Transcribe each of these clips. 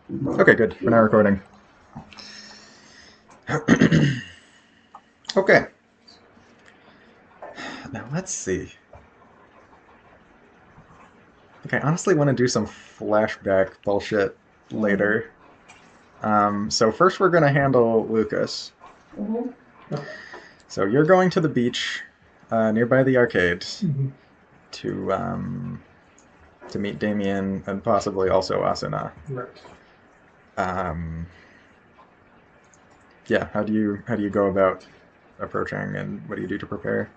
Okay, good. We're now recording. Okay. Now let's see. Okay, I honestly want to do some flashback bullshit later. So first we're gonna handle Lucas. Mm-hmm. So you're going to the beach nearby the arcade Mm-hmm. to meet Damien and possibly also Asuna. Right. Um, yeah, how do you go about approaching, and what do you do to prepare?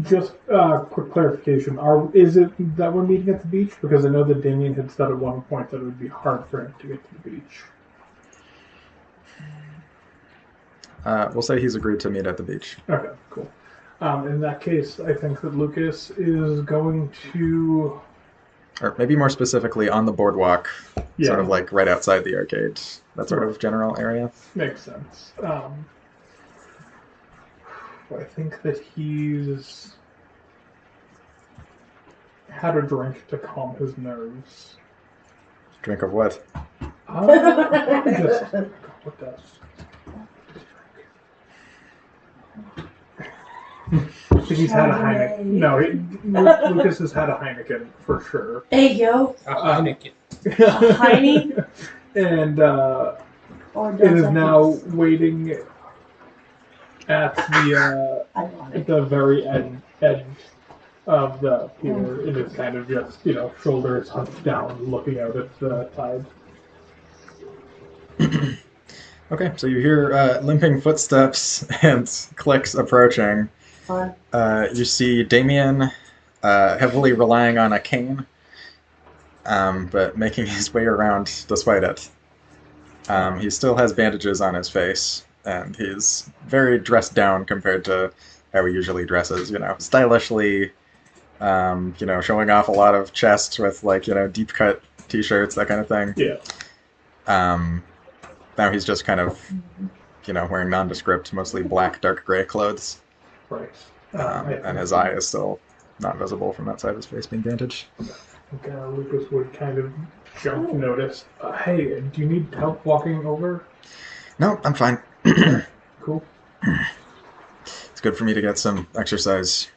Just quick clarification: is it that we're meeting at the beach? Because I know that Damien had said at one point that it would be hard for him to get to the beach. We'll say he's agreed to meet at the beach. Okay, cool. In that case, I think that Lucas is going to. Or maybe more specifically on the boardwalk, sort of like right outside the arcade, that sort of general area. Makes sense. I think that he's had a drink to calm his nerves. Drink of what? Just what does? I think he's had a Heineken. No, Lucas has had a Heineken for sure. Hey, yo. A Heineken. A Heine? And Or it is does now waiting at I want it. the very edge of the pier. It is kind of just, shoulders hunched down, looking out at the tide. Okay, so you hear limping footsteps and clicks approaching. Fun. You see Damien heavily relying on a cane, but making his way around despite it. He still has bandages on his face, and he's very dressed down compared to how he usually dresses, stylishly, showing off a lot of chest with, deep cut t-shirts, that kind of thing. Yeah. Now he's just kind of, wearing nondescript, mostly black, dark gray clothes. Right. And his eye is still not visible from that side of his face being bandaged. Lucas would kind of jump notice. Hey, do you need help walking over? No, I'm fine. Cool. It's good for me to get some exercise.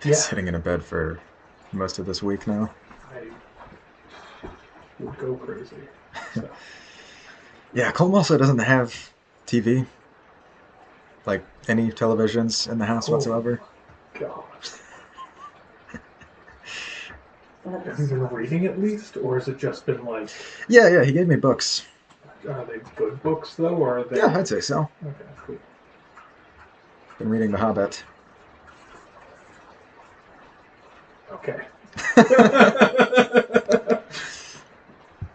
Yeah. Sitting in a bed for most of this week now. I would go crazy. So. Yeah, Colm also doesn't have TV. Like, any televisions in the house whatsoever. God. Have you been reading at least, or has it just been like? Yeah, he gave me books. Are they good books though, or are they? Yeah, I'd say so. Okay, cool. Been reading The Hobbit. Okay.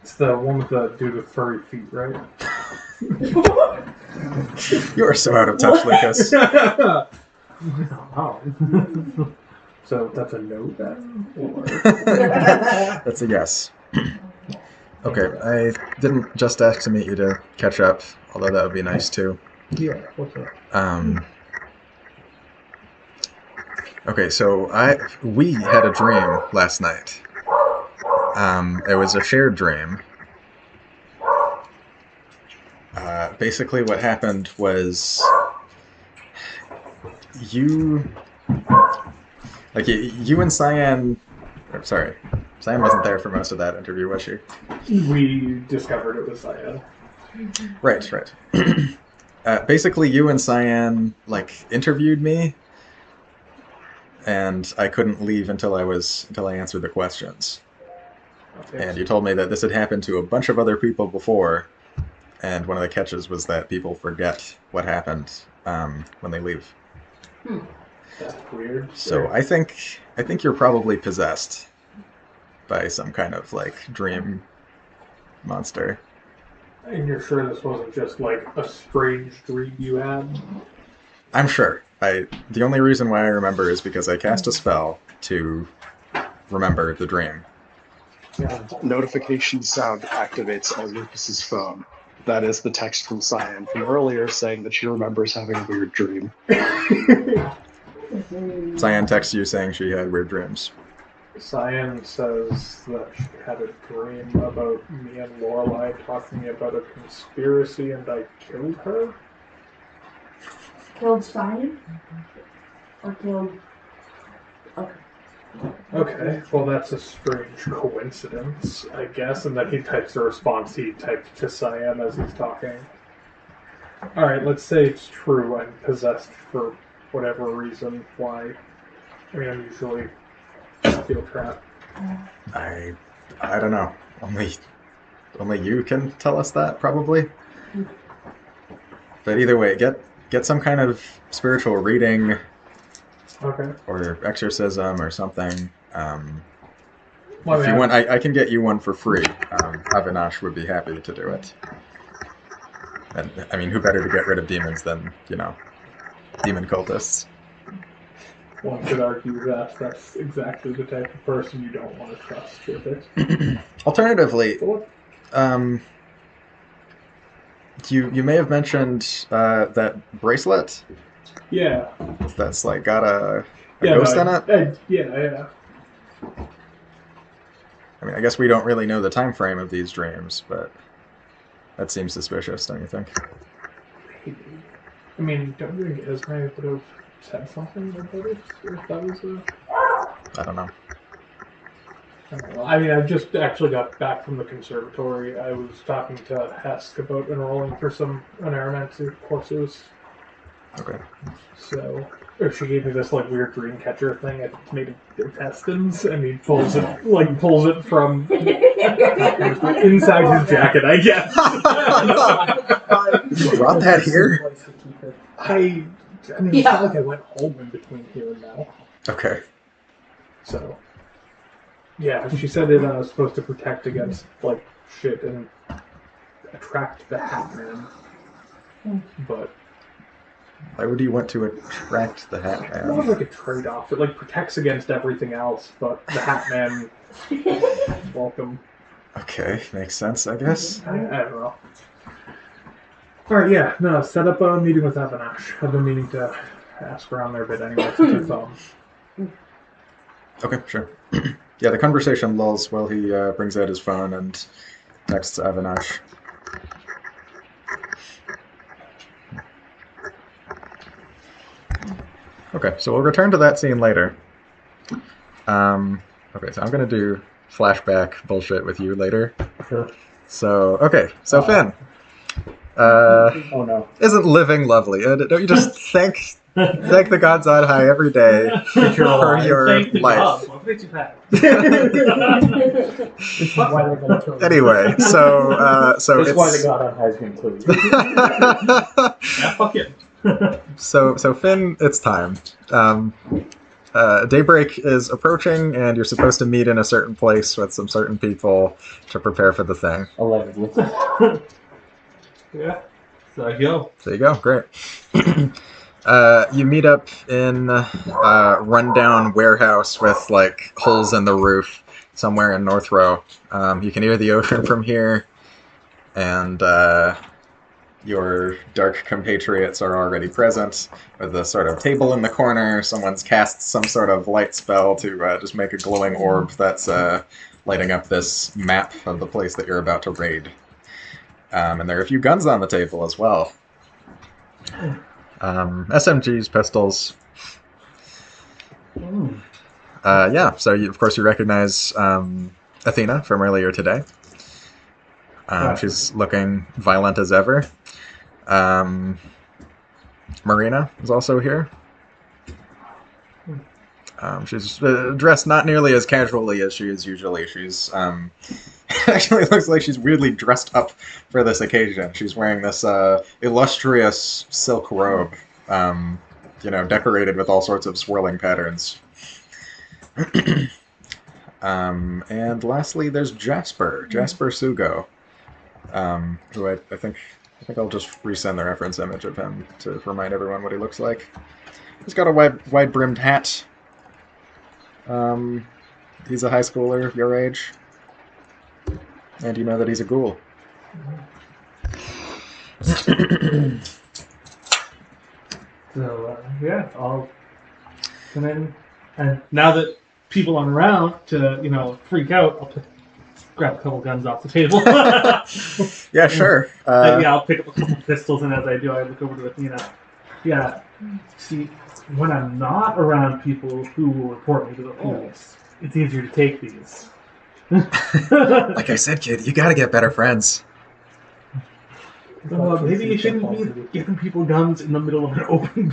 It's the one with the dude with furry feet, right? You are so out of touch, Lucas. Wow. So that's a no then? Or... That's a yes. Okay, I didn't just ask to meet you to catch up, although that would be nice too. Yeah, what's up? Okay, so we had a dream last night. It was a shared dream. Basically what happened was you and Cyan, sorry, Cyan wasn't there for most of that interview, was she? We discovered it was Cyan. Right. Basically you and Cyan, interviewed me, and I couldn't leave until I answered the questions. Okay. And you told me that this had happened to a bunch of other people before, and one of the catches was that people forget what happened when they leave. That's weird. So I think you're probably possessed by some kind of dream monster. And you're sure this wasn't just a strange dream you had? I'm sure. The only reason why I remember is because I cast a spell to remember the dream. Notification sound activates on Lucas's phone. That is the text from Cyan from earlier saying that she remembers having a weird dream. Cyan texts you saying she had weird dreams. Cyan says that she had a dream about me and Lorelai talking about a conspiracy and I killed her. Killed Cyan? Or killed... Okay. Okay, well that's a strange coincidence, I guess. And then he types a response he typed to Cyan as he's talking. Alright, let's say it's true. I'm possessed for whatever reason. Why? I mean, I'm usually feel trapped. I don't know. Only you can tell us that, probably. But either way, get some kind of spiritual reading Okay. or exorcism or something. Well, If you want, I can get you one for free. Avinash would be happy to do it. And I mean, who better to get rid of demons than, demon cultists? one could argue that that's exactly the type of person you don't want to trust with it. Alternatively, But you may have mentioned that bracelet yeah. that's like got a Yeah, ghost in it. Yeah. I mean, I guess we don't really know the time frame of these dreams, but that seems suspicious, don't you think? I mean, don't you think Esme would have said something about it if that was a... I don't know. I don't know. I mean, I just actually got back from the conservatory. I was talking to Hesk about enrolling for some environmental courses. Okay. So, or she gave me this like weird dream catcher thing. It's made of intestines, and he pulls it from inside his jacket, I guess. You brought that here? I mean, it's not like I went home in between here and now. Okay. So, yeah, she said it was supposed to protect against like shit and attract the Hat Man. But Why would you want to attract the Hat it's more Man? like a trade-off. It like protects against everything else, but the Hat Man, welcome. Okay, makes sense, I guess. I don't know. Alright, yeah, no, set up a meeting with Avinash. I've been meaning to ask around there a bit anyway since I saw him. Okay, sure. Yeah, the conversation lulls while he brings out his phone and texts Avinash. Okay, so we'll return to that scene later. Okay, so I'm gonna do flashback bullshit with you later. Sure. So, Finn. Oh no. Isn't living lovely? Don't you just thank the gods on high every day That you're for alive. your Thank the life? gods. What makes you happy? This is why they're gonna kill you. Anyway, so This is why the it's god on high is gonna kill you. Yeah, fuck it. so Finn, it's time. Daybreak is approaching, and you're supposed to meet in a certain place with some certain people to prepare for the thing. Allegedly. Yeah. So I go. There you go. Great. You meet up in a rundown warehouse with like holes in the roof somewhere in North Row. You can hear the ocean from here, and your dark compatriots are already present with a sort of table in the corner. Someone's cast some sort of light spell to just make a glowing orb that's lighting up this map of the place that you're about to raid. And there are a few guns on the table as well. SMGs, pistols. Yeah, so of course you recognize Athena from earlier today. She's looking violent as ever. Marina is also here. She's dressed not nearly as casually as she is usually. She's actually looks like she's weirdly dressed up for this occasion. She's wearing this illustrious silk robe, decorated with all sorts of swirling patterns. And lastly, there's Jasper Sugo, who I think I'll just resend the reference image of him to remind everyone what he looks like. He's got a wide-brimmed hat. He's a high schooler your age. And you know that he's a ghoul. So, yeah, I'll come in. And now that people aren't around to, freak out, I'll grab a couple guns off the table. Yeah, sure. Yeah, I'll pick up a couple pistols, and as I do, I look over to Athena. Yeah, see, when I'm not around people who will report me to the police, it's easier to take these. Like I said, kid, you gotta get better friends. Maybe you shouldn't be giving people guns in the middle of an open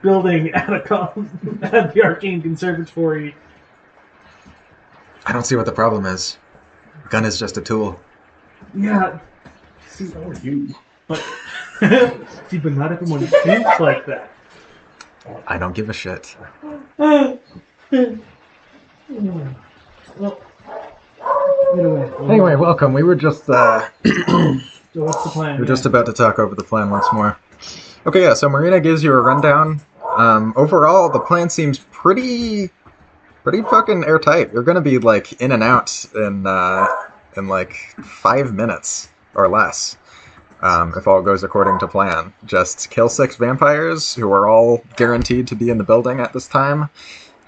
building at at the Arcane Conservatory. I don't see what the problem is. A gun is just a tool. Yeah. See, So are you. but not everyone thinks like that. I don't give a shit. Well, Anyway, welcome. We were just so what's the plan? we're just about to talk over the plan once more. Okay, yeah. So Marina gives you a rundown. Overall, the plan seems pretty fucking airtight. You're gonna be like in and out in like 5 minutes or less. If all goes according to plan. Just kill 6 vampires who are all guaranteed to be in the building at this time,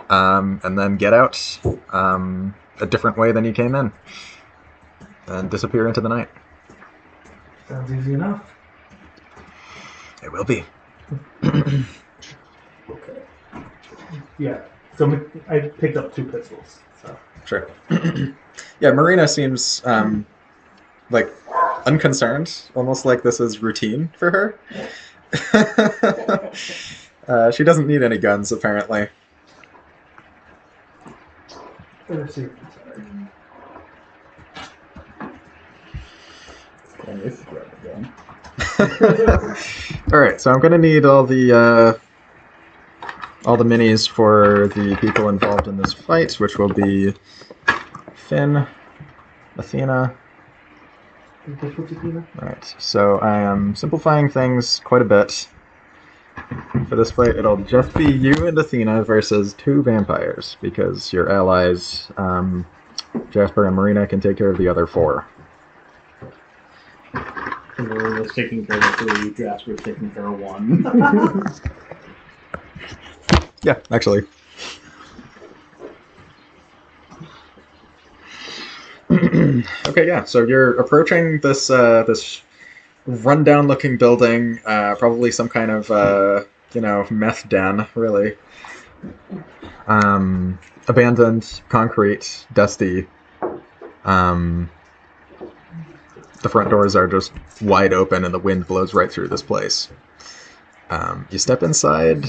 and then get out a different way than you came in, and disappear into the night. Sounds easy enough. It will be. Okay. Yeah. So I picked up 2 pistols. So. Sure. Yeah, Marina seems like unconcerned, almost like this is routine for her. She doesn't need any guns, apparently. Sorry. All right, so I'm gonna need all the minis for the people involved in this fight, which will be Finn, Athena. Alright, so I am simplifying things quite a bit. For this fight, it'll just be you and Athena versus 2 vampires, because your allies, Jasper and Marina, can take care of the other 4. Marina's taking care of 3, Jasper's taking care of 1. Yeah, actually. Okay, yeah. So you're approaching this this rundown-looking building, probably some kind of meth den, really. Abandoned, concrete, dusty. The front doors are just wide open, and the wind blows right through this place. You step inside.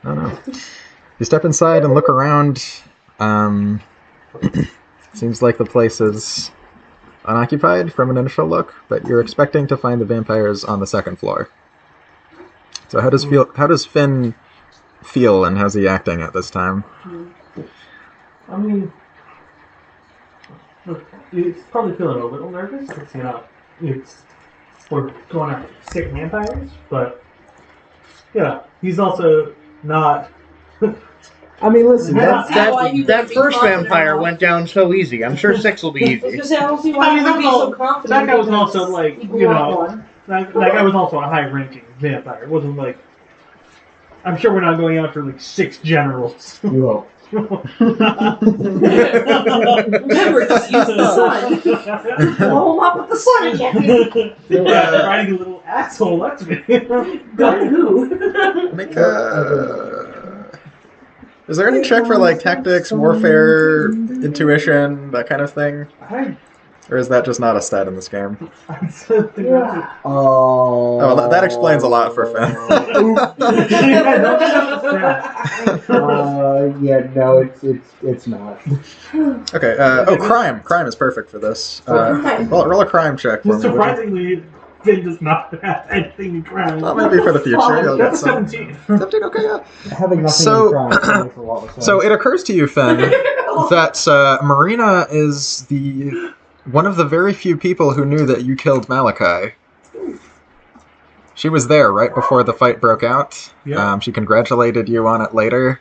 No. You step inside and look around. Seems like the place is unoccupied from an initial look, but you're expecting to find the vampires on the 2nd floor. So how does Finn feel, and how's he acting at this time? I mean, he's probably feeling a little nervous. We're going after 6 vampires, but he's also not. I mean, listen, I don't see why he that would be first confident vampire enough. went down so easy. I'm sure 6 will be I was easy. gonna say, I don't see why he would be so confident. That guy was because also like, he grew up one. that guy was also a high-ranking vampire. It wasn't like. I'm sure we're not going after like 6 generals. You hope. Remember, just use the sun. Blow him up with the sun again. Yeah, riding a little asshole. That's me. Gun who? Make a. Is there any check for like tactics, warfare, intuition, that kind of thing, or is that just not a stat in this game? Yeah. Oh, that explains a lot for Finn. Yeah, no, it's not. Okay. Crime. Crime is perfect for this. Roll a crime check for me. would you? Surprisingly, Finn does not have anything in crime. Well, maybe for the future you'll get That's some. 17. 17. Okay. Yeah. Having nothing So- in crime makes a lot of sense. So it occurs to you, Finn, that Marina is one of the very few people who knew that you killed Malachi. She was there right before the fight broke out. Yeah. She congratulated you on it later.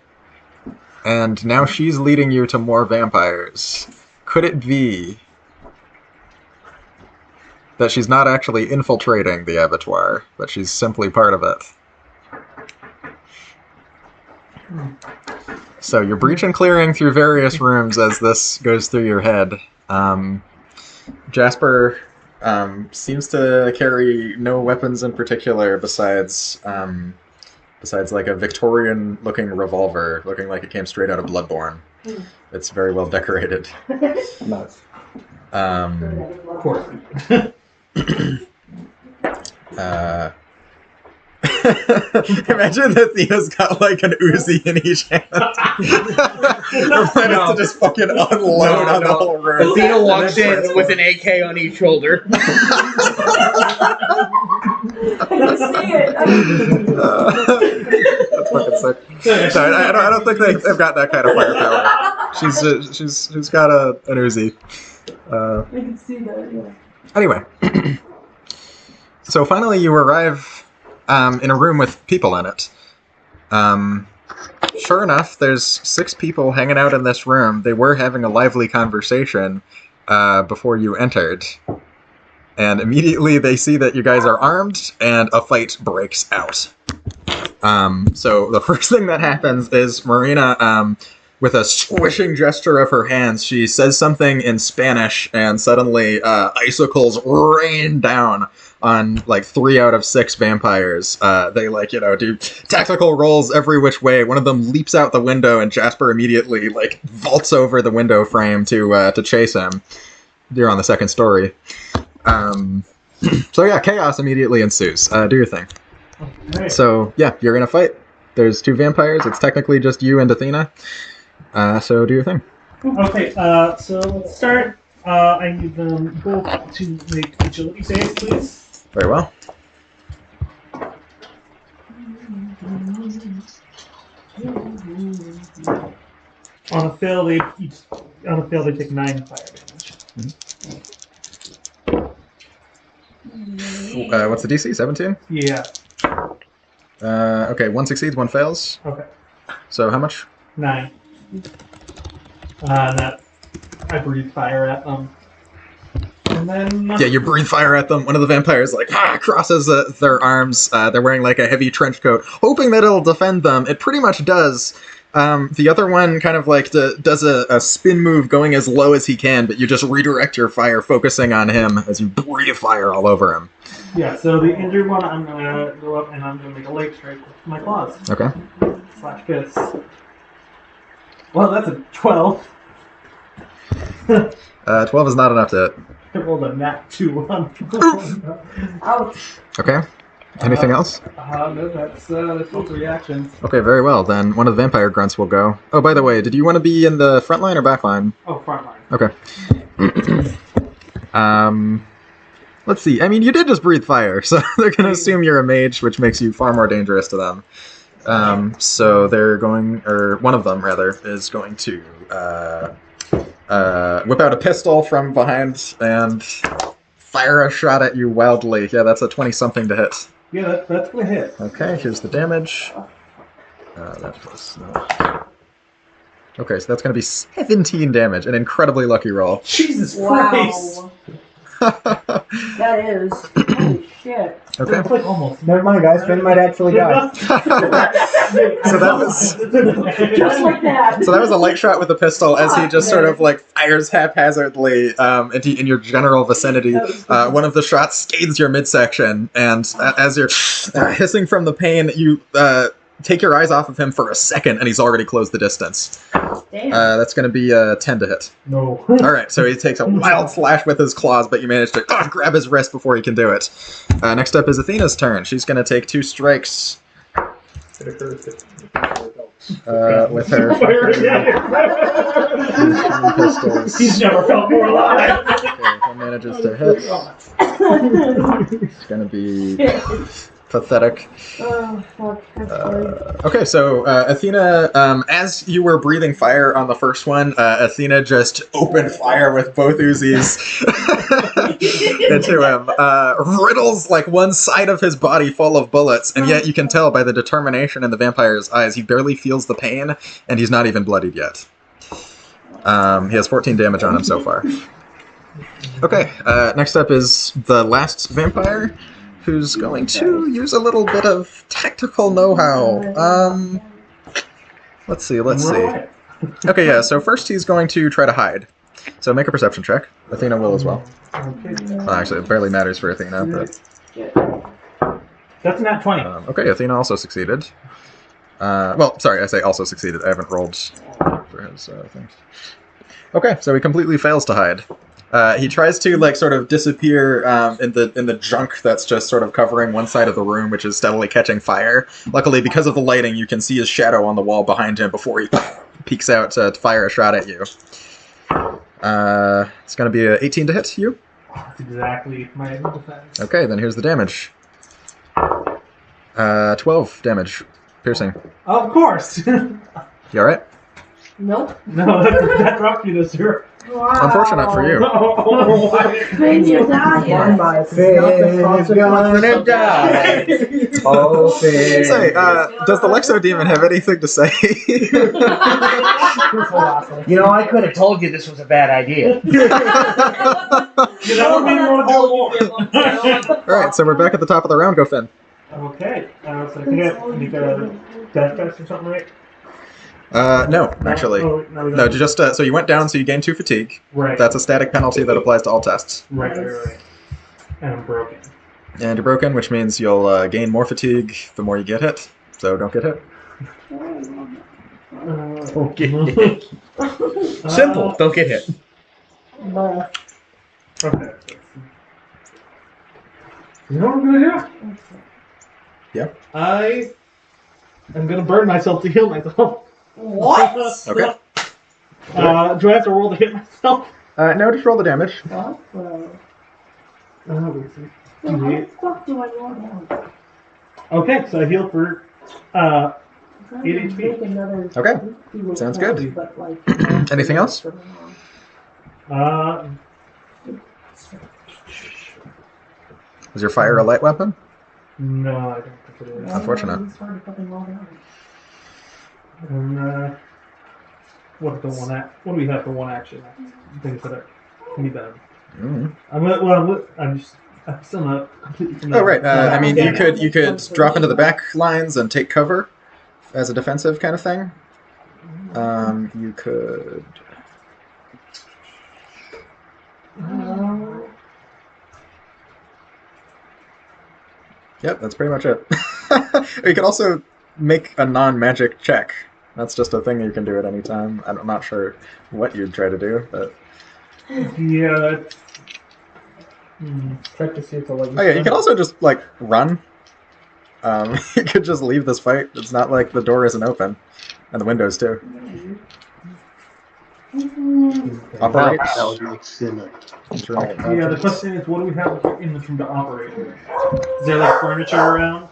And now she's leading you to more vampires. Could it be that she's not actually infiltrating the abattoir, but she's simply part of it? So you're breach and clearing through various rooms as this goes through your head. Jasper seems to carry no weapons in particular besides like a Victorian-looking revolver, looking like it came straight out of Bloodborne. It's very well decorated. Nice. Of course. Imagine that Theo's got like an Uzi in each hand. We're planning to just fucking unload on the whole room. Athena walks in with an AK on each shoulder. I can see it. That's fucking sick. No, I don't think they've got that kind of firepower. She's got an Uzi. I can see that, yeah. Anyway, so finally you arrive in a room with people in it. Sure enough, there's 6 people hanging out in this room. They were having a lively conversation before you entered. And immediately they see that you guys are armed, and a fight breaks out. So the first thing that happens is Marina, with a swishing gesture of her hands, she says something in Spanish, and suddenly icicles rain down on like 3 out of 6 vampires. They do tactical rolls every which way. One of them leaps out the window, and Jasper immediately vaults over the window frame to chase him. You're on the 2nd story. So yeah, chaos immediately ensues. Do your thing. Okay. So yeah, you're in a fight. There's 2 vampires. It's technically just you and Athena. So do your thing. Okay, so let's start. I need them both to make agility saves, please. Very well. On a fail, they take 9 fire damage. What's the DC? 17? Yeah. Okay, 1 succeeds, 1 fails. Okay. So how much? 9. That I breathe fire at them. And then Yeah, you breathe fire at them. One of the vampires crosses their arms. They're wearing like a heavy trench coat, hoping that it'll defend them. It pretty much does. The other one kind of does a spin move, going as low as he can, but you just redirect your fire, focusing on him as you breathe fire all over him. yeah, so the injured one, I'm gonna go up and I'm gonna make a leg strike with my claws. Okay. / fists. Well, that's a 12. 12 is not enough to hit. I rolled a nat 2 on. Ouch. Okay. Anything else? No, that's all 3 actions. Okay, very well. Then one of the vampire grunts will go. Oh, by the way, did you want to be in the front line or back line? Oh, front line. Okay. Let's see. I mean, you did just breathe fire, so they're going to assume you're a mage, which makes you far more dangerous to them. So they're going, or one of them, rather, is going to whip out a pistol from behind and fire a shot at you wildly. Yeah, that's a 20-something to hit. Yeah, that's gonna hit. Okay, here's the damage. That was... Okay, so that's going to be 17 damage, an incredibly lucky roll. Jesus Christ! Wow. That is. Holy shit. Okay. That's like almost. Never mind, guys. Finn might actually die. So that was... Just like that. So that was a light shot with a pistol as he just sort of fires haphazardly in your general vicinity. One of the shots scathes your midsection, and as you're hissing from the pain, you take your eyes off of him for a second, and he's already closed the distance. Damn. That's going to be a 10 to hit. No. All right, so he takes a wild slash with his claws, but you manage to grab his wrist before he can do it. Next up is Athena's turn. She's going to take 2 strikes with her pistols. He's never felt more alive. Okay, he manages to hit. It's going to be pathetic. Oh, fuck. That's funny. Okay, so Athena, as you were breathing fire on the first one, Athena just opened fire with both Uzis into him. Riddles one side of his body full of bullets, and yet you can tell by the determination in the vampire's eyes, he barely feels the pain, and he's not even bloodied yet. He has 14 damage on him so far. Okay, next up is the last vampire, who's going to use a little bit of tactical know-how. Let's see, let's Run see. away. Okay, yeah, so first he's going to try to hide. So make a perception check. Athena will as well. Okay. Well, actually, it barely matters for Athena, but... That's not 20. Okay, Athena also succeeded. Well, sorry, I say also succeeded. I haven't rolled for his things. Okay, so he completely fails to hide. He tries to like sort of disappear in the junk that's just sort of covering one side of the room, which is steadily catching fire. Luckily, because of the lighting, you can see his shadow on the wall behind him before he peeks out to fire a shot at you. It's going to be an 18 to hit you. That's exactly my defense. Okay, then here's the damage. 12 damage, piercing. Of course. You all right? Nope. No, that dropped you to 0. Wow. Unfortunate for you. Finn, you're dying. My Finn is gonna die. Oh, Finn. Say, does the Lexo Demon have anything to say? You know, I could have told you this was a bad idea. You never made me want to do more. Alright, so we're back at the top of the round. Go, Finn. Okay. So can you get a death test or something, right? No, actually. Oh, no, we No, don't. just, so you went down, so you gained 2 fatigue. Right. That's a static penalty that applies to all tests. Right. And I'm broken. And you're broken, which means you'll gain more fatigue the more you get hit. So don't get hit. Okay. Simple. Don't get hit. Okay. You know what I'm gonna do? Yeah. I am gonna burn myself to heal myself. What? Okay. Do I have to roll to hit myself? No, just roll the damage. What? Let me see. How the fuck do I roll down? Okay, so I heal for 8 HP. Okay. Sounds good. But, like, Anything else? Is your fire a light weapon? No, I don't think it is. Unfortunate. It's hard to fucking roll down. And what do we have for one action? Things that can be done. I'm still not completely familiar. Oh right. I mean, you could drop into the back lines and take cover as a defensive kind of thing. You could. Yep, that's pretty much it. Or you could also make a non-magic check. That's just a thing you can do at any time. I'm not sure what you'd try to do, but... Yeah, that's... Check to see if the light. Oh yeah, you can also just, like, run. You could just leave this fight. It's not like the door isn't open. And the windows, too. Operate. Yeah, the question is, what do we have in this room to operate with? Is there, like, furniture around?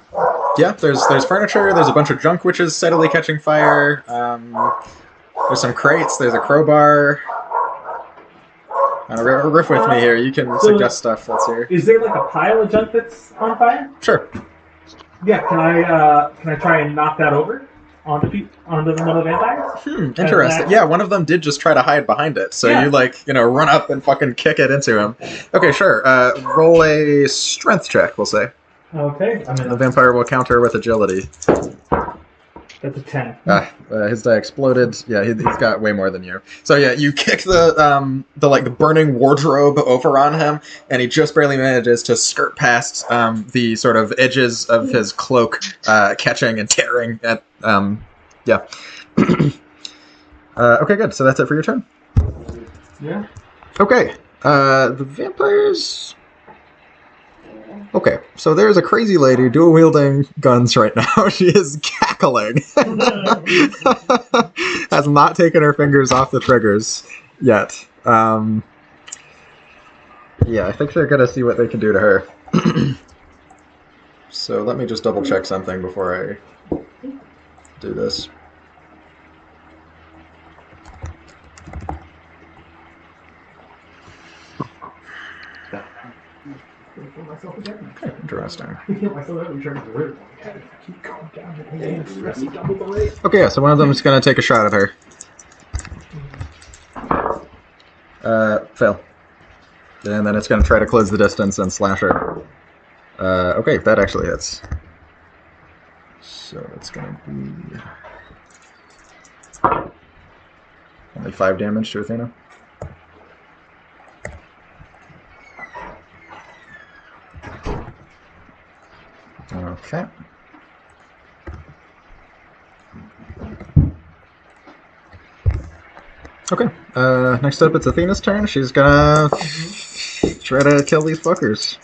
Yeah, there's furniture, there's a bunch of junk which is steadily catching fire. There's some crates, there's a crowbar. Riff with me here, you can suggest stuff that's here. Is there, like, a pile of junk that's on fire? Sure. Yeah, can I try and knock that over onto one of the vampires? Interesting. Yeah, one of them did just try to hide behind it, so Yeah. you run up and fucking kick it into him. Okay, sure. Roll a strength check, we'll say. Okay, The vampire will counter with agility. That's a 10. His die exploded. Yeah, he's got way more than you. So yeah, you kick the burning wardrobe over on him, and he just barely manages to skirt past the sort of edges of his cloak, catching and tearing at. Yeah. Okay, good. So that's it for your turn. Yeah. Okay. The vampires. Okay, so there's a crazy lady dual-wielding guns right now. She is cackling. Has not taken her fingers off the triggers yet. Yeah, I think they're going to see what they can do to her. So let me just double-check something before I do this. Okay, interesting. Okay, yeah, so one of them is going to take a shot at her. Fail. And then it's going to try to close the distance and slash her. Okay, that actually hits. So it's going to be Only 5 damage to Athena. Okay. Okay. Next up, it's Athena's turn. She's gonna try to kill these fuckers.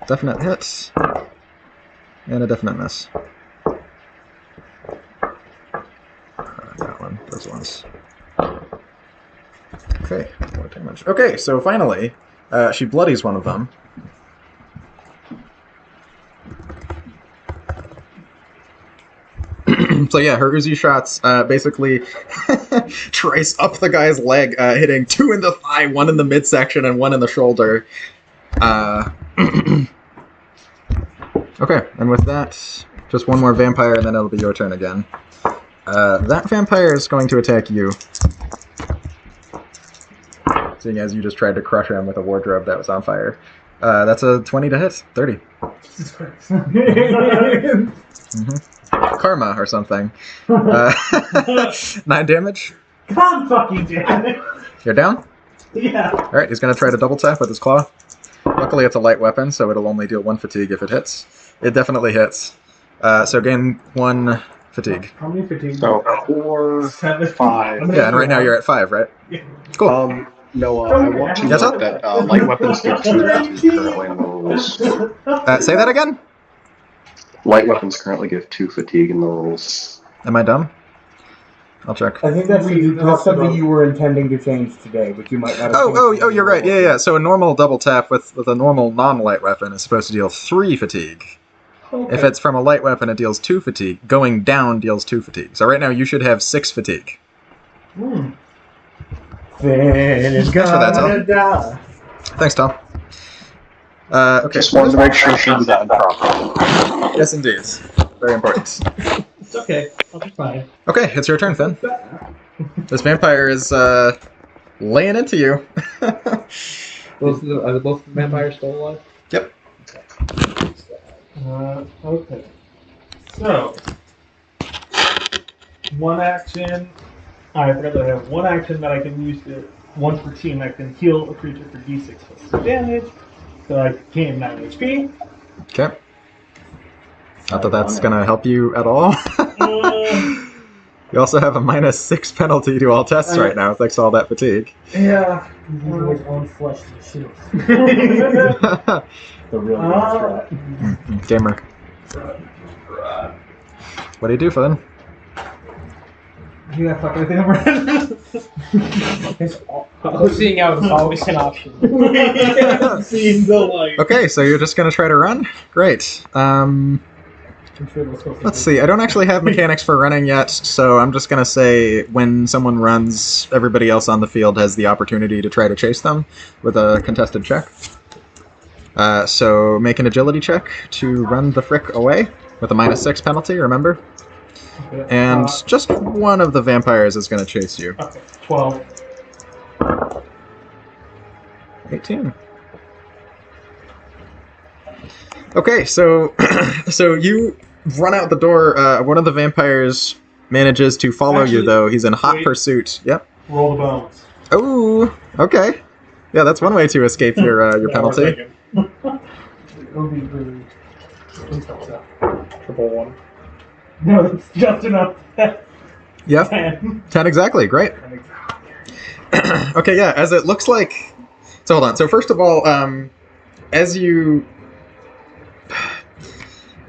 Definite hit. And a definite miss. That one. Those ones. Okay. More damage. Okay, so finally, she bloodies one of them. So yeah, her Uzi shots basically trace up the guy's leg, hitting 2 in the thigh, 1 in the midsection, and 1 in the shoulder. Okay, and with that, just one more vampire, and then it'll be your turn again. That vampire is going to attack you. Seeing as you just tried to crush him with a wardrobe that was on fire. That's a 20 to hit. 30. Jesus Christ. Mm-hmm. Karma or something. 9 damage. God fucking damn it. You're down? Yeah. Alright, he's going to try to double tap with his claw. Luckily it's a light weapon, so it'll only deal 1 fatigue if it hits. It definitely hits. So gain 1 fatigue. How many fatigue? So 4, 5. Yeah, and right now you're at 5, right? Cool. No, I want to Yes, note that light weapons give 2 fatigue currently in the rules. Say that again? Light weapons currently give 2 fatigue in the rules. Am I dumb? I'll check. I think that's something you were intending to change today, but you might not have. Oh, you're right. Yeah. So a normal double tap with a normal non-light weapon is supposed to deal 3 fatigue. Okay. If it's from a light weapon, it deals 2 fatigue. Going down deals 2 fatigue. So right now you should have 6 fatigue. Finn is Thanks for that, Tom. gonna die. Thanks, Tom. Okay. Just wanted to make sure she did that properly. Yes, indeed. Very important. It's okay. I'll be fine. Okay, it's your turn, Finn. This vampire is laying into you. Are both vampires still alive? Yep. Okay. So, one action. I forgot that I have one action that I can use to once per team. I can heal a creature for d6 plus damage. So I gain 9 HP. Okay. Not that that's gonna help you at all. You also have a -6 penalty to all tests right now, thanks to all that fatigue. Yeah. His own flesh to shield. The real strat. Gamer. What do you do, Finn? Yeah, fuck anything over. Seeing out is always an option. Seeing the light. Okay, so you're just gonna try to run? Great. Let's see, I don't actually have mechanics for running yet, so I'm just gonna say when someone runs, everybody else on the field has the opportunity to try to chase them with a contested check. So make an agility check to run the frick away with a -6 penalty, remember? And just one of the vampires is gonna chase you. Okay, 12. 18. Okay, so so you run out the door. One of the vampires manages to follow you, Actually, though. He's in hot wait. pursuit. Yep. Roll the bones. Oh, okay. Yeah, that's one way to escape your penalty. It'll be really... Please don't stop. Triple 1. No, it's just enough. Yep. 10. 10 exactly. Great. Okay, yeah. As it looks like. So hold on. So first of all, as you.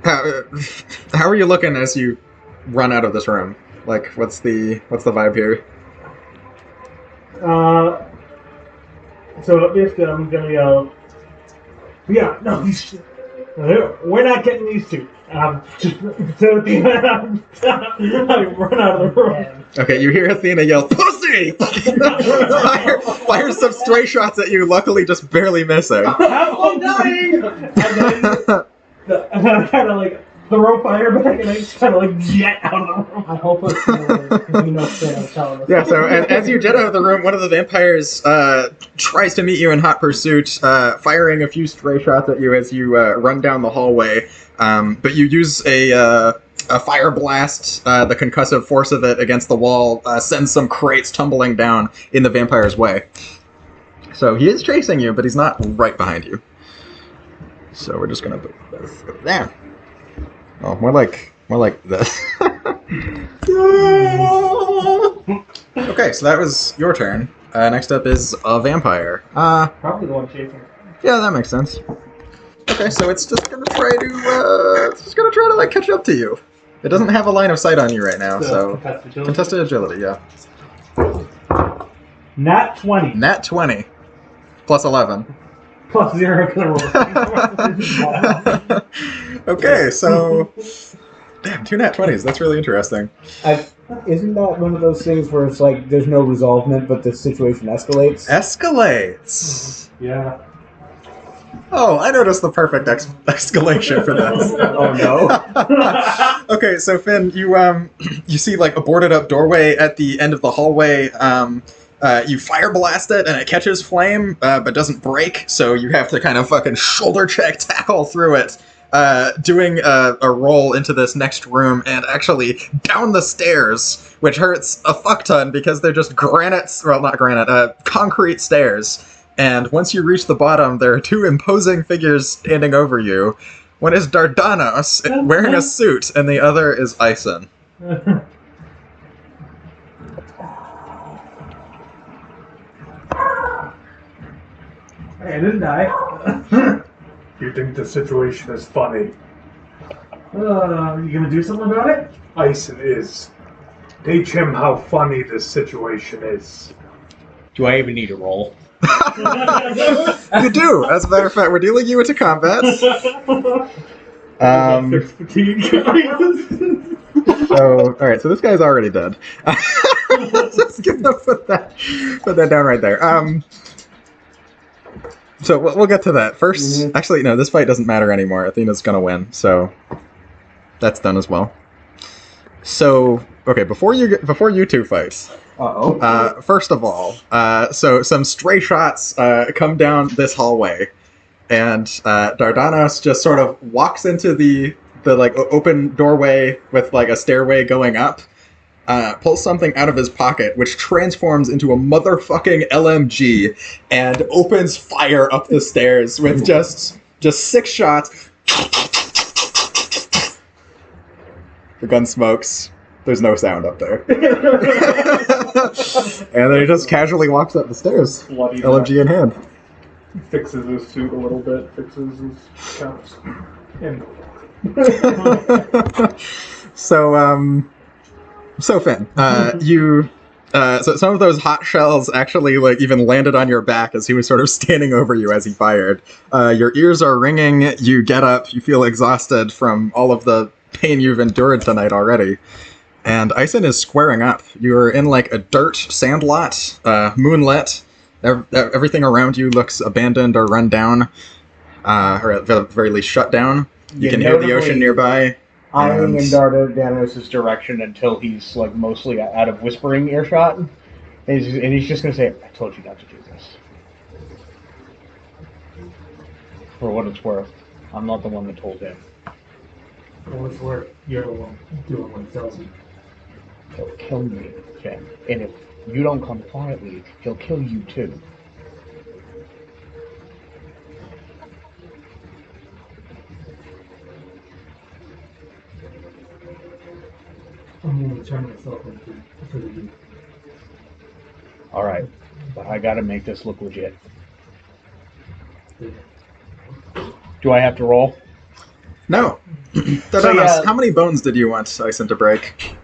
How are you looking as you run out of this room? Like, what's the vibe here? So basically I'm gonna yell, yeah, no, we're not getting these two. Just so at the end, I run out of the room. Okay, you hear Athena yell, "Pussy!" fire some stray shots at you, luckily just barely missing. I'm dying! And then I kind of like throw fire back and I just kind of like jet out of the room. I hope it's telling us. Yeah, so as you jet out of the room, one of the vampires tries to meet you in hot pursuit, firing a few stray shots at you as you run down the hallway. But you use a a fire blast, the concussive force of it against the wall, sends some crates tumbling down in the vampire's way. So he is chasing you, but he's not right behind you. So we're just gonna put this there. Oh, more like this. Okay, so that was your turn. Next up is a vampire. Probably the one chasing. Yeah, that makes sense. Okay, so it's just gonna try to like catch up to you. It doesn't have a line of sight on you right now, so contested agility, yeah. Nat 20. Nat 20 plus 11. Plus 0 because I rolled. Okay, so damn, 2 nat 20s. That's really interesting. Isn't that one of those things where it's like there's no resolvement, but the situation escalates? Escalates. Yeah. Oh, I noticed the perfect escalation for this. Oh no! Okay, so Finn, you see like a boarded up doorway at the end of the hallway. You fire blast it and it catches flame, but doesn't break. So you have to kind of fucking shoulder check tackle through it, doing a roll into this next room and actually down the stairs, which hurts a fuck ton because they're just concrete stairs. And once you reach the bottom, there are 2 imposing figures standing over you. One is Dardanos, wearing a suit, and the other is Ison. Hey, I didn't die. You think the situation is funny? You gonna do something about it? Ison is. Teach him how funny this situation is. Do I even need to roll? You do! As a matter of fact, we're dealing you into combat. So, alright, so this guy's already dead. Just gonna put that down right there. So we'll get to that. First, actually, no, this fight doesn't matter anymore. Athena's gonna win, so that's done as well. So, okay, before you two fight, first of all, so some stray shots come down this hallway, and Dardanos just sort of walks into the like open doorway with like a stairway going up, pulls something out of his pocket, which transforms into a motherfucking LMG, and opens fire up the stairs with just 6 shots. The gun smokes. There's no sound up there. And then he just casually walks up the stairs, Bloody LMG in hand. Fixes his suit a little bit, fixes his cuffs. And So Finn, so some of those hot shells actually like even landed on your back as he was sort of standing over you as he fired. Your ears are ringing. You get up. You feel exhausted from all of the pain you've endured tonight already. And Ison is squaring up. You're in like a dirt sand lot, moonlit. Everything around you looks abandoned or run down, or at the very least shut down. You can hear the ocean nearby. Eyeing in Dardanos' direction until he's like mostly out of whispering earshot, and he's just gonna say, "I told you not to do this." For what it's worth, I'm not the one that told him. For what it's worth, you're the one doing what he tells you. He'll kill me, Jen. And if you don't come quietly, he'll kill you too. I'm going to turn myself into you. Alright, but I gotta make this look legit. Do I have to roll? No. How many bones did you want Ison to break?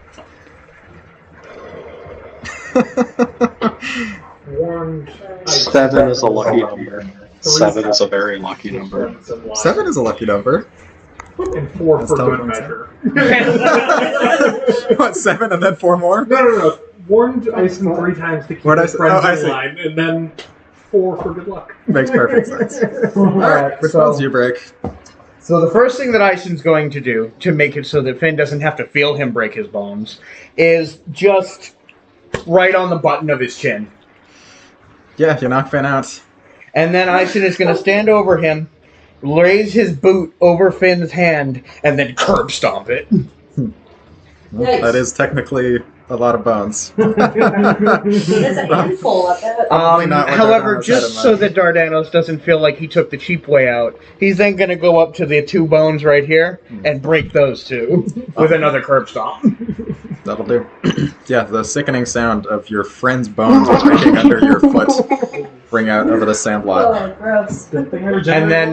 warned. 7 is a lucky number. 7 is a very lucky number. 7 is a lucky number. And 4 That's for good telephone measure. What, 7 and then 4 more? No. Warned Ison 3 times to keep What'd I his say? friends Oh, I in see. line, and then 4 for good luck. Makes perfect sense. Alright, which bones do you break? So the first thing that Ison's going to do to make it so that Finn doesn't have to feel him break his bones is just right on the button of his chin. Yeah, you knock Finn out. And then Ison is going to stand over him, raise his boot over Finn's hand, and then curb stomp it. Well, that is technically a lot of bones. There's a handful of it. Probably not what However, Dardanos had in just so mind. that Dardanos doesn't feel like he took the cheap way out, he's then going to go up to the 2 bones right here and break those 2 with another curb stomp. That'll do. Yeah, the sickening sound of your friend's bones breaking under your foot ring out over the sandlot. Oh, gross. And then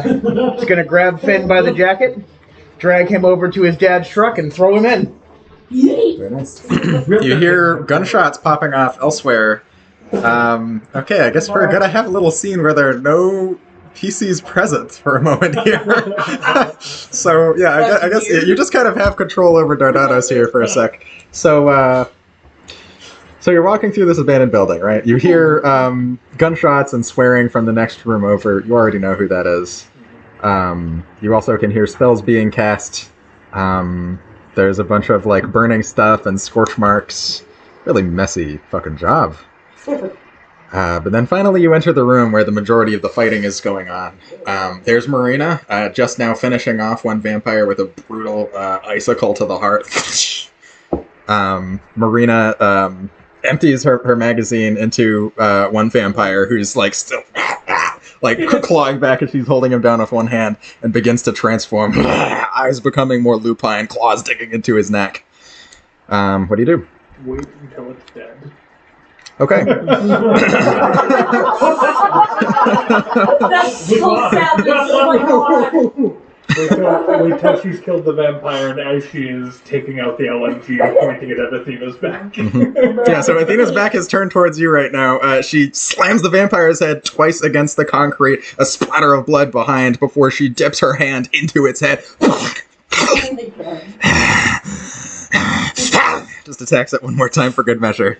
he's going to grab Finn by the jacket, drag him over to his dad's truck, and throw him in. Very nice. You hear gunshots popping off elsewhere. Okay, I guess we're gonna have a little scene where there are no PCs present for a moment here. So yeah, I guess you just kind of have control over Dardanos here for a sec. So you're walking through this abandoned building, right? You hear gunshots and swearing from the next room over. You already know who that is. You also can hear spells being cast. There's a bunch of like burning stuff and scorch marks. Really messy fucking job. But then finally you enter the room where the majority of the fighting is going on. There's Marina, just now finishing off one vampire with a brutal icicle to the heart. Marina empties her magazine into one vampire who's like still like clawing back as she's holding him down with one hand and begins to transform. Eyes becoming more lupine, claws digging into his neck. What do you do? Wait until it's dead. Okay. That's so sad. Oh my god. Wait till she's killed the vampire, and as she is taking out the LMG and pointing it at Athena's back. Yeah, so Athena's back is turned towards you right now. She slams the vampire's head twice against the concrete, a splatter of blood behind before she dips her hand into its head. Just attacks it one more time for good measure.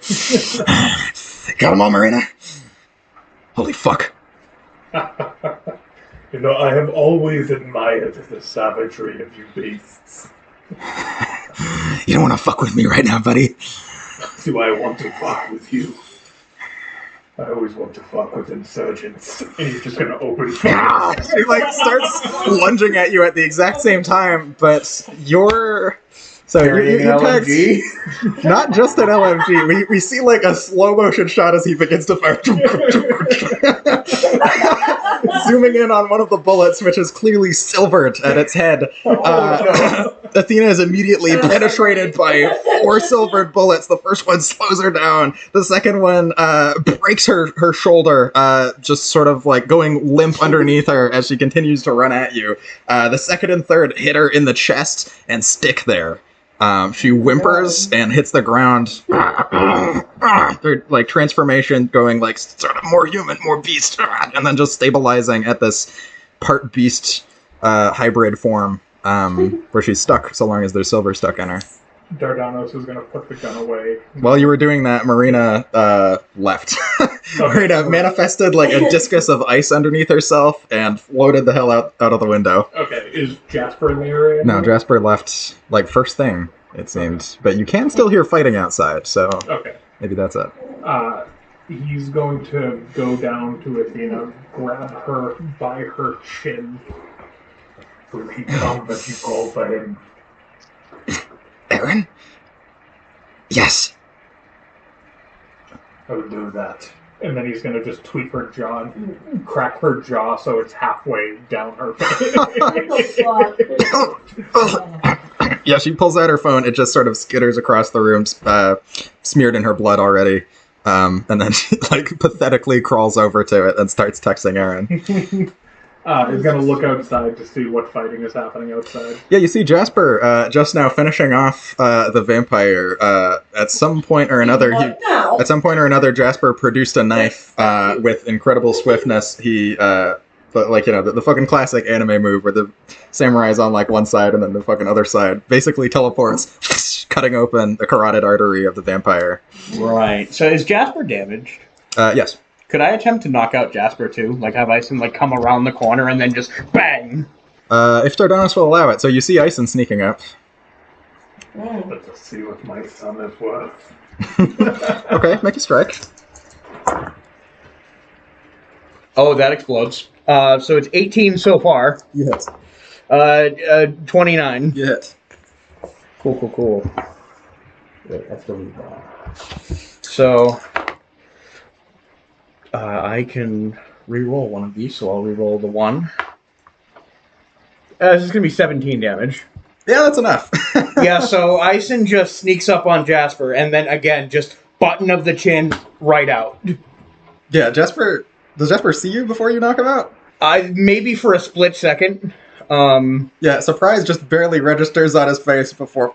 Got them all, Marina? Holy fuck. You know, I have always admired the savagery of you beasts. You don't want to fuck with me right now, buddy. Do I want to fuck with you? I always want to fuck with insurgents. And he's just gonna open fire. He like starts lunging at you at the exact same time, but you're... So you tagged not just an LMG. We see like a slow motion shot as he begins to fire. Zooming in on one of the bullets, which is clearly silvered at its head. Athena is immediately penetrated by 4 silvered bullets. The first one slows her down. The second one breaks her shoulder, just sort of like going limp underneath her as she continues to run at you. The second and third hit her in the chest and stick there. She whimpers and hits the ground. They're like transformation going like sort of more human, more beast, and then just stabilizing at this part beast hybrid form where she's stuck so long as there's silver stuck in her. Dardanos is gonna put the gun away. While you were doing that, Marina left. Marina manifested like a discus of ice underneath herself and floated the hell out of the window. Okay, is Jasper in the area? No, Jasper left like first thing, it seemed. But you can still hear fighting outside, so Okay. maybe that's it. He's going to go down to Athena, grab her by her chin. Will he come that you call for him? Aaron? Yes. I will do that. And then he's going to just tweak her jaw and crack her jaw so it's halfway down her face. Yeah, she pulls out her phone. It just sort of skitters across the room, smeared in her blood already. And then she like pathetically crawls over to it and starts texting Aaron. He's going to look outside to see what fighting is happening outside. Yeah, you see Jasper just now finishing off the vampire. At some point or another, Jasper produced a knife with incredible swiftness. He, but like, you know, the fucking classic anime move where the samurai is on like one side and then the fucking other side basically teleports, cutting open the carotid artery of the vampire. Right. So is Jasper damaged? Yes. Could I attempt to knock out Jasper too? Like have Ison like come around the corner and then just bang? If Dardanos will allow it. So you see Ison sneaking up. Let's just see what my son is worth. Okay, make a strike. Oh, that explodes. So it's 18 so far. You hit. 29. You hit. Cool. Wait, that's the lead ball. So, I can re-roll one of these, so I'll re-roll the 1. This is going to be 17 damage. Yeah, that's enough. Yeah, so Ison just sneaks up on Jasper, and then again, just button of the chin right out. Yeah, Jasper. Does Jasper see you before you knock him out? Maybe for a split second. Yeah, surprise just barely registers on his face before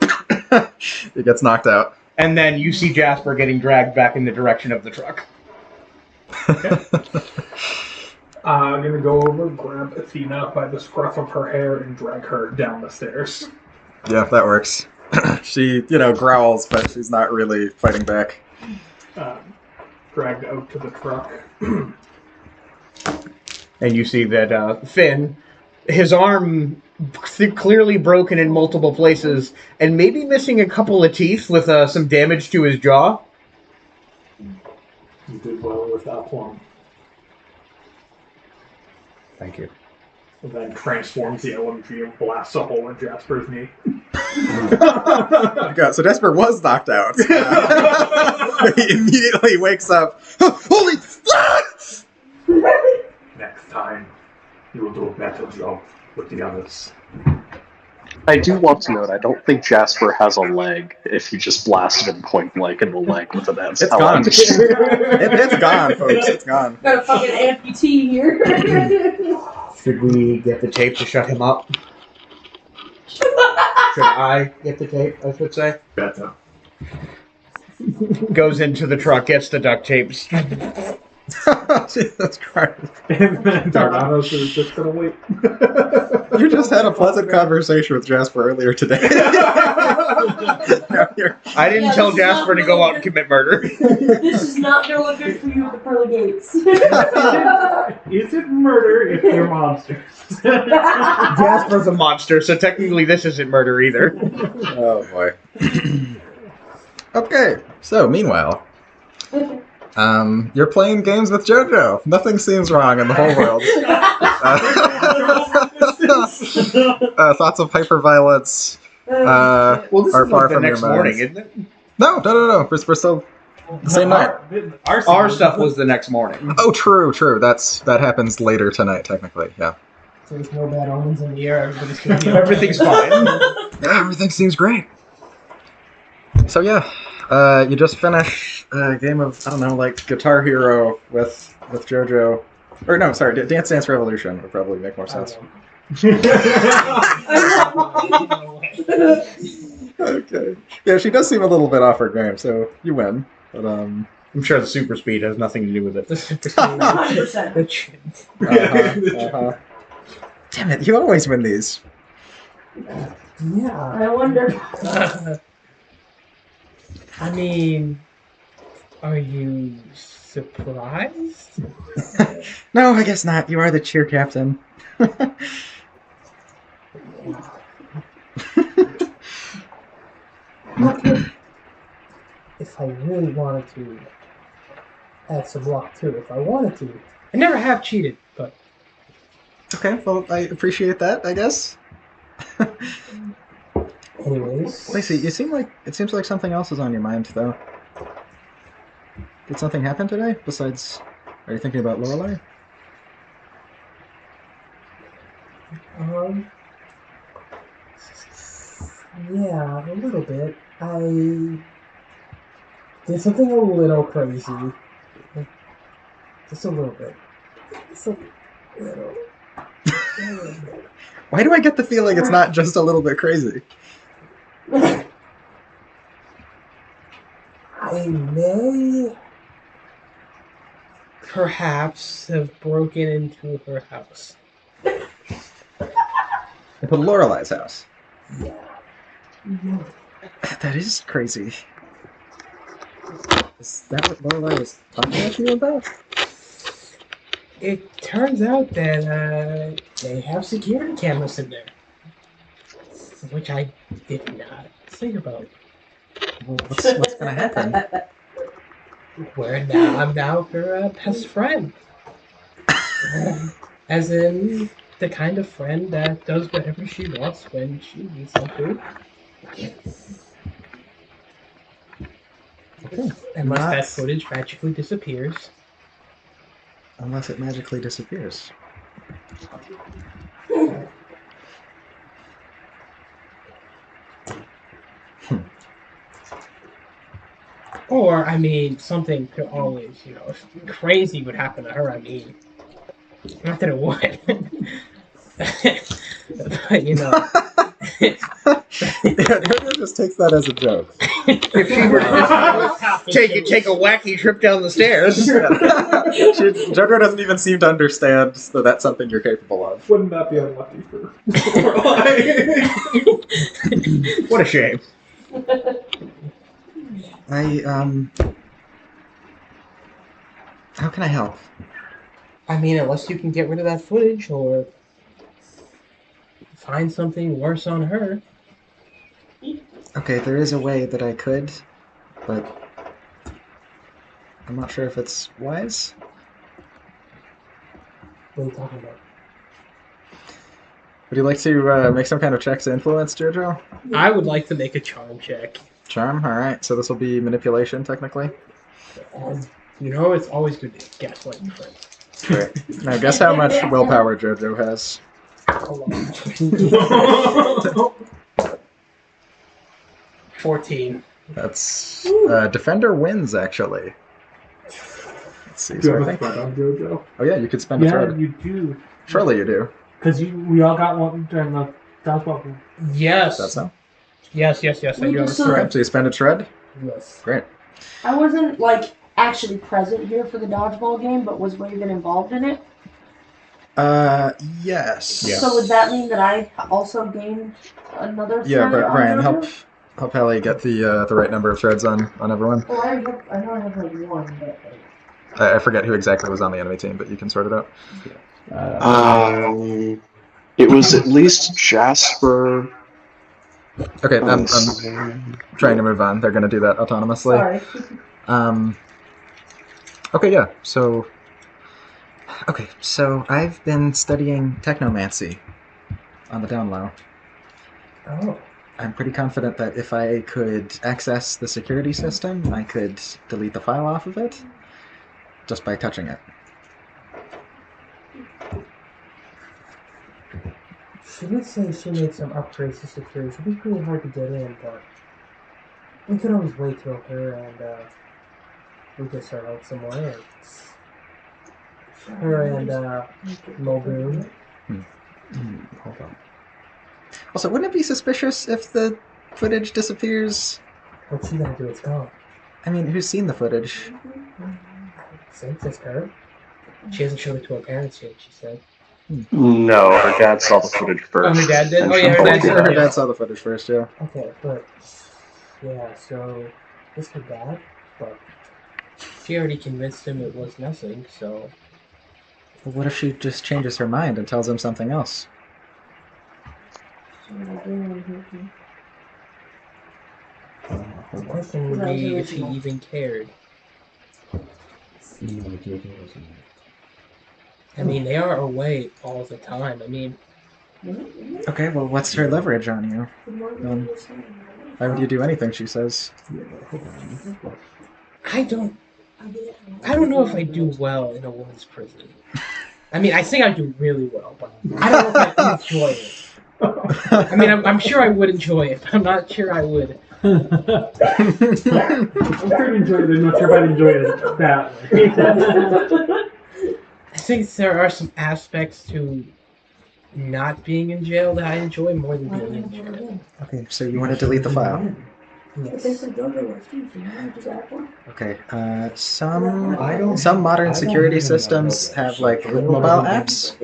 he gets knocked out. And then you see Jasper getting dragged back in the direction of the truck. I'm gonna go over, grab Athena by the scruff of her hair, and drag her down the stairs. Yeah, that works. She, growls, but she's not really fighting back. Dragged out to the truck. And you see that Finn, his arm clearly broken in multiple places, and maybe missing a couple of teeth with some damage to his jaw. You did well with that one. Thank you. And then transforms the LMG and blasts a hole in Jasper's knee. Okay, so Jasper was knocked out. He immediately wakes up. Holy! Next time, you will do a better job with the others. I do want to note, I don't think Jasper has a leg if you just blasted him point blank in the leg with an axe. It's gone. It's gone, folks. It's gone. Got a fucking amputee here. Should we get the Tape to shut him up. Should I get the tape, I should say? Better. Goes into the truck, gets the duct tapes. Jesus Christ. And then Dardanos is just gonna wait. You just had a pleasant conversation with Jasper earlier today. I didn't tell Jasper to go out and commit murder. This is not going to look good for you at the pearly gates. Is it murder if they're monsters? Jasper's a monster, so technically this isn't murder either. Oh, boy. Okay, so meanwhile, you're playing games with JoJo. Nothing seems wrong in the whole world. Thoughts of hyperviolence Well, this are is far like the from your next morning, minds. isn't it? No. We're still the same night. Our stuff was the next morning. Oh, true. That happens later tonight, technically. Yeah. So there's no bad omens in the air. Everybody's gonna be Everything's fine. Yeah, everything seems great. So yeah, you just finished a game of like Guitar Hero with JoJo, or no, sorry, Dance Dance Revolution would probably make more sense. Okay. Yeah, she does seem a little bit off her game, so you win. But I'm sure the super speed has nothing to do with it. 100%. Damn it, you always win these. Yeah. I wonder. I mean, are you surprised? No, I guess not. You are the cheer captain. If I really wanted to add some luck too, if I wanted to. I never have cheated, but Okay, well, I appreciate that, I guess. anyways. Lacey, it seems like something else is on your mind, though. Did something happen today? Besides, are you thinking about Lorelei? Yeah, a little bit. I did something a little crazy. Just a little bit. Just a little. Why do I get the feeling it's not just a little bit crazy? I may perhaps have broken into her house. I put Lorelei's house. Yeah. That is crazy. Is that what Lorelei was talking to you about? It turns out that they have security cameras in there, which I did not think about. Well, what's gonna happen? I'm now her best friend. As in, the kind of friend that does whatever she wants when she needs something. Unless that Not- footage magically disappears. Unless it magically disappears. Or, I mean, something could always, if crazy would happen to her, I mean, not that it would. But, Everyone just takes that as a joke. If she were to just take a wacky trip down the stairs. Jojo doesn't even seem to understand that that's something you're capable of. Wouldn't that be unlucky for What a shame. How can I help? I mean, unless you can get rid of that footage or find something worse on her. Okay, there is a way that I could, but I'm not sure if it's wise. What are you talking about? Would you like to make some kind of check to influence, Jojo? I would like to make a charm check. Charm? Alright, so this will be manipulation, technically. It's always good to gaslight your friends. Great. Now, guess how much willpower Jojo has. Hold on. 14. That's... Defender wins, actually. Let's see. Do you So have I a think... thread on JoJo? Oh yeah, you could spend a Yeah, thread. you do. Surely you do. Because we all got one during the dodgeball game. Yes. Is that so? Yes, I do have a So- thread. Okay, so you spend a shred? Yes. Great. I wasn't, actually present here for the dodgeball game, but was Raven involved in it? Yes. Yeah. So would that mean that I also gained another Yeah, thread but on Brian, JoJo? help Hallie get the right number of threads on everyone. Well, I know I have one, but... I forget who exactly was on the enemy team, but you can sort it out. It was at least Jasper. Okay, I'm Sam. trying to move on. They're going to do that autonomously. Sorry. Okay, yeah. So I've been studying technomancy on the down low. Oh. I'm pretty confident that if I could access the security system, I could delete the file off of it just by touching it. She did say she made some upgrades to security. It'd be pretty hard to get in, but we could always wait till her and we could start out some more. Her and Muldoon. Hold on. Also, wouldn't it be suspicious if the footage disappears? What's she gonna do? It's gone. I mean, who's seen the footage? Since it's her. She hasn't showed it to her parents yet, she said. No, her dad saw the footage first. Oh, her dad did? And Oh, she yeah, her told dad me did. that. Her dad saw the footage first, yeah. Okay, but yeah, so it's her dad, but she already convinced him it was nothing, so But what if she just changes her mind and tells him something else? the question would be if he even cared. I mean, they are away all the time. I mean, Okay, well, what's her leverage on you? Why would you do anything she says? I don't know if I do well in a woman's prison. I mean, I think I do really well, but I don't know if I enjoy it. I mean, I'm sure I would enjoy it, but I'm not sure I would. I'm sure I'd enjoy it, I'm not sure if I'd enjoy it that way. I think there are some aspects to not being in jail that I enjoy more than being in jail. Okay, so you want to delete the file? Yes. Okay, some modern security systems have, like, mobile apps.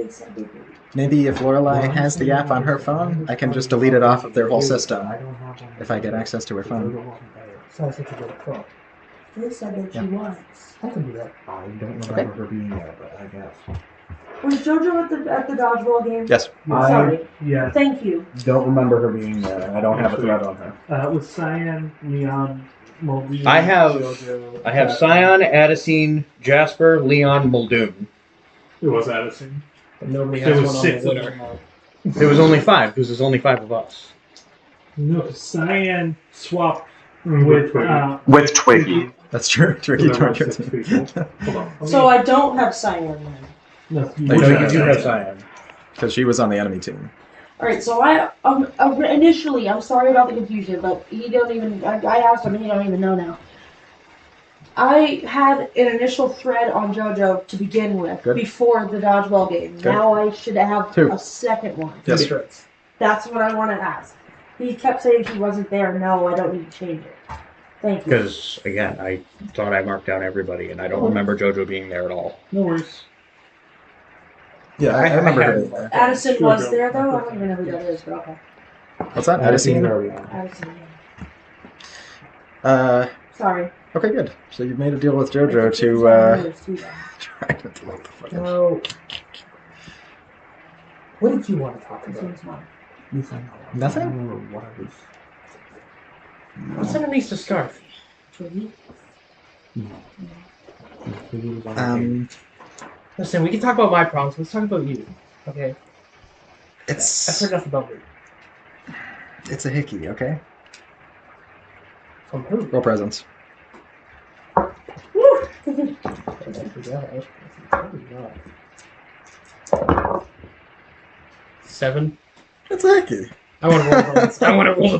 Maybe if Lorelai has the app on her phone, I can just delete it off of their whole system if I get access to her phone. Sounds like a good thought. They said that Yeah. she was. I can do that. I don't remember her being there, but I guess. Was JoJo at the dodgeball game? Yes. Sorry. Yeah. Thank you. Don't remember her being there, and I don't have a thread on her. It was Cyan, Leon, Muldoon, I have JoJo. Scion, Addisine, Jasper, Leon, Muldoon. It was Addison. But nobody There has was one on 6 the of winner. them. There was only 5 because there's only 5 of us. No, Cyan swapped With Twiggy. That's true. So Tricky there are target. 6 people. Hold on. So I don't have Cyan then. No, you No, No, you you do have have Cyan. cyan. Because she was on the enemy team. Alright, so I initially, I'm sorry about the confusion, but he don't even, I asked him and he don't even know now. I had an initial thread on JoJo to begin with, Good. before the dodgeball game. Good. Now I should have 2. a second one. Yes. That's what I want to ask. He kept saying he wasn't there. No, I don't need to change it. Thank you. Because, again, I thought I marked down everybody, and I don't remember JoJo being there at all. No worries. Yeah, I remember her being there. Addison Sure, was Joe. there though. I don't even know who that is, but okay. What's that? Addison Addison? already on. Addison. Sorry. Okay, good. So you've made a deal with JoJo to try to delete the footage. So, what did you want to talk about? Nothing? What's underneath the scarf? Listen, we can talk about my problems. Let's talk about you. Okay? I've It's heard enough about me. a hickey, okay? From who? Roll presents. Seven. It's a hickey. I want to roll the bones. I want to roll the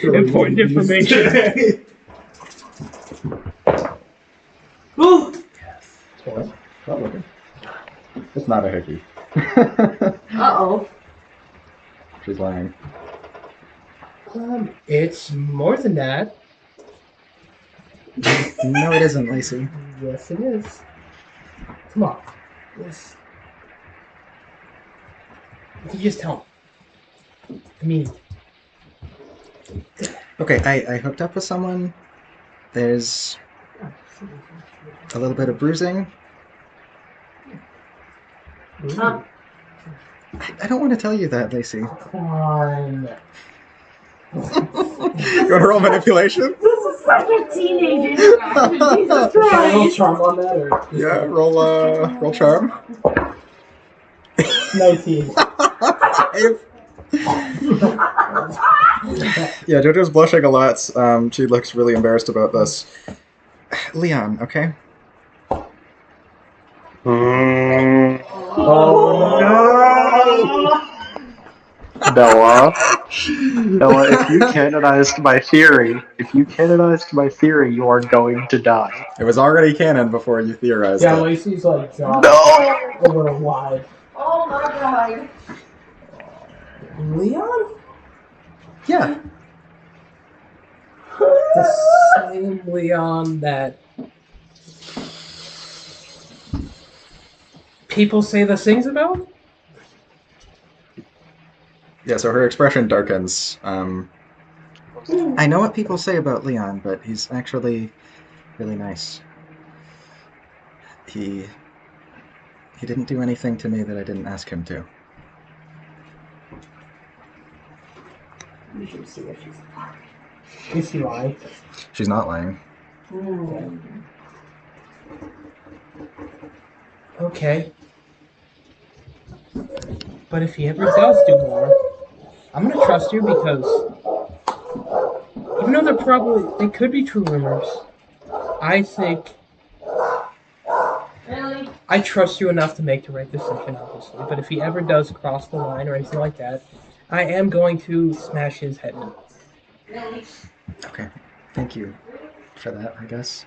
bones. Important information. It's not a hickey. Uh-oh. She's lying. It's more than that. No, it isn't, Lacey. Yes, it is. Come on. Yes. You just tell me. I mean, Okay, I hooked up with someone. There's a little bit of bruising. Huh? I don't want to tell you that, Lacey. come on. You want to roll manipulation? This is such a teenage interaction. Jesus Roll Christ. charm on that, or Yeah, roll charm. 19. Yeah, JoJo's blushing a lot. She looks really embarrassed about this. Leon, okay? Bella, if you canonized my theory, you are going to die. It was already canon before you theorized Yeah, it. Lacey's like jaw No! a little wide. Oh my god. Leon? Yeah. The same Leon that people say the things about? Yeah, so her expression darkens. I know what people say about Leon, but he's actually really nice. He didn't do anything to me that I didn't ask him to. You should see if she's Is she lying? She's not lying. Okay. But if he ever does do more, I'm gonna trust you because even though they could be true rumors, I think Really? I trust you enough to make the right decision, obviously. But if he ever does cross the line or anything like that, I am going to smash his head in. Really? Okay. Thank you for that, I guess.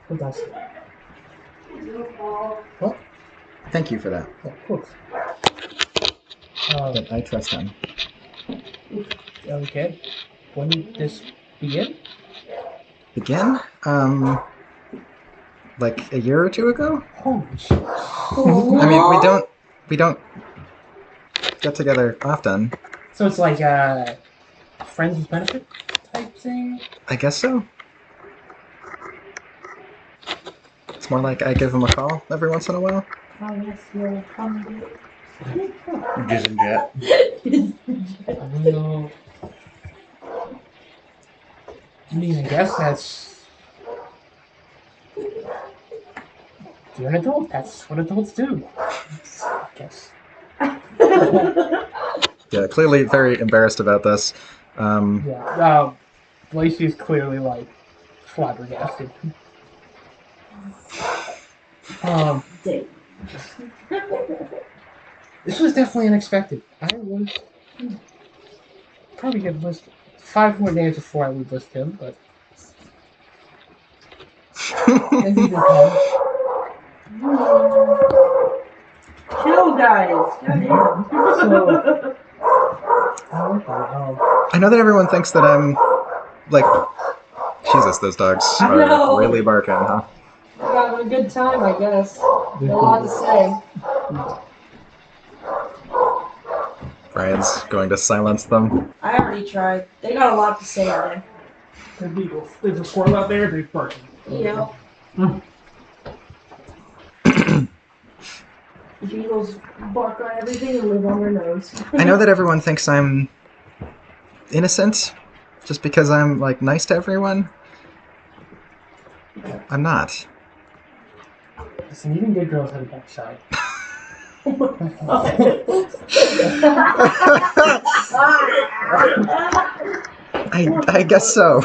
What else? What? Thank you for that. Oh, of course. But I trust him. Okay. When did this begin? Begin? Like a year or two ago? Holy shit. I mean, we don't get together often. So it's like a friends with benefit type thing? I guess so. It's more like I give him a call every once in a while. Oh, yes, you're hungry. Jet. I don't know. I mean, I guess that's... You're an adult. That's what adults do. I guess. Yeah, clearly very embarrassed about this. Yeah. Lacey's clearly like flabbergasted. Date. This was definitely unexpected. I would probably have listed 5 more names before I would list him, but maybe even 10. Chill, guys. Goddamn. So, I know that everyone thinks that I'm like, Jesus, those dogs I are know. really barking, huh? We're having a good time, I guess. Got a lot to say. Brian's going to silence them. I already tried. They got a lot to say today. They're beagles. There's a squirrel out there. They're barking. Yep. Beagles bark on everything and live on their nose. I know that everyone thinks I'm innocent just because I'm like nice to everyone. I'm not. Listen, even good girls have a dark side. I guess so.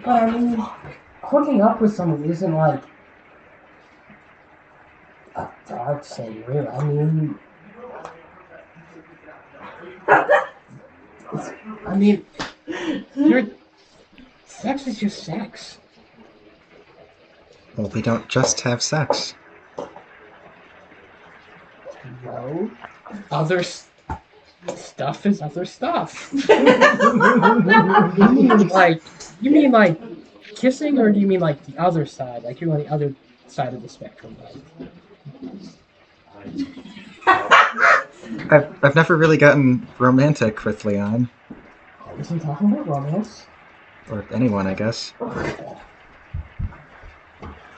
But I mean, hooking up with someone isn't like a dark side, really. I mean, sex is just sex. Well, we don't just have sex. No, other stuff is other stuff. You mean like kissing, or do you mean like the other side? Like you're on the other side of the spectrum, I've never really gotten romantic with Leon. I wasn't talking about romance. Or anyone, I guess.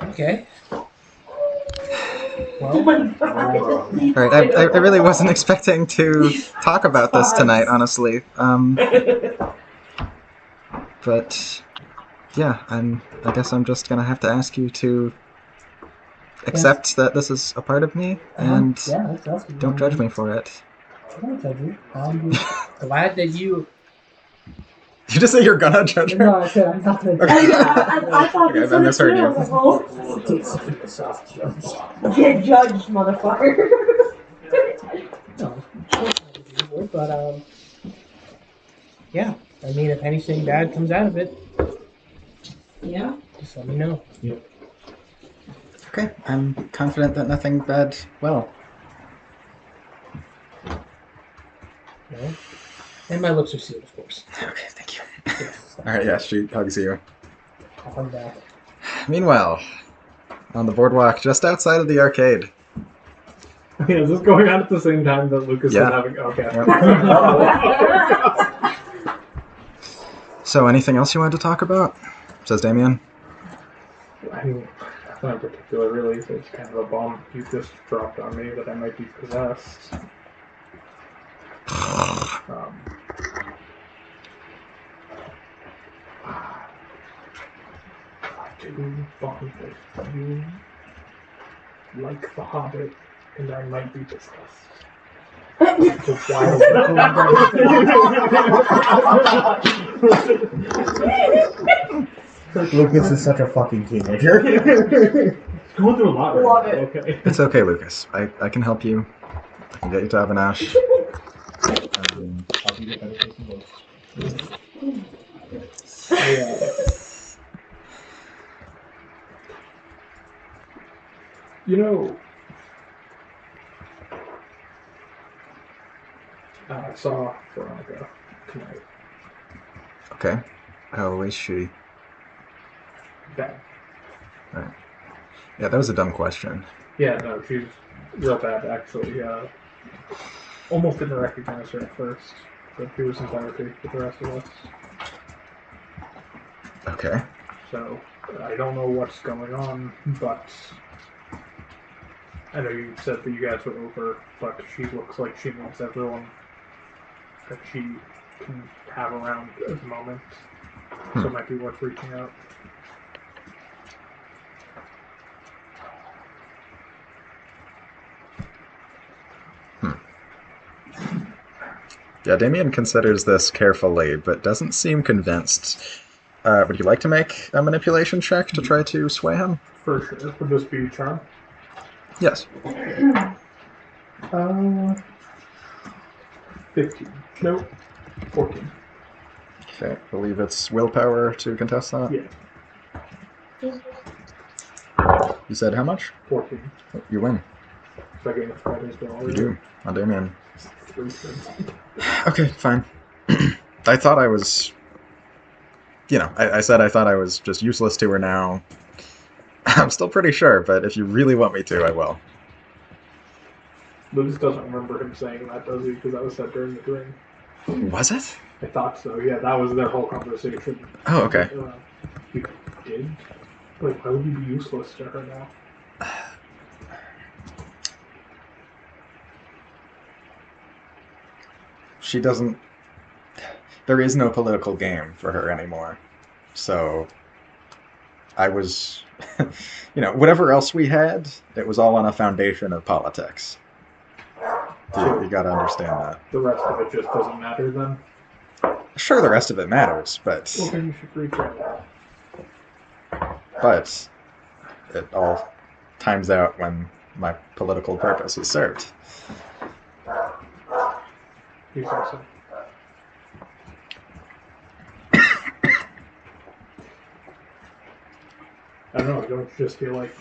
Okay. Oh Well, my god. Alright, I really wasn't expecting to talk about this tonight, honestly. But yeah, I guess I'm just gonna have to ask you to accept that this is a part of me and yeah, that's awesome. don't judge me for it. I don't judge you. I'm glad that you. You just say you're gonna judge me? No, I said I'm not gonna. I thought Okay, this I was misheard true. you. I was like, get judged, motherfucker. No, but yeah. I mean, if anything bad comes out of it, Yeah. just let me know. Okay, I'm confident that nothing bad will. No? And my lips are sealed, of course. Okay, thank you. Yes. Alright, yeah, she hugs you. I'll come back. Meanwhile, on the boardwalk just outside of the arcade. Yeah, is this going on at the same time that Lucas Yeah. is having? Okay. So, anything else you wanted to talk about? Says Damien. I mean, nothing in particular, really. It's kind of a bomb you just dropped on me that I might be possessed. I do find that you like The Hobbit, and I might be possessed. It's a wild. Lucas is such a fucking teenager. Going through a lot right Love now. it. Okay. It's okay, Lucas. I can help you. I can get you to Avinash. You know, I saw Veronica tonight. Okay. How is she? Bad. Yeah, that was a dumb question. Yeah, no, she's real bad, actually. Almost didn't recognize her at first, but she was in therapy with the rest of us. Okay. So, I don't know what's going on, but I know you said that you guys were over, but she looks like she needs everyone that she can have around at the moment. So it might be worth reaching out. Yeah, Damien considers this carefully, but doesn't seem convinced. Would you like to make a manipulation check to try to sway him? For sure. Would this be charm? Yes. 15. Nope. 14. Okay, I believe it's willpower to contest that. Yeah. You said how much? 14. You win. So I get a threat as well. You do. On Damien. 3 cents. Okay, fine. I thought I was... I said I thought I was just useless to her now. I'm still pretty sure, but if you really want me to, I will. Lucas doesn't remember him saying that, does he? Because that was said during the dream. Was it? I thought so. Yeah, that was their whole conversation. Oh, okay. You did? Like, why would you be useless to her now? She doesn't... There is no political game for her anymore. So, I was... whatever else we had, it was all on a foundation of politics. You gotta understand that. The rest of it just doesn't matter then? Sure, the rest of it matters, but... Well, then you should retrain that. But it all times out when my political purpose is served. You think so? I don't know, I don't just feel like...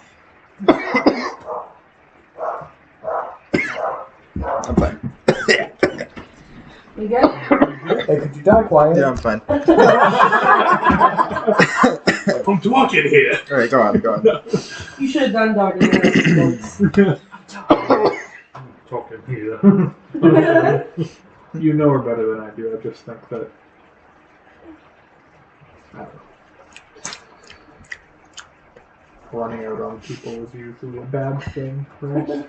I'm fine. You good? Hey, could you die quiet? Yeah, I'm fine. I'm talking here! Alright, go on. You should have done doggy. Talking here. You know her better than I do, I just think that... I don't know. Running out on people is usually a bad thing, right?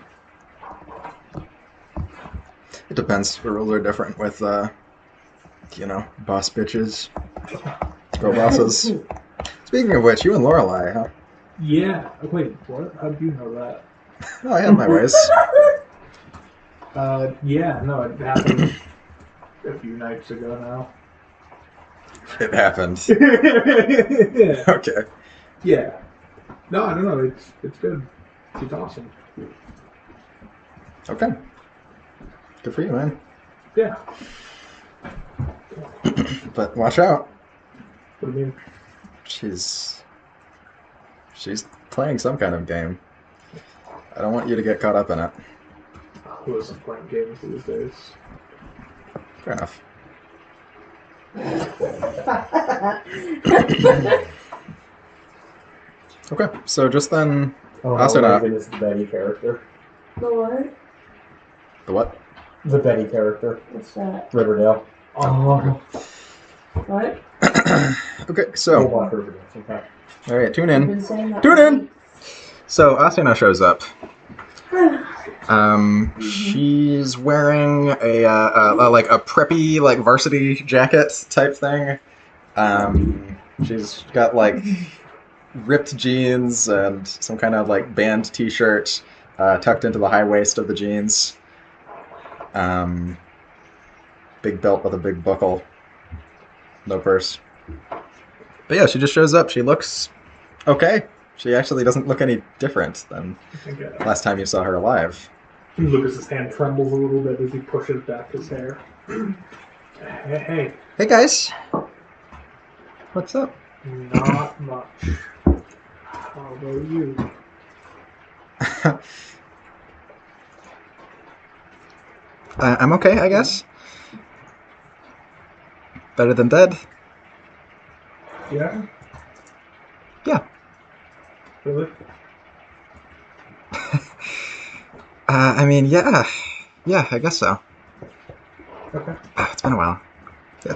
It depends. The rules are different with, boss bitches. Girl bosses. Speaking of which, you and Lorelei, huh? Yeah. Wait, what? How do you know that? Oh, I have my ways. Yeah, no, it happened a few nights ago now. It happened. Yeah. Okay. Yeah. No, I don't know. It's good. She's awesome. Okay. Good for you, man. Yeah. But watch out. What do you mean? She's playing some kind of game. I don't want you to get caught up in it. Who isn't playing games these days? Fair enough. Okay, so just then... Oh, Asuna. Raven is the Betty character. The what? The what? The Betty character. What's that? Riverdale. Oh. What? Okay, We'll so... watch Riverdale sometime. Alright, tune I've in. been saying that. Tune in! So, Asuna shows up. She's wearing a preppy, varsity jacket type thing. She's got, ripped jeans and some kind of, band t-shirt tucked into the high waist of the jeans. Big belt with a big buckle. No purse. But yeah, she just shows up. She looks okay. She actually doesn't look any different than last time you saw her alive. Lucas's hand trembles a little bit as he pushes back his hair. Hey. Hey guys. What's up? Not much. How about you? I'm okay, I guess. Better than dead. Yeah? Yeah. Really? Yeah, I guess so. Okay. It's been a while.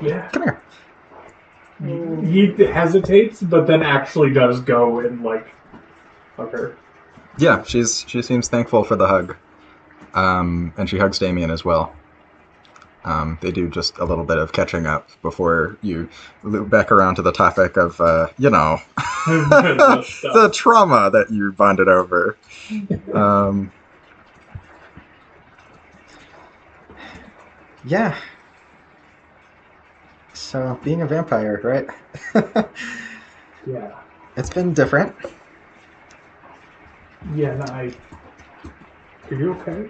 Yeah. Come here. He hesitates, but then actually does go and, hug her. Yeah, she seems thankful for the hug. And she hugs Damien as well. They do just a little bit of catching up before you loop back around to the topic of, the trauma that you bonded over. Yeah. So, being a vampire, right? Yeah. It's been different. Yeah, no, Are you okay?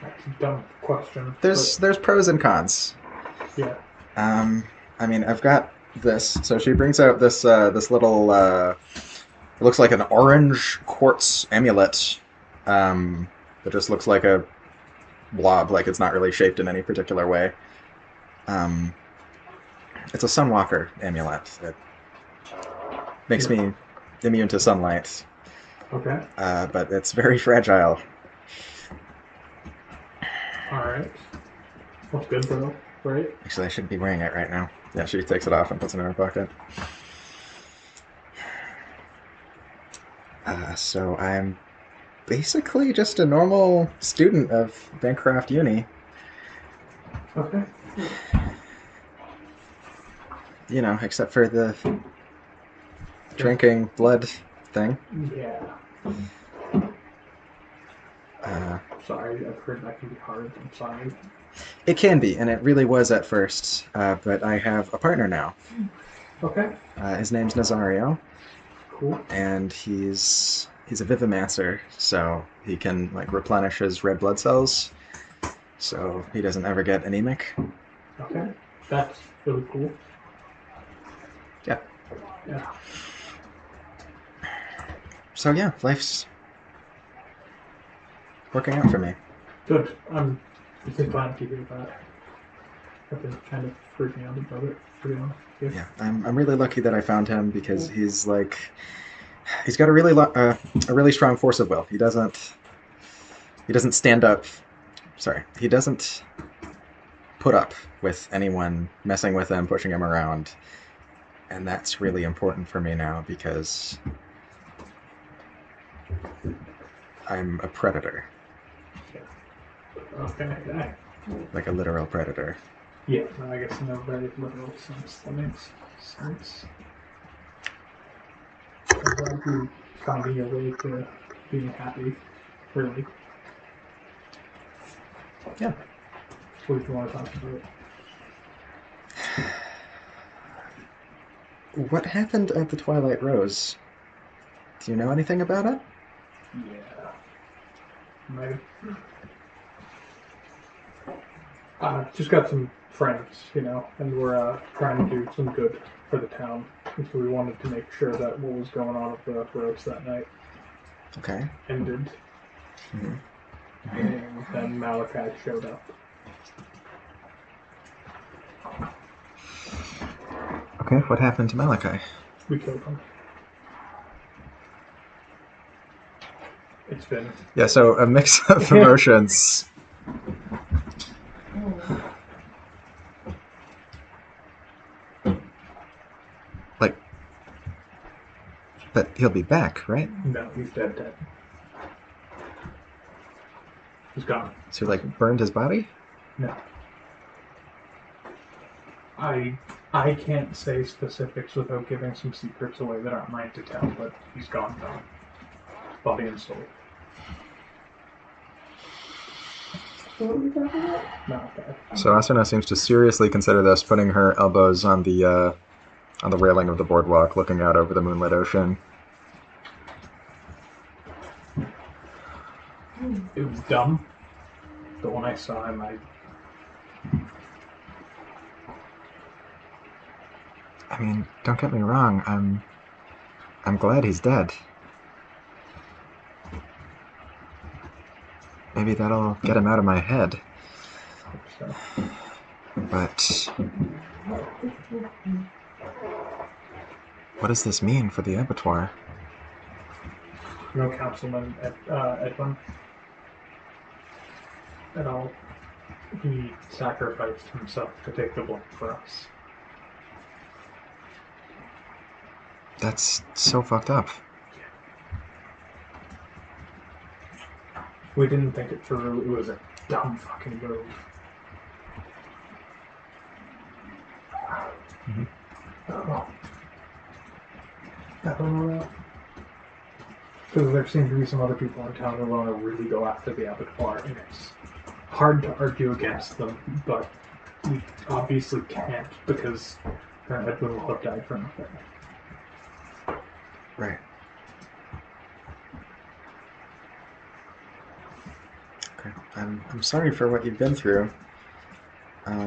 That's a dumb question. There's pros and cons. Yeah. I mean, I've got this. So she brings out this little. It looks like an orange quartz amulet. That just looks like a blob, like it's not really shaped in any particular way. Um, it's a Sunwalker amulet. It makes me immune to sunlight. Okay. But it's very fragile. Alright. That's good though, right? Actually, I shouldn't be wearing it right now. Yeah, she takes it off and puts it in her pocket. So I'm basically just a normal student of Bancroft Uni. Okay. You know, except for the drinking blood thing. Yeah. Sorry, I've heard that can be hard. I'm sorry. It can be, and it really was at first. But I have a partner now. Okay. His name's Nazario, Cool. and he's a Vivimancer, so he can like replenish his red blood cells, so he doesn't ever get anemic. Okay. That's really cool. Yeah. Yeah. So yeah, life's working out for me. Good. I'm really glad to hear that. I've been kind of freaking out about it, to be honest. Yeah, I'm really lucky that I found him because he's got a really strong force of will. He doesn't stand up. Sorry, he doesn't put up with anyone messing with him, pushing him around, and that's really important for me now because I'm a predator, Okay. like a literal predator. Yeah, no, I guess in a very literal sense. That makes sense. I'm glad you finding your way to being happy, really. Yeah. What do you want to talk about? What happened at the Twilight Rose? Do you know anything about it? Yeah. Maybe. Just got some friends, and we're trying to do some good for the town. And so we wanted to make sure that what was going on at the roads that night Okay. ended. Mm-hmm. And then Malachi showed up. Okay, what happened to Malachi? We killed him. It's been... Yeah, so a mix of emotions. Like, but he'll be back, right? No, he's dead. He's gone. So he, like, burned his body? No. I can't say specifics without giving some secrets away that aren't mine to tell, but he's gone now. Body and soul. Not bad. So Asuna seems to seriously consider this, putting her elbows on the railing of the boardwalk, looking out over the moonlit ocean. It was dumb, but when I saw him, I mean, don't get me wrong, I'm glad he's dead. Maybe that'll get him out of my head. so. But what does this mean for the abattoir? No councilman Edwin at all. He sacrificed himself to take the blame for us. That's so fucked up. We didn't think it through. It was a dumb fucking move. Mm-hmm. I don't know. Because there seem to be some other people in town who want to really go after the abattoir, and it's hard to argue against them, but we obviously can't because Edwin will have died for nothing. Right. Okay. I'm sorry for what you've been through. I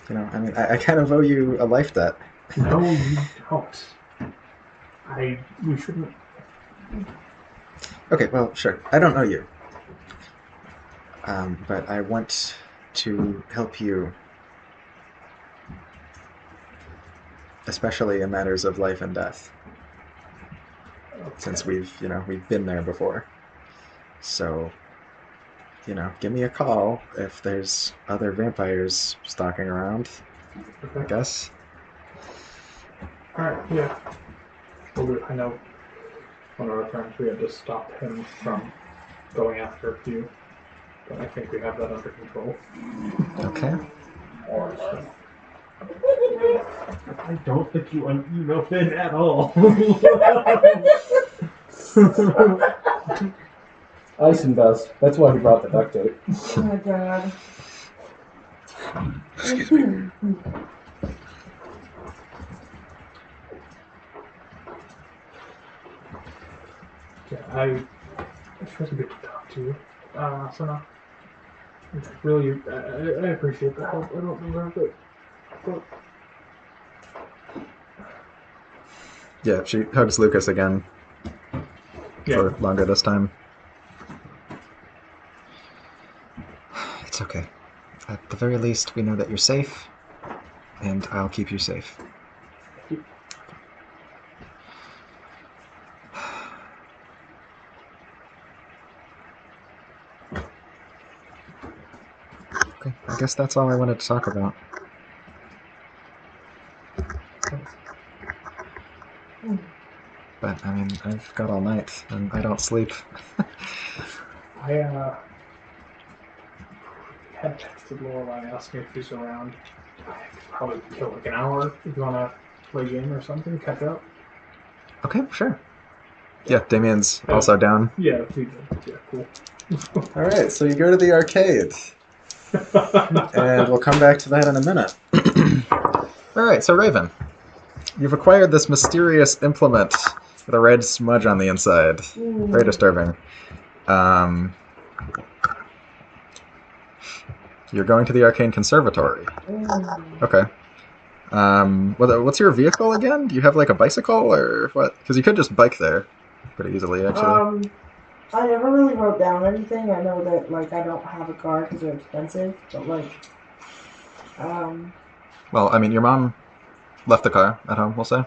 mean, I kind of owe you a life debt. No, you don't. We shouldn't. Okay, well, sure. I don't know you. But I want to help you, especially in matters of life and death, since we've been there before. So, give me a call if there's other vampires stalking around, Okay. I guess. Alright, yeah. I know one of our friends, we had to stop him from going after you. But I think we have that under control. Okay. I don't think you know Finn at all. Ison does. That's why he brought the duct tape. Oh my god. Excuse me. Yeah, it's supposed to be to talk to you. So no. Really, I appreciate the help. I don't deserve it. But Yeah, she hugs Lucas again for longer this time. It's okay. At the very least, we know that you're safe, and I'll keep you safe. Okay, I guess that's all I wanted to talk about. But, I mean, I've got all night, and I don't sleep. I had texted Lorelai asking if she's around. I could probably kill like an hour if you want to play a game or something, catch up. Okay, sure. Yeah, Damien's also down. Yeah, cool. Alright, so you go to the arcade. And we'll come back to that in a minute. Alright, so Raven. You've acquired this mysterious implement with a red smudge on the inside. Very disturbing. You're going to the Arcane Conservatory. Okay. What's your vehicle again? Do you have like a bicycle or what? Because you could just bike there pretty easily, actually. I never really wrote down anything. I know that like I don't have a car because they're expensive, but like, Well, I mean, your mom left the car at home, we'll say,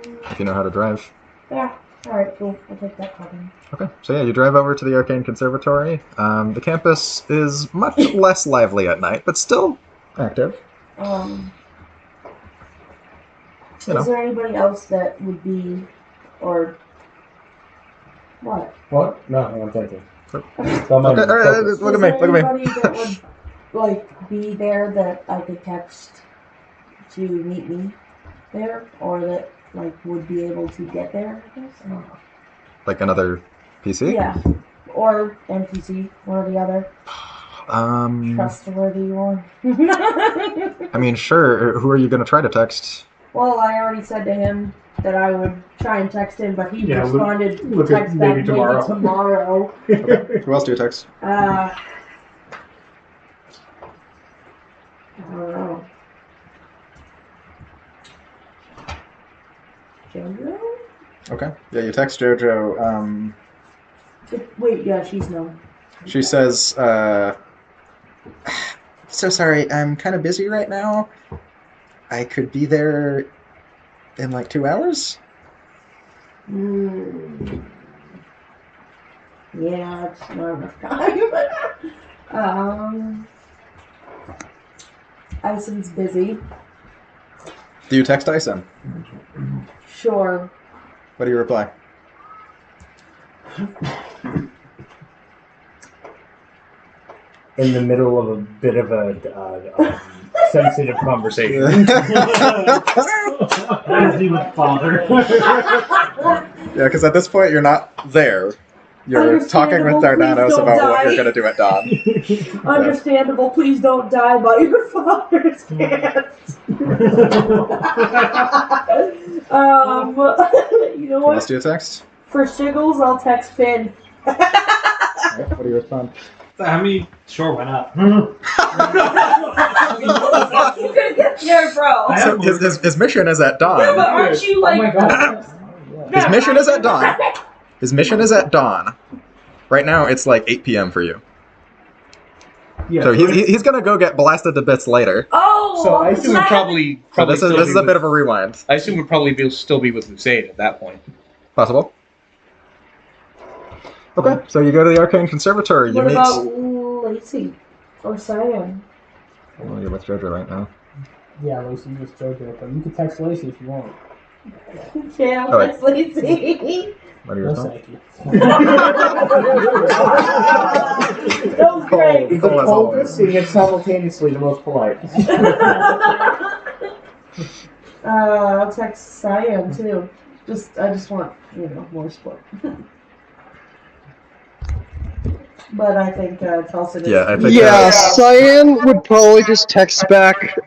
if you know how to drive. Yeah. All right. Cool. I'll take that car then. Okay, so yeah, you drive over to the Arcane Conservatory. The campus is much less lively at night, but still active. Is there anybody else that would be, or what? What? No, I'm thinking. Okay, all right, look at me, look at me. Anybody that would like be there that I could text to meet me there, or that like would be able to get there? I guess. I don't know. Like another PC? Yeah, or NPC, one or the other. Trustworthy one. I mean, sure. Who are you going to try to text? Well, I already said to him that I would try and text him, but he responded look text at back maybe tomorrow. Okay. Who else do you text? I don't know. Jojo? Okay. Yeah, you text Jojo. Wait, yeah, she's no. She says, so sorry, I'm kind of busy right now. I could be there in like 2 hours? Yeah, it's not enough time. Ison's busy. Do you text Ison? Sure. What do you reply? In the middle of a bit of a sensitive conversation. As he would father. Yeah, because at this point you're not there. You're talking with Understandable, please Dardanos don't about what die. you're going to do at dawn. Understandable, please don't die by your father's hands. You know What else what? do you text? For Shiggles, I'll text Finn. Right, what do you respond? I mean, sure, why not? You could get there, bro. So his mission is at Yeah, but dawn. aren't you like? Oh my god. His mission is at dawn. His mission is at dawn. Right now, it's like 8 p.m. for you. Yeah, So he's going to go get blasted to bits later. Oh, So I assume Matt. probably So this still is be a bit of a rewind. I assume would probably still be with Musaid at that point. Possible. Okay, so you go to the Arcane Conservatory. You What meet. about Lacey or Cyan? Oh, you're with Jojo right now. Yeah, Lacey was JoJo, but you can text Lacey if you want. Yeah, Oh, wait. that's Lacey. What do you No respond? psyche. That was great. The Cool as always. coldest and yet simultaneously the most polite. I'll text Cyan too. I just want, more sport. But I think Telson is. Yeah, I think. Yeah, Cyan would probably just text back,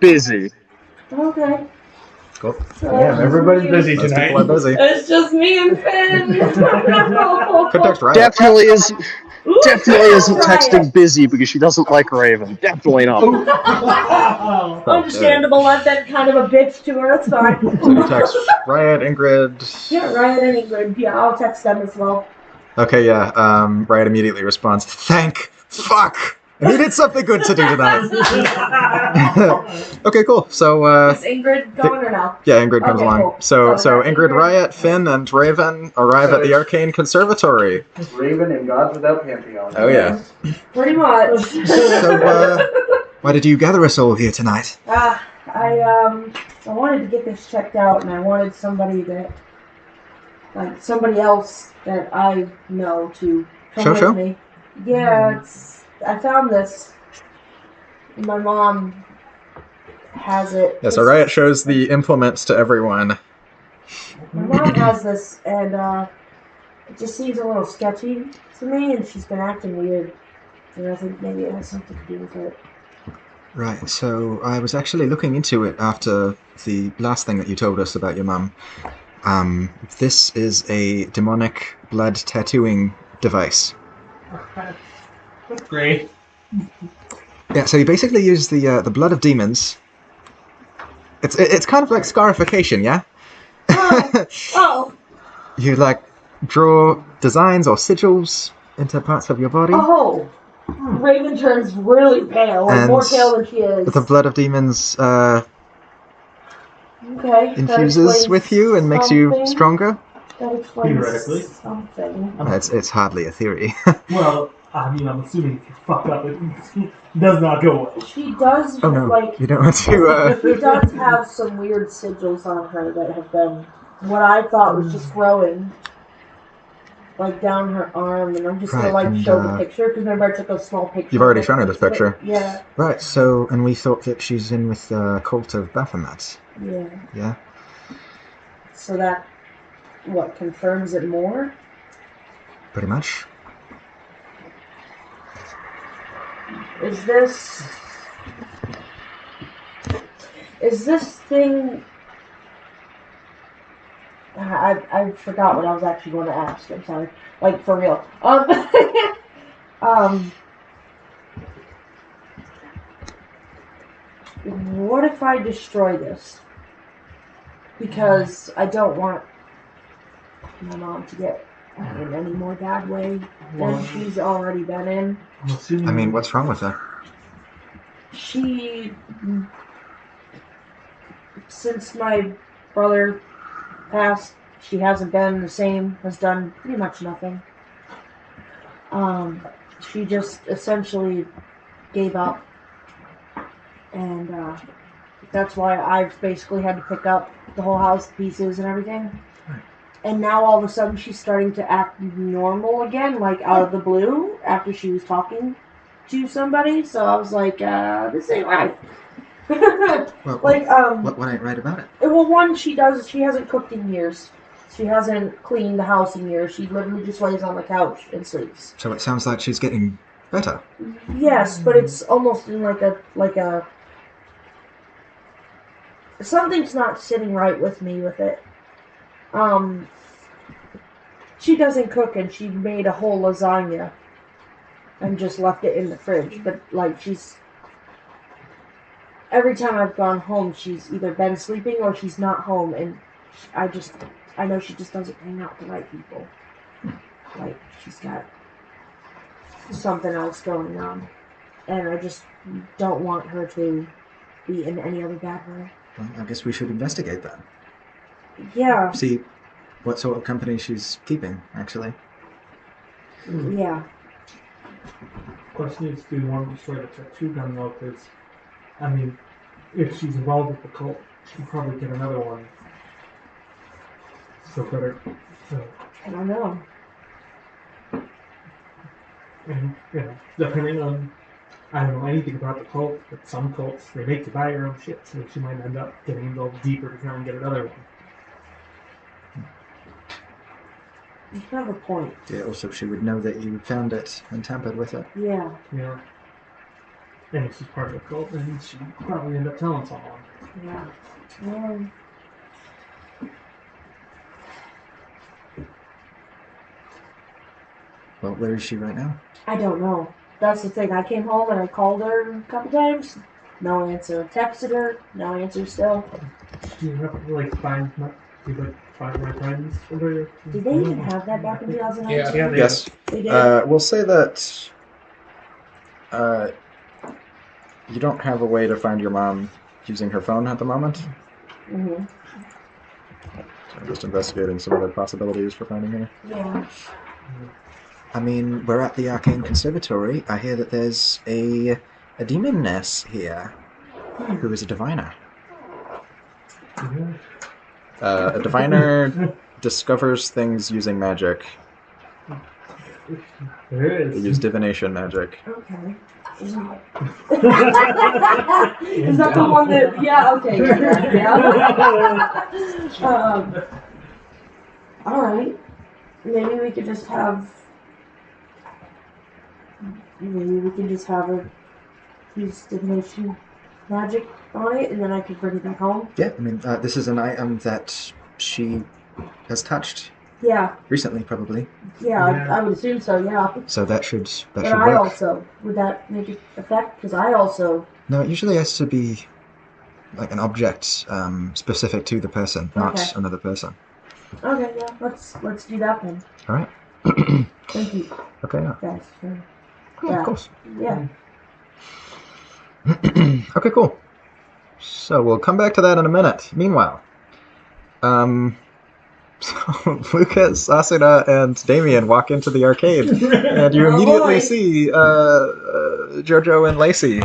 busy. Okay. Cool. So Yeah, everybody's me. busy Most tonight. people are busy. It's just me and Finn. Could text Riot. Definitely isn't Riot. texting busy because she doesn't like Raven. Definitely not. Understandable. I've been kind of a bitch to her. It's fine. So you text Riot, Ingrid. Yeah, Riot and Ingrid. Yeah, I'll text them as well. Okay, yeah. Riot immediately responds, "Thank fuck! I needed something good to do tonight." Okay, cool. So, Is Ingrid going or no? yeah, Ingrid comes Okay, along. cool. So So Ingrid, Ingrid- Riot, Finn, and Raven arrive at the Arcane Conservatory. Raven and Gods Without Pantheon. Oh yeah. Pretty much. So, why did you gather us all here tonight? I wanted to get this checked out, and I wanted somebody else that I know to come with me. Yeah, I found this. My mom has it. Yeah, so Riot shows the implements to everyone. My mom has this, and it just seems a little sketchy to me, and she's been acting weird. And I think maybe it has something to do with it. Right, so I was actually looking into it after the last thing that you told us about your mum. This is a demonic blood tattooing device. That's great. Yeah, so you basically use the blood of demons. It's kind of like scarification, yeah? Oh! You draw designs or sigils into parts of your body. Oh! Raven turns really pale, like And more pale than she is. The blood of demons Okay. that infuses explains with you and makes you something. stronger. That explains Theoretically. something. It's hardly a theory. Well, I mean, I'm assuming if you fuck up, it does not go well. She does, Oh no, you don't want to. she does have some weird sigils on her that have been, what I thought was just growing, down her arm, and I'm just Right, gonna, and, show the picture, because remember I took a small picture. You've already of it. shown her this picture. Yeah, Right, so, and we thought that she's in with the cult of Baphomet. yeah. Yeah? So that, confirms it more? Pretty much. Is this thing... I forgot what I was actually going to ask. I'm sorry. For real. What if I destroy this? Because I don't want my mom to get in any more bad way than she's already been in. I'm assuming. I mean, what's wrong with her? She... Since my brother passed, she hasn't been the same, has done pretty much nothing. She just essentially gave up. And that's why I've basically had to pick up the whole house, the pieces and everything. And now all of a sudden she's starting to act normal again, out of the blue, after she was talking to somebody. So I was like, this ain't right. What ain't right about it? Well, one, she hasn't cooked in years. She hasn't cleaned the house in years. She literally just lays on the couch and sleeps. So it sounds like she's getting better. Yes, but it's almost in like a something's not sitting right with me with it. She doesn't cook, and she made a whole lasagna and just left it in the fridge. But like every time I've gone home, she's either been sleeping or she's not home, and I know she just doesn't hang out with the right people. Like she's got something else going on, and I just don't want her to be in any other bad way. Well, I guess we should investigate that. Yeah. See what sort of company she's keeping, actually. Yeah. Of course, needs to do one destroy the tattoo gun though, because I mean, if she's involved with the cult, she'll probably get another one. So better. So, I don't know. and depending on, I don't know anything about the cult, but some cults they make you buy your own shit, so she might end up getting involved deeper to try and get another one. You have a point. Yeah, also she would know that you found it and tampered with it. Yeah. Yeah. And if she's part of the cult, then she'd probably end up telling someone. Yeah. Well, where is she right now? I don't know. That's the thing. I came home and I called her a couple times. No answer. Texted her. No answer still. Do you have to find my friends? Did they even have that back in 2019? Yeah. Yes. They did. We'll say that you don't have a way to find your mom using her phone at the moment. Mm-hmm. So I'm just investigating some other possibilities for finding her. Yeah. I mean, we're at the Arcane Conservatory. I hear that there's a demoness here who is a diviner. A diviner discovers things using magic. There They is. use divination magic. Okay. Is that the one that? Yeah. Okay. Yeah. All right. Maybe we could just have. Maybe we can just have her use divination magic on it, and then I could bring it back home. Yeah, I mean, this is an item that she has touched Yeah. recently, probably. Yeah. Yeah. I would assume so. Yeah. So that should But work. I also would that make it effect? Because I also. No, it usually has to be like an object specific to the person, not Okay. another person. Okay. Yeah. Let's do that then. All right. Thank you, Okay. Yeah. guys. For, Yeah, of course. Yeah. Okay, cool. So we'll come back to that in a minute. Meanwhile, so Lucas, Asuna, and Damien walk into the arcade, and you Oh, immediately boy. see Jojo and Lacey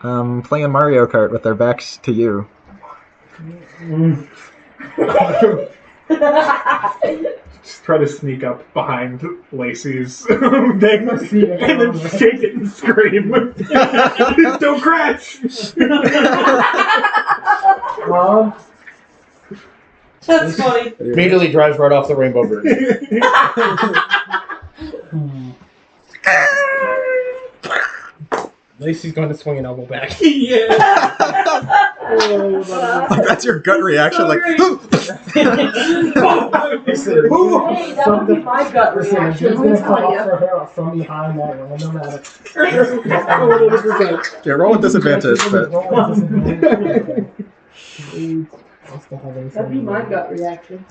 playing Mario Kart with their backs to you. Just try to sneak up behind Lacey's thing and then shake it and scream. Don't crash! That's funny. Immediately drives right off the Rainbow Bridge. Lacey's going to swing an elbow back. Yeah! Like, that's your gut reaction, like. Hey, that would be my gut reaction. Let me tell you. From behind that one, no matter. Yeah, roll with disadvantage, but That'd be my gut reaction.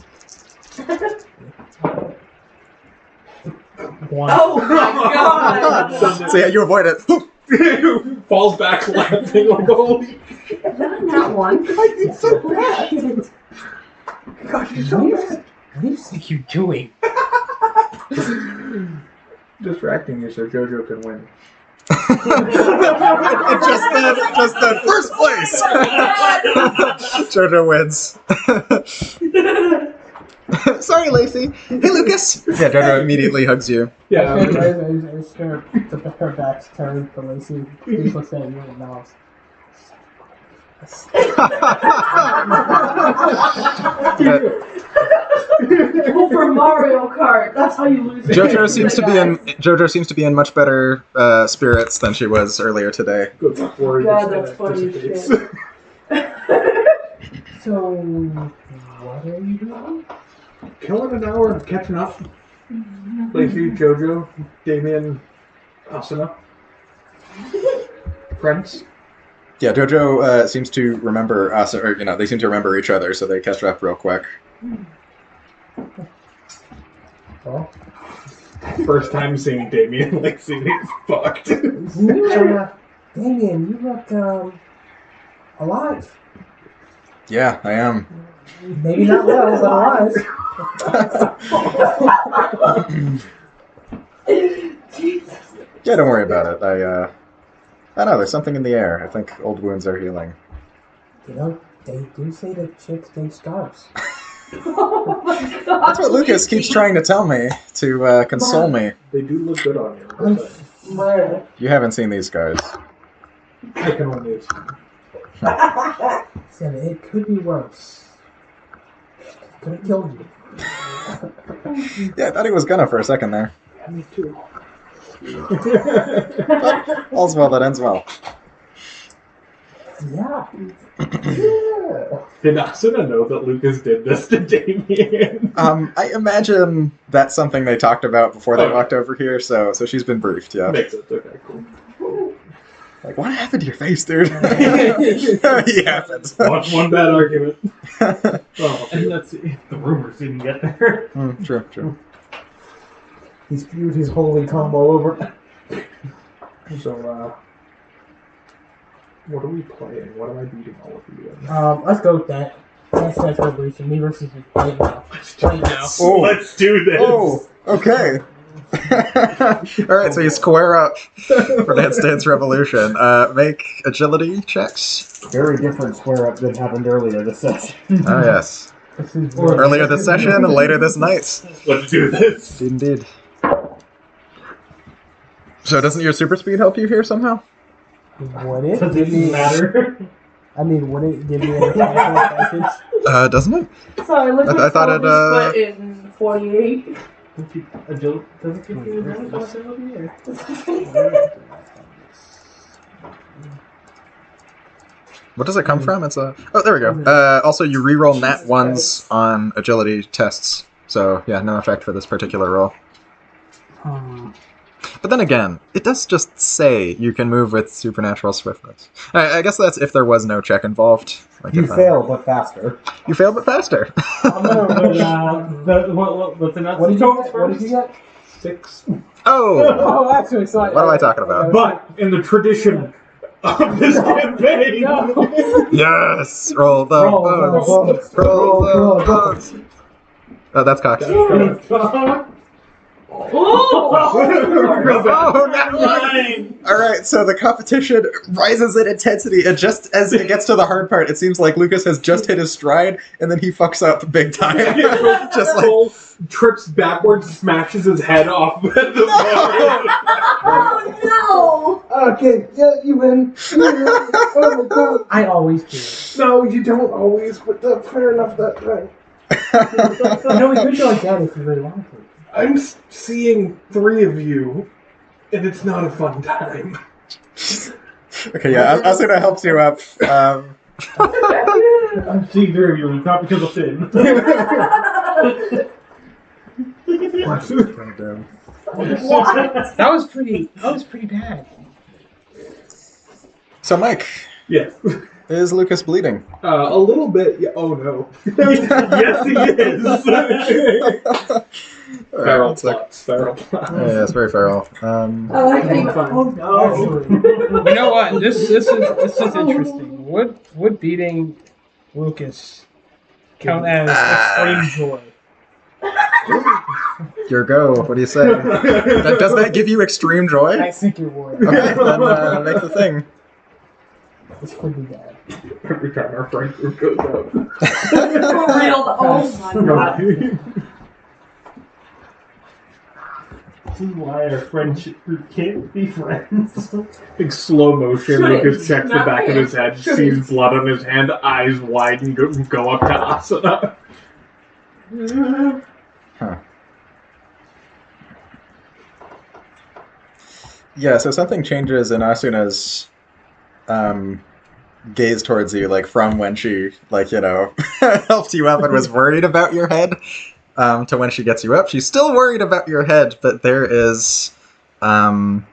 Oh my god! so yeah, you avoid it. Falls back laughing like, holy. Not that one. It's so bad. Gosh, you're so bad. What do you think you're doing? Distracting you so Jojo can win. just that first place. Jojo wins. Sorry, Lacey. Hey, Lucas. Yeah, Jojo immediately hugs you. Yeah. I was scared that her back's turned to Lacey. Please look at you in the mouth. That's how you lose. JoJo seems to be in much better spirits than she was earlier today. Good luck, Rory. God, that's funny as dissipates. shit. So, what are you doing? Killing an hour and catching up. Lacey, Jojo, Damien, Asuna. Friends. Yeah, JoJo seems to remember us, or they seem to remember each other, so they catch up real quick. Well, first time seeing Damien, Lacey, he's fucked. Damien, you look alive. Yeah, I am. Maybe not well, but alive. Yeah, don't worry about it. I know there's something in the air. I think old wounds are healing. You know, they do say that chicks take scars. Oh my God. That's what Lucas keeps trying to tell me to console me. They do look good on you. Bruh. You haven't seen these scars. I can only assume. Said it could be worse. Could have killed you. Yeah, I thought he was gonna for a second there. Yeah, me too. All's well that ends well. Yeah. Did Asuna know that Lucas did this to Damien? I imagine that's something they talked about before they Okay. walked over here, so she's been briefed, yeah. Makes sense. Okay, cool. Like, what happened to your face, dude? He happens. One bad argument. Oh, And let's see, the rumors didn't get there. True. He spewed his holy cum all over. so, what are we playing? What am I beating all of you in? Let's go with that. That's Revolution. Me versus you. Right now. Right now. Oh. Let's do this! Oh, okay. Alright, so you square up for Dance Dance Revolution. Make agility checks. Very different square up than happened earlier this session. Oh, yes. This is Earlier this session and later this night. Let's do this! Indeed. So doesn't your super speed help you here somehow? Would it? Does Give it me, matter? I mean, would it give me an advantage? Doesn't it? Sorry, look I at thought it, split in 48. Agility? Does it give you advantage on agility? What does it come from? It's a... Oh, there we go. Also, you reroll nat ones on agility tests. So, yeah, no effect for this particular roll. But then again, it does just say you can move with supernatural swiftness. I guess that's if there was no check involved. Like You if, fail, but faster. You fail, but faster. I'm gonna what's the nuts? What did you get? 6. Oh! Oh, actually, sorry. What am I talking about? But, in the tradition of this campaign, Yes! Roll the bones! Roll the bones! Oh, that's cocked. Oh, not mine! Alright, so the competition rises in intensity, and just as it gets to the hard part, it seems like Lucas has just hit his stride, and then he fucks up big time. Just like... Cole trips backwards, smashes his head off the bar. Oh Okay, yeah, you win. Oh my God. I always do. No, you don't always, but fair enough that time. No, we could go like that if you really wanted to. I'm seeing 3 of you, and it's not a fun time. Okay, yeah, Asuna helps you up. I'm seeing 3 of you, it's not because of Finn. That was pretty bad. So, Mike, Yes. is Lucas bleeding? A little bit. Yeah. Oh no. Yes, he is. Feral plots. Feral plots. Yeah, it's very feral. I like how you Oh no! You know what? This is interesting. Would beating Lucas count as extreme joy? Your go. What do you say? Does that give you extreme joy? I think it would. Okay, then make the thing. This could be bad. Every time our friend group goes out. for real. Oh my God. This is why our friendship group can't be friends. Big slow motion. Should've Lucas checks the back of his head, Should've- sees blood on his hand, eyes widen, go up to Asuna. Huh. Yeah, so something changes in Asuna's gaze towards you, like from when she, like, helped you up and was worried about your head, to when she gets you up. She's still worried about your head, but there is, like,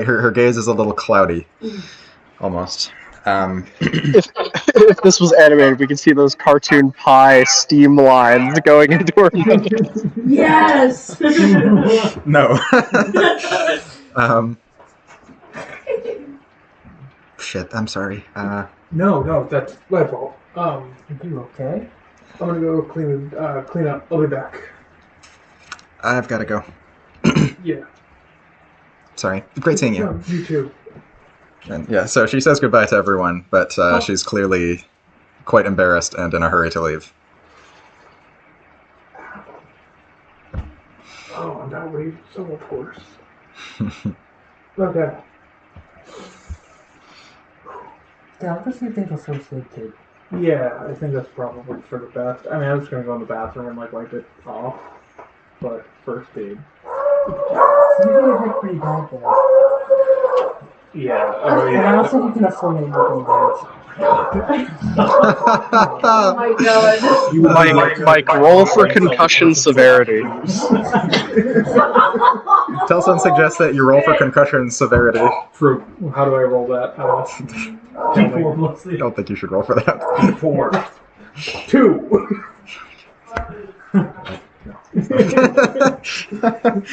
her gaze is a little cloudy, almost. If this was animated, we could see those cartoon pie steam lines going into her nose. Yes. No. Shit, I'm sorry. No, that's my fault. Are you okay? I'm gonna go clean up. I'll be back. I've got to go. Yeah. Sorry. Great seeing you. No, you too. And yeah, so she says goodbye to everyone, but she's clearly quite embarrassed and in a hurry to leave. Oh, now we so much worse. Okay. Yeah, I'll just leave things so sleep too. Yeah, I think that's probably for the best. I mean, I was gonna go in the bathroom and wipe it off, but first aid. So you really hurt pretty bad there. Yeah. And I don't think you can afford any more damage. Oh my god. Mike, roll for concussion severity. Telson suggests that you roll for concussion severity. True. How do I roll that? D4 plus I don't think you should roll for that. D4. 2.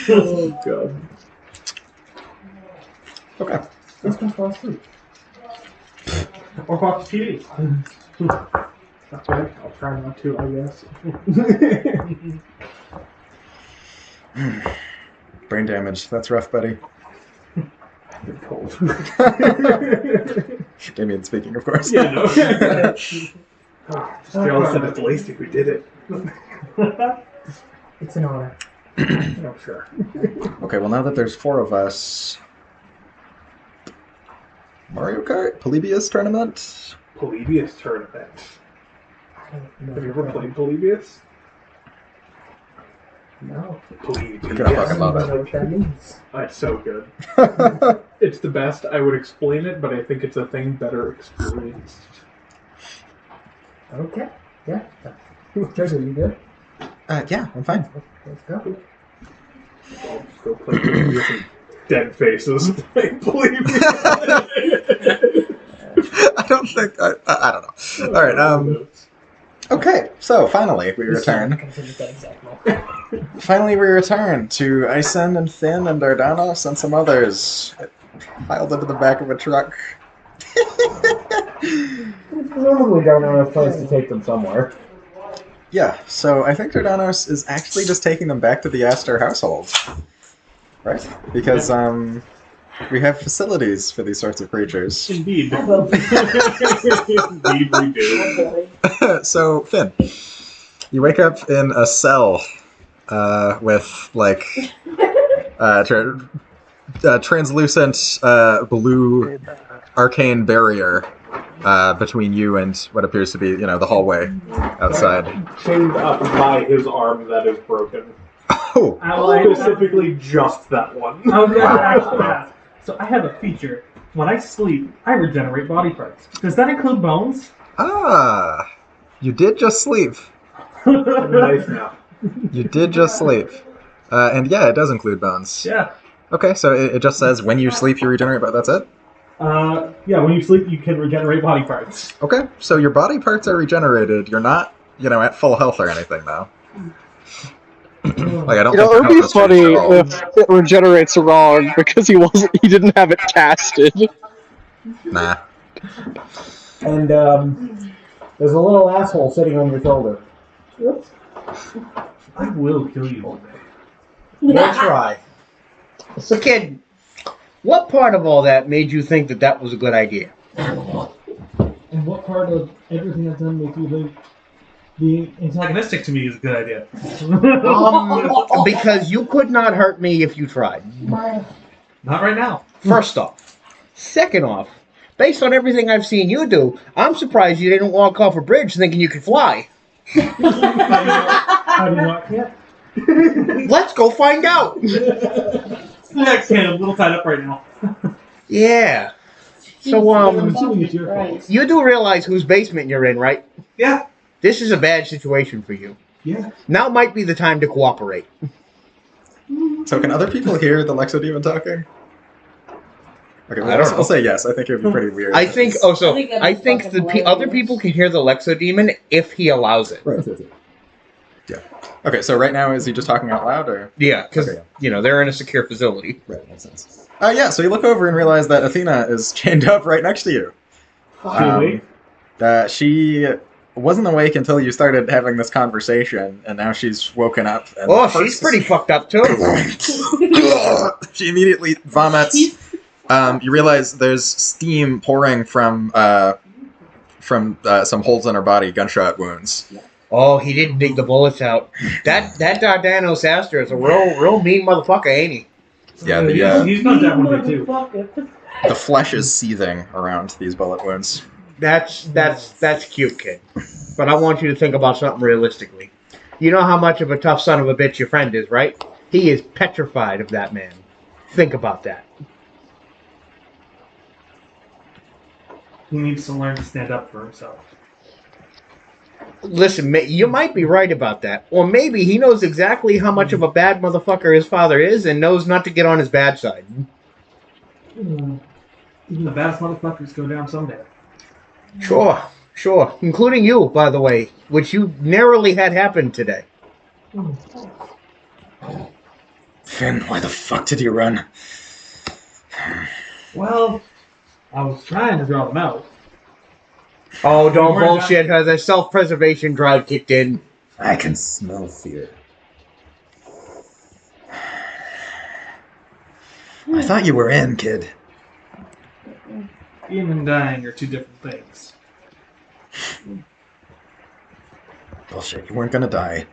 Oh god. Okay. Let's go fall asleep. or watch TV. Okay, I'll try not to, I guess. Brain damage. That's rough, buddy. Been cold. Damien speaking, of course. Yeah, no. Just jealous that it's Lacey who did it. It's an honor. Oh, sure. Okay, well, now that there's 4 of us... Mario Kart? Polybius tournament? Polybius tournament. Have you ever played Polybius? No. Polybius. You're gonna fucking I love don't know it. what that means. It's so good. It's the best. I would explain it, but I think it's a thing better experienced. Okay. Yeah. Jojo, you good? Yeah, I'm fine. Let's go. I'll just go play Polybius and dead faces playing Polybius. I don't think... I don't know. Alright, okay, so finally we return. Finally we return to Ison and Finn and Dardanos and some others. Piled into the back of a truck. Presumably Dardanos has plans to take them somewhere. Yeah, so I think Dardanos is actually just taking them back to the Astor household. Right? Because, we have facilities for these sorts of creatures. Indeed. Indeed we do. So, Finn, you wake up in a cell with, like, translucent blue arcane barrier between you and what appears to be, the hallway outside. Chained up by his arm that is broken. Oh! Specifically just that one. I was going to actually ask. So I have a feature. When I sleep, I regenerate body parts. Does that include bones? Ah! You did just sleep. Nice now. You did just sleep. And yeah, it does include bones. Yeah. Okay, so it just says when you sleep you regenerate, but that's it? Yeah, when you sleep, you can regenerate body parts. Okay, so your body parts are regenerated. You're not, at full health or anything, though. Like, I don't think It would be the health has funny changed at all. if it regenerates wrong because he didn't have it casted. Nah. And there's a little asshole sitting on your shoulder. Oops. I will kill you one day. We'll try. So, kid, what part of all that made you think that was a good idea? And what part of everything I've done make you think being antagonistic to me is a good idea? Because you could not hurt me if you tried. Not right now. First off. Second off, based on everything I've seen you do, I'm surprised you didn't walk off a bridge thinking you could fly. How do you not yet? Let's go find out. Yeah, Ken, I'm a little tied up right now. Yeah. So, Christ. you do realize whose basement you're in, right? Yeah. This is a bad situation for you. Yeah. Now might be the time to cooperate. So can other people hear the Lexodemon talking? Okay, well, I don't know. I'll say yes. I think it would be pretty weird. I think. I think that'd I be think fucking the other hilarious. people can hear the Lexodemon if he allows it. Right. Okay, so right now is he just talking out loud, or? Yeah, because Okay. they're in a secure facility. Right. Makes sense. Yeah. So you look over and realize that Athena is chained up right next to you. Really? She wasn't awake until you started having this conversation, and now she's woken up. And Oh, she's pretty fucked up too. She immediately vomits. You realize there's steam pouring from some holes in her body, gunshot wounds. Oh, he didn't dig the bullets out. That Dardanos Aster is a real mean motherfucker, ain't he? Yeah, He's not that one too. the flesh is seething around these bullet wounds. That's cute, kid. But I want you to think about something realistically. You know how much of a tough son of a bitch your friend is, right? He is petrified of that man. Think about that. He needs to learn to stand up for himself. Listen, you might be right about that. Or maybe he knows exactly how much of a bad motherfucker his father is and knows not to get on his bad side. Even the baddest motherfuckers go down someday. Sure. Including you, by the way, which you narrowly had happen today. Finn, why the fuck did you run? Well, I was trying to draw them out. Oh, don't bullshit. Has a self-preservation drive kicked in? I can smell fear. I thought you were in, kid. Being and dying are two different things. Bullshit, you weren't gonna die.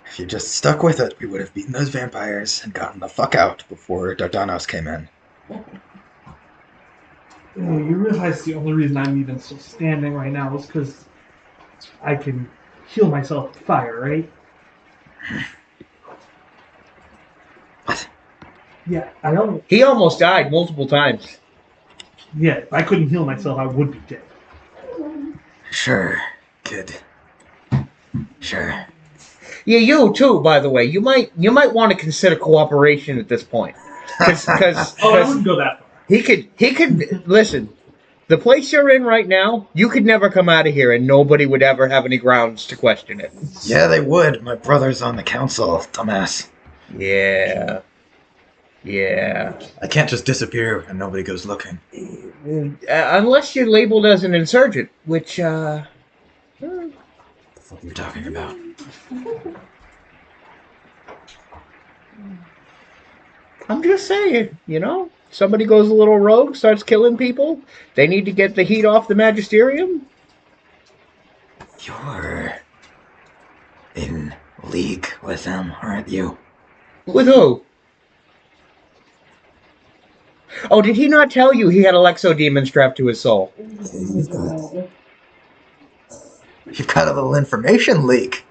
If you just stuck with it, we would have beaten those vampires and gotten the fuck out before Dardanos came in. You realize the only reason I'm even still standing right now is because I can heal myself with fire, right? What? Yeah, I don't. He almost died multiple times. Yeah, if I couldn't heal myself, I would be dead. Sure, kid. Sure. Yeah, you too, by the way. You might want to consider cooperation at this point. Because Oh, I wouldn't go that far. he could listen. The place you're in right now, you could never come out of here and nobody would ever have any grounds to question it. Yeah, they would. My brother's on the council, dumbass. Yeah. I can't just disappear and nobody goes looking. Unless you're labeled as an insurgent, which, What the fuck are you talking about? I'm just saying, somebody goes a little rogue, starts killing people, they need to get the heat off the magisterium. You're in league with them, aren't you? With who? Oh, did he not tell you he had a Lexodemon strapped to his soul? You've got a little information leak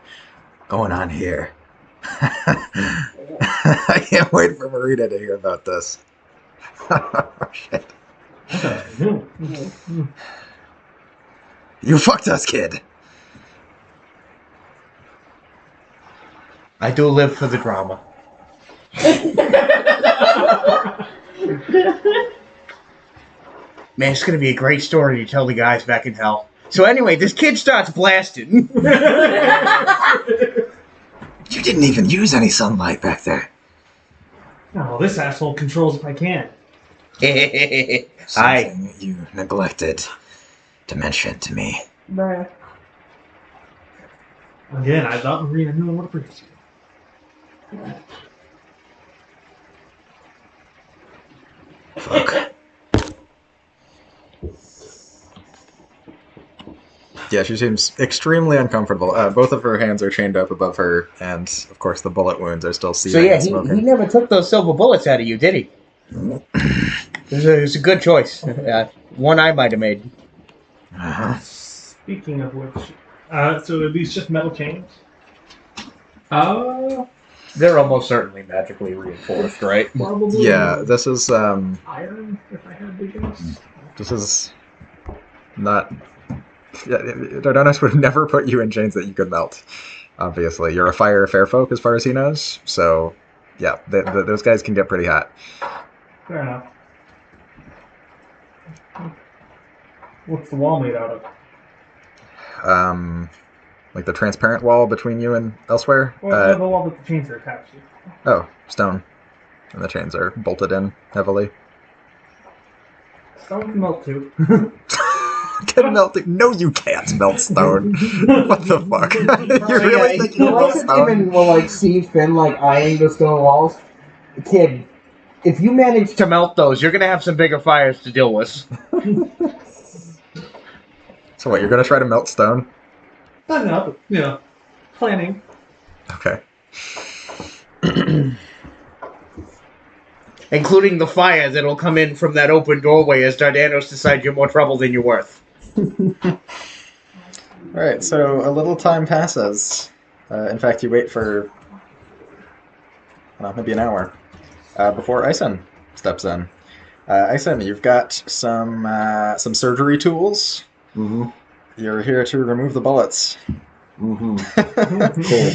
going on here. I can't wait for Marita to hear about this. Oh, shit. You fucked us, kid. I do live for the drama. Man, it's gonna be a great story to tell the guys back in hell. So anyway, this kid starts blasting. You didn't even use any sunlight back there. No, this asshole controls if I can. Hi. Something you neglected to mention to me. Bruh. Again, I thought Marina knew what to produce. Fuck. Yeah, she seems extremely uncomfortable. Both of her hands are chained up above her, and of course the bullet wounds are still So seething yeah, and smoking. he never took those silver bullets out of you, did he? It was a good choice. One I might have made. Uh-huh. Speaking of which, so are these just metal chains? They're almost certainly magically reinforced, right? Probably. Yeah, this is Iron, if I had to guess. this is not. Yeah, Dardanus would never put you in chains that you could melt. Obviously, you're a fire fair folk as far as he knows. So, yeah, those guys can get pretty hot. Fair enough. What's the wall made out of? Like the transparent wall between you and elsewhere. Or the wall that the chains are attached to? Oh, stone, and the chains are bolted in heavily. Stone can melt too. Can melt it? No, you can't melt stone. What the fuck? You really think you can melt stone? Even will like see Finn like eyeing the stone walls. Kid, if you manage to melt those, you're gonna have some bigger fires to deal with. So what? You're gonna try to melt stone? I don't know, but, planning. Okay. Including the fire that'll come in from that open doorway as Dardanos decides you're more trouble than you're worth. Alright, so a little time passes. In fact, you wait for maybe an hour before Ison steps in. Ison, you've got some surgery tools. Mm-hmm. You're here to remove the bullets. Mm-hmm. Cool.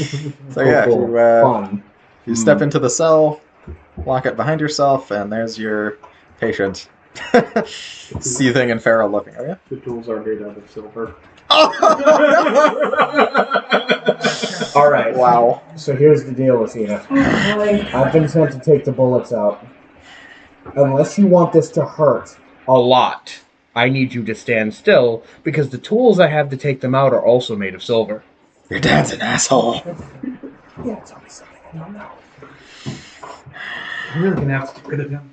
So yeah, cool. Fun. you step into the cell, lock it behind yourself, and there's your patient. Seething and feral looking. Oh yeah? The tools are made out of silver. Alright. Wow. So here's the deal, Lucina. I've been sent to take the bullets out. Unless you want this to hurt. A lot. I need you to stand still, because the tools I have to take them out are also made of silver. Your dad's an asshole. Yeah, tell me something I don't know. I'm really gonna have to get rid of him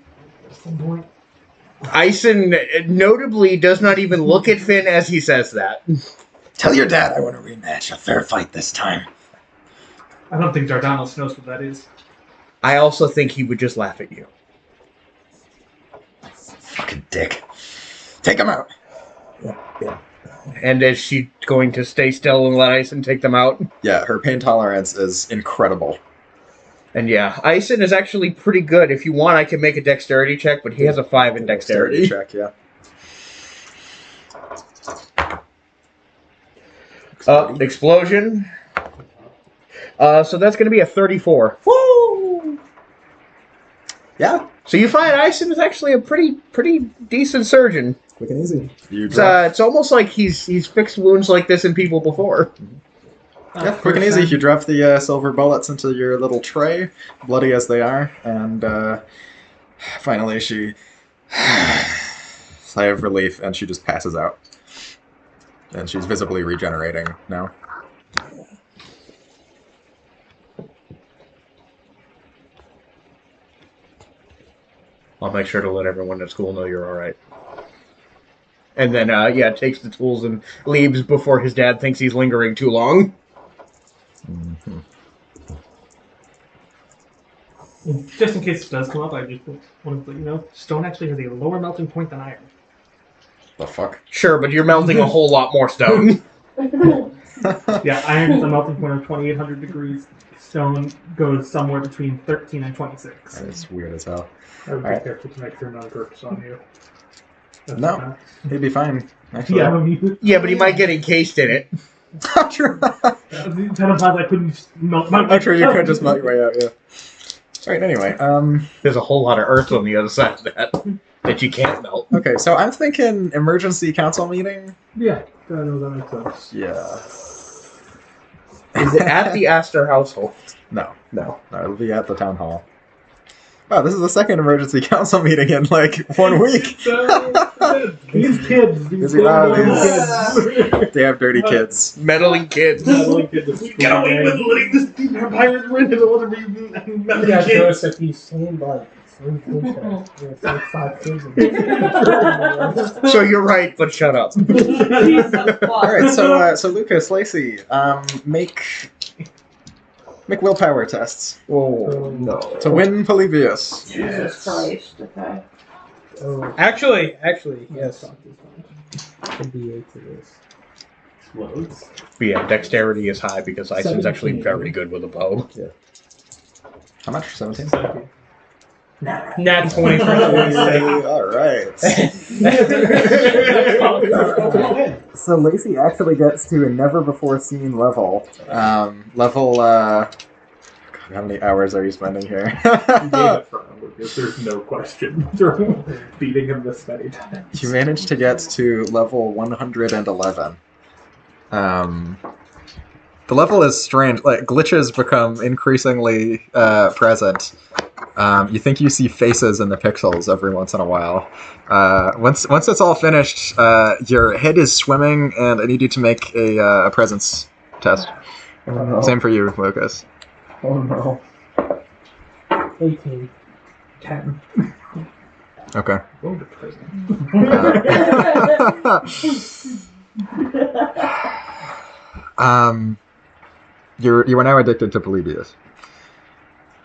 at some point. Ison notably does not even look at Finn as he says that. Tell your dad I want a rematch, a fair fight this time. I don't think Dardanos knows what that is. I also think he would just laugh at you. Fucking dick. Take him out. Yeah. And is she going to stay still and let Ison take them out? Yeah, her pain tolerance is incredible. And yeah, Ison is actually pretty good. If you want, I can make a dexterity check, but he has a 5 in dexterity. Check, yeah. Explosion. So that's going to be a 34. Woo! Yeah. So you find Ison is actually a pretty decent surgeon. Quick and easy. It's almost like he's fixed wounds like this in people before. Yeah, quick and easy. You drop the silver bullets into your little tray, bloody as they are, and finally she sigh of relief, and she just passes out. And she's visibly regenerating now. I'll make sure to let everyone at school know you're alright. And then, takes the tools and leaves before his dad thinks he's lingering too long. Mm-hmm. Just in case it does come up, I just want to let you know, stone actually has a lower melting point than iron. The fuck? Sure, but you're melting a whole lot more stone. Yeah, iron has a melting point of 2,800 degrees. Stone goes somewhere between 13 and 26. That's weird as hell. I would be Alright. careful to make sure none grips on you. That's No. not- He'd be fine, actually. Yeah, I mean, Yeah, but he might get encased in it. True. 10 times I couldn't melt my I'm sure you could just melt your way out, yeah. Alright, anyway, There's a whole lot of earth on the other side of that you can't melt. okay, so I'm thinking emergency council meeting. Yeah, I know that makes sense. Yeah. Is it at the Astor household? No, it'll be at the town hall. Wow, this is the second emergency council meeting in like 1 week. These kids, Busy kids. They have dirty kids. Meddling kids. Get away with letting this vampires win and all the Yeah, kids. Joseph, he's seen like 3 kids. There's like 5 kids in there. So you're right, but shut up. Alright, so Lucas, Lacey, make willpower tests. Oh, no. To win Polybius. Jesus Christ, okay. Oh, Actually, yes. could be 8 to this. Loads. But yeah, dexterity is high because Ison's actually 17. very good with a bow. How much? 17? 17. Nat 20 for Lacey. All right. So Lacey actually gets to a never-before-seen level. Level, God, how many hours are you spending here? You gave it from Lucas. There's no question. Beating him this many times. You managed to get to level 111. The level is strange. Like, glitches become increasingly present. You think you see faces in the pixels every once in a while. Once it's all finished, your head is swimming, and I need you to make a presence test. Oh no. Same for you, Lucas. Oh no. 18. 10. Okay. Go to prison. You are now addicted to Polybius.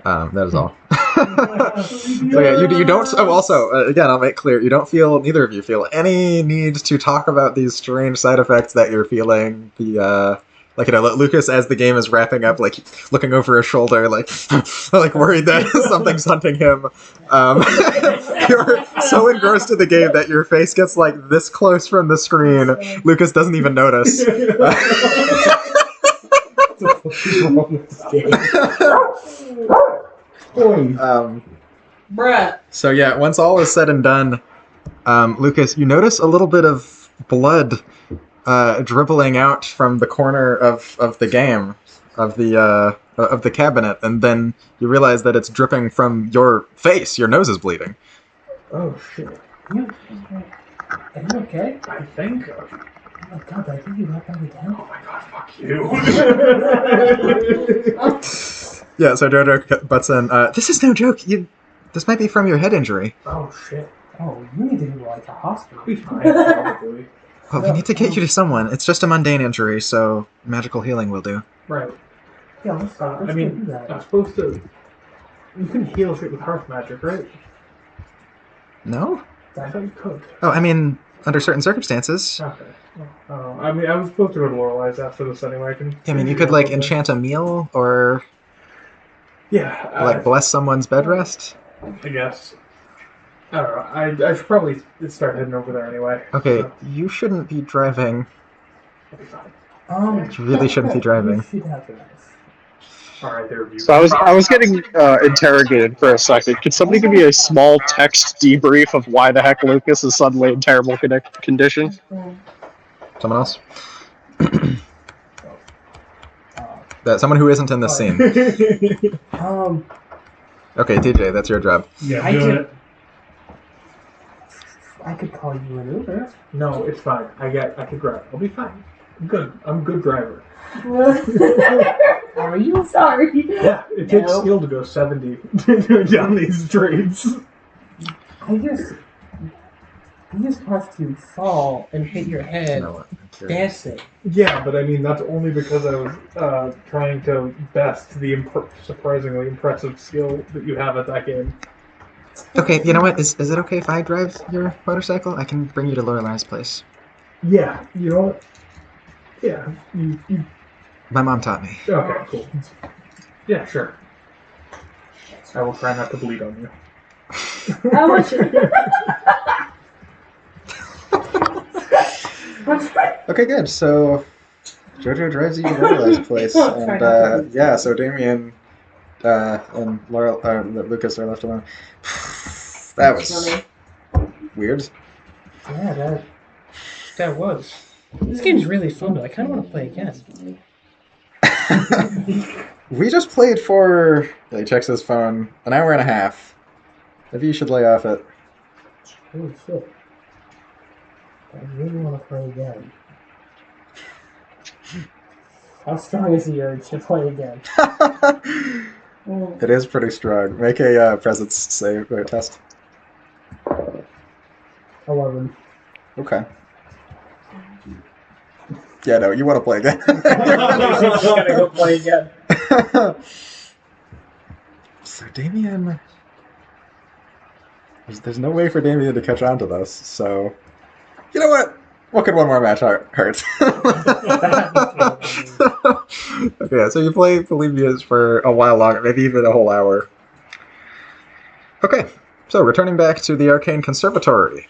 That is all. So yeah, you don't. Oh, also, again, I'll make clear, you don't feel. Neither of you feel any need to talk about these strange side effects that you're feeling. Lucas, as the game is wrapping up, like looking over his shoulder, like worried that something's hunting him. You're so engrossed in the game that your face gets like this close from the screen. Lucas doesn't even notice. Bruh. So yeah, once all is said and done, Lucas, you notice a little bit of blood dribbling out from the corner of the game, of the cabinet, and then you realize that it's dripping from your face. Your nose is bleeding. Oh shit. Are you okay? I think. Oh my god, I think you knocked out again. Oh my god, fuck you. Yeah, so Jojo butts in. This is no joke. This might be from your head injury. Oh shit. Oh, you need to go to like a hospital. Be fine, probably. Well, we need to get you to someone. It's just a mundane injury, so magical healing will do. Right. Yeah, let's I go do mean, that. I'm supposed to. You can heal shit with hearth magic, right? No? I thought you could. Oh, I mean, under certain circumstances. Okay. I mean, I was supposed to go to Lorelai's after this anyway. I mean, you could, like, enchant a meal, or, Yeah. like, bless someone's bed rest. I guess. I don't know. I should probably start heading over there anyway. Okay, So, you shouldn't be driving. it'll be fine. You really shouldn't be driving. You should have this. Alright, there you So I was getting interrogated for a second. Could somebody give me a small text debrief of why the heck Lucas is suddenly in terrible condition? Someone else? Someone who isn't in this scene. Okay, TJ, that's your job. Yeah, I do could- it. I could call you an Uber. No, it's fine. I could grab. I'll be fine. I'm good. I'm a good driver. Are you? Sorry. Yeah, it takes No. skill to go 70 down these streets. I just. You just have to fall and hit your head No, dancing. Yeah, but I mean, that's only because I was trying to best the surprisingly impressive skill that you have at that game. Okay, you know what? Is it okay if I drive your motorcycle? I can bring you to Lorelai's place. Yeah, you know what? Yeah, you My mom taught me. okay, cool. Yeah, sure. I will try not to bleed on you. How much? Okay, good. So Jojo drives you to Lorelai's place, and yeah, so Damien and Lucas are left alone. That was weird. Yeah, That was. This game's really fun, though. I kind of want to play again. We just played for. He checks his phone. An hour and a half. Maybe you should lay off it. holy shit. I really want to play again. How strong is the urge to play again? It is pretty strong. Make a presence save or test. 11. Okay. Yeah, no, you want to play again. I'm gonna go play again. So Damien, there's no way for Damien to catch on to this. So, you know what? What could one more match hurt? Okay, so you play Polybius for a while longer, maybe even a whole hour. Okay, so returning back to the Arcane Conservatory.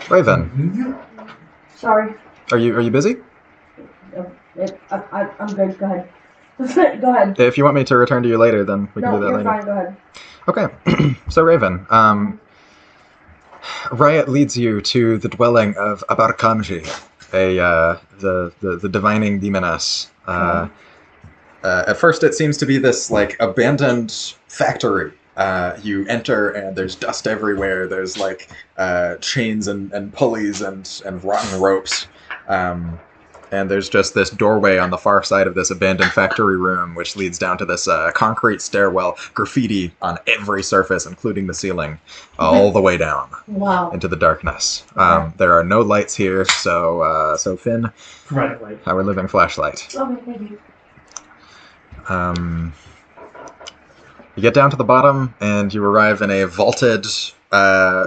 Raven, Sorry. are you busy? I'm good. Go ahead. Go ahead. If you want me to return to you later, then we can No, do that you're later. fine. Go ahead. Okay, so Raven, Riot leads you to the dwelling of Abarkamji, the divining demoness. At first, it seems to be this like abandoned factory. You enter and there's dust everywhere. There's like chains and pulleys and rotten ropes. And there's just this doorway on the far side of this abandoned factory room, which leads down to this concrete stairwell, graffiti on every surface, including the ceiling, all the way down into the darkness. There are no lights here, so Finn, Right, like. our living flashlight. Okay, thank you. You get down to the bottom, and you arrive in a vaulted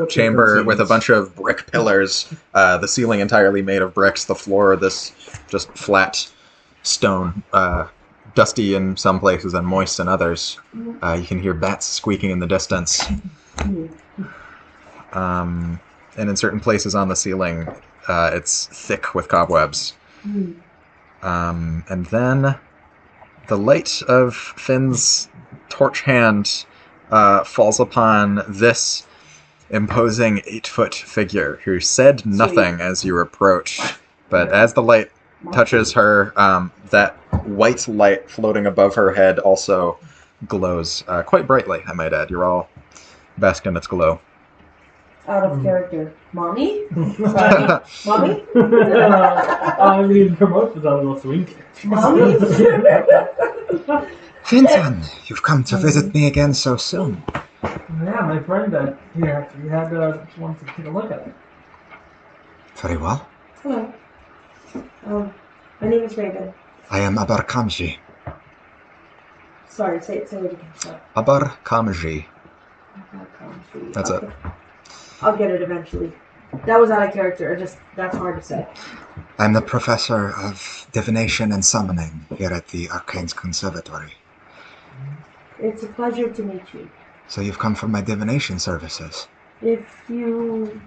chamber with a bunch of brick pillars. The ceiling entirely made of bricks. The floor, this just flat stone, dusty in some places and moist in others. You can hear bats squeaking in the distance. And in certain places on the ceiling, it's thick with cobwebs. And then the light of Finn's torch hand falls upon this imposing 8-foot figure who said nothing as you approach, but as the light touches her, that white light floating above her head also glows quite brightly, I might add. You're all bask in its glow. Out of character. Mommy? Sorry. Mommy? I mean, promotions are a little sweet. Mommy? Finton, you've come to visit me again so soon. Yeah, my friend here actually had just wanted to take a look at it. Very well. Hello. My name is Raven. I am Abarkamji. Sorry, say it again. Sorry. Abarkamji. That's it. I'll get it eventually. That was out of character. That's hard to say. I'm the professor of divination and summoning here at the Arcane Conservatory. It's a pleasure to meet you. So you've come for my divination services. If you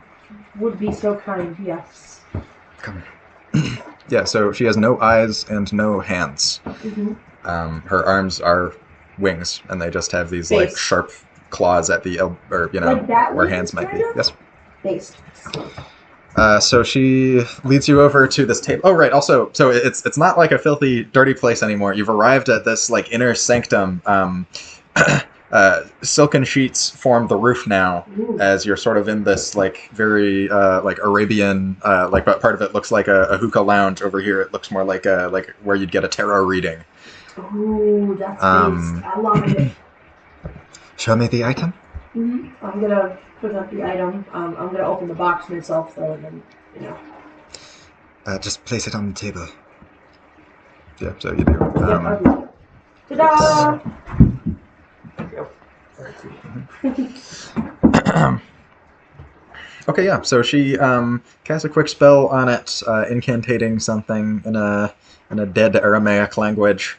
would be so kind, yes. Come. Yeah, so she has no eyes and no hands. Her arms are wings, and they just have these like sharp claws at the like where hands might be. Yes. Based. So she leads you over to this table. Oh, right. Also, so it's not like a filthy, dirty place anymore. You've arrived at this like inner sanctum. Silken sheets form the roof now, as you're sort of in this like very like Arabian but part of it looks like a hookah lounge. Over here, it looks more like where you'd get a tarot reading. Ooh, that's based. I love it. Show me the item. I'm gonna put up the item. I'm gonna open the box myself though, and then Just place it on the table. Yeah, so you do. Ta-da! Okay, yeah. So she casts a quick spell on it, incantating something in a dead Aramaic language.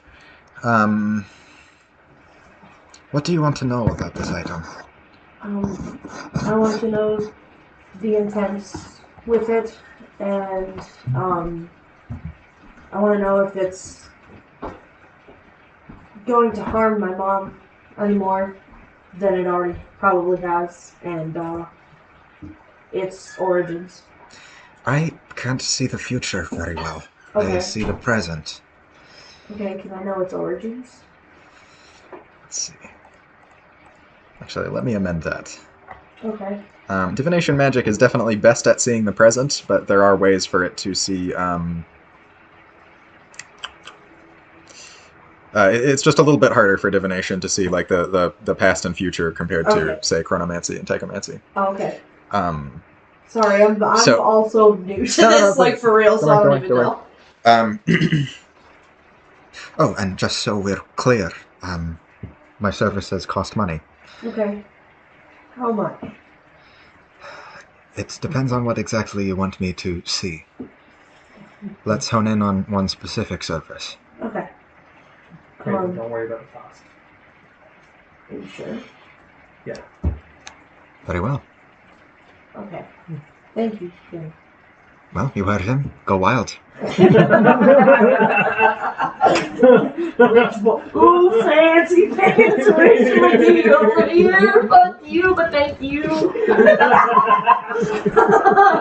What do you want to know about this item? I want to know the intent with it, and I want to know if it's going to harm my mom any more than it already probably has, and its origins. I can't see the future very well. Okay. I see the present. Okay, can I know its origins? Let's see. Actually, let me amend that. Okay. Divination magic is definitely best at seeing the present, but there are ways for it to see. It's just a little bit harder for divination to see like the past and future compared to say chronomancy and tychomancy. Okay. Sorry, I'm also new to this, like for real, so I don't even know. Oh, and just so we're clear, my services cost money. Okay. How much? It depends on what exactly you want me to see. Let's hone in on one specific service. Maybe don't worry about it fast. Are you sure? Very well. Okay. Thank you. Yeah. Well, you heard him. Go wild. Ooh, fancy pants, Rich McGee over here. Fuck you, but thank you.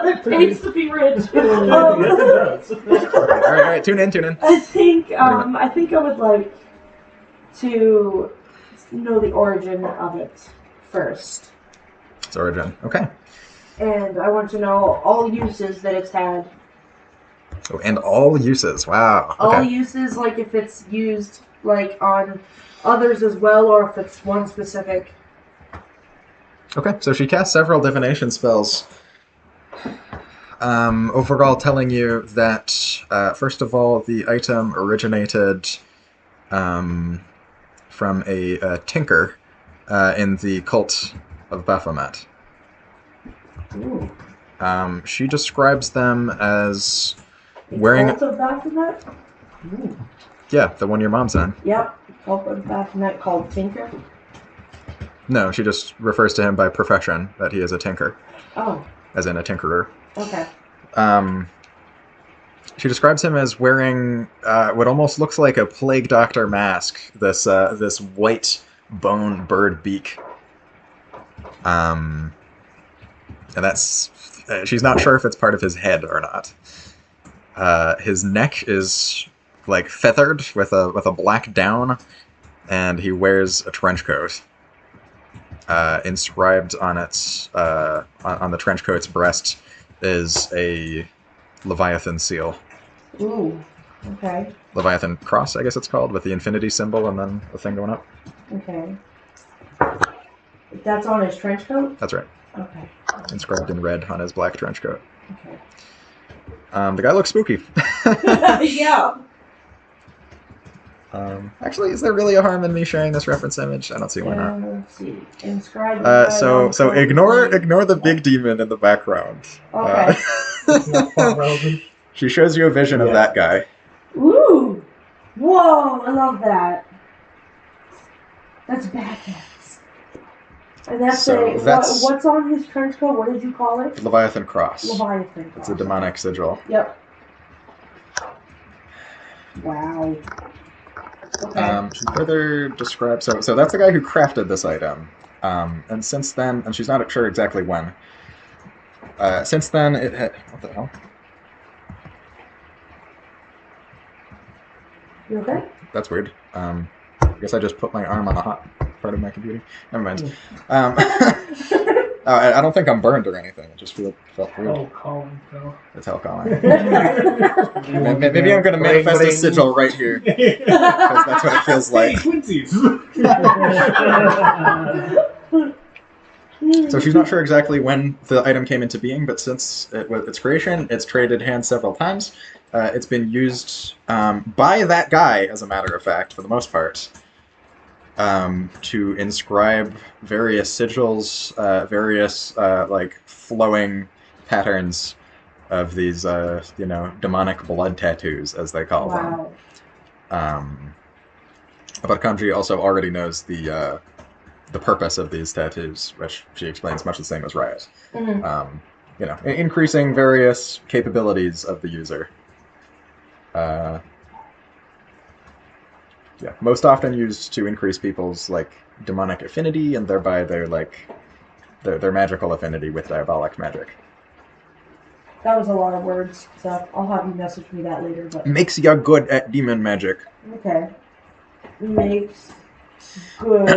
It pays to be rich. Yes, it does. All right, tune in. I think I would like to know the origin of it first. Its origin. Okay. And I want to know all uses that it's had. Oh, and all uses. Wow. All Okay. uses, like if it's used like on others as well, or if it's one specific. Okay. So she casts several divination spells. Overall, telling you that first of all, the item originated from a tinker in the cult of Baphomet. Ooh. She describes them as The wearing. Cult of Baphomet? Ooh. Yeah, the one your mom's in. Yep. Cult of Baphomet called Tinker. No, she just refers to him by profession, that he is a tinker, Oh, as in a tinkerer. okay. She describes him as wearing what almost looks like a plague doctor mask. This white bone bird beak. And that's she's not sure if it's part of his head or not. His neck is like feathered with a black down, and he wears a trench coat. Inscribed on its on the trench coat's breast is a Leviathan seal. Ooh. Okay. Leviathan cross, I guess it's called, with the infinity symbol and then the thing going up. Okay. That's on his trench coat? That's right. Okay. Inscribed in red on his black trench coat. Okay. The guy looks spooky. Yeah. Actually, is there really a harm in me sharing this reference image? I don't see why not. Let's see. Inscribed. So ignore the big demon in the background. Okay. Not far relevant. She shows you a vision of that guy. Ooh. Whoa, I love that. That's badass. And that's what's on his trench coat? What did you call it? Leviathan cross. Leviathan. It's a demonic sigil. Yep. Wow. Okay. She further describes so that's the guy who crafted this item. And since then, and she's not sure exactly when. Since then, it had what the hell? You okay? That's weird. I guess I just put my arm on the hot part of my computer. Never mind. I don't think I'm burned or anything. It just felt weird. Oh, Colin, no. It's hell calling. Maybe I'm going to manifest a sigil right here. Because that's what it feels like. Hey, Quincy's! So she's not sure exactly when the item came into being, but since its creation, it's traded hands several times. It's been used by that guy, as a matter of fact, for the most part, to inscribe various sigils, various like flowing patterns of these, demonic blood tattoos, as they call them. But Kanji also already knows the purpose of these tattoos, which she explains much the same as Riot. Mm-hmm. Increasing various capabilities of the user. Most often used to increase people's like demonic affinity and thereby their magical affinity with diabolic magic. That was a lot of words, so I'll have you message me that later. But Makes ya good at demon magic. okay, makes good.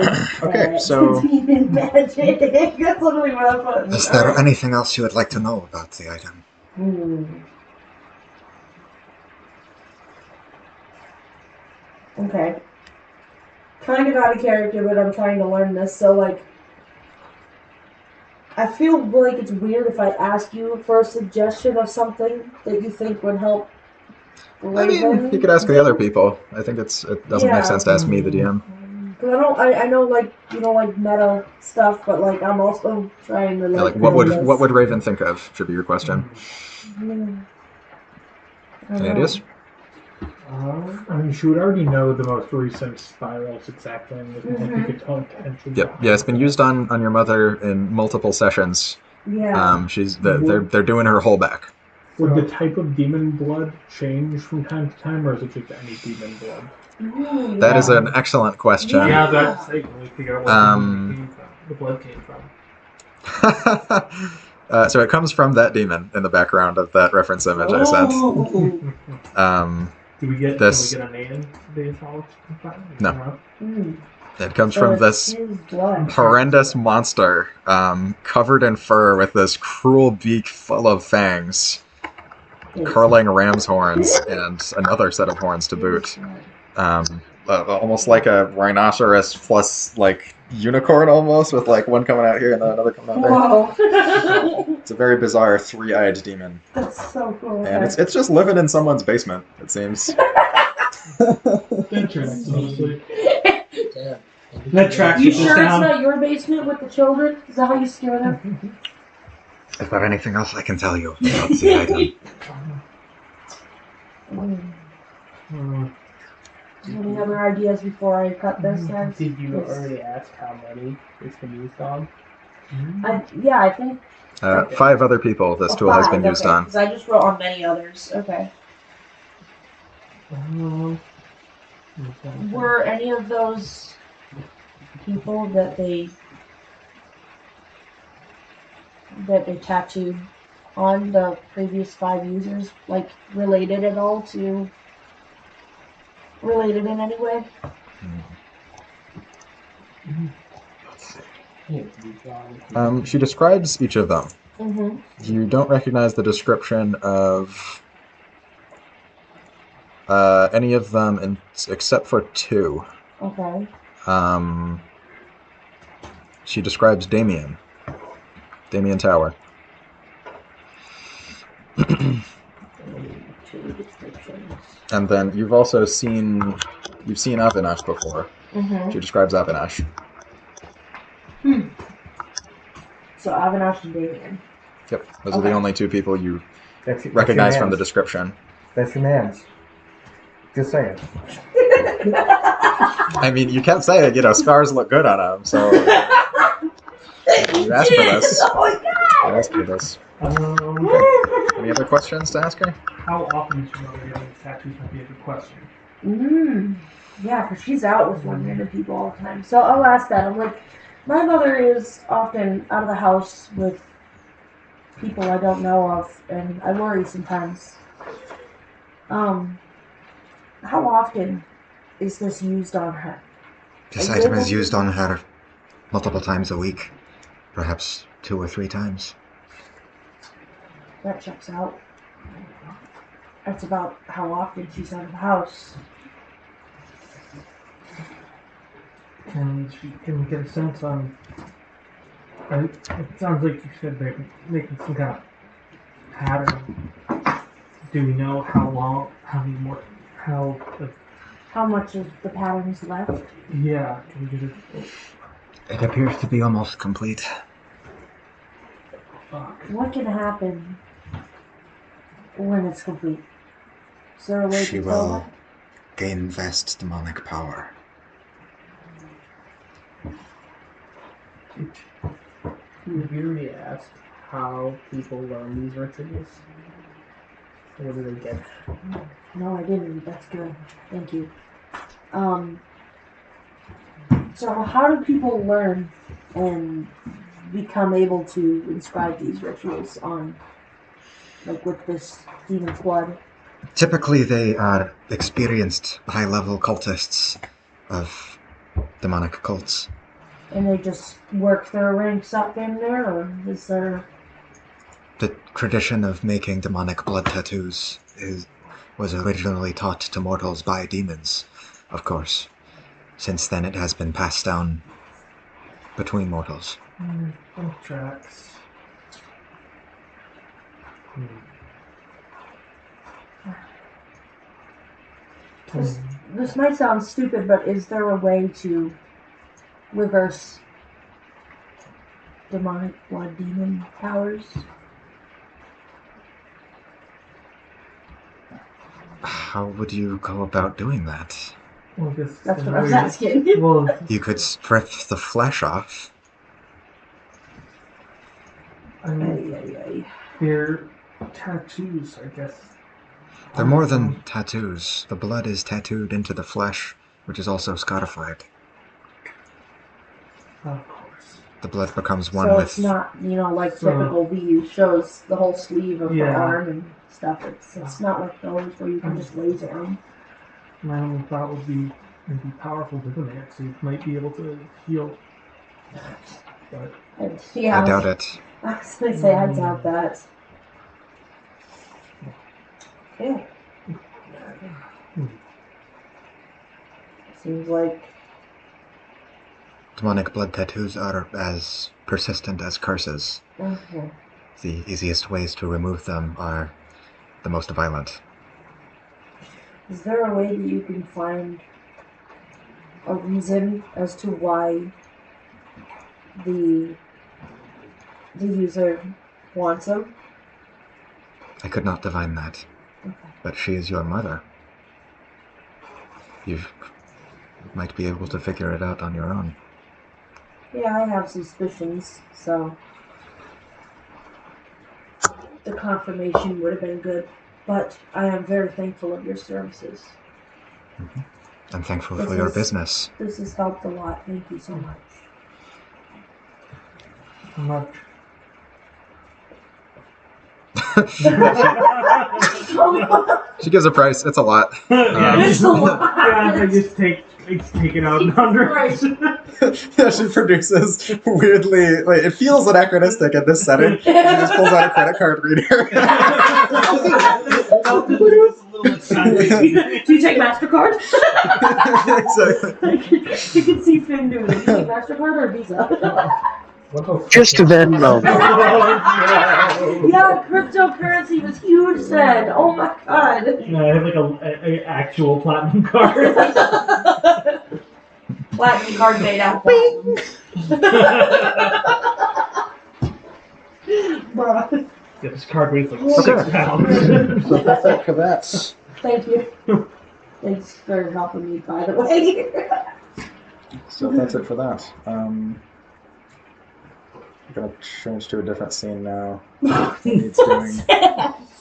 Okay, at so demon magic. That's literally what I put. Is there anything else you would like to know about the item? Okay. Kind of out of character, but I'm trying to learn this. So, I feel like it's weird if I ask you for a suggestion of something that you think would help. I mean, you could ask the other people. I think it doesn't make sense to ask me, the DM. Because I know, meta stuff, but, I'm also trying to, what would Raven think of, should be your question. Any ideas? I mean, she would already know the most recent spirals exactly, and Mm-hmm. we could tell attention. Yep. Yeah, it's been used on your mother in multiple sessions. Yeah. They're doing her whole back. Would the type of demon blood change from time to time, or is it just any demon blood? Ooh, That is yeah. an excellent question. Yeah. that's it. We figure out where the blood came from. So it comes from that demon in the background of that reference image I sent. Do we get a name based on No. Mm. It comes So from it's this his blood. horrendous monster, covered in fur with this cruel beak full of fangs, curling ram's horns, and another set of horns to boot. Almost like a rhinoceros plus like unicorn almost, with like one coming out here and then another coming out there. Whoa. It's a very bizarre three-eyed demon. That's so cool. And it's just living in someone's basement, it seems. That tracks, honestly. Damn. That tracks. You with sure the it's sound. not your basement with the children? Is that how you scare them? Is there anything else I can tell you about the item? Any other ideas before I cut this, guys? Did you already ask how many it's been used on? I think 5 other people this tool has been used on. because I just wrote on many others. Okay. Were any of those people that they tattooed on the previous 5 users like related at all to related in any way? She describes each of them. Mm-hmm. You don't recognize the description of any of them except for 2. Okay. She describes Damien Tower. And then you've also seen Avinash before. Mm-hmm. She describes Avinash. So Avinash and Damien. Yep, those are the only 2 people you That's your recognize from the mans. description. That's your man's. Just saying. I mean, you can't say it. Scars look good on him, so you asked for this. Oh my god! You asked for this. Any other questions to ask her? How often is your mother getting tattoos? Might be a good question. Yeah, because she's out with one-handed people all the time. So I'll ask that. I'm like, my mother is often out of the house with people I don't know of, and I worry sometimes. How often is this used on her? This item is used on her multiple times a week, perhaps 2 or 3 times. That checks out. That's about how often she's out of the house. Can we get a sense on? It sounds like you said they're making some kind of pattern. Do we know how long? How many more? How much of the pattern is left? Yeah. Can we get It appears to be almost complete. What can happen when it's complete? Is there a way She to tell will that? gain vast demonic power. Have you already asked how people learn these rituals? What do they get? No, I didn't. That's good. Thank you. So how do people learn and become able to inscribe these rituals on, like with this demon's blood? Typically, they are experienced high-level cultists of demonic cults. And they just work their ranks up in there, or is there... The tradition of making demonic blood tattoos was originally taught to mortals by demons, of course. Since then, it has been passed down between mortals. both tracks? This might sound stupid, but is there a way to reverse demonic blood demon powers? How would you go about doing that? Well, I guess That's what I was asking. Well, You could strip the flesh off. I mean, they're tattoos, I guess. They're more than tattoos. The blood is tattooed into the flesh, which is also scarified. Of course. The blood becomes one So with... it's not, like typical V shows the whole sleeve of the arm and stuff. It's not like those where you can just laser them. My only thought would be maybe powerful doing it, so you might be able to heal. But Yeah, I doubt it. I was going to say, I doubt that. Yeah. Seems like... Demonic blood tattoos are as persistent as curses. Okay. The easiest ways to remove them are the most violent. Is there a way that you can find a reason as to why the user wants them? I could not divine that. Okay. But she is your mother. You might be able to figure it out on your own. Yeah, I have suspicions, so the confirmation would have been good, but I am very thankful of your services. Mm-hmm. I'm thankful for your business. This has helped a lot. Thank you so much. Much. She gives a price. It's a lot. It's a lot. Yeah, I just take it out in hundreds. Yeah, she produces weirdly, like, it feels anachronistic in this setting. She just pulls out a credit card reader. Do you take MasterCard? Exactly. You can see Finn doing it. Do you take MasterCard or Visa? Just Venmo. Yeah, cryptocurrency was huge then. Oh my god. No, I have like a actual platinum card. Platinum card made out. Bruh. Yeah, this card weighs like 6 pounds. So that's it for that. Thank you. Thanks for helping me, by the way. So that's it for that. I'm gonna change to a different scene now. What needs doing?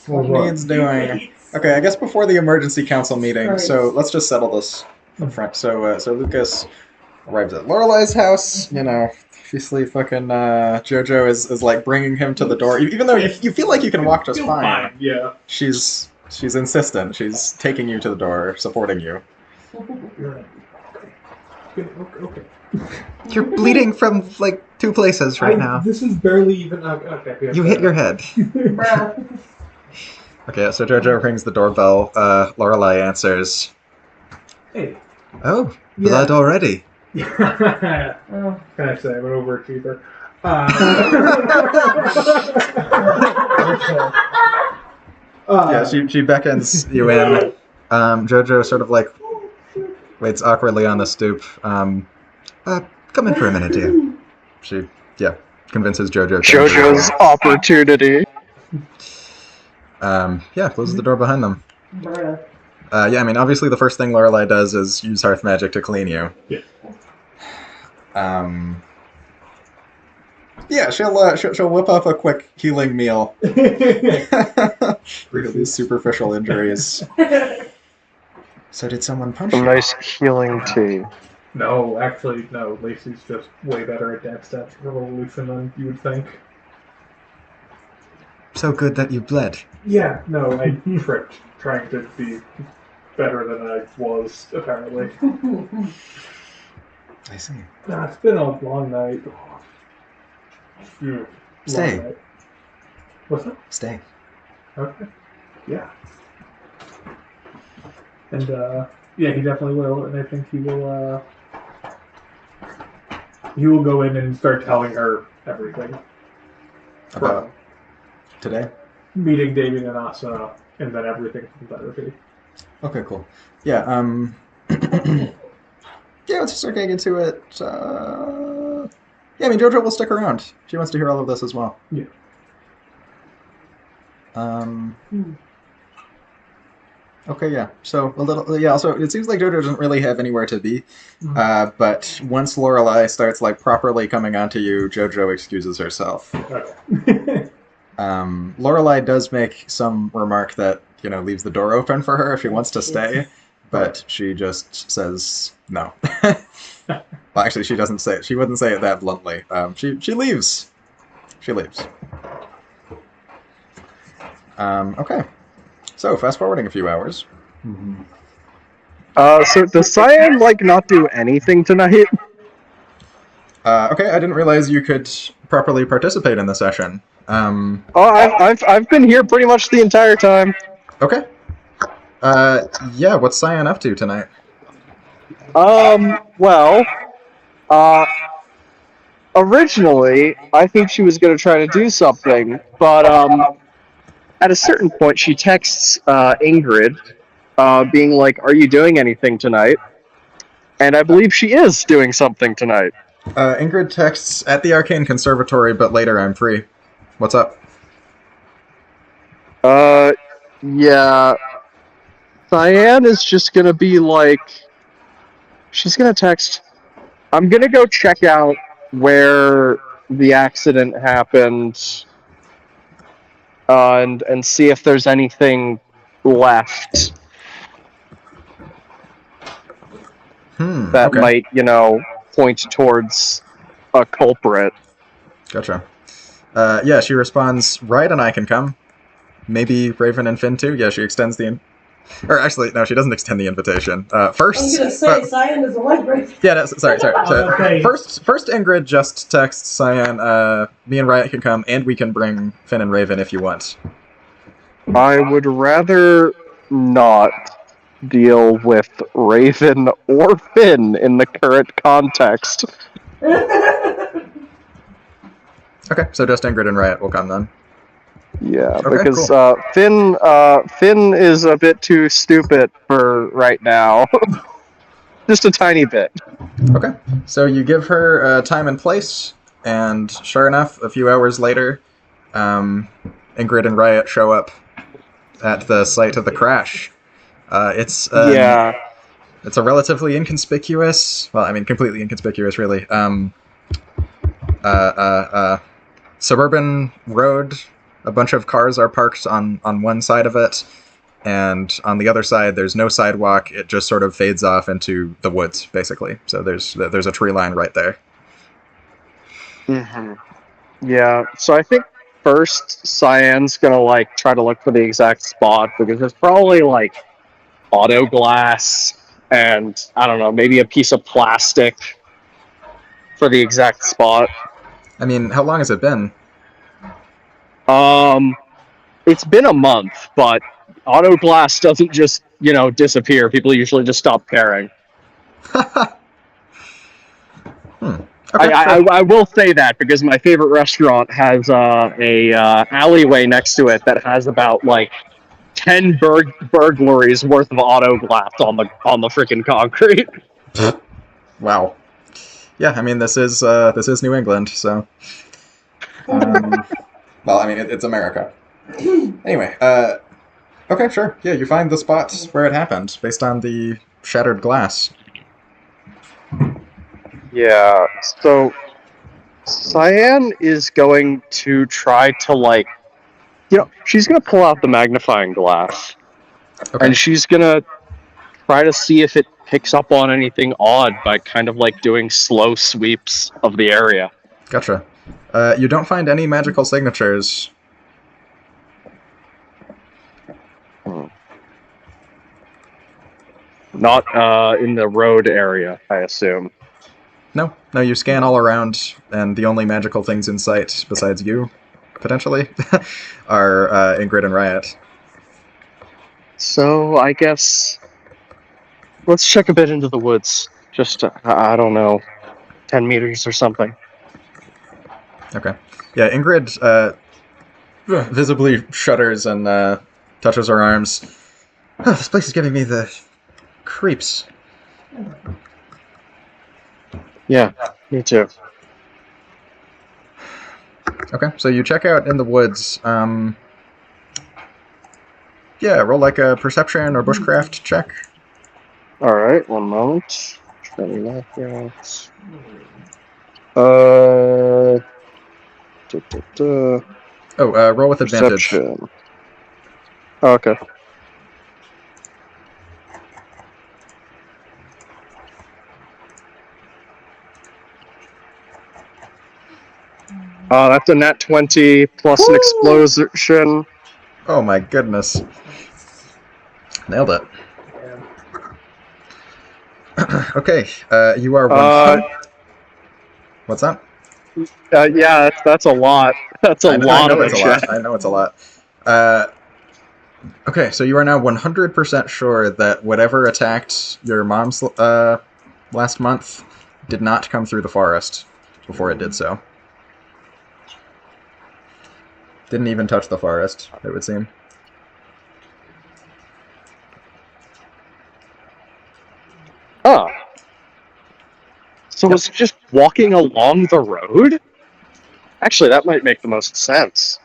What needs doing? Okay, I guess before the emergency council meeting. Right. So let's just settle this up front. So Lucas arrives at Lorelai's house. Obviously, fucking JoJo is like bringing him to the door, even though you feel like you can walk just fine. Yeah. She's insistent. She's taking you to the door, supporting you. Okay. You're bleeding from like 2 places right now. This is barely even. Okay. You hit your head. Bruh. Okay, so JoJo rings the doorbell. Lorelai answers. Hey. Oh, blood already. Oh. Can I say I'm an overachiever? Yeah, she beckons you in. JoJo sort of like waits awkwardly on the stoop. Come in for a minute, dear. She, convinces JoJo. JoJo's opportunity. Closes the door behind them. Bruh. Obviously the first thing Lorelai does is use hearth magic to clean you. Yeah. She'll whip up a quick healing meal. For these superficial injuries. So did someone punch A you? nice healing tea. No, actually, no. Lacey's just way better at dance stats revolution than you would think. So good that you bled. Yeah, no, I tripped trying to be better than I was, apparently. I see. Nah, it's been a long night. Stay. Long night. What's that? Stay. Okay. Yeah. And, he definitely will, and I think he will go in and start telling her everything. About today? Meeting Damien and Asuna, and then everything from therapy. Okay, cool. Yeah, let's just start getting into it. JoJo will stick around. She wants to hear all of this as well. Yeah. Okay, yeah. So a little, yeah. Also, it seems like Jojo doesn't really have anywhere to be. But once Lorelai starts like properly coming onto you, Jojo excuses herself. Okay. Lorelai does make some remark that leaves the door open for her if she wants to stay, but she just says no. Well, actually, she doesn't say it. She wouldn't say it that bluntly. She leaves. She leaves. Okay. So fast forwarding a few hours. So does Cyan not do anything tonight? Okay, I didn't realize you could properly participate in the session. Oh, I've been here pretty much the entire time. Okay. Yeah, what's Cyan up to tonight? Well, originally I think she was gonna try to do something, but at a certain point she texts Ingrid, being like, "Are you doing anything tonight?" And I believe she is doing something tonight. Ingrid texts at the Arcane Conservatory, but later I'm free. What's up? Yeah. Cyan is just gonna be like, she's gonna text, "I'm gonna go check out where the accident happened, and see if there's anything left that Okay. might, point towards a culprit." Gotcha. Yeah, she responds, right, and I can come. Maybe Raven and Finn too? Yeah, she extends the... Or actually, no, she doesn't extend the invitation. First... I was gonna say, Cyan doesn't like Raven. Yeah, no, sorry. Okay. First, Ingrid just texts Cyan, me and Riot can come, and we can bring Finn and Raven if you want. I would rather not deal with Raven or Finn in the current context. Okay, so just Ingrid and Riot will come then. Yeah, Okay, because cool. Finn is a bit too stupid for right now. Just a tiny bit. Okay, so you give her time and place, and sure enough, a few hours later, Ingrid and Riot show up at the site of the crash. It's a relatively inconspicuous, well, I mean, completely inconspicuous, really. Suburban road. A bunch of cars are parked on one side of it, and on the other side, there's no sidewalk. It just sort of fades off into the woods, basically. So there's a tree line right there. Mm-hmm. Yeah, so I think first Cyan's gonna try to look for the exact spot, because there's probably auto glass and I don't know, maybe a piece of plastic for the exact spot. I mean, how long has it been? It's been a month, but auto glass doesn't just disappear. People usually just stop caring. Okay, I will say that because my favorite restaurant has a alleyway next to it that has about 10 burglaries worth of auto glass on the freaking concrete. Wow. Yeah, I mean, this is New England, so. Well, I mean, it's America. Anyway, okay, sure. Yeah, you find the spot where it happened based on the shattered glass. Yeah, so Cyan is going to try to she's going to pull out the magnifying glass. Okay. And she's going to try to see if it picks up on anything odd by kind of doing slow sweeps of the area. Gotcha. You don't find any magical signatures. Not in the road area, I assume. No, you scan all around, and the only magical things in sight, besides you, potentially, are Ingrid and Riot. So, I guess... let's check a bit into the woods. Just, I don't know, 10 meters or something. Okay. Yeah, Ingrid visibly shudders and touches her arms. Oh, this place is giving me the creeps. Yeah, me too. Okay, so you check out in the woods. Yeah, roll like a perception or bushcraft check. Alright, one moment. Trying that out. Roll with advantage. Perception. Okay. That's a nat 20 plus an explosion. Oh my goodness. Nailed it. Okay, you are 100. What's that? Yeah, that's a lot. That's a I lot know of it's it, a lot. I know it's a lot. Okay, so you are now 100% sure that whatever attacked your mom's last month did not come through the forest before it did so. Didn't even touch the forest, it would seem. Huh. So it's just walking along the road? Actually, that might make the most sense.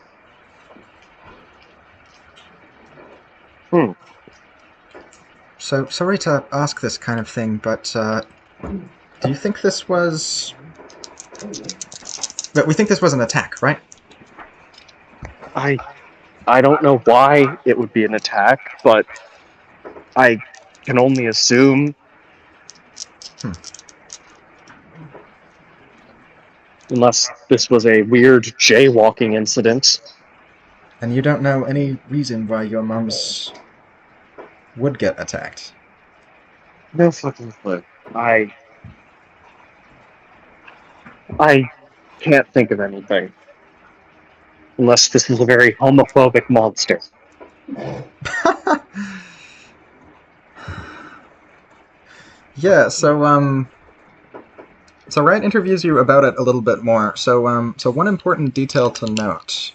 So, sorry to ask this kind of thing, but do you think this was... But we think this was an attack, right? I don't know why it would be an attack, but I can only assume. Unless this was a weird jaywalking incident. And you don't know any reason why your moms would get attacked? No fucking clue. I can't think of anything. Unless this is a very homophobic monster. Yeah, so Ryan interviews you about it a little bit more. So one important detail to note.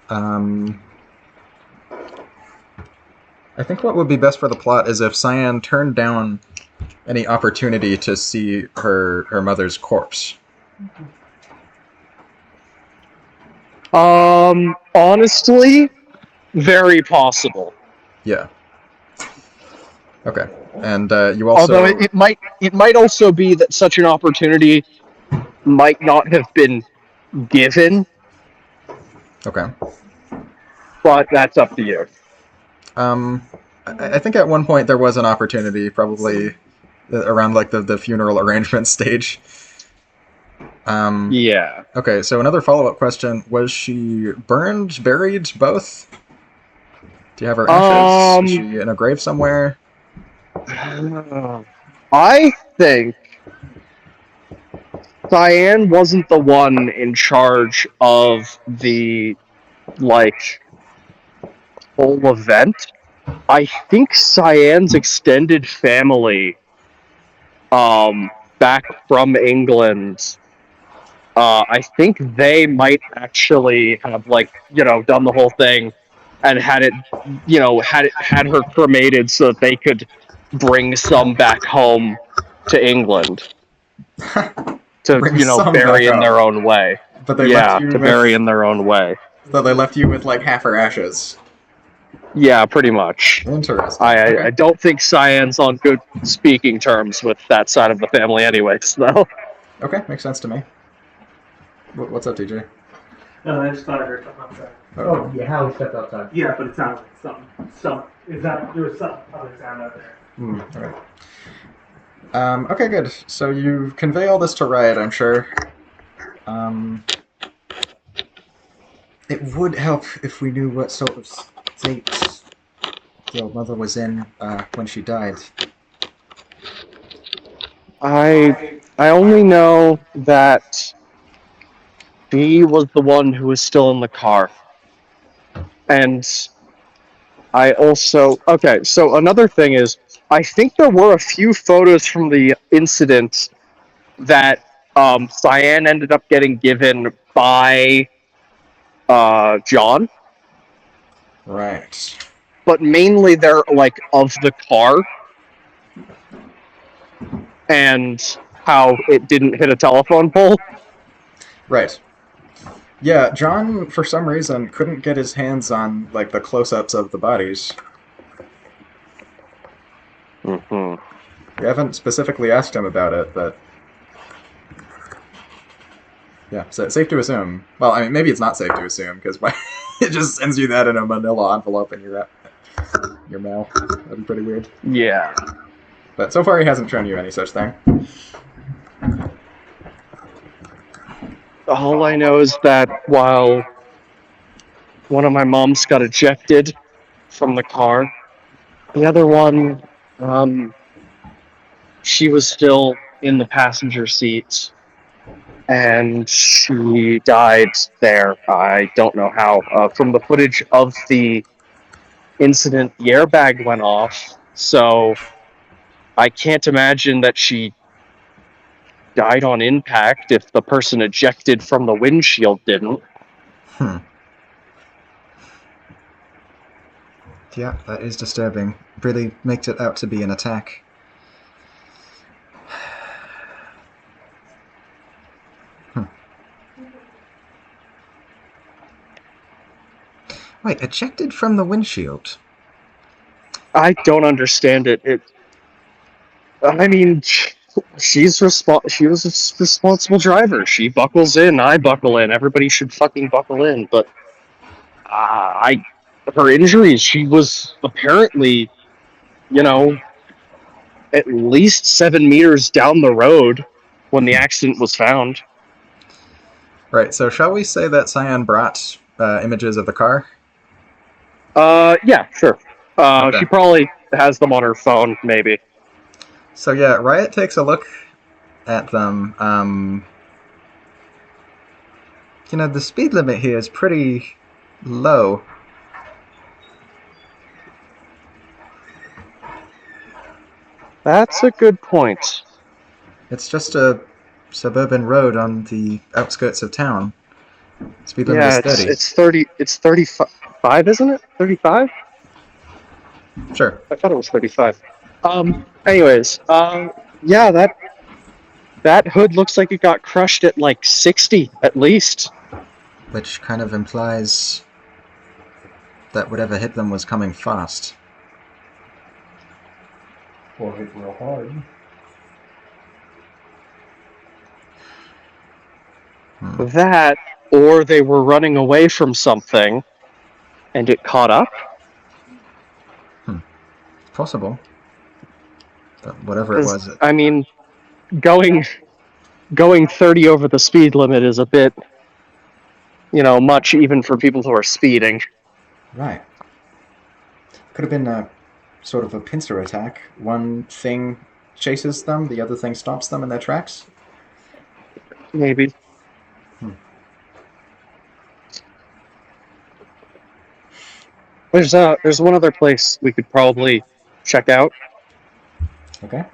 I think what would be best for the plot is if Cyan turned down any opportunity to see her mother's corpse. Honestly, very possible. Yeah. Okay. And you also... Although it might also be that such an opportunity might not have been given. Okay. But that's up to you. I think at one point there was an opportunity, probably around like the funeral arrangement stage. Yeah. Okay, so another follow-up question: was she burned, buried, both? Do you have her ashes? Is she in a grave somewhere? I think Kyan wasn't the one in charge of the whole event. I think Cyan's extended family, back from England, I think they might actually have done the whole thing and had her cremated so that they could bring some back home to England to bury in their own way. But they left you to bury in their own way. So they left you with like half her ashes. Yeah, pretty much. Interesting. I don't think Cyan's on good speaking terms with that side of the family anyways, though. Okay, makes sense to me. What's up, TJ? No, I just thought I heard something outside. Oh, yeah, Hallie stepped outside. Yeah, but it sounded like something. There was some other sound out there. Alright. Okay, good. So you convey all this to Riot, I'm sure. It would help if we knew what sort of state your mother was in when she died. I only know that she was the one who was still in the car. And I also... Okay, so another thing is, I think there were a few photos from the incident that Cyan ended up getting given by John. Right. But mainly they're, of the car. And how it didn't hit a telephone pole. Right. Yeah, John, for some reason, couldn't get his hands on like the close-ups of the bodies. Hmm. We haven't specifically asked him about it, but yeah, so safe to assume. Well, I mean, maybe it's not safe to assume because it just sends you that in a manila envelope in your mail. That'd be pretty weird. Yeah. But so far, he hasn't shown you any such thing. All I know is that while one of my moms got ejected from the car, the other one, she was still in the passenger seat and she died there. I don't know how. From the footage of the incident, the airbag went off, so I can't imagine that she died on impact if the person ejected from the windshield didn't. Hmm. Yeah, that is disturbing. Really makes it out to be an attack. Wait, ejected from the windshield? I don't understand it. I mean, she was a responsible driver. She buckles in. I buckle in. Everybody should fucking buckle in. But her injuries. She was apparently, you know, at least 7 meters down the road when the accident was found. Right, so shall we say that Cyan brought images of the car? Yeah, sure. Okay. She probably has them on her phone, maybe. So yeah, Riot takes a look at them. The speed limit here is pretty low. That's a good point. It's just a suburban road on the outskirts of town. Speed limit Yeah, is 30. it's 35, isn't it? 35? Sure. I thought it was 35. Anyways, yeah, that hood looks like it got crushed at like 60 at least. Which kind of implies that whatever hit them was coming fast. Or hit real hard. That, or they were running away from something and it caught up. Possible. But whatever it was. I mean, going 30 over the speed limit is a bit, much even for people who are speeding. Right. Could have been a sort of a pincer attack. One thing chases them, the other thing stops them in their tracks. Maybe. There's one other place we could probably check out. Okay.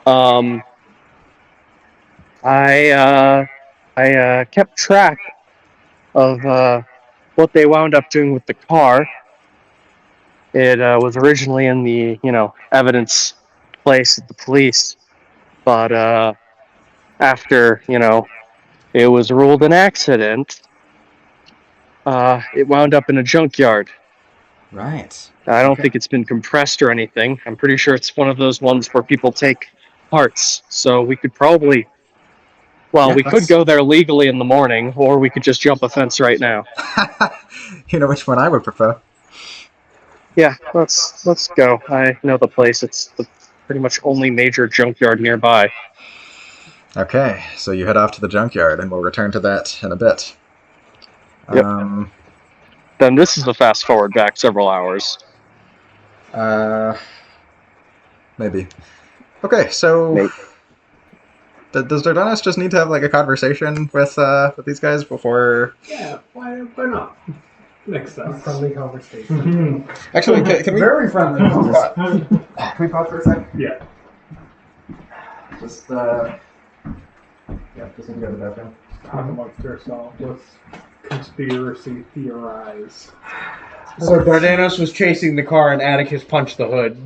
I kept track of what they wound up doing with the car. It was originally in the evidence place at the police, but after it was ruled an accident, it wound up in a junkyard. Right. I don't think it's been compressed or anything. I'm pretty sure it's one of those ones where people take parts. So we could probably, we could go there legally in the morning, or we could just jump a fence right now. You know which one I would prefer. Yeah, let's go. I know the place. It's the pretty much only major junkyard nearby. Okay, so you head off to the junkyard, and we'll return to that in a bit. Yep. Then this is the fast forward back several hours. Maybe. Okay, so Maybe. Does Dardanus just need to have like a conversation with these guys before? Yeah, why not? Makes sense. Friendly conversation. Actually, can we? Very friendly. Can we pause for a sec? Yeah. Just just need to go to the bathroom. Talk amongst yourselves. Let's conspiracy theorize. So Dardanus was chasing the car and Atticus punched the hood.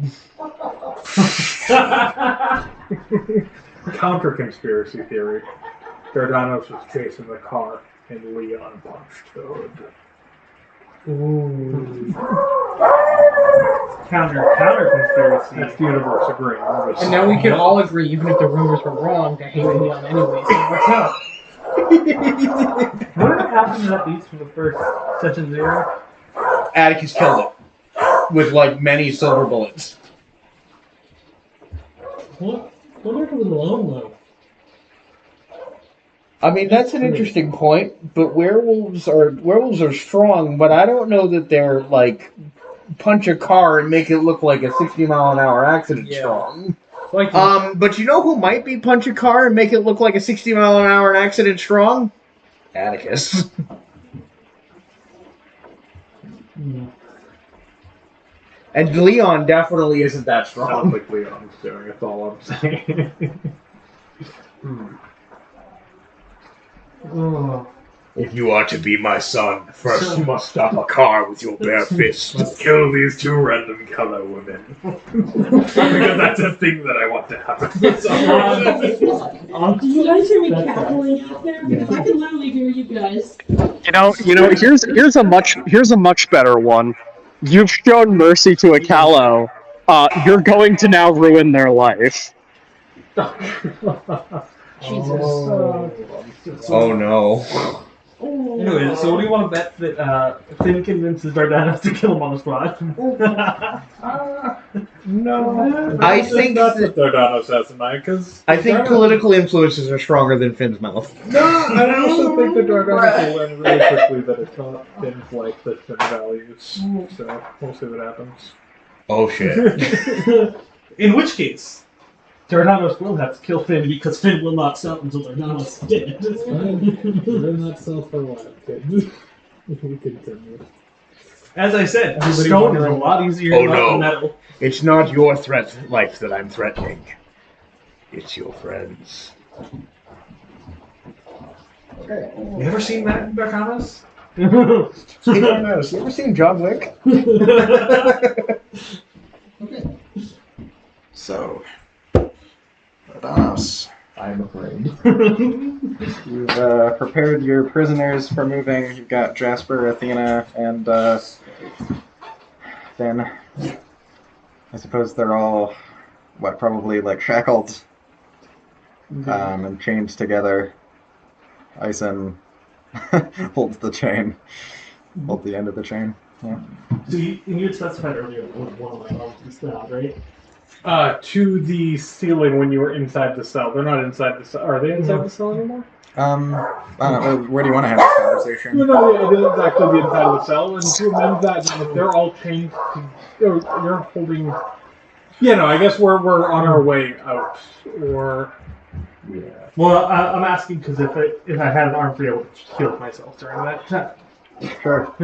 Counter conspiracy theory. Dardanus was chasing the car. and Leon punched Toad. Ooh. Counter conspiracy. That's the universe agreeing. And now we can all agree, even if the rumors were wrong, to hate Leon anyway, so it works out. What happened at least for the first session 0? Atticus killed it with like many silver bullets. What happened with Malone, though? I mean, that's an interesting point, but werewolves are strong, but I don't know that they're like punch a car and make it look like a 60-mile-an-hour accident strong. Like, But you know who might be punch a car and make it look like a 60-mile-an-hour accident strong? Atticus. And Leon definitely isn't that Sounds strong. like Leon's doing it, that's all I'm saying. Oh. If you are to be my son, first you must stop a car with your bare fist. Let's kill these 2 random color women. Because that's a thing that I want to happen. Do you guys hear me cackling out there? Because I can literally hear you guys. Here's a much better one. You've shown mercy to a callow. You're going to now ruin their life. Oh no. Anyway, so what do you want to bet that Finn convinces Dardanus to kill him on the spot? No. I think that's that- what Dardanos says tonight, because I think political influences are stronger than Finn's mouth. No, I also think that Dardanos will learn really quickly that it's not Finn's life that Finn values. So we'll see what happens. Oh shit. In which case, Dardanus will have to kill Finn because Finn will not stop until Dardanus is dead. We're not self for a while, kids. We continue. As I said, Everybody stone is a wondering- lot easier Oh, than no. metal. It's not your life that I'm threatening. It's your friends. You ever seen that in Dardanus? Hey, Dardanos, you ever seen John Wick? So, Dardanos, I'm afraid. you've prepared your prisoners for moving. You've got Jasper, Athena, and Finn. I suppose they're all, probably like shackled and chained together. Ison holds the chain, hold the end of the chain. Yeah. So you had specified earlier that one of my arms was down, right? To the ceiling when you were inside the cell. They're not inside the cell. Are they inside the cell anymore? I don't know, where do you want to have this conversation? No, it is actually the inside of the cell, and to amend that, if they're all chained to, you're holding. Yeah, no, I guess we're on our way out, or Yeah. Well, I'm asking because if I had an arm free, I would have healed myself during that time. Sure.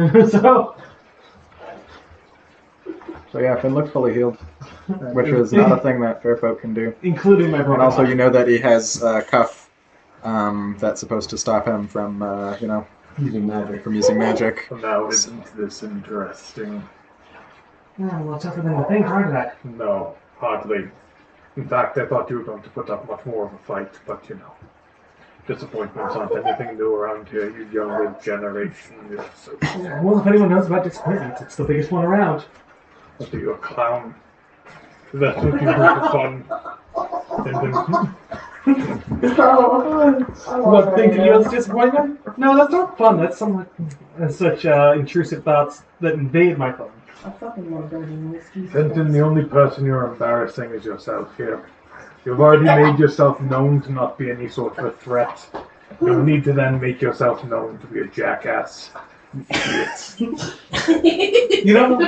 So yeah, Finn looks fully healed, which is not a thing that fair folk can do. including my And broken also, arm. you know that he has a cuff that's supposed to stop him from, Using magic. from using magic. now isn't this interesting? Yeah, well, tougher than the thing, aren't I? No, hardly. In fact, I thought you were going to put up much more of a fight, but disappointments aren't anything new around here. You younger generation is so. Well, if anyone knows about disappointments, it's the biggest one around. What are you, a clown? That's what you do for fun. What, thinking you was disappointment? No, that's not fun. That's such intrusive thoughts that invade my fun. I fucking love burning whiskey. Fenton, the only person you're embarrassing is yourself here. You've already made yourself known to not be any sort of a threat. You need to then make yourself known to be a jackass. Idiots. You know,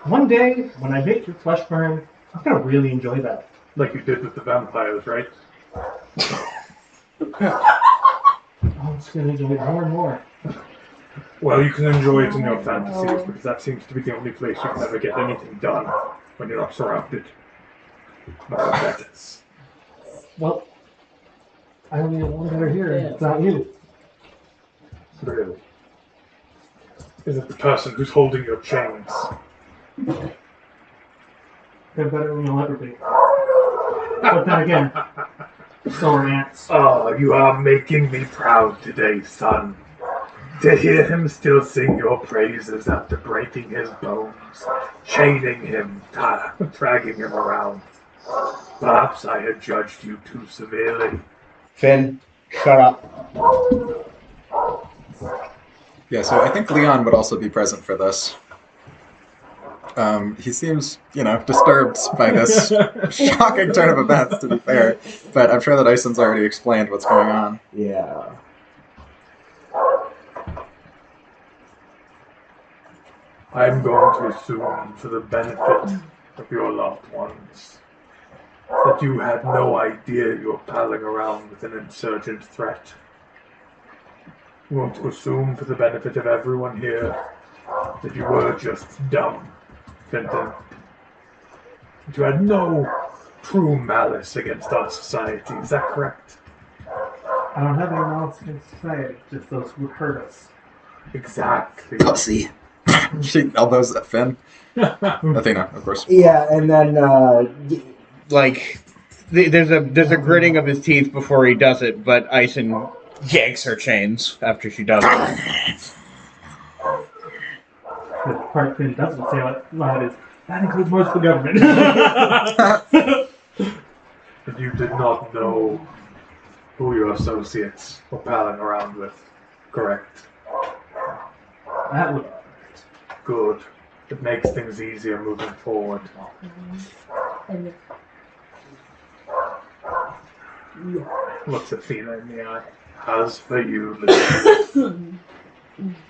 one day when I make your flesh burn, I'm gonna really enjoy that. Like you did with the vampires, right? I'm just gonna enjoy it more and more. Well, you can enjoy it in your fantasies, because that seems to be the only place you can ever get anything done when you're not surrounded by vendettas. Well, I only have one better here. It's not you. Really? Is it the person who's holding your chains? They're better than you'll ever be. But then again, so are ants. Oh, you are making me proud today, son. To hear him still sing your praises after breaking his bones, chaining him, dragging him around. Perhaps I had judged you too severely. Finn, shut up. Yeah, so I think Leon would also be present for this. He seems, disturbed by this shocking turn of events, to be fair. But I'm sure that Ison's already explained what's going on. Yeah. I'm going to assume, for the benefit of your loved ones, that you had no idea you were palling around with an insurgent threat. I'm going to assume, for the benefit of everyone here, that you were just dumb, Fenton. That you had no true malice against our society. Is that correct? I don't have any malice against society, just those who hurt us. Exactly. Pussy. She elbows at Finn. Athena, of course. Yeah, and then there's a gritting of his teeth before he does it, but Ison yanks her chains after she does it. The part that he doesn't say loud is, that includes most of the government. But you did not know who your associates were palling around with, correct? That would... Good. It makes things easier moving forward. Looks Athena in the eye. As for you, Lizzie,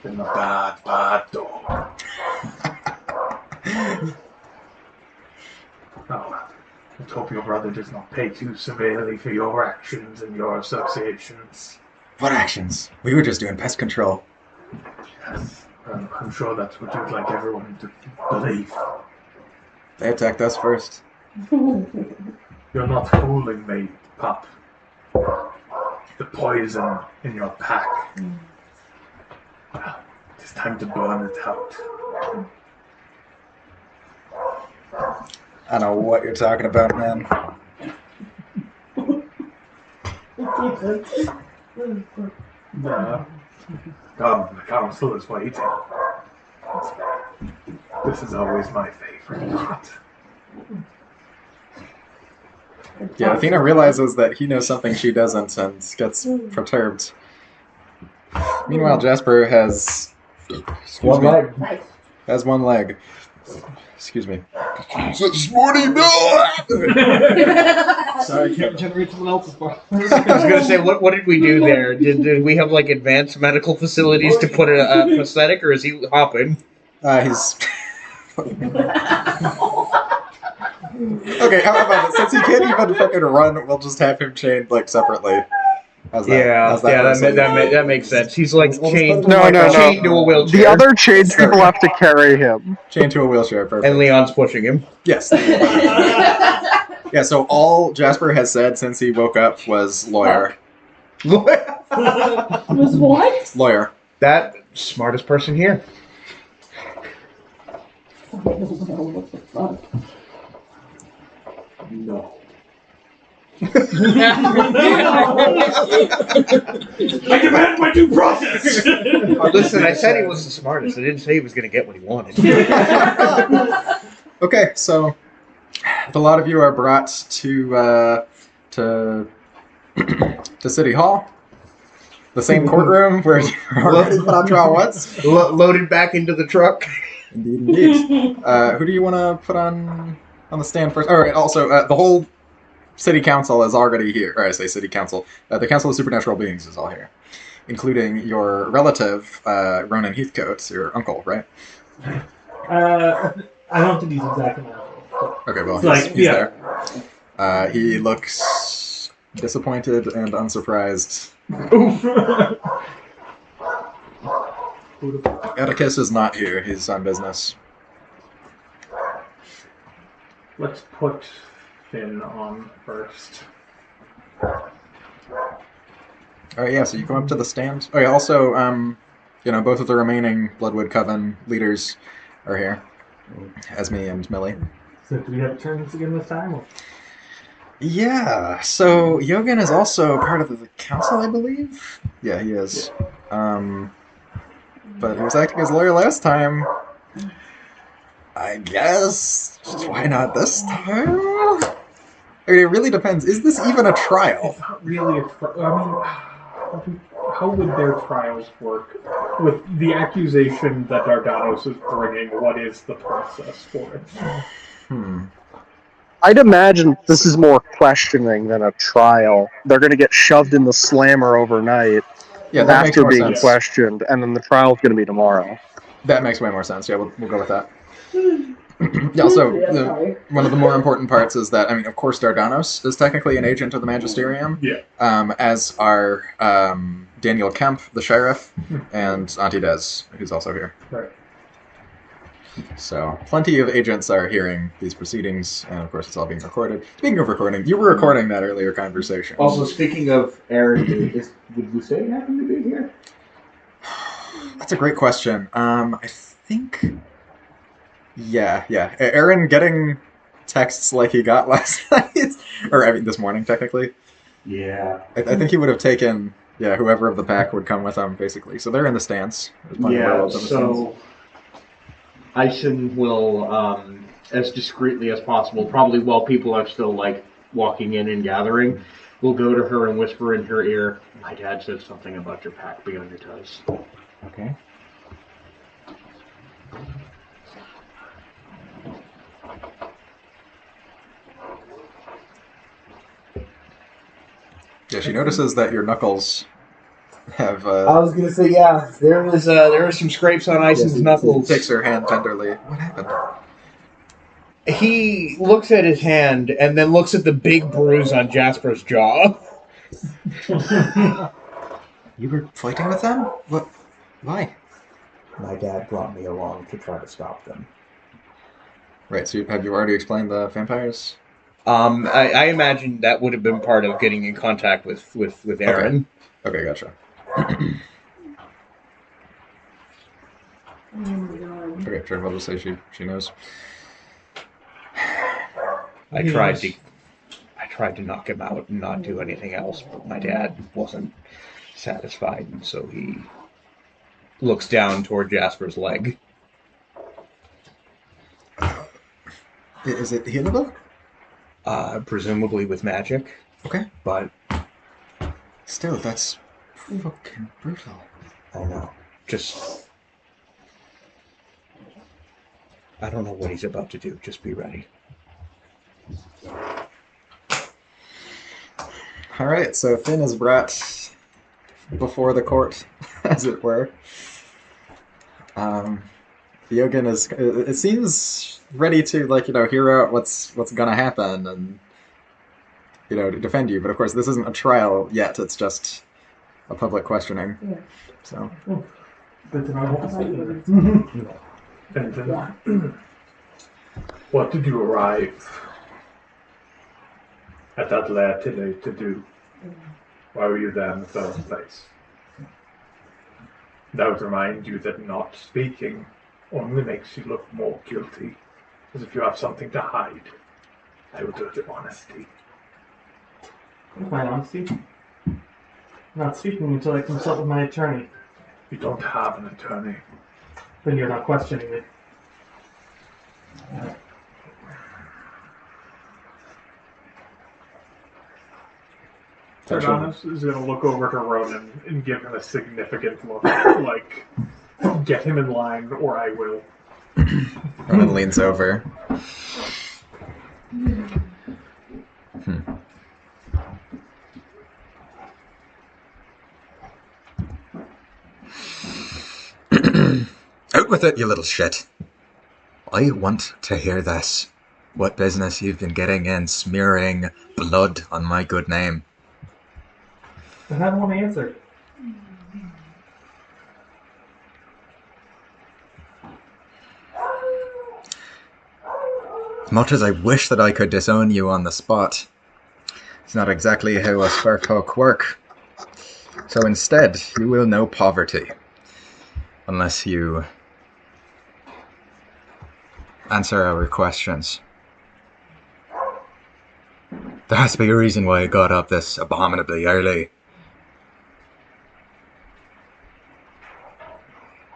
been a bad, bad dog. Oh, let's hope your brother does not pay too severely for your actions and your associations. What actions? We were just doing pest control. Yes. I'm sure that's what you'd like everyone to believe. They attacked us first. You're not fooling me, Pup. The poison in your pack. Well, it's time to burn it out. I don't know what you're talking about, man. Come, the council is waiting. This is always my favorite part. Yeah, Athena realizes that he knows something she doesn't and gets perturbed. Meanwhile, Jasper has... one leg. Nice. Has one leg. Excuse me. Sporty Bill! Sorry, I can't generate someone else's part. I was gonna say, what did we do there? Did we have like advanced medical facilities to put a prosthetic, or is he hopping? He's... Okay, how about it? Since he can't even fucking run, we'll just have him chained, separately. How's that? That makes sense. He's like chained, No. chained to a wheelchair. The other chained people have to carry him. Chained to a wheelchair, perfect. And Leon's pushing him. Yes. Yeah, so all Jasper has said since he woke up was lawyer. Was what? Lawyer. That smartest person here. What the fuck? No. I demand my due process! Listen, I said he was the smartest. I didn't say he was going to get what he wanted. Okay, so a lot of you are brought to City Hall. The same courtroom where you were already put on trial once. Loaded back into the truck. Indeed. Who do you want to put on the stand first? All right, also, the whole city council is already here. Or I say city council. The Council of Supernatural Beings is all here. Including your relative, Ronan Heathcote, your uncle, right? I don't think he's exactly my uncle. Okay, well, It's he's there. He looks disappointed and unsurprised. Atticus is not here. He's on business. Let's put Finn on first. All right, yeah, so you come up to the stand. Oh, yeah, also, both of the remaining Bloodwood Coven leaders are here. Esme and Millie. So do we have turns again this time? Or? Yeah, so Yogan is also part of the council, I believe. Yeah, he is. but he was acting as lawyer last time. I guess. Why not this time? I mean, it really depends. Is this even a trial? It's not really a trial. I mean, how would their trials work? With the accusation that Dardanos is bringing, what is the process for it? I'd imagine this is more questioning than a trial. They're going to get shoved in the slammer overnight Yeah, that makes after more being sense. questioned, and then the trial's going to be tomorrow. That makes way more sense. Yeah, we'll go with that. Yeah, also, one of the more important parts is that, I mean, of course, Dardanos is technically an agent of the Magisterium. Yeah. As are Daniel Kemp, the sheriff, and Auntie Des, who's also here. Right. So, plenty of agents are hearing these proceedings, and of course, it's all being recorded. Speaking of recording, you were recording that earlier conversation. Also, speaking of Aaron, would Lucet happen to be here? That's a great question. I think... Yeah. Aaron getting texts like he got last night, or I mean this morning, technically. Yeah. I think he would have taken, whoever of the pack would come with him, basically. So they're in the stands. Yeah, so Ison will, as discreetly as possible, probably while people are still, like, walking in and gathering, will go to her and whisper in her ear, "My dad said something about your pack being on your toes." Okay. Yeah, she notices that your knuckles have... I was gonna say, yeah, There were some scrapes on Ison's knuckles. Takes her hand tenderly. What happened? He looks at his hand and then looks at the big bruise on Jasper's jaw. You were fighting with them? What? Why? my dad brought me along to try to stop them. Right, so have you already explained the vampires? I imagine that would have been part of getting in contact with Aaron. Okay, gotcha. Okay, sure, we'll just say she knows. I tried to knock him out and not do anything else, but my dad wasn't satisfied, and so he looks down toward Jasper's leg. Is it healable? Presumably with magic. Okay. But still, that's fucking brutal. I know. I don't know what he's about to do. Just be ready. Alright, so Finn is brought before the court, as it were. Yogan is, it seems, ready to, hear out what's gonna happen and, defend you. But of course, this isn't a trial yet, it's just a public questioning. Yeah. So. Good to know. And then, what did you arrive at that lair today to do? Why were you there in the first place? And I would remind you that not speaking only makes you look more guilty, as if you have something to hide. I will do it in honesty. My honesty? Not speaking until I consult with my attorney. You don't have an attorney. Then you're not questioning me. Tardanos is going to look over to Ronan and give him a significant look, like, get him in line or I will. Ronan leans over. Out with it, you little shit. I want to hear this. What business you've been getting in smearing blood on my good name. And I don't want to answer. As much as I wish that I could disown you on the spot, it's not exactly how us folk work. So instead, you will know poverty. Unless you answer our questions. There has to be a reason why I got up this abominably early.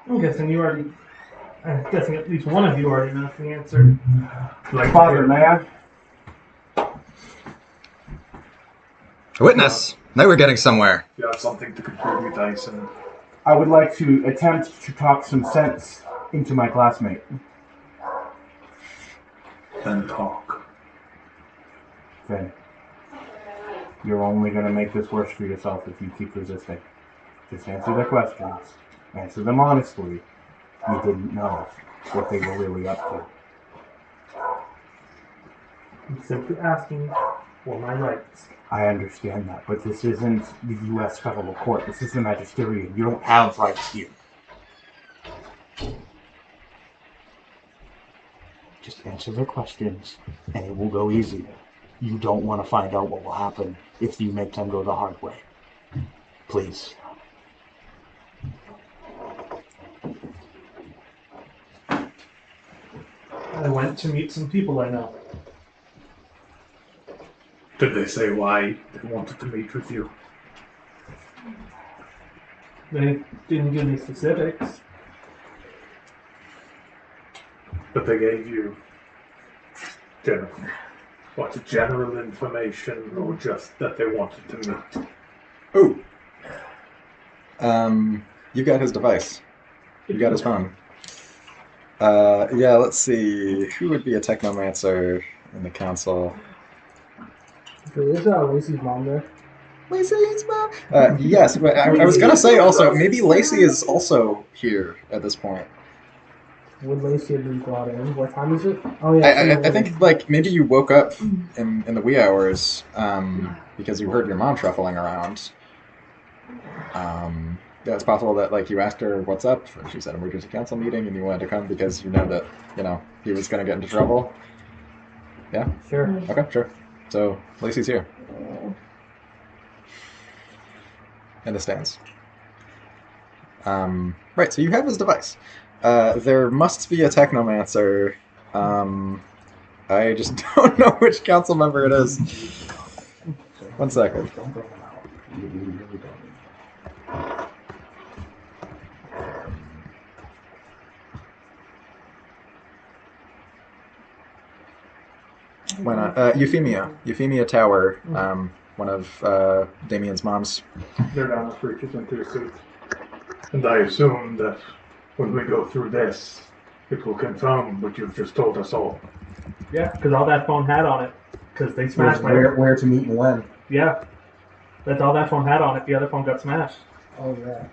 I'm guessing you already. I'm guessing at least one of you already knows the answer. Like, Father, may I? Witness! Now we're getting somewhere. You have something to contribute, Dyson. I would like to attempt to talk some sense into my classmate. Then talk. Finn, you're only going to make this worse for yourself if you keep resisting. Just answer their questions. Answer them honestly. You didn't know what they were really up to. I'm simply asking for my rights. I understand that, but this isn't the U.S. federal court. This is the magisterium. You don't have rights here. Just answer their questions, and it will go easier. You don't want to find out what will happen if you make them go the hard way. Please. I went to meet some people I know. Did they say why they wanted to meet with you? They didn't give me specifics. But they gave you general information, or just that they wanted to meet? Ooh. You got his device. You got his phone. Yeah, let's see. Who would be a technomancer in the council? Is Lacey's mom there? Lacey's mom? Yes, but I was gonna say also, maybe Lacey is also here at this point. Would Lacey have been brought in? What time is it? Oh yeah. I think like maybe you woke up in the wee hours because you heard your mom shuffling around. Yeah, it's possible that like you asked her what's up. She said emergency council meeting, and you wanted to come because you know that he was gonna get into trouble. Yeah. Sure. Okay, sure. So Lacey's here. Understands. Right. So you have his device. There must be a technomancer. I just don't know which council member it is. 1 second. Why not? Euphemia Tower, one of Damien's moms. They're down the street, she's into a suit. And I assume that when we go through this, it will confirm what you've just told us all. Yeah, because all that phone had on it. Because they smashed my... Where to meet and when. Yeah. That's all that phone had on it. The other phone got smashed. Oh yeah.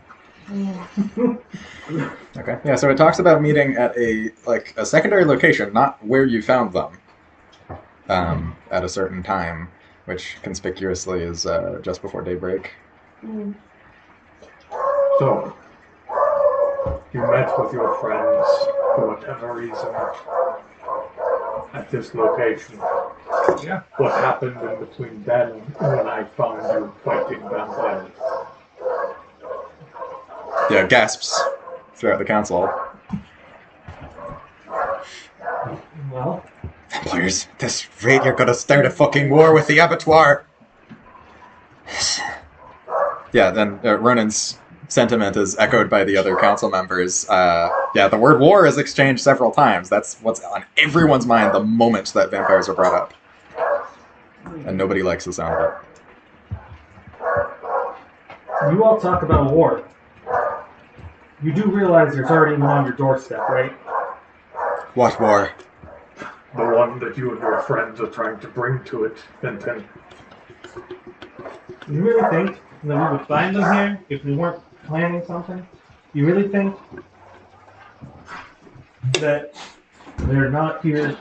Okay. Yeah, so it talks about meeting at a secondary location, not where you found them, at a certain time, which conspicuously is just before daybreak. So, you met with your friends, for whatever reason, at this location. Yeah. What happened in between then and when I found you fighting vampires? Yeah, gasps throughout the council. Well... Vampires, at this rate you're gonna start a fucking war with the abattoir! Yeah, then Ronan's sentiment is echoed by the other council members. Yeah, the word war is exchanged several times. That's what's on everyone's mind the moment that vampires are brought up. And nobody likes the sound of it. You all talk about war. You do realize there's already one on your doorstep, right? What war? The one that you and your friends are trying to bring to it, Benton. You really think that we would find them here if we weren't planning something? You really think that they're not here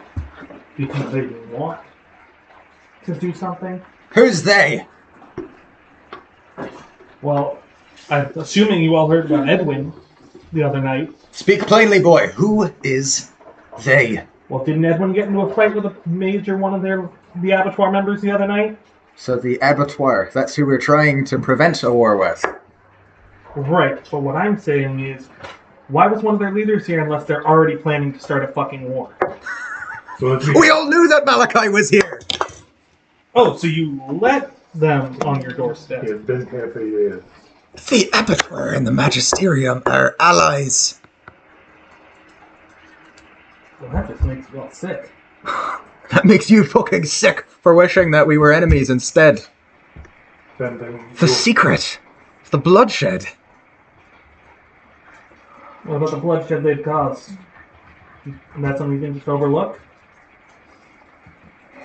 because they want to do something? Who's they? Well, I'm assuming you all heard about Edwin the other night. Speak plainly, boy. Who is they? Well, didn't Edwin get into a fight with a major one of the abattoir members the other night? So the abattoir, that's who we're trying to prevent a war with. Right, but what I'm saying is, why was one of their leaders here unless they're already planning to start a fucking war? We all knew that Malachi was here! Oh, so you let them on your doorstep? He has been here for years. The abattoir and the magisterium are allies. Well, that just makes me all sick. That makes you fucking sick for wishing that we were enemies instead. Then The secret. The bloodshed. What about the bloodshed they've caused? And that's something you can just overlook?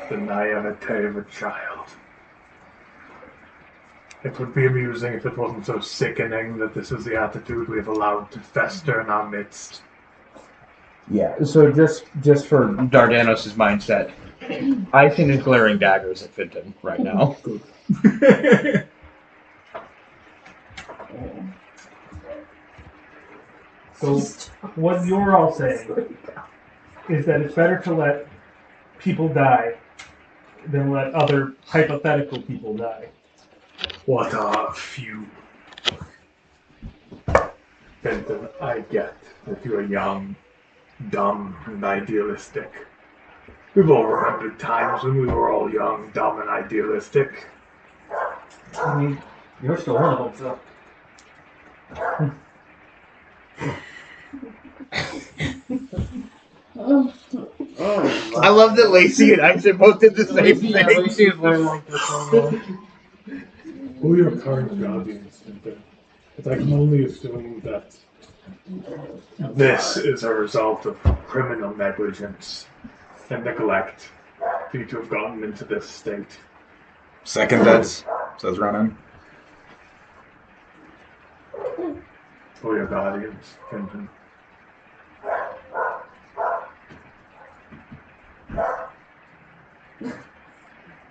the naivete of a child. It would be amusing if it wasn't so sickening that this is the attitude we've allowed to fester in our midst. Yeah, so just for Dardanos' mindset, Ison is glaring daggers at Finton right now. So, what you're all saying is that it's better to let people die than let other hypothetical people die. What are few? Benton, I get that you are young, dumb, and idealistic. We've all remembered times when we were all young, dumb, and idealistic. I mean, you're still one of them, so. I love that Lacey and Ison both did the same thing. Lacey is literally like this one. Who are your current guardians, Benton? I can only assume that this is a result of criminal negligence and neglect for you to have gotten into this state. Seconded, says Ronan. Who are your guardians, Benton?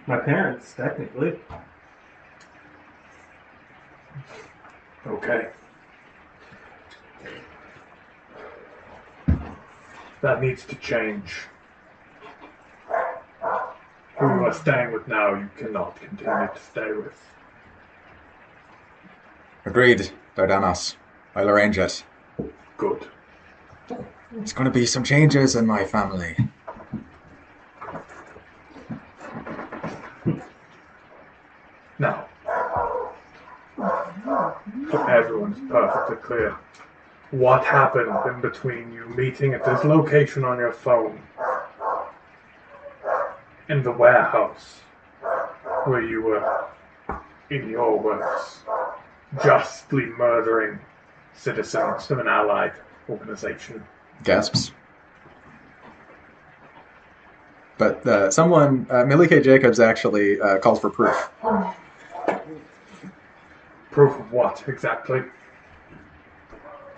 My parents, technically. Okay. That needs to change. Who you are staying with now, you cannot continue to stay with. Agreed, Dardanos. I'll arrange it. Good. There's going to be some changes in my family. Now, so everyone's perfectly clear. What happened in between you meeting at this location on your phone and the warehouse where you were, in your words, justly murdering citizens of an allied organization? Gasps. But someone, Millie K. Jacobs actually calls for proof. Proof of what, exactly?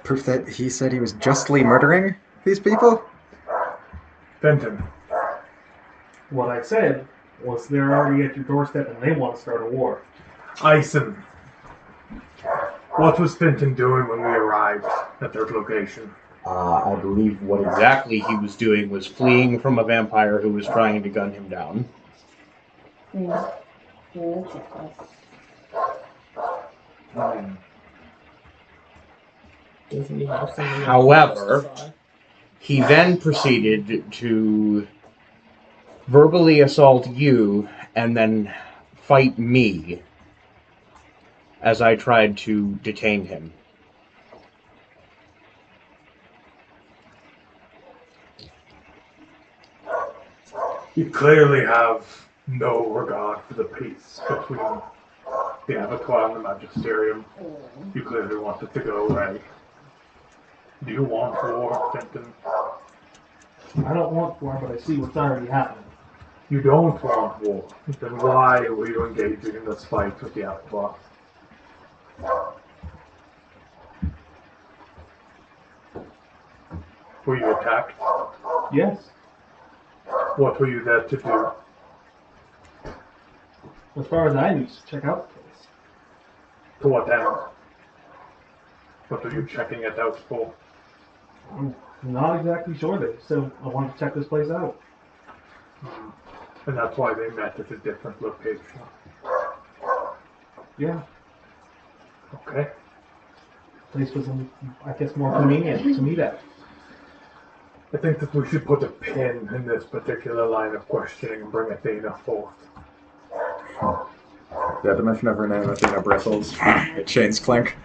Proof that he said he was justly murdering these people? Benton. What I said was they're already at your doorstep and they want to start a war. Ison. What was Benton doing when we arrived at their location? I believe what exactly he was doing was fleeing from a vampire who was trying to gun him down. However, he then proceeded to verbally assault you and then fight me as I tried to detain him. You clearly have no regard for the peace between the Abattoir and the Magisterium. You clearly want it to go away. Do you want war, Benton? I don't want war, but I see what's already happening. You don't want war. Then why were you engaging in this fight with the Abattoir? Were you attacked? Yes. What were you there to do? As far as I knew, to check out the place. To what end? What were you checking it out for? I'm not exactly sure. They said I wanted to check this place out. And that's why they met at a different location. Yeah. Okay. Place was, I guess, more convenient to meet at. I think that we should put a pin in this particular line of questioning and bring Athena forth. Yeah, the mention of her name, Athena bristles. It chains clink.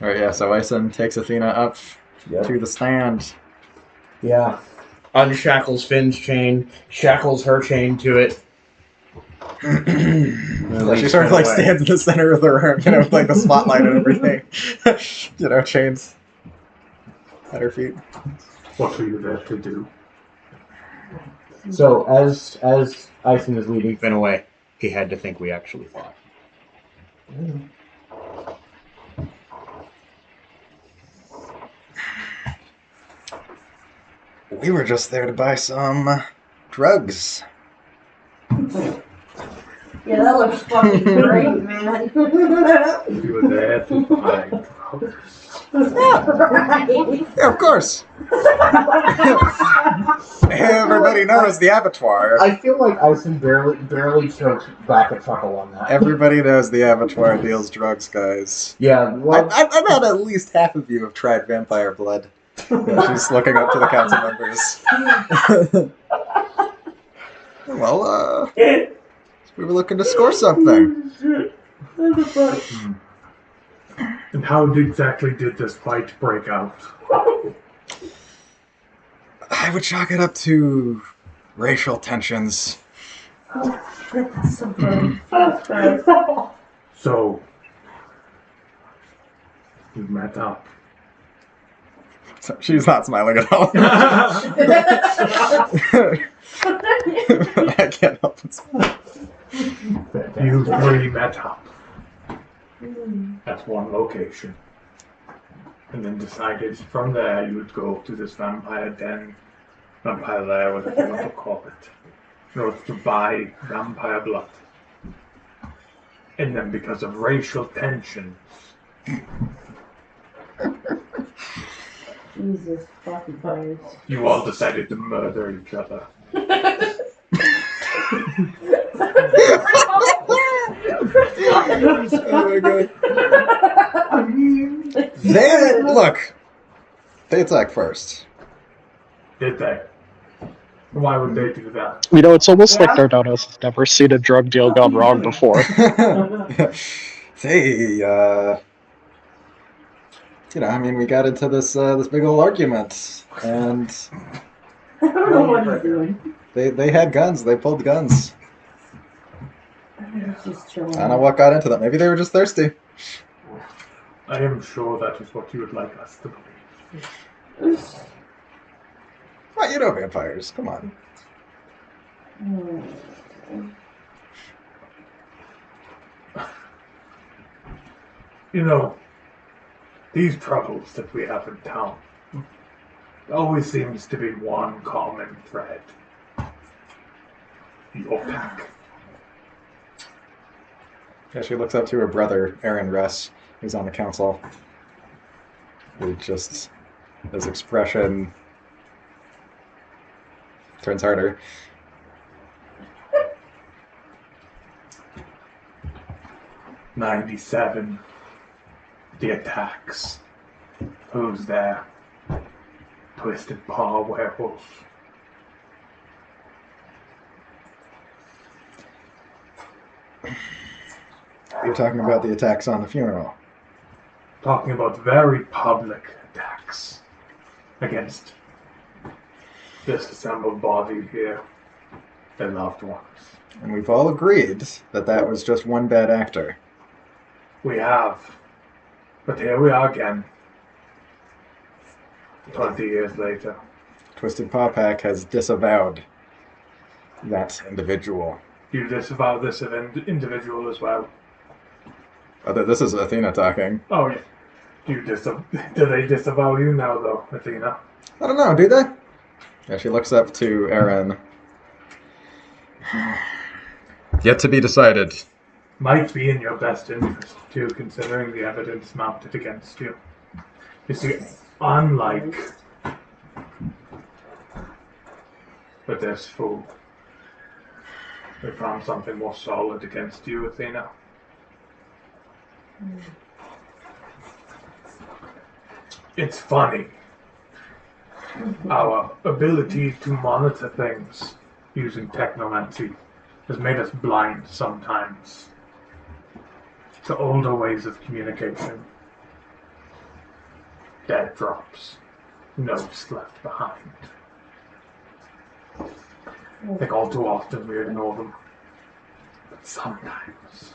All right, yeah. So Ison takes Athena up to the stand. Yeah. Unshackles Finn's chain, shackles her chain to it. Yeah, she sort of like stands in the center of the room, with like the spotlight and everything. Chains at her feet. What are you there to do? So as Ison is leading Finn away, he had to think we actually fought. We were just there to buy some drugs. Yeah, that looks fucking great, man. You were there to buy drugs. Yeah, of course. Everybody knows the abattoir. I feel like Ison barely chokes back a chuckle on that. Everybody knows the abattoir deals drugs, guys. Yeah, well, I bet at least half of you have tried vampire blood. Yeah, she's looking up to the council members. Well, we were looking to score something. And how exactly did this fight break out? I would chalk it up to racial tensions. So, you met up. She's not smiling at all. I can't help it. You three met up at one location. And then decided from there you would go to this vampire den, vampire lair, whatever you want to call it, in order to buy vampire blood. And then because of racial tensions, Jesus fucking Christ. you all decided to murder each other. Oh my god. Look, they attack first. Did they? Why would they do that? It's almost like Dardanos has never seen a drug deal gone wrong before. They, we got into this big old argument, and I don't know what he's doing. they had guns. They pulled guns. He's just chilling. I don't know what got into them. Maybe they were just thirsty. I am sure that is what you would like us to believe. Well, you know vampires. Come on. You know, these troubles that we have in town, there always seems to be one common thread. Your pack. Yeah, she looks up to her brother, Aaron Russ, who's on the council. Who just, his expression turns harder. '97. The attacks. Who's there? Twisted Paw werewolf. You're talking about the attacks on the funeral. Talking about very public attacks against this assembled body here, their loved ones. And we've all agreed that that was just one bad actor. We have. But here we are again. 20 years later. Twisted Paw Pack has disavowed that individual. You disavow this individual as well. This is Athena talking. Oh, yeah. Do they disavow you now, though, Athena? I don't know, do they? Yeah, she looks up to Aaron. Yet to be decided. Might be in your best interest, too, considering the evidence mounted against you. You see, unlike with this fool, they found something more solid against you, Athena. It's funny. Our ability to monitor things using technomancy has made us blind sometimes to older ways of communication. Dead drops. Notes left behind. I think all too often we ignore them. But sometimes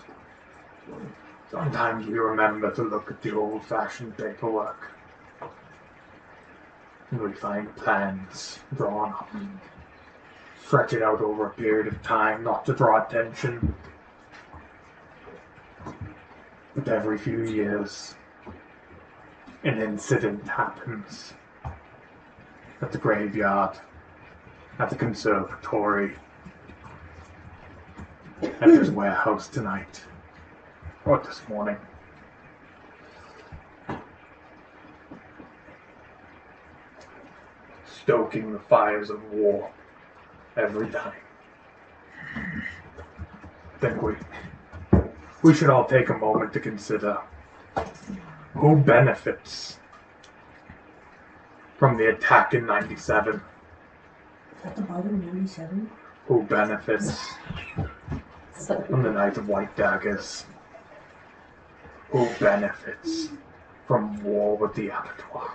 we remember to look at the old-fashioned paperwork. And we find plans drawn up, stretching out over a period of time, not to draw attention. But every few years, an incident happens at the graveyard, at the conservatory, at this warehouse tonight, or this morning. Stoking the fires of war every time. I think we should all take a moment to consider who benefits from the attack in 97. At the bottom, 97? Who benefits from the Night of White Daggers? Who benefits from war with the Abattoir?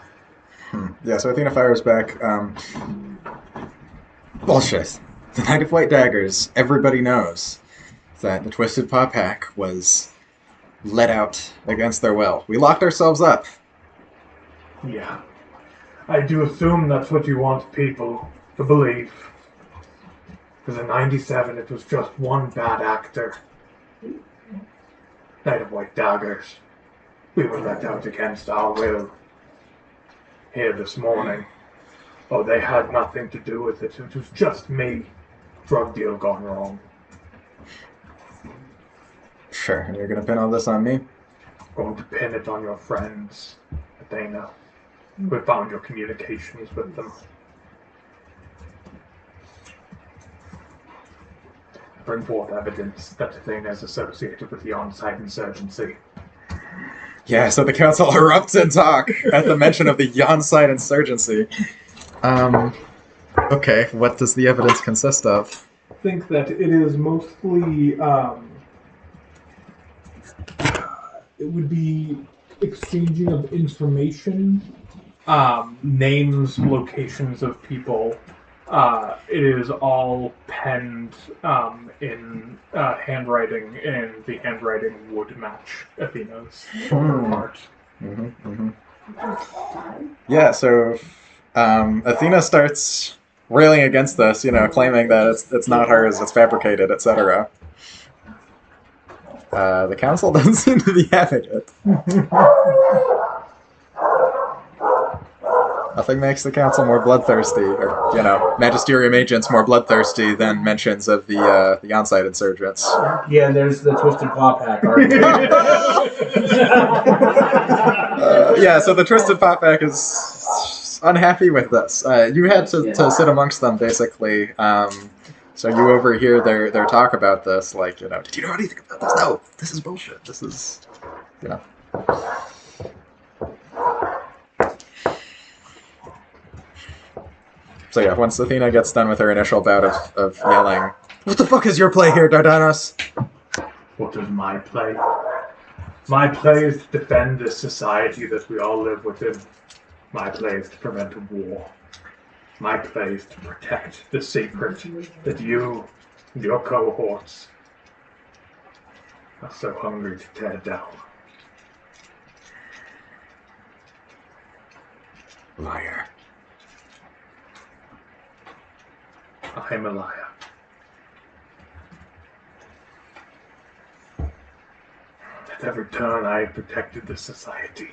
Yeah, so Athena fires back. Bullshit. The Night of White Daggers. Everybody knows that the Twisted Paw Pack was let out against their will. We locked ourselves up. Yeah. I do assume that's what you want people to believe. Because in 97 it was just one bad actor. Night of White Daggers. We were let out against our will. Here this morning. Oh, they had nothing to do with it. It was just me. Drug deal gone wrong. Sure, and you're gonna pin all this on me? Going to pin it on your friends, Athena. We found your communications with them. Bring forth evidence that Athena is associated with the on-site insurgency. Yeah, so the council erupts in talk at the mention of the on-site insurgency. Okay, what does the evidence consist of? I think that it is mostly, it would be exchanging of information, names, locations of people. It is all penned in handwriting, and the handwriting would match Athena's part. Yeah, so Athena starts railing against this, claiming that it's not hers, it's fabricated, etc. The council doesn't seem to be having it. Nothing makes the council more bloodthirsty, or, magisterium agents more bloodthirsty than mentions of the on-site insurgents. Yeah, there's the Twisted Paw Pack argument. Yeah, so the Twisted Paw Pack is unhappy with this. You had to sit amongst them, basically. So you overhear their talk about this, like, did you know anything about this? No, this is bullshit. This is, So yeah, once Athena gets done with her initial bout of yelling, "What the fuck is your play here, Dardanos?" What is my play? My play is to defend this society that we all live within. My play is to prevent a war. My play is to protect the secret that you and your cohorts are so hungry to tear down. Liar. I'm a liar. At every turn, I have protected this society.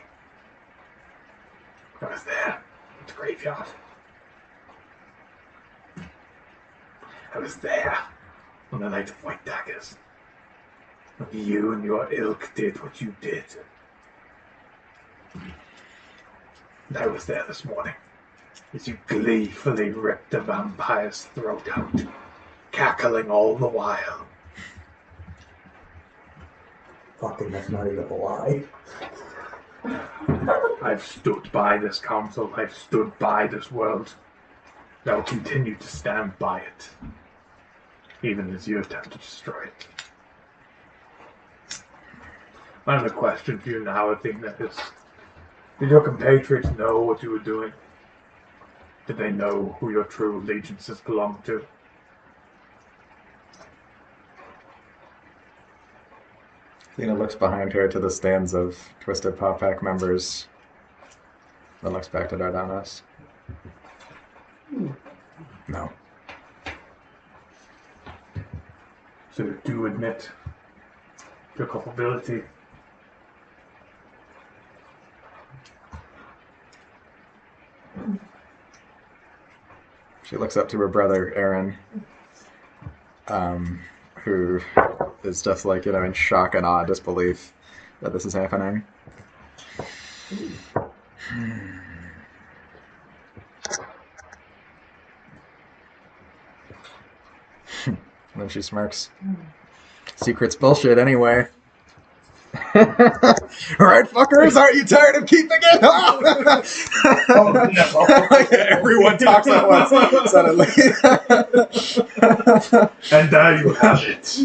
I was there at the graveyard. I was there on the Night of White Daggers. When you and your ilk did what you did. And I was there this morning as you gleefully ripped the vampire's throat out, cackling all the while. Fucking, that's not even a lie. I've stood by this council, I've stood by this world. And I will continue to stand by it, even as you attempt to destroy it. My only question for you now, Athena, is Did your compatriots know what you were doing? Did they know who your true allegiances belonged to? Athena looks behind her to the stands of Twisted Paw Pack members, then looks back to Dardanos. No. So you do admit your culpability. She looks up to her brother, Aaron, who is just like, in shock and awe, disbelief that this is happening. And then she smirks. Secret's bullshit anyway. Right, fuckers? Aren't you tired of keeping it? Everyone talks at once, suddenly. And there you have it.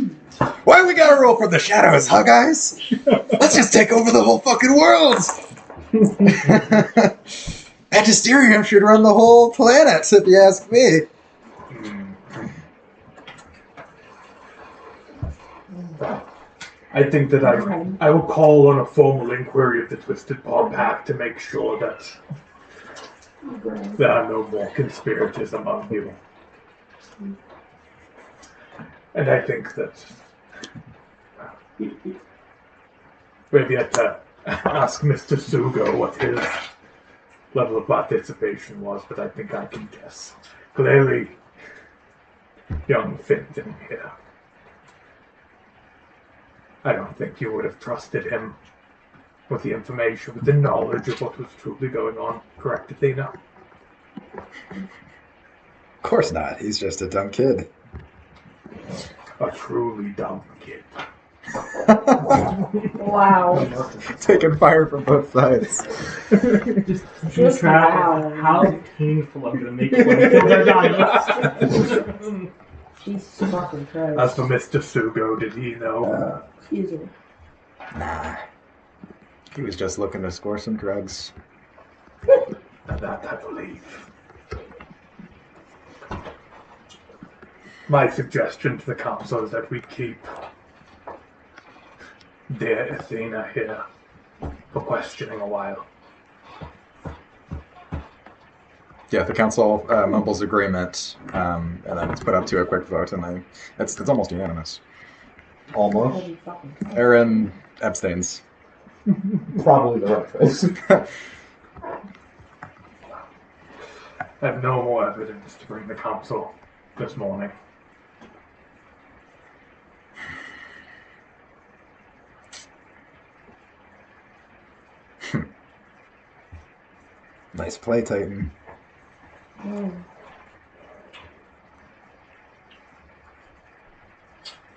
Why we gotta roll from the shadows, huh, guys? Let's just take over the whole fucking world! Antisterium should run the whole planet, if you ask me. I think that I will call on a formal inquiry of the Twisted Paw Pack to make sure that there are no more conspirators among you. And I think that we've yet to ask Mr. Sugo what his level of participation was, but I think I can guess. Clearly, young Fenton here. I don't think you would have trusted him with the information, with the knowledge of what was truly going on. Correct, Athena? Of course not. He's just a dumb kid. A truly dumb kid. Wow. Taking fire from both sides. Just wow. how painful I'm gonna make it when I kill that guy. Jesus fucking Christ. As for Mr. Sugo, did he know? Excuse me. Nah. He was just looking to score some drugs. That I believe. My suggestion to the council is that we keep dear Athena here for questioning a while. Yeah, the council mumbles agreement, and then it's put up to a quick vote, and then it's almost unanimous. Almost. Aaron abstains. Probably the right choice. I have no more evidence to bring the council this morning. Nice play, Titan.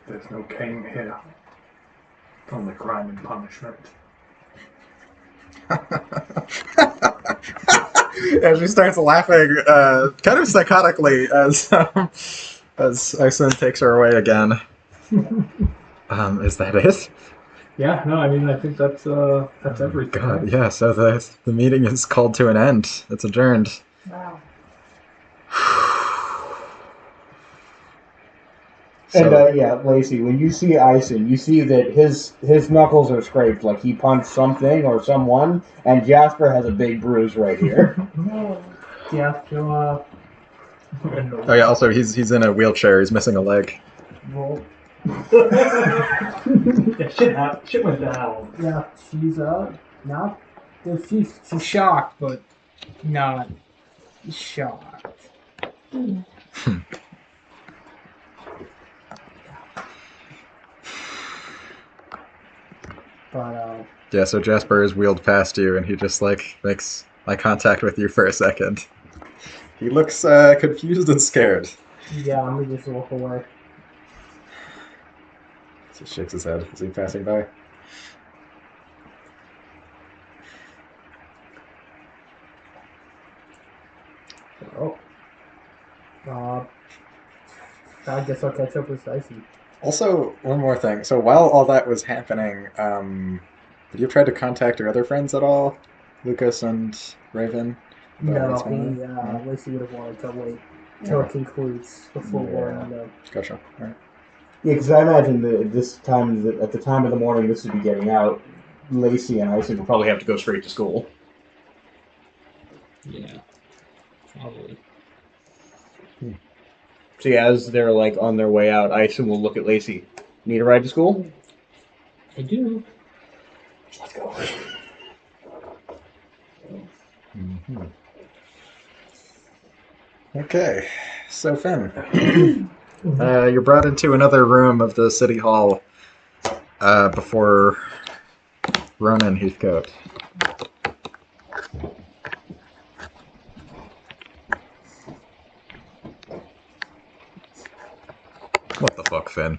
There's no game here. Only crime and punishment. And she starts laughing, kind of psychotically, as Iceman takes her away again. Is that it? Yeah, no, I mean, I think that's everything. God, yeah. So the meeting is called to an end. It's adjourned. Wow. And yeah, Lacey, when you see Ison, you see that his knuckles are scraped like he punched something or someone, and Jasper has a big bruise right here. Yeah, so, Oh yeah. Also, he's in a wheelchair. He's missing a leg. well, yeah, shit went down. Yeah, she's not. She's shocked, but not shocked. But Yeah. So Jasper is wheeled past you, and he just makes eye contact with you for a second. He looks confused and scared. yeah, I'm gonna just walk away. He shakes his head. Is he passing by? Oh. I guess I'll catch up with Dicey. Also, one more thing. So while all that was happening, have you tried to contact your other friends at all? Lucas and Raven? about what's going on? Lacey would have wanted to wait till it concludes before warning them. Gotcha. All right. Yeah, because I imagine that at the time of the morning this would be getting out, Lacey and Ison would probably have to go straight to school. Yeah, probably. So yeah, as they're like on their way out, Ison will look at Lacey. Need a ride to school? I do. Let's go. Mm-hmm. Okay, so Finn, you're brought into another room of the city hall before Ronan Heathcote. What the fuck, Finn?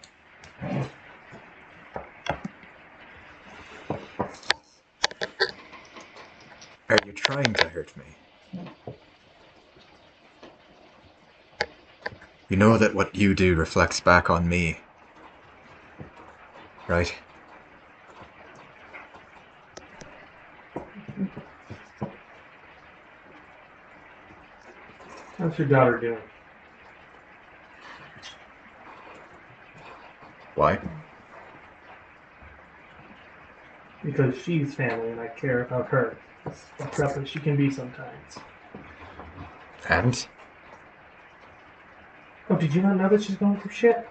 Are you trying to hurt me? You know that what you do reflects back on me, right? How's your daughter doing? Why? Because she's family and I care about her. As fucked up as she can be sometimes. And? Oh, did you not know that she's going through shit?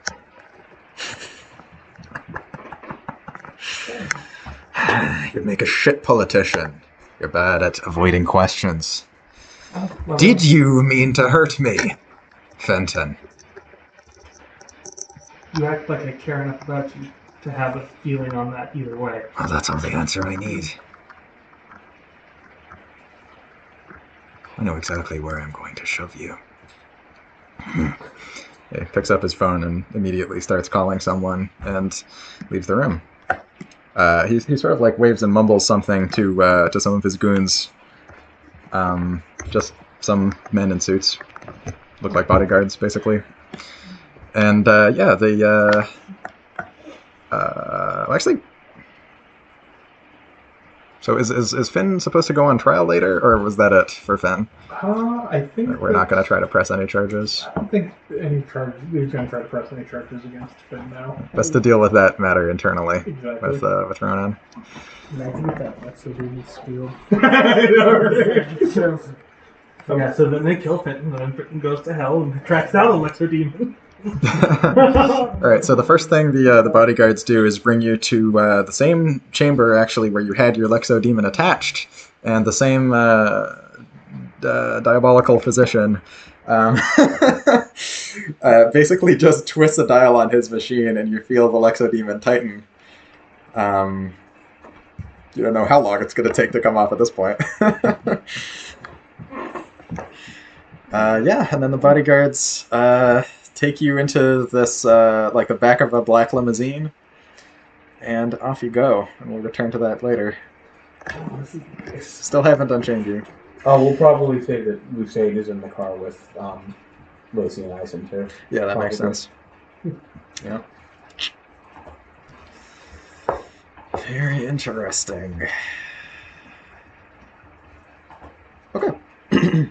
You'd make a shit politician. You're bad at avoiding questions. Oh, well, Did you mean to hurt me, Fenton? you act like I care enough about you to have a feeling on that either way. Well, that's all the answer I need. I know exactly where I'm going to shove you. He picks up his phone and immediately starts calling someone and leaves the room. He sort of like waves and mumbles something to some of his goons. Just some men in suits, look like bodyguards basically. And yeah, they well, actually. So is Finn supposed to go on trial later, or was that it for Finn? I think We're not going to try to press any charges. I don't think any charge. He's going to try to press any charges against Finn now. Best to deal with that matter internally Exactly. with Ronan. Imagine if that lets her do spiel. Yeah, so then they kill Finn, and then Finn goes to hell and tracks down the Lexer demon. Alright, so the first thing the bodyguards do is bring you to the same chamber, actually, where you had your Lexo demon attached, and the same diabolical physician basically just twists a dial on his machine, and you feel the Lexo demon tighten. You don't know how long it's going to take to come off at this point. Yeah, and then the bodyguards take you into this, like the back of a black limousine, and off you go. And we'll return to that later. Still haven't unchained you. Oh, we'll probably say that Lucade is in the car with Lacey and Ison too. Yeah, that makes sense. Yeah. Very interesting. Okay.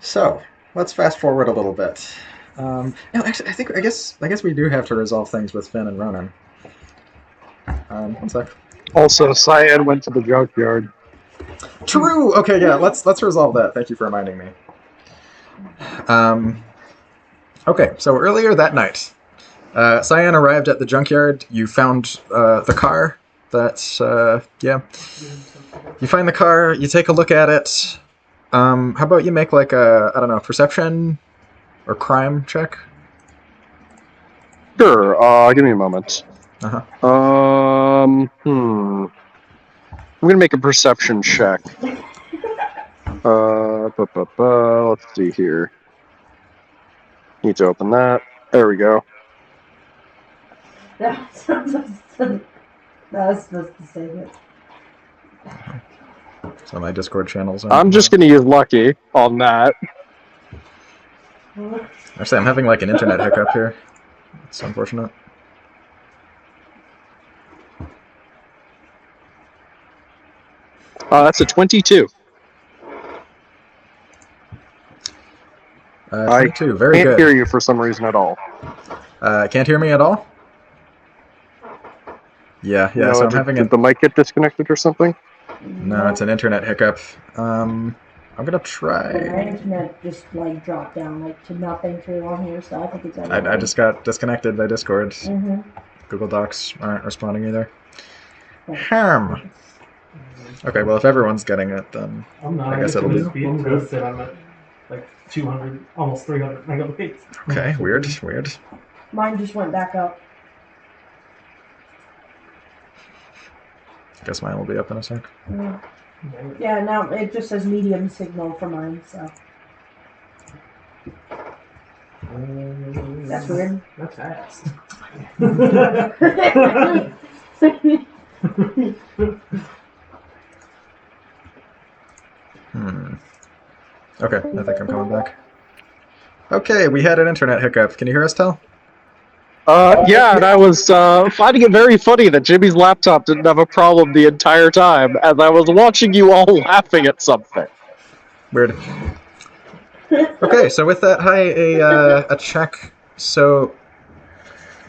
So let's fast forward a little bit. No, actually, I guess we do have to resolve things with Finn and Ronan. One sec. Also, Cyan went to the junkyard. True. Okay, yeah. Let's resolve that. Thank you for reminding me. Okay, so earlier that night, Cyan arrived at the junkyard. You found the car. That's yeah. You find the car. You take a look at it. How about you make like a, I don't know, perception or crime check? Sure. Give me a moment. I'm gonna make a perception check. Let's see here. Need to open that. There we go. That's supposed to say it. So my Discord channels. I'm just gonna use lucky on that. Actually, I'm having like an internet hiccup here. It's unfortunate. That's a 22. 22, very Can't good. hear you for some reason at all. Can't hear me at all? Yeah, No, so I'm having did the mic get disconnected or something? No, it's an internet hiccup. I'm gonna My try... internet just like dropped down like to nothing through on here, so I think it's everyone. I just got disconnected by Discord. Mm-hmm. Google Docs aren't responding either. Okay, well, if everyone's getting it, then I'm not. I guess get it'll to be... the speed because I'm at like 200, almost 300 megabytes. Okay, weird. Mine just went back up. Guess mine will be up in a sec. Yeah, now it just says medium signal for mine, so. That's weird. That's fast. Okay, I think I'm coming back. Okay, we had an internet hiccup. Can you hear us, Tal? Yeah, and I was finding it very funny that Jimmy's laptop didn't have a problem the entire time, and I was watching you all laughing at something. Weird. Okay, so with that, a check. So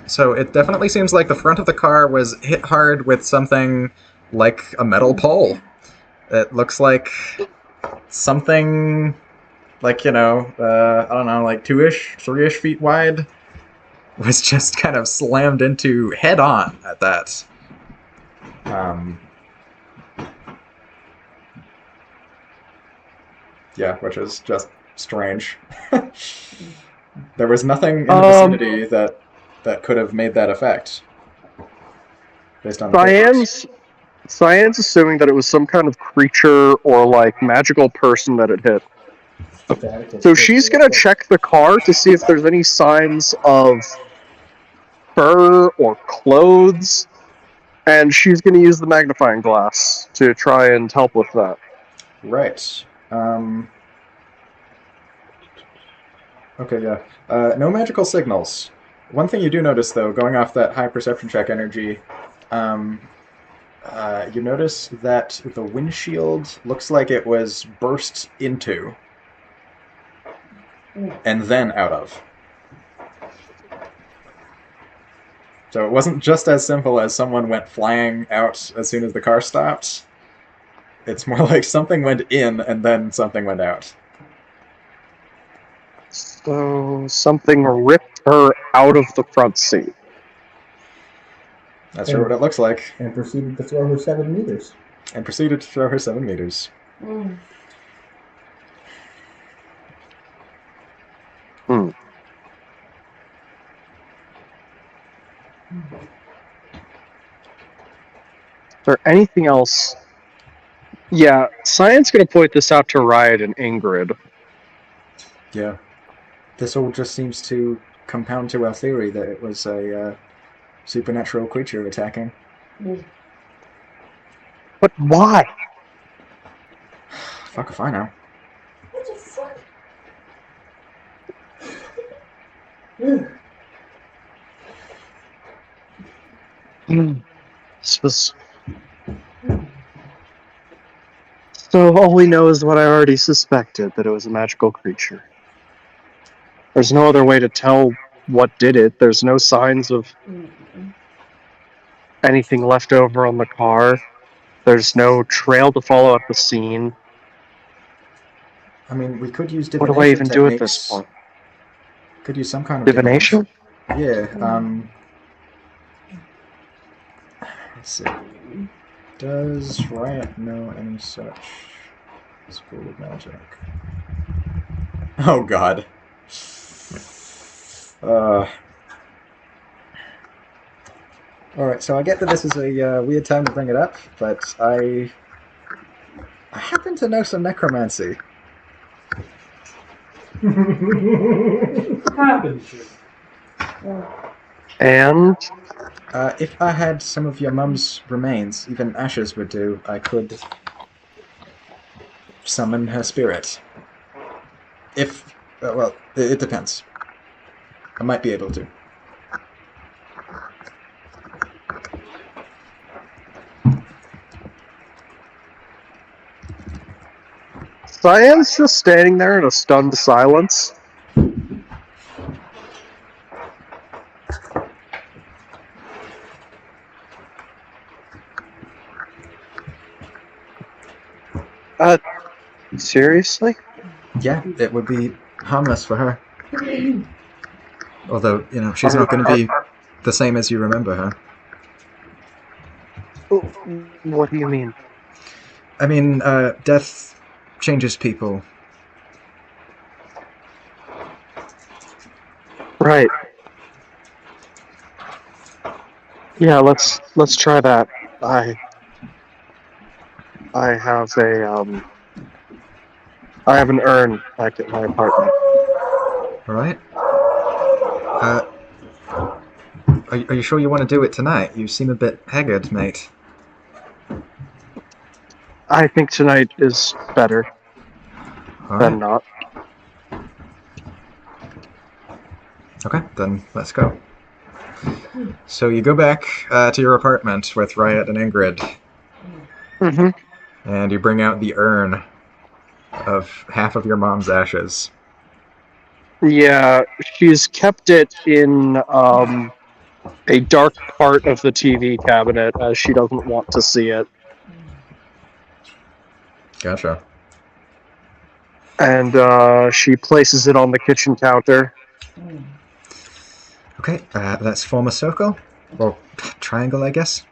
it definitely seems like the front of the car was hit hard with something like a metal pole. It looks like something like, I don't know, like 2-ish, 3-ish feet wide was just kind of slammed into head on at that. Yeah, which is just strange. There was nothing in the vicinity that could have made that effect. Based on Cyan's assuming that it was some kind of creature or like magical person that it hit. So she's gonna check the car to see if there's any signs of fur or clothes, and she's gonna use the magnifying glass to try and help with that. Right. Okay, yeah. No magical signals. One thing you do notice, though, going off that high perception check energy, you notice that the windshield looks like it was burst into and then out of. So it wasn't just as simple as someone went flying out as soon as the car stopped. It's more like something went in and then something went out. So something ripped her out of the front seat. That's sure what it looks like. And proceeded to throw her 7 meters. Is there anything else? Yeah, Cyan's gonna point this out to Riot and Ingrid. Yeah. This all just seems to compound to our theory that it was a supernatural creature attacking. But why? Fuck if I know. What the fuck? This was... So all we know is what I already suspected, that it was a magical creature. There's no other way to tell what did it. There's no signs of anything left over on the car. There's no trail to follow at the scene. I mean, we could use What divination do I even techniques. do at this point? Could use some kind of Divination? Yeah, let's see. Does Riot know any such school of magic? Oh god. Alright, so I get that this is a weird time to bring it up, but I happen to know some necromancy. Happens. And? If I had some of your mum's remains, even ashes would do, I could summon her spirit. If, well, it depends. I might be able to. Cyan's just standing there in a stunned silence. Seriously? Yeah, it would be harmless for her. Although, she's not going to be the same as you remember her. What do you mean? I mean, death changes people. Right. Yeah, let's try that. I have I have an urn back at my apartment. All right. Are you sure you want to do it tonight? You seem a bit haggard, mate. I think tonight is better All than right. not. Okay, then let's go. So you go back to your apartment with Riot and Ingrid, Mm-hmm. and you bring out the urn of half of your mom's ashes. Yeah, she's kept it in a dark part of the TV cabinet as she doesn't want to see it. Gotcha. And she places it on the kitchen counter. Okay, let's form a circle. Or triangle, I guess.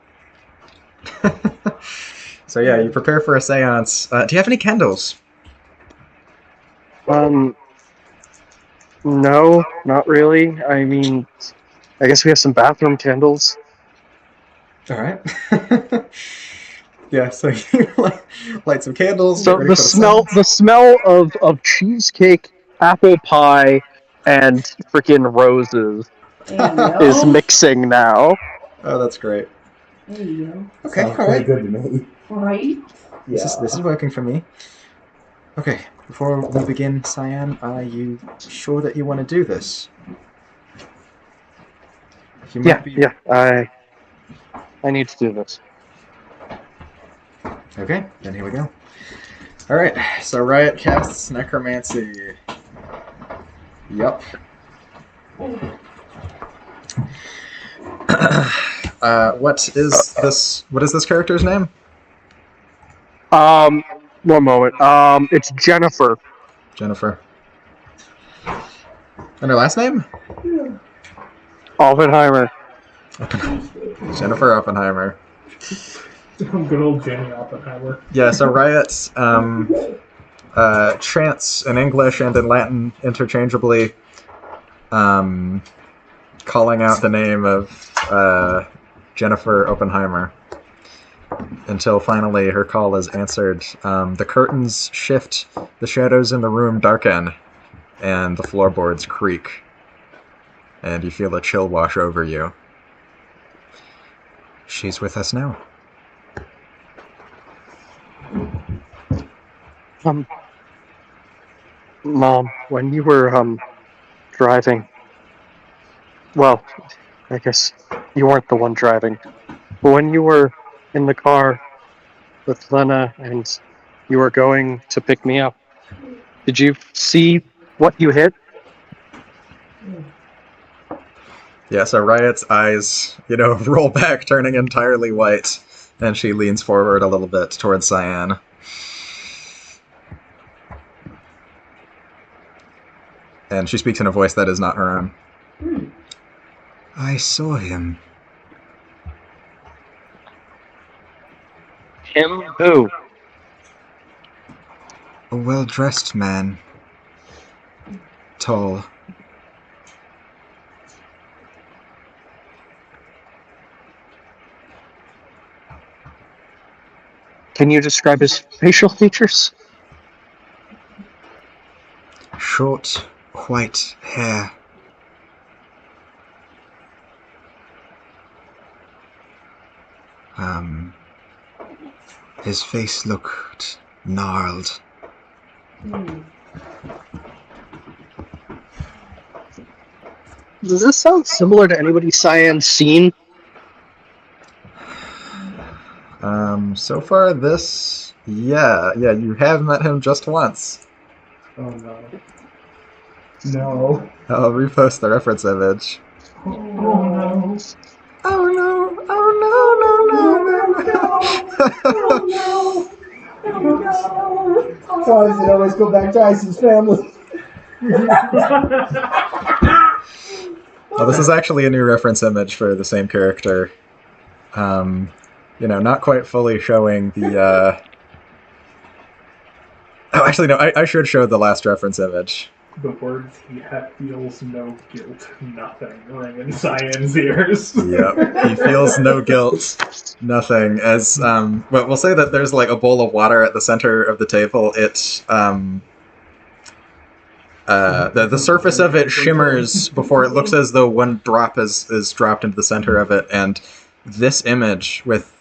So yeah, you prepare for a seance. Do you have any candles? No, not really. I mean, I guess we have some bathroom candles. All right. Yeah, so you light some candles. So get ready the for the smell, seance. the smell of cheesecake, apple pie, and freaking roses is mixing now. Oh, that's great. There you go. Okay, Sounds all pretty right. good to me. Right? This is working for me. Okay, before we begin, Cyan, are you sure that you want to do this? You might be... I need to do this. Okay, then here we go. All right, so Riot casts Necromancy. Yep. What is this character's name? One moment. It's Jennifer. Jennifer. And her last name? Oppenheimer. Jennifer Oppenheimer. Good old Jenny Oppenheimer. Yeah, so Riot's chants in English and in Latin interchangeably, calling out the name of Jennifer Oppenheimer until finally her call is answered. The curtains shift, the shadows in the room darken, and the floorboards creak, and you feel a chill wash over you. She's with us now. Mom, when you were driving, well, I guess you weren't the one driving, but when you were in the car with Lena and you were going to pick me up, did you see what you hit? Yeah, so Riot's eyes, roll back, turning entirely white, and she leans forward a little bit towards Cyan. And she speaks in a voice that is not her own. I saw him. Him? Who? A well-dressed man. Tall. Can you describe his facial features? Short, white hair. His face looked gnarled. Does this sound similar to anybody Cyan's seen? So far, this Yeah, you have met him just once. Oh no. No. I'll repost the reference image. Oh no. Oh no! Oh no! No! No! No! That's why I always go back to Ice's family. Well, this is actually a new reference image for the same character. Not quite fully showing the. Oh, actually, no. I should show the last reference image. The words "he feels no guilt, nothing" ring in Cyan's ears. Yep, he feels no guilt, nothing. As but we'll say that there's like a bowl of water at the center of the table. The surface of it shimmers before it looks as though one drop is dropped into the center of it, and this image with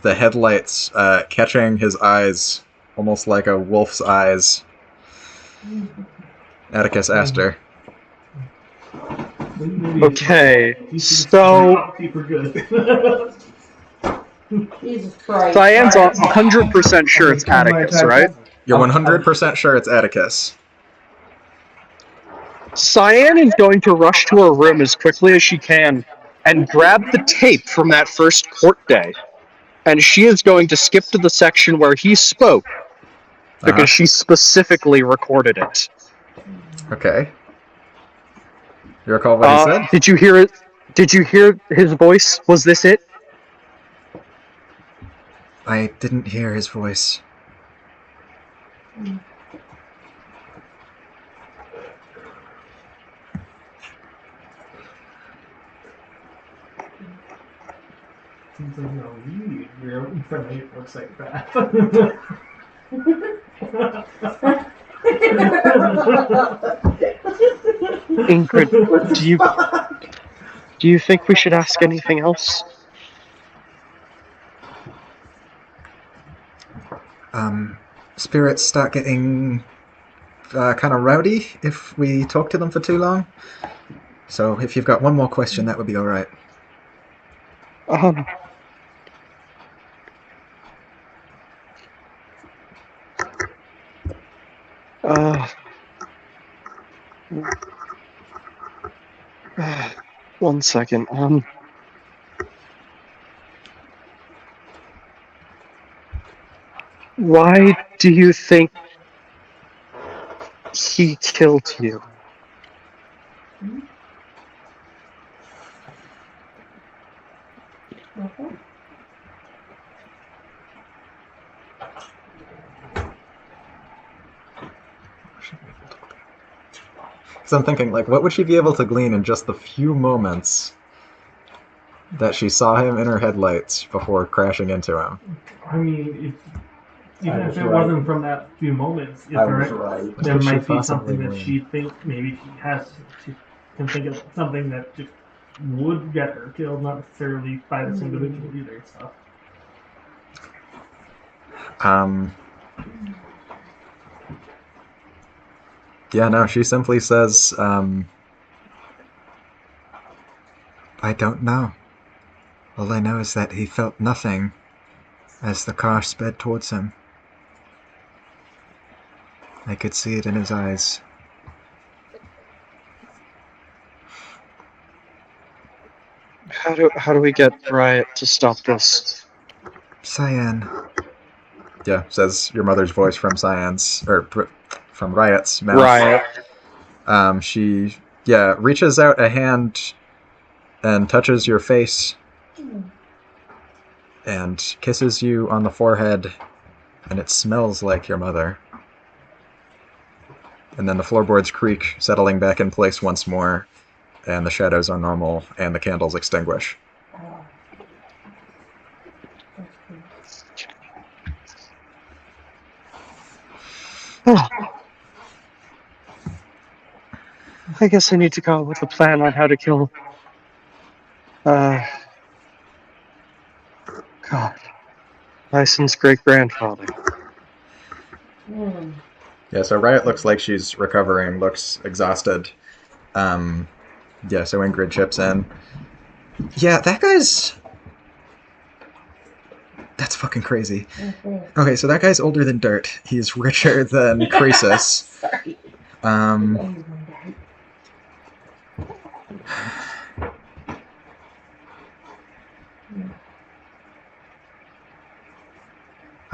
the headlights catching his eyes, almost like a wolf's eyes. Atticus Astor. Okay, so Jesus Christ. Cyan's 100% sure it's Atticus, right? You're 100% sure it's Atticus. Cyan is going to rush to her room as quickly as she can and grab the tape from that first court day. And she is going to skip to the section where he spoke because she specifically recorded it. Okay. You recall what he said? Did you hear it? Did you hear his voice? Was this it? I didn't hear his voice. Seems like no weed. Your friendly looks like that. Ingrid, do you think we should ask anything else? Spirits start getting kind of rowdy if we talk to them for too long. So if you've got one more question, that would be all right. One second. Why do you think he killed you? So I'm thinking, like, what would she be able to glean in just the few moments that she saw him in her headlights before crashing into him? I mean, even if it wasn't from that few moments, there What might she be possibly something that glean? she thinks maybe she can think of something that just would get her killed, not necessarily by this individual either. So. Yeah, no, she simply says, I don't know. All I know is that he felt nothing as the car sped towards him. I could see it in his eyes. How do we get Riot to stop this? Cyan. yeah, says your mother's voice from Cyan's, or from Riot's mouth. Riot. She, reaches out a hand and touches your face and kisses you on the forehead, and it smells like your mother. And then the floorboards creak, settling back in place once more, and the shadows are normal, and the candles extinguish. I guess I need to come up with a plan on how to kill. God. Lyson's great-grandfather. Yeah, so Riot looks like she's recovering, looks exhausted. So Ingrid chips in. Yeah, that That's fucking crazy. Okay, so that guy's older than dirt. He's richer than Croesus. Sorry. I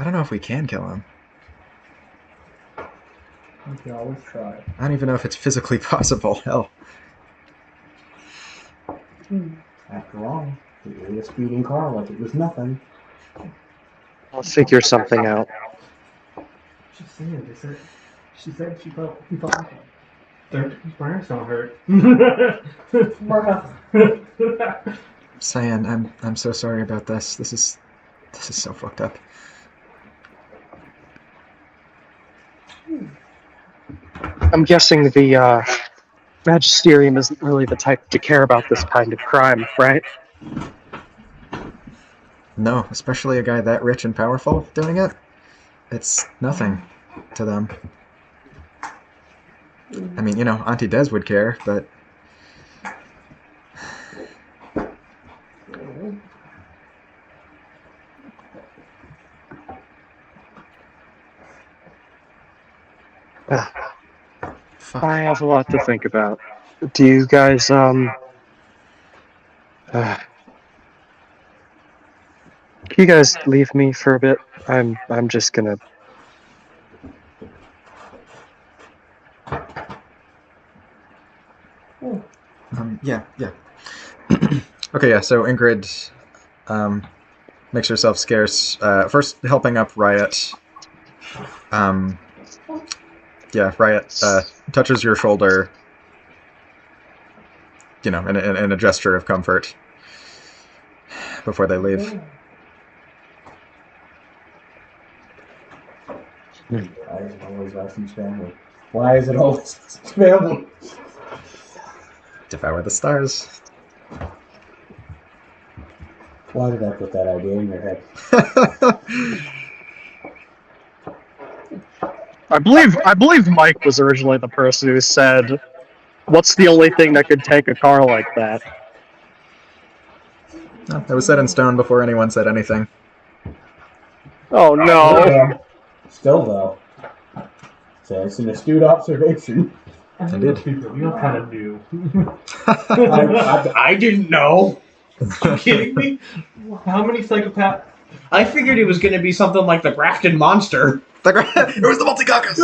don't know if we can kill him. You can always try. I don't even know if it's physically possible. Hell. After all, he ate a speeding car like it was nothing. I'll figure something out. She's saying she said he felt like their burns don't hurt. Cyan, I'm so sorry about this. This is so fucked up. I'm guessing the Magisterium isn't really the type to care about this kind of crime, right? No, especially a guy that rich and powerful doing it. It's nothing to them. I mean, Auntie Des would care, but... Fuck. I have a lot to think about. Do you guys, can you guys leave me for a bit? I'm just gonna... Yeah. Okay, yeah, so Ingrid makes herself scarce. First, helping up Riot. Yeah, Riot touches your shoulder, in a gesture of comfort before they leave. Why is it always us each family? Why is it always us each family? Devour the stars. Why did I put that idea in your head? I believe Mike was originally the person who said, "What's the only thing that could tank a car like that?" No, it was set in stone before anyone said anything. Oh no! Still though, so it's an astute observation. Indeed. We all kind of knew. I didn't know. Are you kidding me? How many psychopaths? I figured it was going to be something like the Grafton Monster. It was the multi-caucus!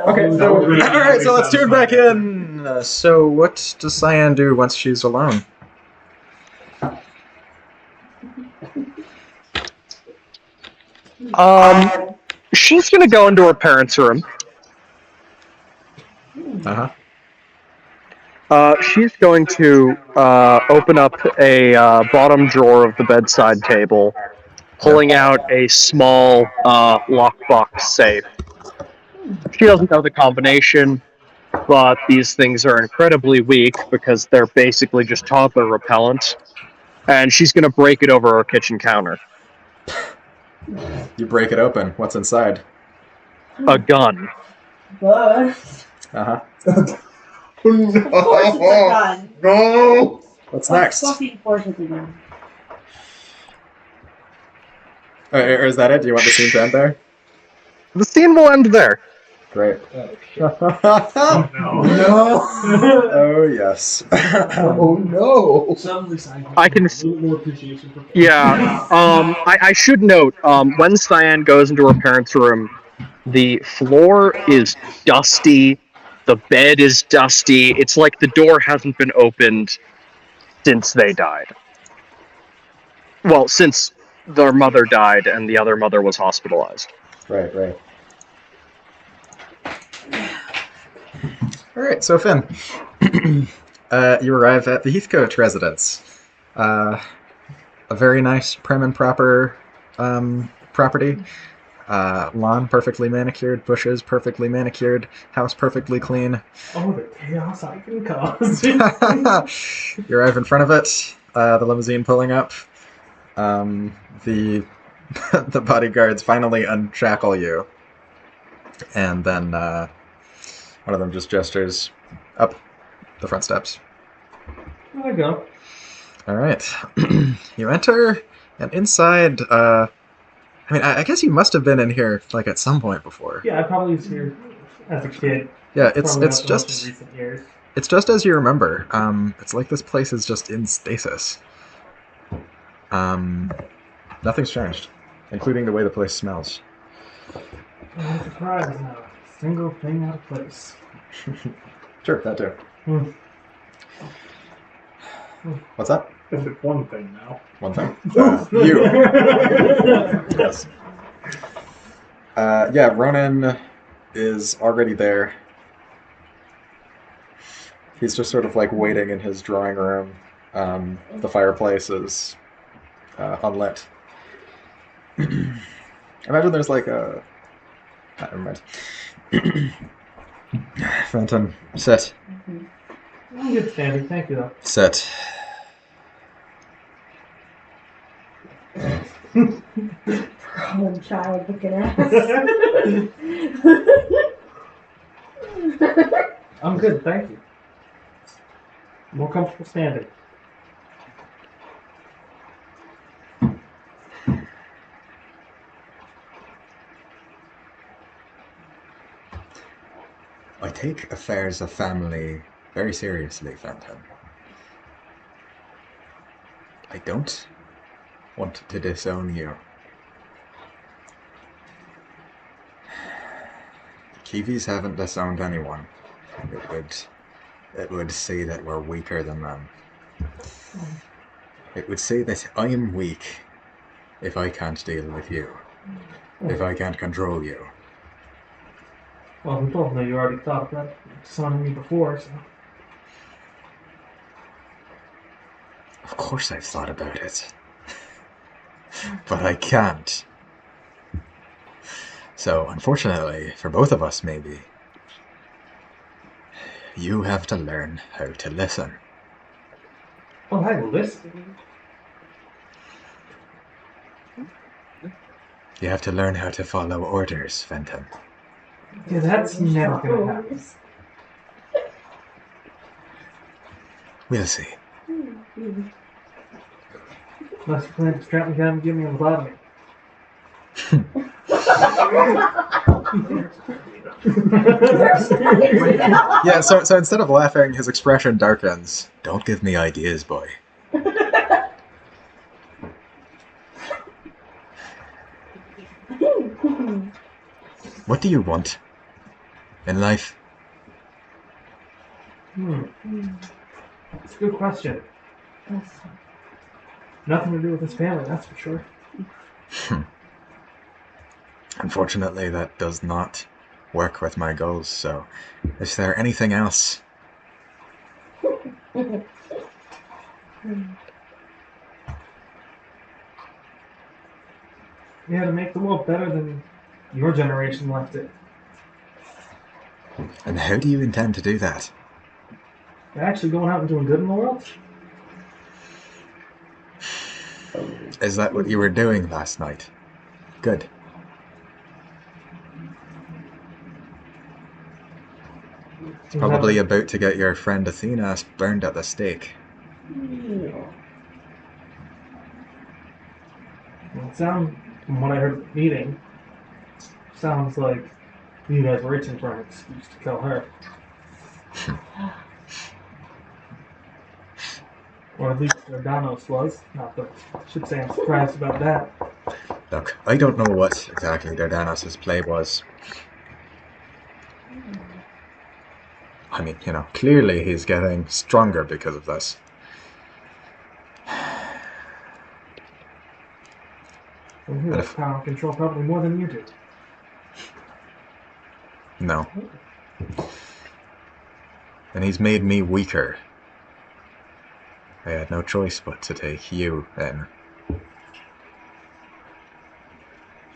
Okay, so, alright, so let's tune back in. So what does Cyan do once she's alone? She's gonna go into her parents' room. Uh-huh. She's going to open up a bottom drawer of the bedside table, pulling out a small lockbox safe. She doesn't know the combination, but these things are incredibly weak because they're basically just toddler repellent. And she's going to break it over her kitchen counter. You break it open. What's inside? A gun. But Uh-huh. of course it's a gun. No! What's next? Fucking course it's a gun. Or is that it? Do you want the scene to end there? The scene will end there. Great. Oh, no. No. Oh, yes. Oh no. Suddenly, I can... a little more appreciation for. Yeah. I should note, when Cyan goes into her parents' room, the floor is dusty, the bed is dusty, it's like the door hasn't been opened since they died. Well, since their mother died and the other mother was hospitalized. Right. Alright, so Finn, you arrive at the Heathcote residence. A very nice, prim and proper property. Lawn perfectly manicured, bushes perfectly manicured, house perfectly clean. Oh, the chaos I can cause. You arrive in front of it, the limousine pulling up. The the bodyguards finally unshackle you. And then one of them just gestures up the front steps. There I go. All right. You enter, and inside, I mean, I guess you must have been in here, like, at some point before. Yeah, I probably was here as a kid. Yeah, Probably not so much in recent years. It's just as you remember. It's like this place is just in stasis. Nothing's changed, including the way the place smells. I'm surprised now. Single thing out of place. Sure, that too. Hmm. What's that? If it's one thing now. One thing? You. Yes. Yeah, Ronan is already there. He's just sort of like waiting in his drawing room. The fireplace is unlit. Imagine there's like a... never mind. Fenton, sit. I'm good standing, thank you though. Sit. Problem child looking ass. I'm good, thank you. More comfortable standing. I take affairs of family very seriously, Fenton. I don't want to disown you. The Kiwis haven't disowned anyone. It would say that we're weaker than them. It would say that I am weak if I can't deal with you. If I can't control you. Well, we both know you already thought about disowning me before, so... Of course I've thought about it. But I can't. So, unfortunately, for both of us maybe, you have to learn how to listen. Oh, I listen? You have to learn how to follow orders, Fenton. Yeah, that's never gonna happen. We'll see. Unless you plan to strap me down and give me a lobotomy. Yeah, so instead of laughing, his expression darkens. Don't give me ideas, boy. What do you want in life? That's a good question. Nothing to do with his family, that's for sure. Unfortunately, that does not work with my goals, so is there anything else? Yeah, to make the world better than your generation left it. And how do you intend to do that? You're actually going out and doing good in the world? Is that what you were doing last night? Good. It's probably about to get your friend Athena burned at the stake. Well, it sounds, from what I heard at the meeting, sounds like you guys were itching for an excuse to kill her. Or at least Dardanos was. Not that I should say I'm surprised about that. Look, I don't know what exactly Dardanos' play was. I mean, you know, clearly he's getting stronger because of this. Well, he has power and control probably more than you do. No. And he's made me weaker. I had no choice but to take you in.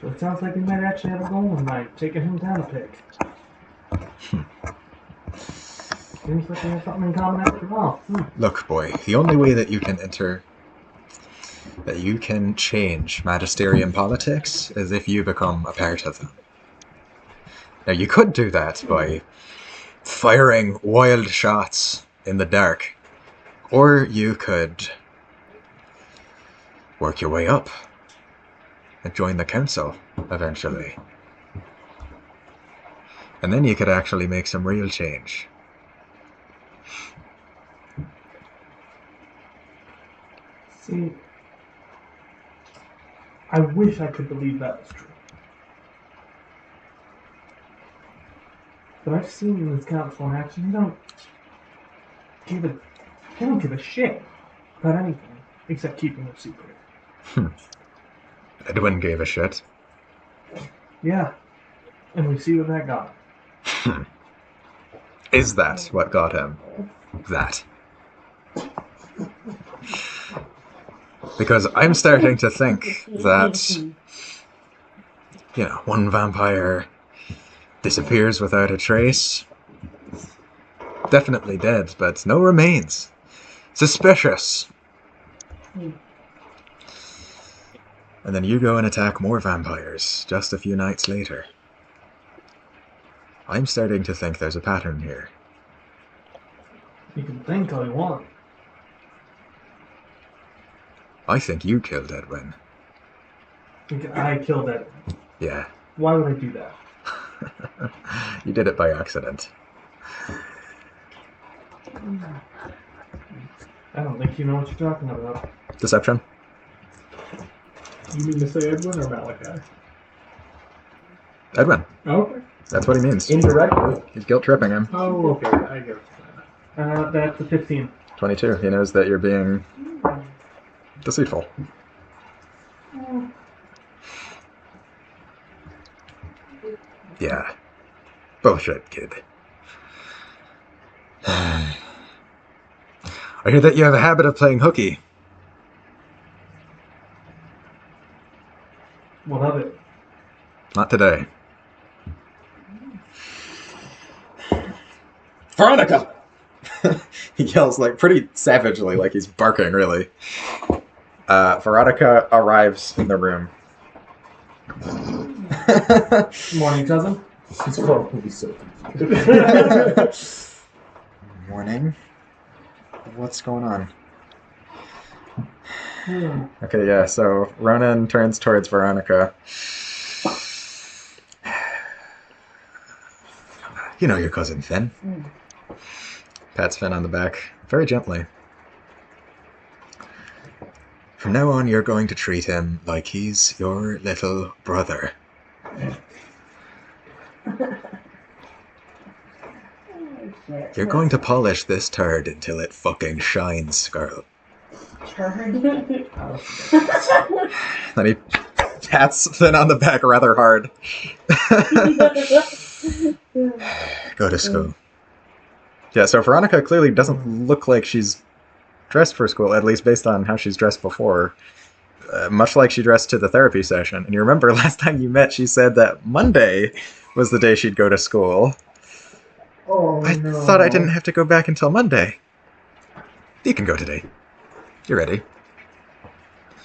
So it sounds like you might actually have a goal in mind, taking him down a peg. Seems like we have something in common after all. Look, boy, the only way that you can change magisterium politics is if you become a part of them. Now, you could do that by firing wild shots in the dark, or you could work your way up and join the council eventually. And then you could actually make some real change. See, I wish I could believe that was true. But I've seen this council in action. They don't give a shit about anything except keeping it secret. Edwin gave a shit. Yeah, and we see what that got. Is that what got him? That. Because I'm starting to think that, one vampire disappears without a trace. Definitely dead, but no remains. Suspicious. And then you go and attack more vampires just a few nights later. I'm starting to think there's a pattern here. You can think all you want. I think you killed Edwin. I killed Edwin. Yeah. Why would I do that? You did it by accident. I don't think you know what you're talking about. Deception? You mean to say Edwin or Malachi? Edwin. Okay. That's what he means. Indirectly. He's guilt tripping him. Oh, okay. I get it. That's a 15. 22. He knows that you're being deceitful. Yeah. Bullshit, kid. I hear that you have a habit of playing hooky. What of it? Not today. Veronica! He yells pretty savagely, like he's barking, really. Veronica arrives in the room. Morning, cousin. He's probably so Morning. What's going on? Okay, yeah, so Ronan turns towards Veronica. You know your cousin, Finn. Pats Finn on the back, very gently. From now on, you're going to treat him like he's your little brother. You're going to polish this turd until it fucking shines, girl. Turd? Then he pats Finn on the back rather hard. Go to school. Yeah, so Veronica clearly doesn't look like she's dressed for school, at least based on how she's dressed before. Much like she dressed to the therapy session. And you remember last time you met, she said that Monday was the day she'd go to school. Oh, I thought I didn't have to go back until Monday. You can go today. You're ready.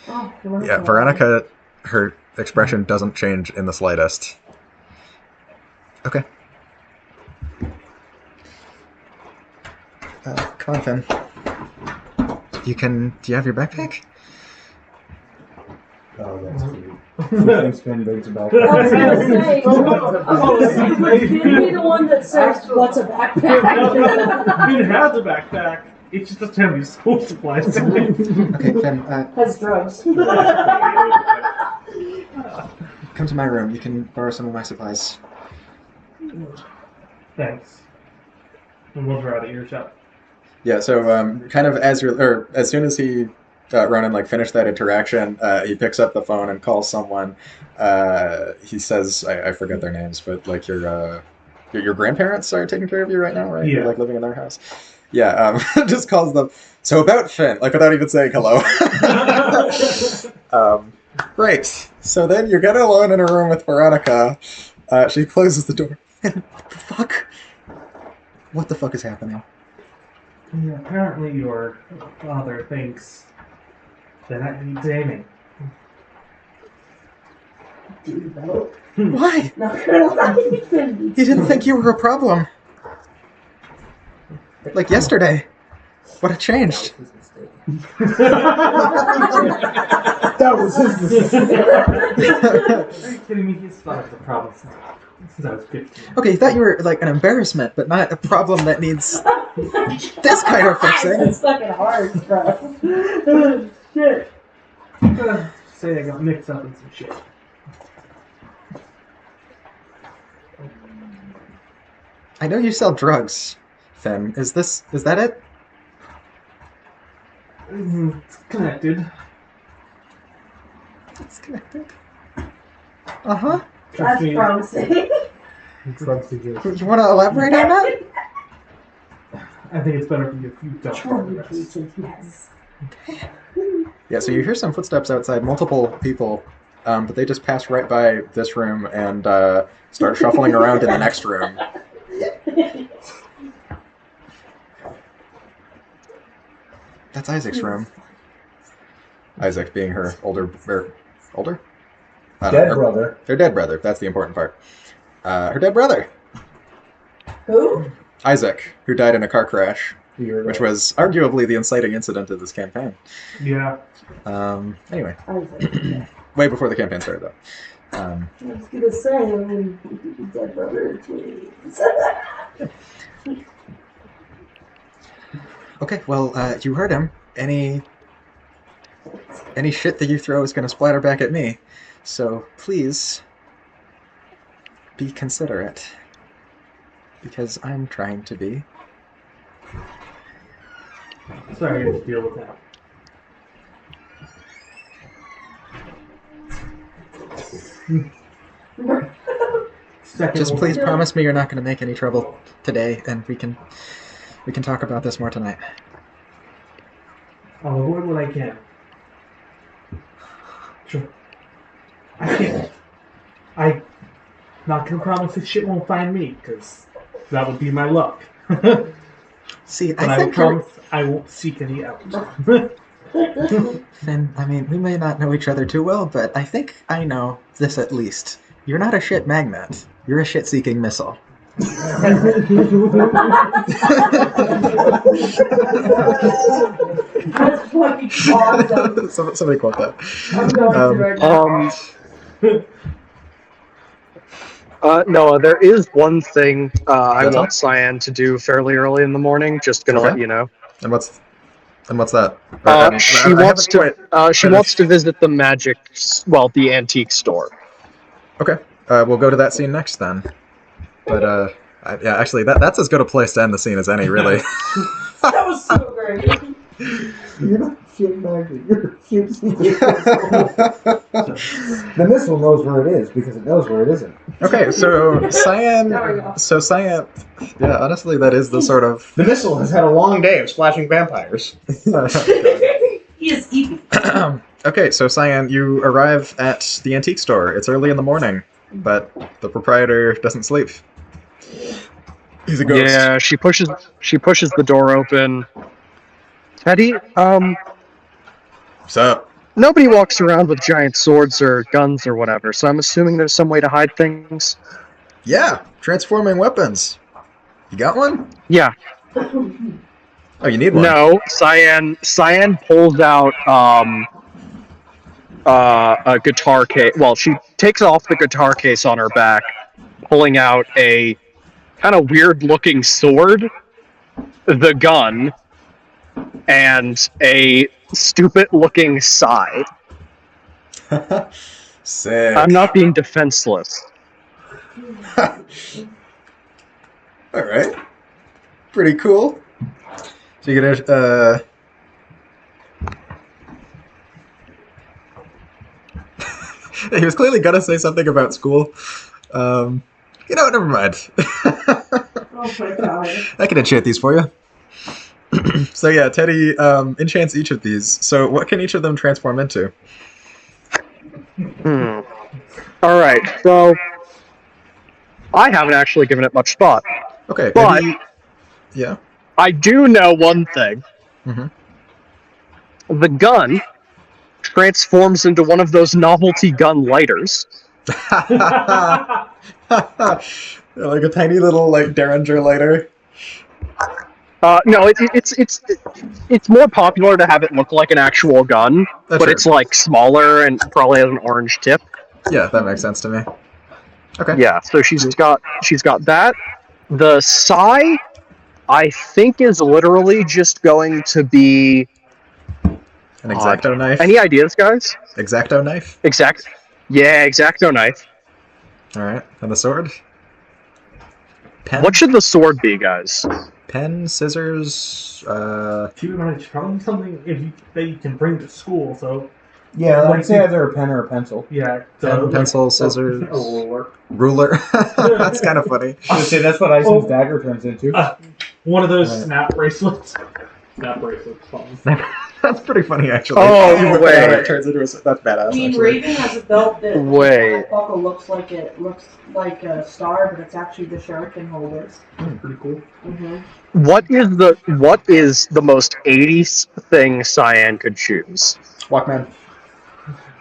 Oh, Yeah, Veronica, her expression doesn't change in the slightest. Okay. Come on, Finn. Do you have your backpack? Oh, that's cute. She thinks Finn brings about I was gonna say, you'd be the one that says, what's a backpack? Finn has a backpack. It just doesn't have any school supplies. Okay, Finn, Has drugs. come to my room. You can borrow some of my supplies. Thanks. And we'll draw out of earshot. Yeah, so kind of as soon as he Ronan finished that interaction, he picks up the phone and calls someone. He says, I forget their names, but your grandparents are taking care of you right now, right? Yeah. You're living in their house. Yeah, just calls them. So about Finn, without even saying hello. Right. So then you get alone in a room with Veronica. She closes the door. Finn, what the fuck? What the fuck is happening? Yeah, apparently your father thinks that I need aiming. Why? Not gonna lie. He didn't think you were a problem. Like yesterday. What a change! That was his mistake. Are you kidding me? He's thought it's a problem since I was 15. Okay, you thought you were like an embarrassment, but not a problem that needs this kind of fixing. It's fucking hard, bro. Shit. Say I got mixed up in some shit. I know you sell drugs, Finn. Is that it? It's connected. It's connected. Uh-huh. That's promising. Drug suggestion. You want to elaborate on that? I think it's better if you don't. Yes. Yeah, so you hear some footsteps outside, multiple people, but they just pass right by this room and start shuffling around in the next room. That's Isaac's room. Isaac being her older? I don't Dead know. brother. Her dead brother. That's the important part. Her dead brother. Who? Isaac, who died in a car crash, You're which was arguably the inciting incident of this campaign. Yeah. Anyway, Isaac. way before the campaign started, though. I was gonna say, I mean, dead brother, please. Okay, well, you heard him. Any shit that you throw is going to splatter back at me. So please be considerate. Because I'm trying to be. Sorry, I had to deal with that. Just please promise me you're not going to make any trouble today, and we can talk about this more tonight. I'll avoid what I can. Sure. I can't. I'm not gonna promise this shit won't find me, because that would be my luck. See, but I will promise I won't seek any out. Finn, I mean, we may not know each other too well, but I think I know this at least. You're not a shit magnet. You're a shit-seeking missile. That's fucking awesome. Somebody quote that. I'm going to right now. Noah, there is one thing I want Cyan to do fairly early in the morning. Just gonna let you know. And what's that? She wants to visit the the antique store. Okay, we'll go to that scene next then. But yeah, actually, that's as good a place to end the scene as any, really. That was so great. You're not shit magnet. You're shit. The missile knows where it is because it knows where it isn't. Okay, so Cyan. Yeah, honestly, that is the sort of. The missile has had a long day of splashing vampires. He is eating. Okay, so Cyan, you arrive at the antique store. It's early in the morning, but the proprietor doesn't sleep. He's a ghost. Yeah, she pushes the door open. Teddy, What's up? nobody walks around with giant swords or guns or whatever, so I'm assuming there's some way to hide things. Yeah, transforming weapons. You got one? Yeah. Oh, you need one? No, Cyan pulls out a guitar case. Well, she takes off the guitar case on her back, pulling out a kind of weird-looking sword, the gun, and a stupid-looking scythe. Sick. I'm not being defenseless. Alright. Pretty cool. So you're gonna, he was clearly gonna say something about school. You know what, never mind. Oh my god. I can enchant these for you. So yeah, Teddy enchants each of these. So what can each of them transform into? Alright, so I haven't actually given it much thought. Okay, but yeah. I do know one thing. Mm-hmm. The gun transforms into one of those novelty gun lighters. Like a tiny little Derringer lighter. No, it's more popular to have it look like an actual gun, but sure. it's like smaller and probably has an orange tip. Yeah, that makes sense to me. Okay. Yeah, so she's got that. The Psy, I think, is literally just going to be An X-Acto knife. Any ideas, guys? X-Acto knife. Yeah, X-Acto knife. All right, and the sword. Pen. What should the sword be, guys? Pen, scissors. Probably something that you can bring to school. So Yeah, like say either a pen or a pencil. yeah, Pen, pencil, scissors. A ruler. Ruler. That's kind of funny. I would say that's what Ison's dagger turns into. One of those Right. snap bracelets. Snap bracelets. Fun. That's pretty funny, actually. Oh, You whip it wait. out, it turns into that's badass. I mean, Actually. Raven has a belt that Wait. buckle looks like a star, but it's actually the shuriken holders. Pretty cool. Mm-hmm. What is the most 80s thing Cyan could choose? Walkman.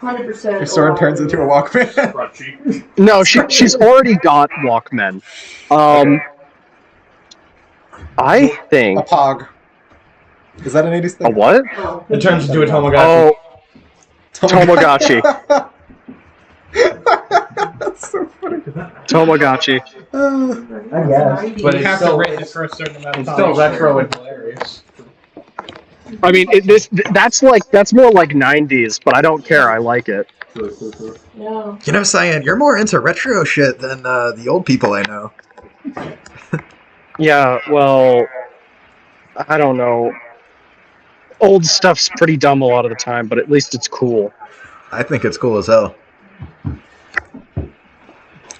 100%. Your sword turns into a Walkman. Crunchy. No, she's already got Walkmen. I A think Pog. Is that an 80s thing? a what? Oh, It turns into a Tamagotchi. Oh, Tamagotchi. That's so funny. Tamagotchi. I guess. But You it's have to still, rate it for a certain amount of it's time. still retro and hilarious. I mean, that's more like 90s, but I don't care. I like it. no. You know, Cyan, you're more into retro shit than the old people I know. Yeah, well, I don't know. Old stuff's pretty dumb a lot of the time, but at least it's cool. I think it's cool as hell.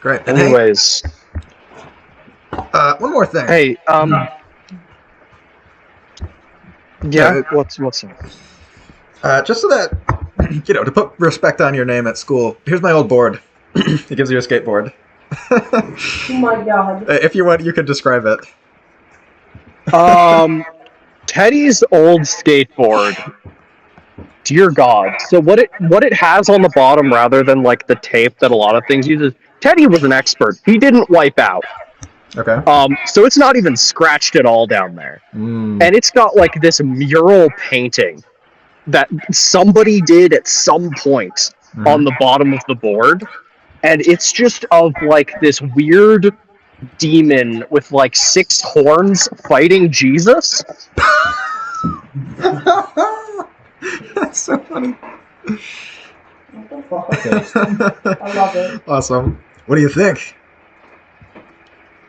Great. And Anyways, one more thing. hey, yeah, what's up? Just so that, to put respect on your name at school, here's my old board. It gives you a skateboard. Oh my god. If you want, you could describe it. Teddy's old skateboard. Dear God. So what it has on the bottom, rather than like the tape that a lot of things uses, Teddy was an expert. He didn't wipe out. Okay. So it's not even scratched at all down there. And it's got like this mural painting that somebody did at some point on the bottom of the board. And it's just of like this weird demon with like 6 horns fighting Jesus. That's so funny. What the fuck? I love it. Awesome. What do you think?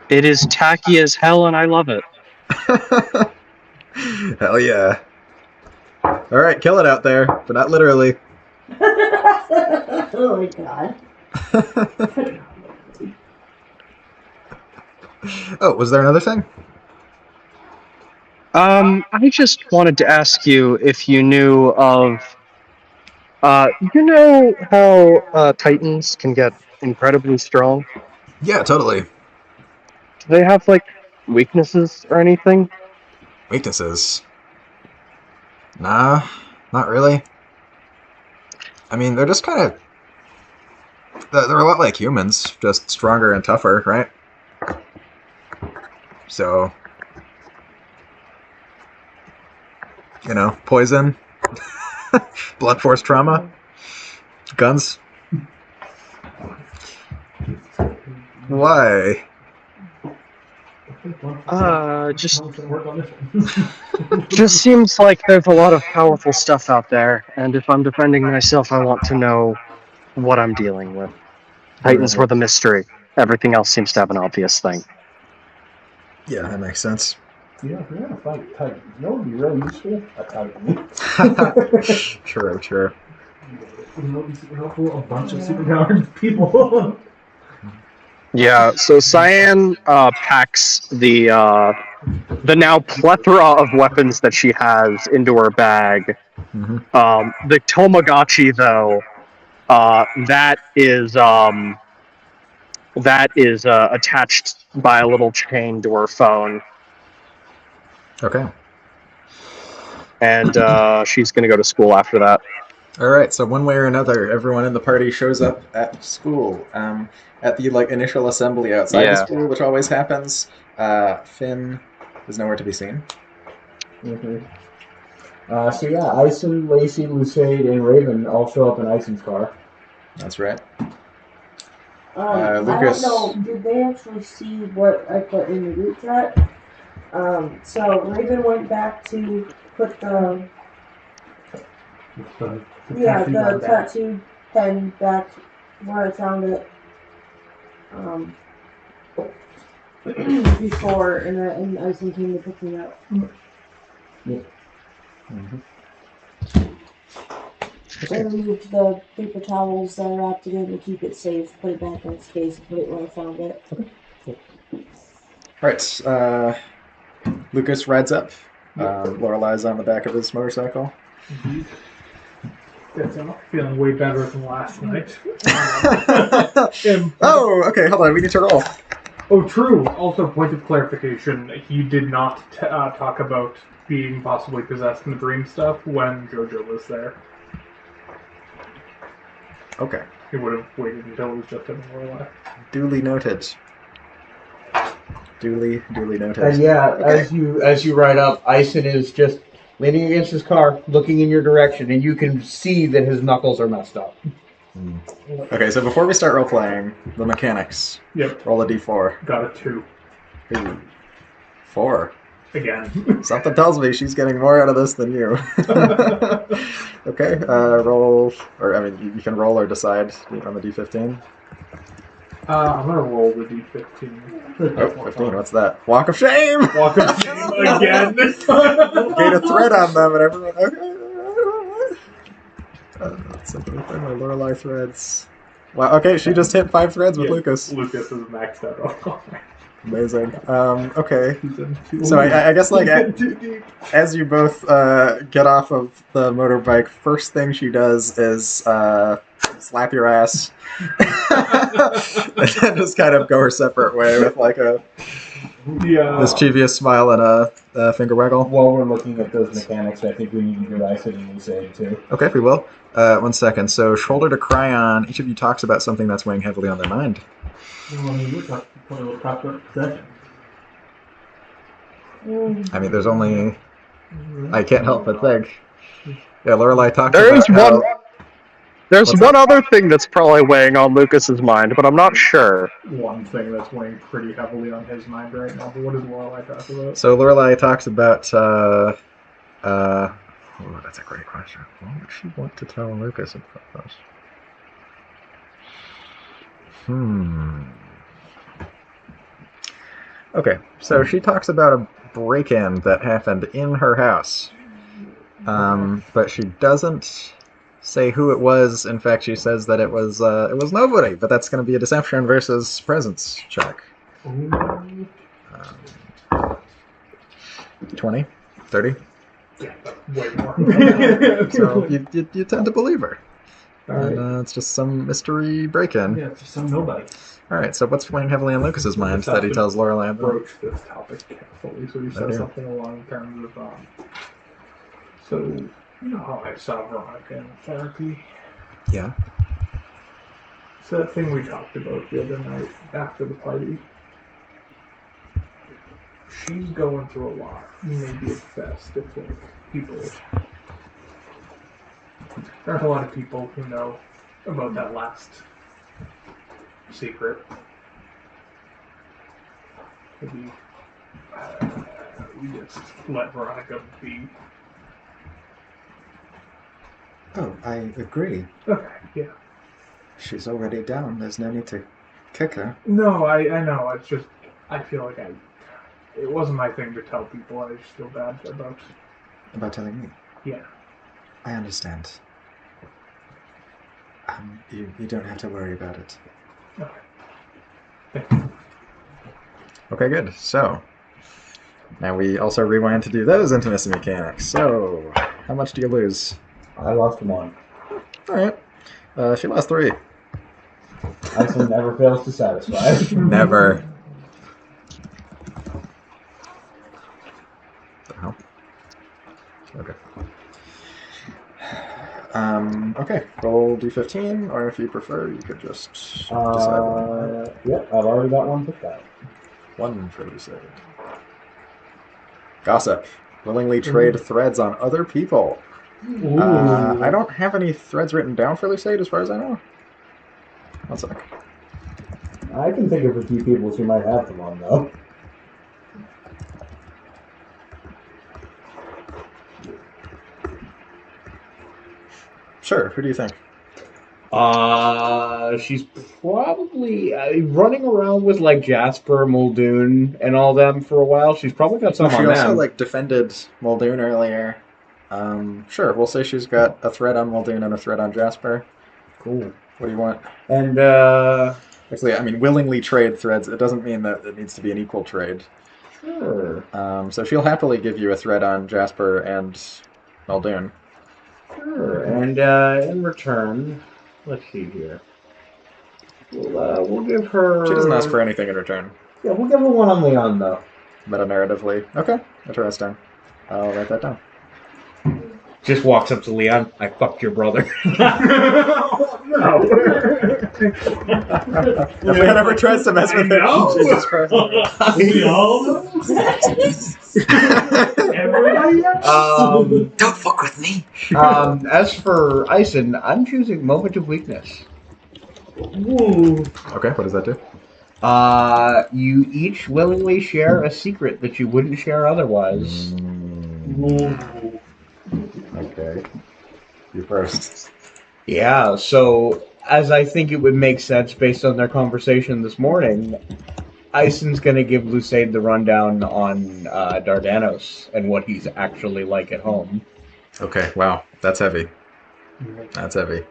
It is tacky as hell, and I love it. Hell yeah. Alright, kill it out there, but not literally. Oh my god. Oh, was there another thing? I just wanted to ask you if you knew of, you know how Titans can get incredibly strong? Yeah, totally. Do they have, like, weaknesses or anything? Weaknesses? Nah, not really. I mean, they're just kind of... They're a lot like humans, just stronger and tougher, right? So... poison, blunt force trauma, guns. Why? Just seems like there's a lot of powerful stuff out there, and if I'm defending myself, I want to know what I'm dealing with. Titans were the mystery. Everything else seems to have an obvious thing. Yeah, that makes sense. Yeah, if you're gonna fight Titan, you know what would be really useful? A Titan. True. A bunch of superpowered people. Yeah, so Cyan packs the now plethora of weapons that she has into her bag. The Tamagotchi, though, that is attached by a little chain to her phone. Okay. And she's going to go to school after that. Alright, so one way or another, everyone in the party shows up at school. At the initial assembly outside the school, which always happens, Finn, is nowhere to be seen. So yeah, Ison, Lacey, Lucade, and Raven all show up in Ison's car. That's right. I Lucas. don't know. Did they actually see what I put in the group chat? So Raven went back to put the tattoo pen back where I found it before, and Ison came to pick me up. Mm-hmm. I removed the paper towels that I wrapped it in to keep it safe, put it back in its case, and put it where I found it. All right. Lucas rides up. Lorelei's on the back of his motorcycle. Indeed. Gets off, feeling way better than last night. Oh, okay, hold on. We need to roll. Oh, true. Also, point of clarification, he did not talk about being possibly possessed in the dream stuff when Jojo was there. Okay. He would have waited until it was just him and Lorelei. Duly noted. Duly noted. And yeah, Okay. as you ride up, Ison is just leaning against his car, looking in your direction, and you can see that his knuckles are messed up. Okay, so before we start role playing, the mechanics. Yep. Roll a d4. Got a 2. Ooh. 4. Again. Something tells me she's getting more out of this than you. Okay, roll, or I mean, you can roll or decide on the d15. I'm gonna roll the d15. Oh, 15, what's that? Walk of shame! Walk of shame again! Gain a threat on them and everyone, okay. So my Lorelei threads. Wow, okay, she just hit 5 threads with Lucas. Lucas is maxed out. Amazing. Okay. So I guess like as you both get off of the motorbike, first thing she does is slap your ass, and then just kind of go her separate way with like a mischievous smile and a finger waggle. While we're looking at those mechanics, I think we need to do Ison and Lucade too. Okay, we will. 1 second. So shoulder to cry on. Each of you talks about something that's weighing heavily on their mind. I mean, there's only... I can't help but think. Yeah, Lorelei talks about There's one other thing that's probably weighing on Lucas's mind, but I'm not sure. One thing that's weighing pretty heavily on his mind right now, but what does Lorelei talk about? So Lorelei talks about... oh, that's a great question. What would she want to tell Lucas about this? Okay, so she talks about a break-in that happened in her house. But she doesn't say who it was. In fact, she says that it was nobody, but that's going to be a deception versus presence check. 20? 30? Yeah, way more. So you tend to believe her. Alright. And it's just some mystery break-in. Yeah, it's just some nobody. Alright, so what's weighing heavily on Lucas's mind that he tells Lorelei about? Broach this topic carefully, so he says something along the terms of, so, you know how I saw Veronica in therapy? Yeah. So that thing we talked about the other night after the party. She's going through a lot. Maybe it's best if like people. There aren't a lot of people who know about that last secret. Maybe we just let Veronica be. Oh, I agree. Okay, yeah. She's already down. There's no need to kick her. No, I know. It's just I feel like it wasn't my thing to tell people. I just feel bad about. About telling me? Yeah. I understand. You don't have to worry about it. Okay. Okay, good. So, now we also rewind to do those intimacy mechanics. So, how much do you lose? I lost 1. Alright. She lost 3. Ison never fails to satisfy. Never. Okay. Okay, roll d15, or if you prefer, you could just decide. Yep, I've already got 1 picked out. 1 for Lucid. Gossip. Willingly trade threads on other people. Ooh. I don't have any threads written down for Lucide as far as I know. One sec. I can think of a few people she might have them on, though. Sure, who do you think? She's probably running around with like Jasper, Muldoon, and all them for a while. She's probably got some She on also them. defended Muldoon earlier. Sure, we'll say she's got a thread on Muldoon and a thread on Jasper. Cool. What do you want? And Actually, willingly trade threads. It doesn't mean that it needs to be an equal trade. sure. So she'll happily give you a thread on Jasper and Muldoon. Sure. And in return, let's see here. We'll give her. She doesn't ask for anything in return. Yeah, we'll give her one on Leon, though. Meta-narratively. Okay, interesting. I'll write that down. Just walks up to Leon. I fucked your brother. No. If Leon ever tries to mess with it, Jesus Christ. We all know. Everybody else. Don't fuck with me. As for Ison, I'm choosing Moment of Weakness. Ooh. Okay, what does that do? You each willingly share a secret that you wouldn't share otherwise. Ooh. Okay. You first. Yeah, so as I think it would make sense based on their conversation this morning, Ison's going to give Lucide the rundown on Dardanos and what he's actually like at home. Okay, wow. That's heavy. That's heavy.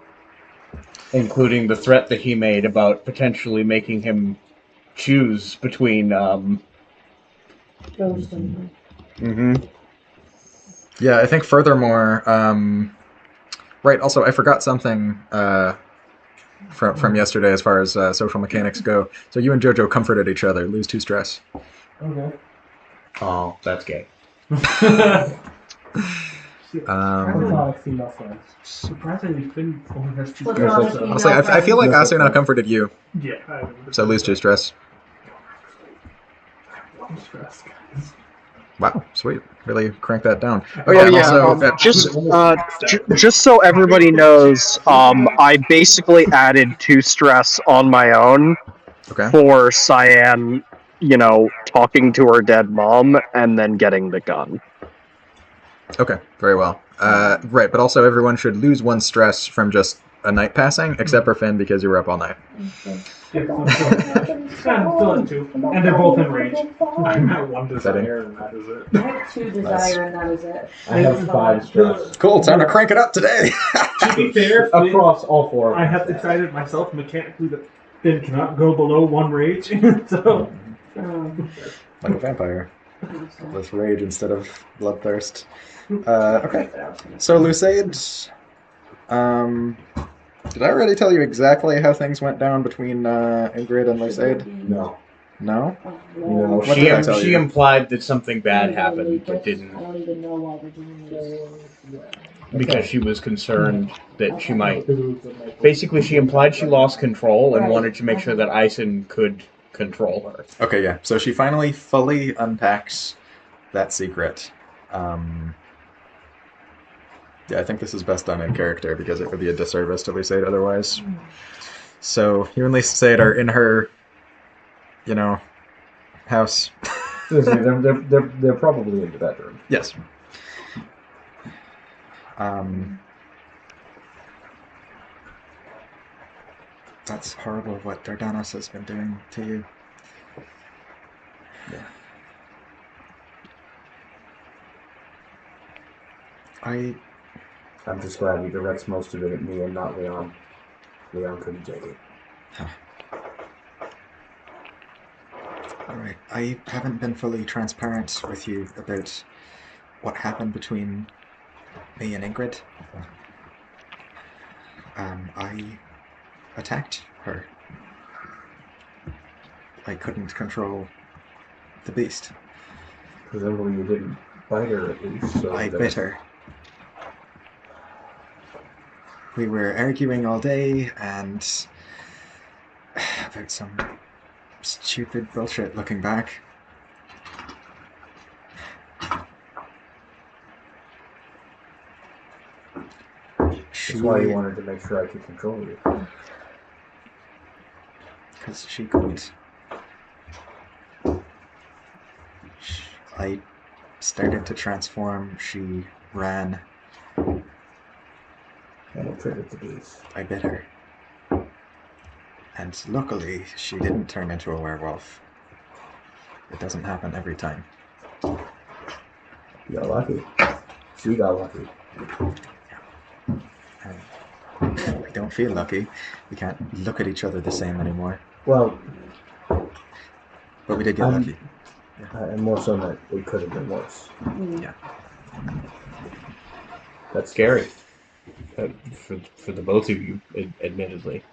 Including the threat that he made about potentially making him choose between... Yeah, I think furthermore, right, also I forgot something from yesterday as far as social mechanics go. So you and Jojo comforted each other, lose 2 stress. Okay. Oh, that's gay. Surprisingly, Finn only has 2 Look stress. at all the female Honestly, I feel like friends. Asuna comforted you, Yeah. so lose 2 stress. I'm stressed, guys. Wow, sweet. Really crank that down. Oh yeah, and also, Just so everybody knows, I basically added 2 stress on my own okay. for Cyan, talking to her dead mom and then getting the gun. Okay, very well. Right, but also everyone should lose 1 stress from just a night passing, except for Finn because you were up all night. Still at 2. And they're both enraged. I'm at 1 desire, and that is it. I have 2 desire, and that is it. I have 5 stress. Cool, time to crank it up today. To be fair, Across all 4 of I them. have decided myself mechanically that Finn cannot go below 1 rage. So, Like a vampire. With rage instead of bloodthirst. Okay. So Lucide, did I already tell you exactly how things went down between Ingrid and Lucide? No. No? No. What did I tell She you? implied that something bad happened, but I didn't, don't even know why we're doing this. because she was concerned that she might... Basically, she implied she lost control and wanted to make sure that Ison could control her. Okay, yeah. So she finally fully unpacks that secret. Yeah, I think this is best done in character because it would be a disservice to Lucide otherwise. So you and Lucide are in her, house. They're probably in the bedroom. Yes. That's horrible what Dardanos has been doing to you. Yeah. I'm just glad he directs most of it at me and not Leon. Leon couldn't take it. Alright, I haven't been fully transparent with you about what happened between me and Ingrid. I attacked her. I couldn't control the beast. Presumably you didn't bite her at least. So I bit her. We were arguing all day and about some stupid bullshit looking back. That's why you wanted to make sure I could control you. Because she couldn't. I started to transform. She ran. And it triggered the beast. I bit her. And luckily, she didn't turn into a werewolf. It doesn't happen every time. You got lucky. She got lucky. I don't feel lucky. We can't look at each other the same anymore. Well, but we did get lucky. And more so that it could have been worse. Yeah. That's scary. For the both of you, admittedly.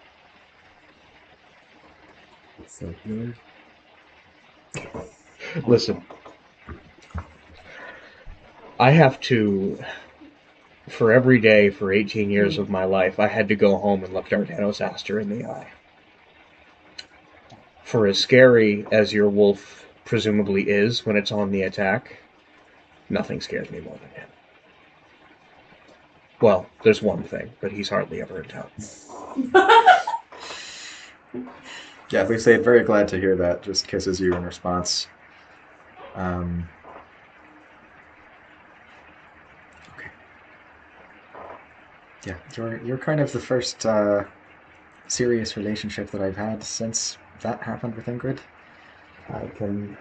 So weird. Listen. I have to, for every day for 18 years of my life, I had to go home and look Dardanos Aster in the eye. For as scary as your wolf presumably is when it's on the attack, nothing scares me more than him. Well, there's one thing, but he's hardly ever in town. Yeah, we say very glad to hear that. Just kisses you in response. Okay. Yeah, you're kind of the first serious relationship that I've had since that happened with Ingrid. I can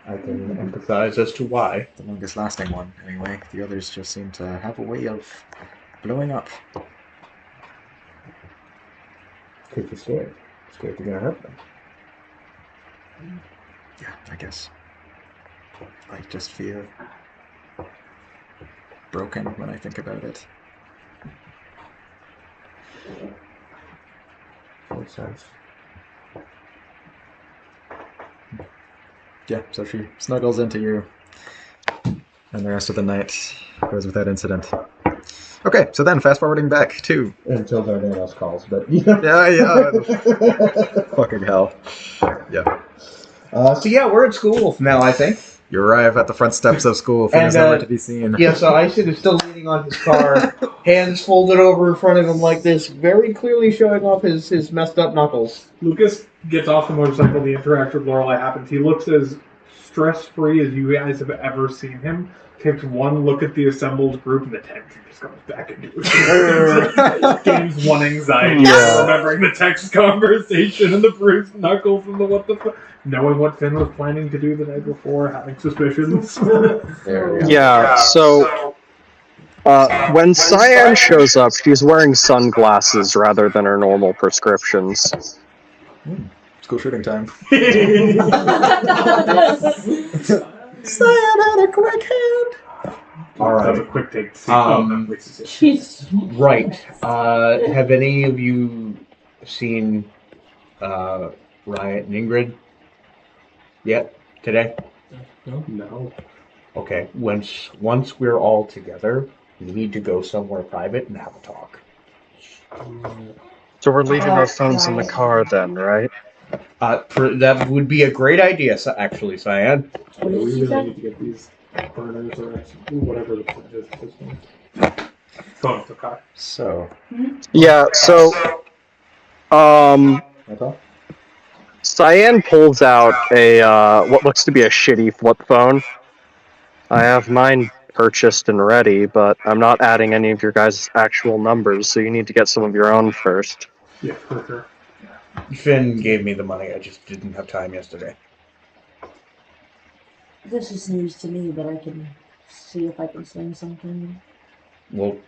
Empathize as to why. The longest lasting one, anyway. The others just seem to have a way of blowing up. Because you're scared. Scared you're gonna hurt them. Yeah, I guess. I just feel broken when I think about it. Makes sense. Yeah, so she snuggles into you, and the rest of the night goes without incident. Okay, so then fast forwarding back to Until Dardanos calls, but yeah. Fucking hell. Yeah. So yeah, we're at school now, I think. You arrive at the front steps of school, fingers nowhere to be seen. Yeah, so Ison is still leaning on his car, hands folded over in front of him like this, very clearly showing off his messed up knuckles. Lucas gets off the motorcycle, the interaction with Lorelei happens. He looks as stress-free as you guys have ever seen him. Takes one look at the assembled group and the tension just comes back into it. Gains one anxiety remembering the text conversation and the bruised knuckles and the what the fuck. Knowing what Finn was planning to do the night before, having suspicions. Yeah, so when Cyan shows up, she's wearing sunglasses rather than her normal prescriptions. School shooting time. Cyan had a quick hand. All right. That's a quick take. Right. Have any of you seen Riot and Ingrid yet today? No. Okay. Once we're all together, we need to go somewhere private and have a talk. So we're leaving our phones in the car then, right? That would be a great idea, actually, Cyan. We really need to get these burners or whatever the point is at this point. Phone to car. So. Yeah, so Cyan pulls out a what looks to be a shitty flip phone. I have mine purchased and ready, but I'm not adding any of your guys' actual numbers, so you need to get some of your own first. Yeah, for sure. Finn gave me the money, I just didn't have time yesterday. This is news to me, but I can see if I can sing something. We'll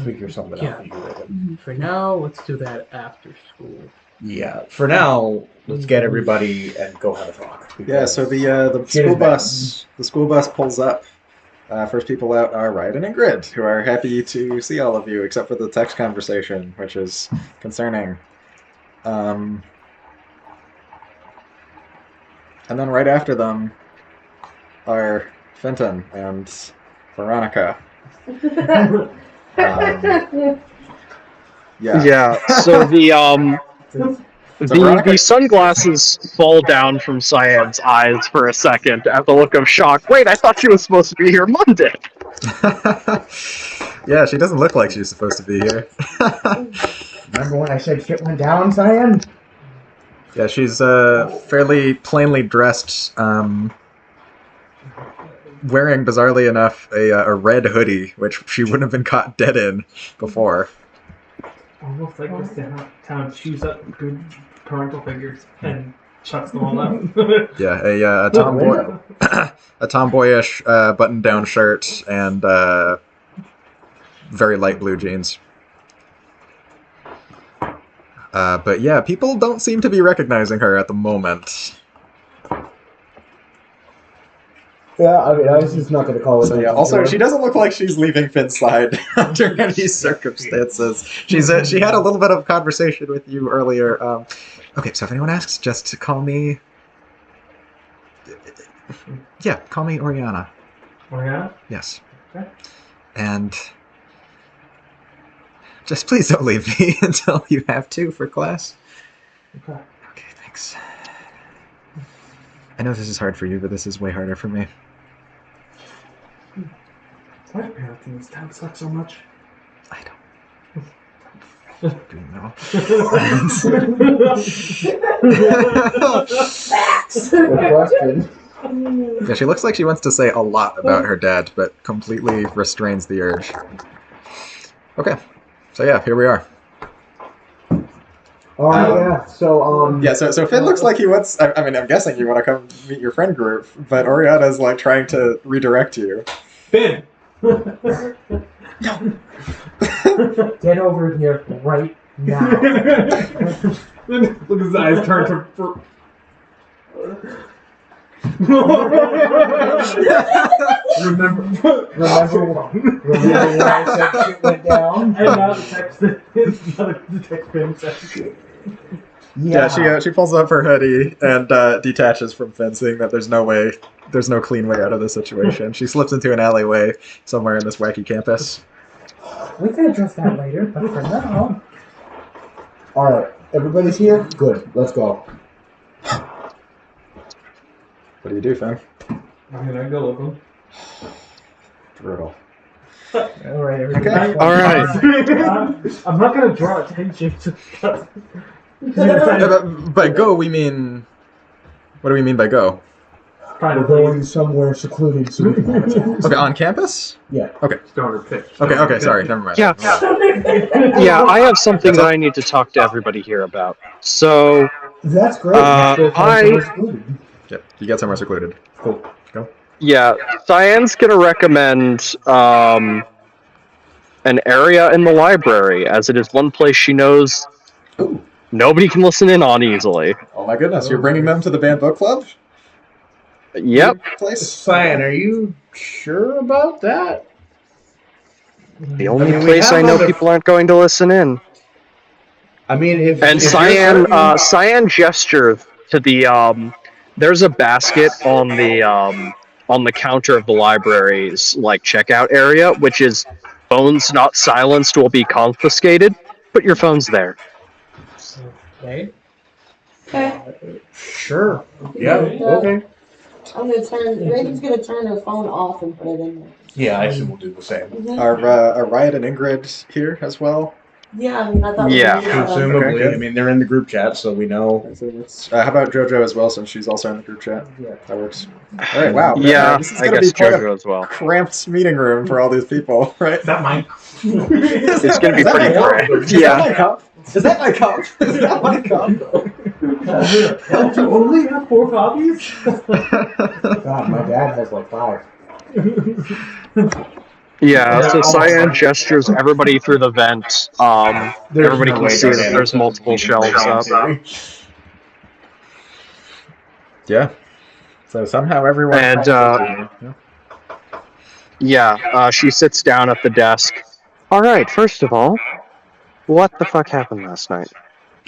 figure something out for you later. For now, let's do that after school. Yeah, for now, let's get everybody and go have a talk. Yeah, so the school bus pulls up. First people out are Riot and Ingrid, who are happy to see all of you, except for the text conversation, which is concerning. And then right after them are Fenton and Veronica. Yeah, so the sunglasses fall down from Cyan's eyes for a second at the look of shock. Wait, I thought she was supposed to be here Monday. Yeah, she doesn't look like she's supposed to be here. Remember when I said shit went down, Cyan? Yeah, she's fairly plainly dressed, wearing, bizarrely enough, a red hoodie, which she wouldn't have been caught dead in before. Almost like this town chews up good parental figures and shuts them all out. Yeah, a tomboyish button-down shirt and very light blue jeans. But yeah, people don't seem to be recognizing her at the moment. Yeah, I mean, I was just not going to call it. So yeah, also she doesn't look like she's leaving Finn's side under any circumstances. She had a little bit of conversation with you earlier. Okay, so if anyone asks, just call me. Yeah, call me Oriana. Oriana? Yes. Okay. And just please don't leave me until you have to for class. Okay. Okay, thanks. I know this is hard for you, but this is way harder for me. Why do parenting this town suck so much? I don't. Do you know? Good question. Yeah, she looks like she wants to say a lot about her dad, but completely restrains the urge. Okay, so yeah, here we are. Alright, yeah, so, Yeah, so Finn looks like he wants... I mean, I'm guessing you want to come meet your friend group, but Oriana's, like, trying to redirect you. Finn! Get over here right now. Look at his eyes turn to... Remember remember when I said shit went down? And now the text Finn says. Yeah, she pulls up her hoodie and detaches from Finn, seeing that there's no clean way out of this situation. She slips into an alleyway somewhere in this wacky campus. We can address that later, but for now. Alright, everybody's here? Good, let's go. What do you do, Finn? I'm gonna go with him. Brutal. Alright, everybody. Okay. All right. I'm not gonna draw attention to By go, we mean... What do we mean by go? We're going somewhere secluded so we can have a chat. Okay, on campus? Yeah. Okay. Stoner pitch. Okay, sorry, never mind. Yeah. Yeah, I have something that I need to talk to everybody here about. So, That's great. Yep, you get somewhere secluded. Cool. Go. yeah, Cyan's gonna recommend an area in the library, as it is one place she knows Ooh. nobody can listen in on easily. Oh my goodness, you're bringing them to the band book club? Yep. Place? Cyan, are you sure about that? The only I mean, we place have I know other- people aren't going to listen in. I mean, if And if Cyan, you're certain- Cyan gestures to the there's a basket on the counter of the library's like checkout area, which is phones not silenced will be confiscated. Put your phones there. Okay. Okay. Sure. Yeah. Okay. I'm gonna turn. Reagan's gonna turn her phone off and put it in there. Yeah, I will do the same. Are Riot and Ingrid here as well? Yeah, I mean, I thought. Yeah. Presumably, Okay, good. I mean, they're in the group chat, so we know. How about JoJo as well, since she's also in the group chat? Yeah. That works. All right, wow. Yeah, This is I gonna guess be quite JoJo a as well. cramped meeting room for all these people, right? Is that mine? It's gonna be pretty cramped. Is that Yeah. my cup? Is that my cup? Is that my cup? Don't you only have 4 copies? God, my dad has like 5. Yeah, so Cyan gestures everybody through the vent. Everybody can see that there's multiple shelves up. Yeah. So somehow everyone. And, she sits down at the desk. Alright, first of all, what the fuck happened last night?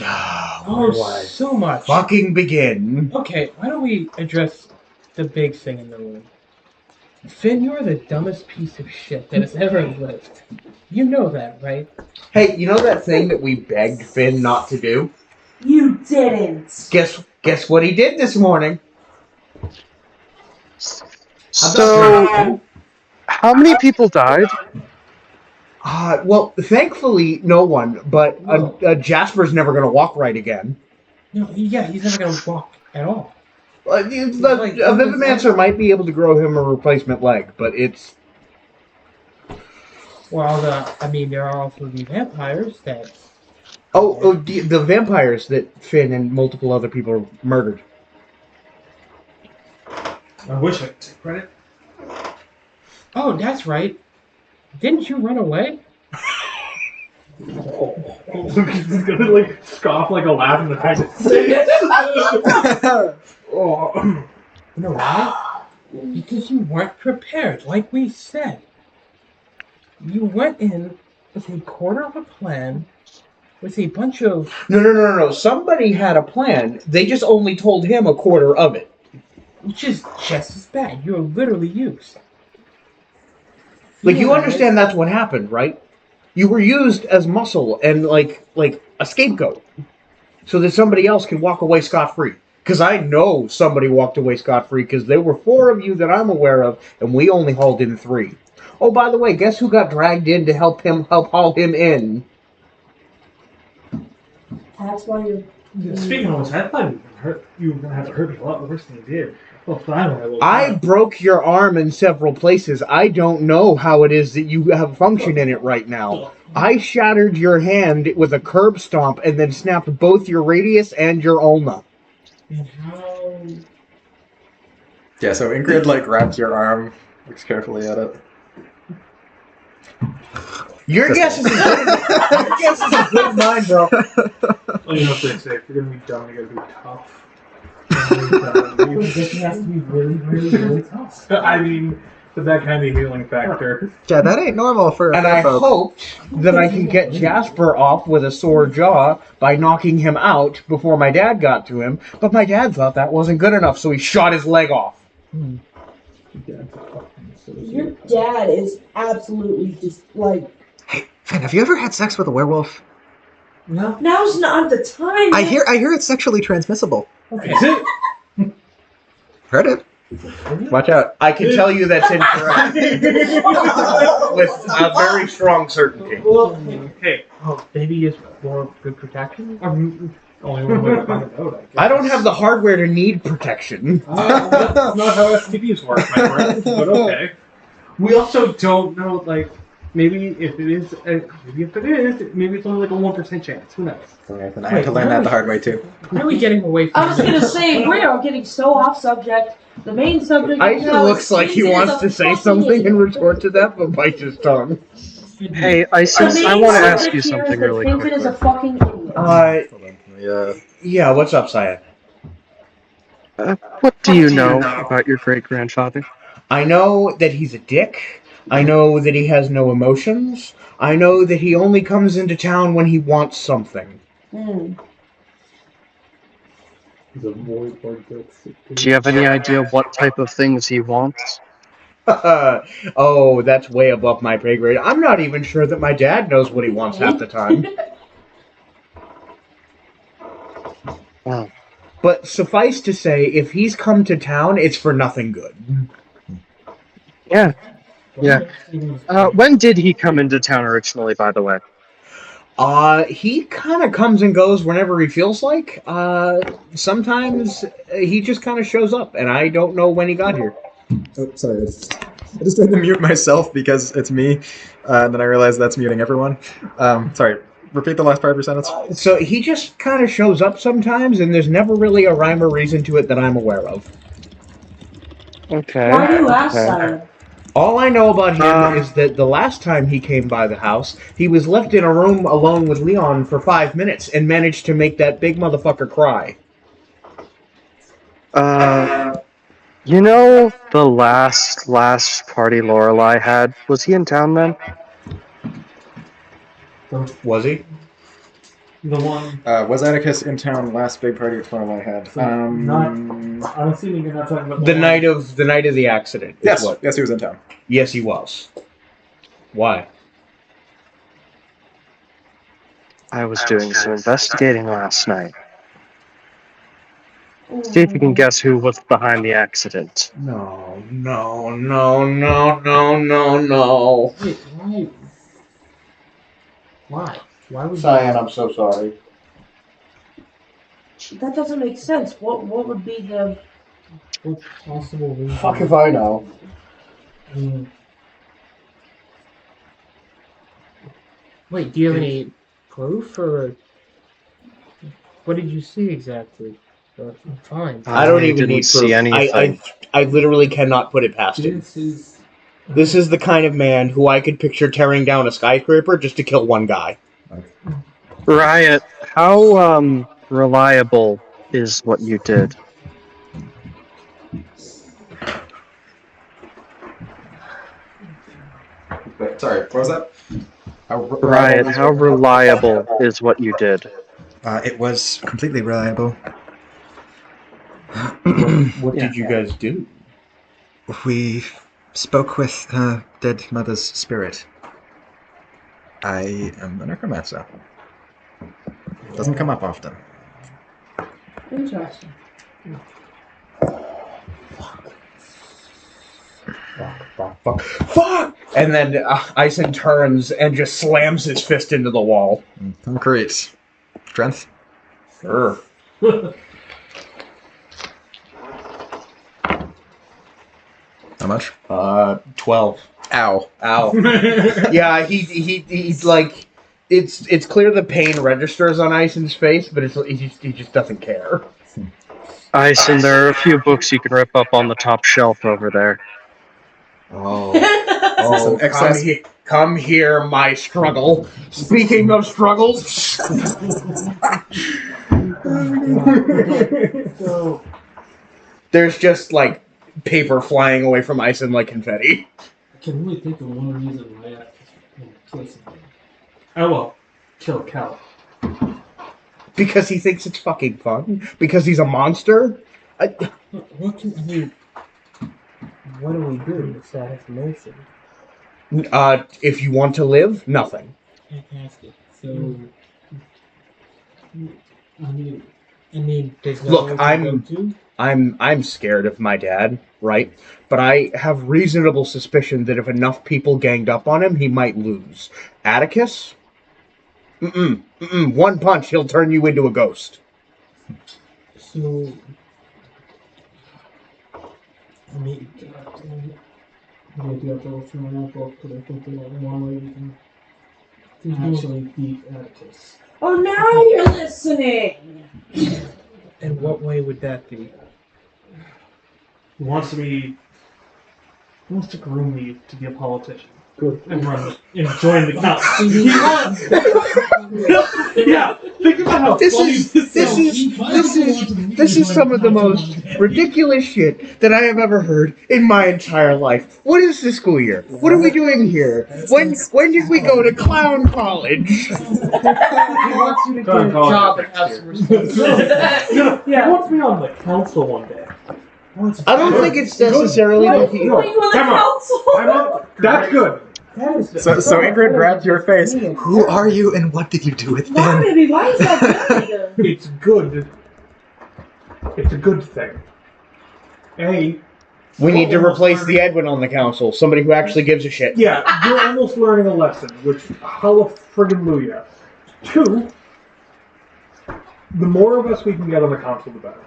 Oh, so much. Fucking begin. Okay, why don't we address the big thing in the room? Finn, you're the dumbest piece of shit that has ever lived. You know that, right? Hey, you know that thing that we begged Finn not to do? You didn't. Guess what he did this morning? So, how many people died? Well, thankfully, no one. But Jasper's never going to walk right again. No, he's never gonna walk at all. A Vivimancer might be able to grow him a replacement leg, but it's... Well, there are also the vampires that... the vampires that Finn and multiple other people murdered. I wish I could take credit. Oh, that's right. Didn't you run away? Lucas is gonna like scoff like a laugh in the back. You know why? Because you weren't prepared, like we said. You went in with a quarter of a plan, with a bunch of... No. Somebody had a plan. They just only told him a quarter of it. Which is just as bad. You're literally used. Like, you understand that's what happened, right? You were used as muscle and like a scapegoat, so that somebody else can walk away scot-free. Because I know somebody walked away scot-free, because there were 4 of you that I'm aware of, and we only hauled in 3. Oh, by the way, guess who got dragged in to help haul him in? That's why you're... Speaking of which, I thought you were going to have to hurt me a lot worse than you did. I broke your arm in several places. I don't know how it is that you have function in it right now. I shattered your hand with a curb stomp and then snapped both your radius and your ulna. And how... Yeah, so Ingrid, like, grabs your arm, looks carefully at it. Your guess is as good as mine, bro. Well, you know what they say, if you're gonna be dumb, you gotta be tough. This has to be really, really, really tough. I mean, with that kind of healing factor. Yeah, that ain't normal for And I hoped that I can get Jasper off with a sore jaw by knocking him out before my dad got to him, but my dad thought that wasn't good enough, so he shot his leg off. Your dad is absolutely just like... Hey, Finn, have you ever had sex with a werewolf? No. Now's not the time. I hear it's sexually transmissible. Okay. Is it? Heard it. Watch out. I can tell you that's incorrect. With a very strong certainty. Well, hey, maybe it's more good protection? Only one way to find it out, I guess. I don't have the hardware to need protection. That's not how STDs work, my friend, but okay. We also don't know, like, maybe if it is, maybe it's only like a 1% chance. Who knows? And I had to learn that the hard way, too. Why are we getting away from I was going to say, we are getting so off subject. The main subject Ice looks like he wants to say something and retort to that, but bites his tongue. Hey, Isis, I want to ask you something really quick. Is a fucking idiot. Yeah, what's up, Saya? What do you know about your great-grandfather? I know that he's a dick. I know that he has no emotions. I know that he only comes into town when he wants something. Do you have any idea what type of things he wants? Oh, that's way above my pay grade. I'm not even sure that my dad knows what he wants half the time. Wow. But suffice to say, if he's come to town, it's for nothing good. Yeah. When did he come into town originally, by the way? He kind of comes and goes whenever he feels like. Sometimes he just kind of shows up, and I don't know when he got here. Oh, sorry. I just had to mute myself because it's me, and then I realized that's muting everyone. Sorry. Repeat the last part of your sentence. So he just kind of shows up sometimes, and there's never really a rhyme or reason to it that I'm aware of. Okay. Why do you ask that? All I know about him is that the last time he came by the house, he was left in a room alone with Leon for 5 minutes and managed to make that big motherfucker cry. You know the last party Lorelei had? Was he in town then? Was he? The one. Was Atticus in town last big party Lorelei had? I'm assuming you're not talking about The night of the accident. Is Yes, what? yes, he was in town. Yes, he was. Why? I was doing some investigating last night. See if you can guess who was behind the accident. No. Wait, why? Why? Why would Cyan, I'm so sorry. That doesn't make sense. What would be the... what possible reason? Fuck if I know. I mean, Wait, do you have any proof, or what did you see exactly? Fine. I don't even didn't need see proof. anything. I literally cannot put it past him. This is the kind of man who I could picture tearing down a skyscraper just to kill one guy. Riot, how reliable is what you did? Wait, sorry, what was that? Riot, how reliable is what you did? It was completely reliable. What did you guys do? We spoke with dead mother's spirit. I am a necromancer. Doesn't come up often. Interesting. Fuck! And then Ison turns and just slams his fist into the wall. Concrete. Strength? Sure. How much? 12. Ow. Ow. Yeah, he's like, it's clear the pain registers on Ison's face, but he just doesn't care. Ison, there are a few books you can rip up on the top shelf over there. Oh, come here, my struggle. Speaking of struggles. so There's just like paper flying away from Ison like confetti. I can really think of one reason why I have to kill somebody. Oh well, kill Cal. Because he thinks it's fucking fun? Because he's a monster? What do we do with that information? If you want to live, nothing. Fantastic. So, I mean, there's no Look, way to go to? I'm scared of my dad, right? But I have reasonable suspicion that if enough people ganged up on him, he might lose. Atticus? One punch, he'll turn you into a ghost. So, I mean, I do have to look through my book, but I think there's only one way we can actually beat Atticus. Oh, now you're listening! and what way would that be? He wants to groom me to be a politician. Good. And join the council. Yeah, think about how funny This is some of the most ridiculous shit that I have ever heard in my entire life. What is this school year? What are we doing here? When did we go to clown college? He wants you to get a job and have some responsibility. He wants me on the council one day. I don't think it's necessarily that he... That's good. So Ingrid grabbed your face. Who are you and what did you do with Why them? did he like that? It's good. It's a good thing. We need to replace the Edwin on the council. Somebody who actually gives a shit. Yeah, you're almost learning a lesson, which, hallelujah. 2, the more of us we can get on the council, the better.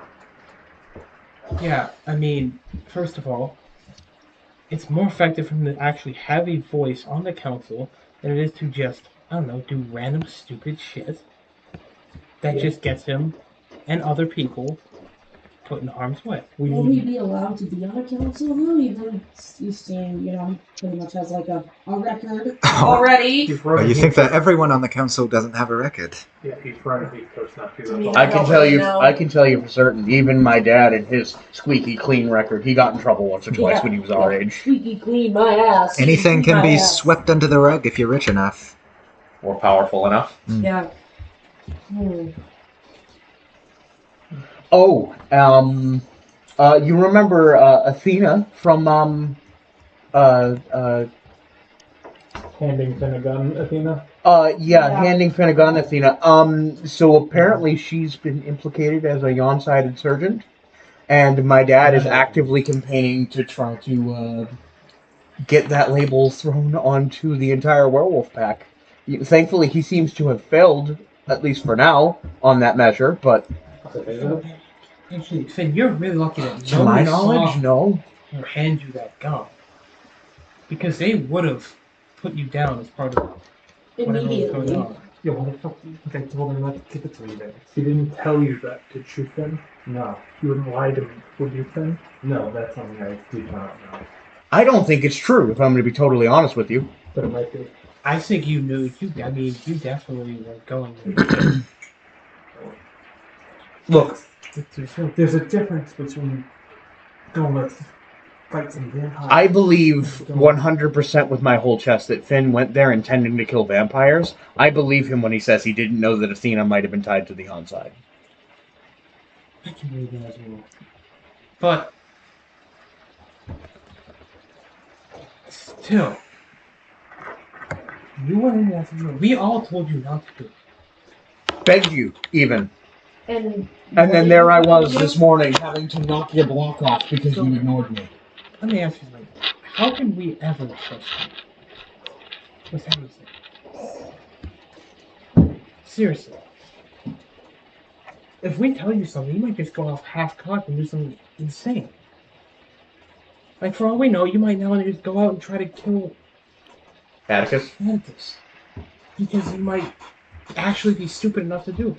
Yeah, I mean, first of all, it's more effective for him to actually have a voice on the council than it is to just, I don't know, do random stupid shit that just gets him and other people put in harm's way. Will he be allowed to be on a council though? Even you seem, pretty much has like a record already. Oh, you think that everyone on the council doesn't have a record? Yeah, he's running the coast, not I can tell you for certain. Even my dad and his squeaky clean record, he got in trouble once or twice when he was our age. Squeaky clean my ass. Anything can be swept under the rug if you're rich enough. Or powerful enough. Yeah. Oh, you remember Athena from handing Finn a gun, Athena? handing Finn a gun, Athena. So apparently she's been implicated as a yon-side insurgent, and my dad is actively campaigning to try to get that label thrown onto the entire werewolf pack. Thankfully, he seems to have failed, at least for now, on that measure. But Actually, Finn, you're really lucky that to my knowledge, no. Or hand you that gun, because they would have put you down as part of whatever was going Immediately. on. Yeah, what the fuck? They told him not to keep it 3 days. He didn't tell you that, did she, Finn? No. You wouldn't lie to me, would you, Finn? No, that's something I do not know. I don't think it's true, if I'm going to be totally honest with you. But it might be. I think you knew. I mean, you definitely were going there. Look, There's a difference between going to fight some vampires. I believe 100% with my whole chest that Finn went there intending to kill vampires. I believe him when he says he didn't know that Athena might have been tied to the onside. I can believe that as well. But still, you went in there. We all told you not to do it. Begged you, even. And then there I was this morning having to knock your block off because you ignored me. Let me ask you something. How can we ever trust you with anything? Seriously. If we tell you something, you might just go off half-cocked and do something insane. Like, for all we know, you might now just go out and try to kill Atticus? Atticus. Because you might actually be stupid enough to do it.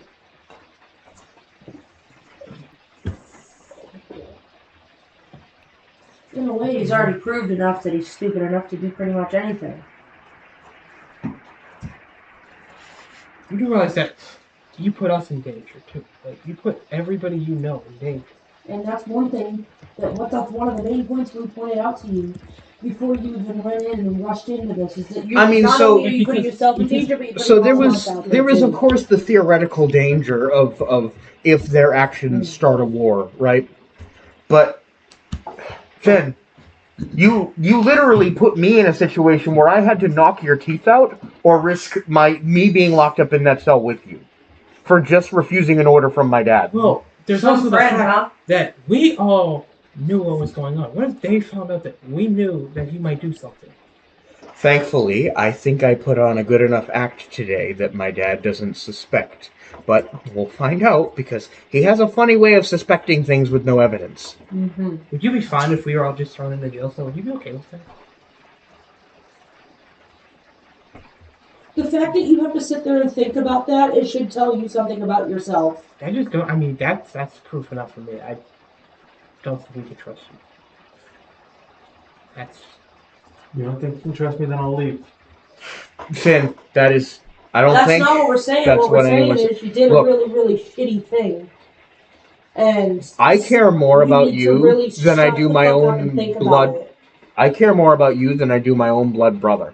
in a way, he's already proved enough that he's stupid enough to do pretty much anything. You do realize that you put us in danger, too. Like, you put everybody you know in danger. And that's one thing, that's one of the main points we pointed out to you before you even went in and rushed into this, is that you not only are you putting yourself in danger, but you're so there putting was yourself out there there is too. of course the theoretical danger of if their actions start a war, right? But Finn, you literally put me in a situation where I had to knock your teeth out or risk me being locked up in that cell with you for just refusing an order from my dad. Well, there's also the fact that we all knew what was going on. What if they found out that we knew that he might do something? Thankfully, I think I put on a good enough act today that my dad doesn't suspect. But we'll find out, because he has a funny way of suspecting things with no evidence. Mm-hmm. Would you be fine if we were all just thrown into jail cell? Would you be okay with that? The fact that you have to sit there and think about that, it should tell you something about yourself. I just don't. I mean, that's proof enough for me. I don't think we can trust you. That's. You don't think you can trust me? Then I'll leave. Finn, that is. I don't That's think. not what we're saying. That's What we're saying anyone's- is you did Look, a really, really shitty thing. And I care more about need to you really than I shut do the my fuck up and own think about blood. it. I care more about you than I do my own blood brother.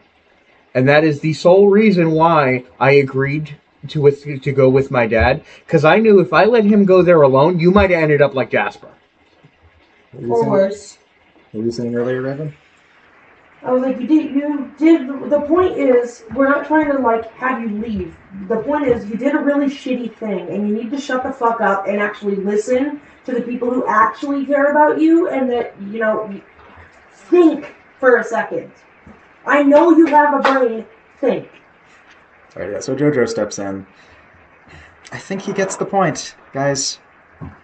And that is the sole reason why I agreed to go with my dad. Because I knew if I let him go there alone, you might have ended up like Jasper. Or worse. What were you saying earlier, Raven? I was like, you did, the point is, we're not trying to, like, have you leave. The point is, you did a really shitty thing, and you need to shut the fuck up and actually listen to the people who actually care about you, and that, you know, think for a second. I know you have a brain, think. Alright, yeah, so Jojo steps in. I think he gets the point, guys.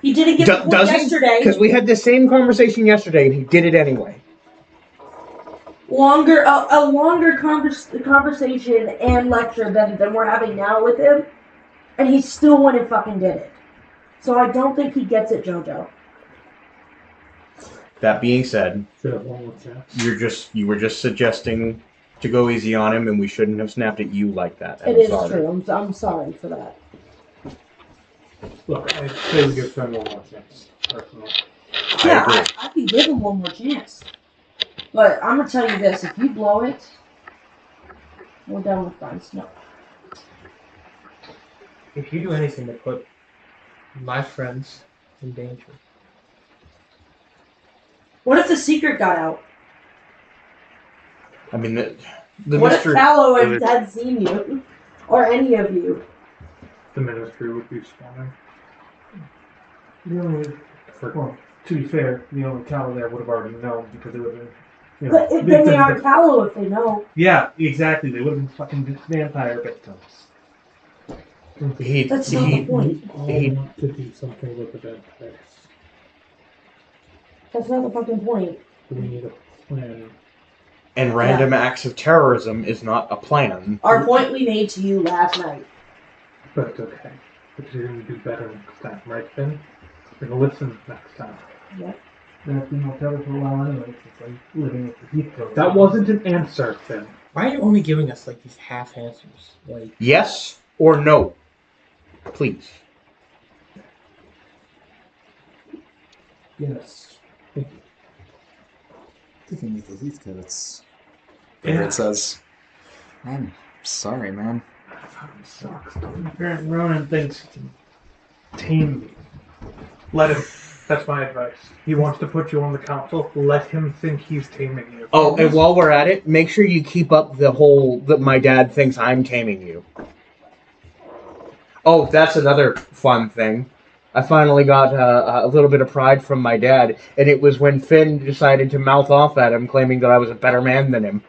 He didn't get the point Does yesterday. Because we had the same conversation yesterday, and he did it anyway. A longer conversation and lecture than we're having now with him, and he still went and fucking did it. So I don't think he gets it, Jojo. That being said, Should have one more chance. you were just suggesting to go easy on him, and we shouldn't have snapped at you like that. It is true. I'm sorry for that. Look, I say we give Finn one more chance, personally. Yeah, I can give him one more chance. But I'm gonna tell you this: if you blow it, we're done with friends. No. If you do anything to put my friends in danger. What if the secret got out? I mean, the What mystery. if Callow had seen you, or any of you? The ministry would be spawning. The only, well, to be fair, the only cow there would have already known because it would have been You know, But then they aren't callow if they know. Yeah, exactly. They would have been fucking vampire victims. That's not the point. All want to do something with the vampires. That's not the fucking point. We need a plan. And random acts of terrorism is not a plan. Our point we made to you last night. But okay. But you're going to do better next time, right, Finn? You're going to listen next time. Yep. That's been hotel for a while anyway. It's like living with the Heathrow. That wasn't an answer, Finn. Why are you only giving us like these half answers? Like Yes or no? Please. Yes. Living with the Heathcotes. Here it says, I'm sorry, man. That fucking sucks. Apparently Ronan thinks he can tame me. Let him. That's my advice. He wants to put you on the council. Let him think he's taming you. Oh, and while we're at it, make sure you keep up the whole that my dad thinks I'm taming you. Oh, that's another fun thing. I finally got a little bit of pride from my dad, and it was when Finn decided to mouth off at him, claiming that I was a better man than him.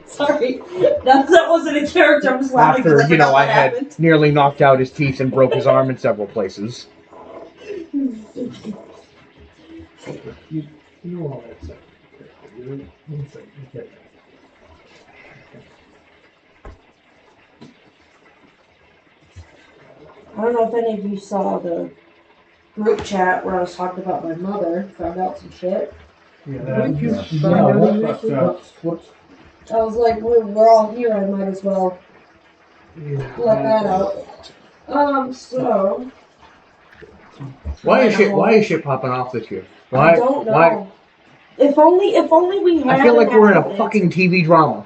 Sorry. That wasn't a character. I'm just laughing. After, because I what had happened. nearly knocked out his teeth and broke his arm in several places. You all that stuff. You get I don't know if any of you saw the group chat where I was talking about my mother. Found out some shit. I was like, we're all here. I might as well let that out. So. Why is shit popping off this year? Why? I don't know. Why? If only we had. I feel like we're in a fucking TV drama.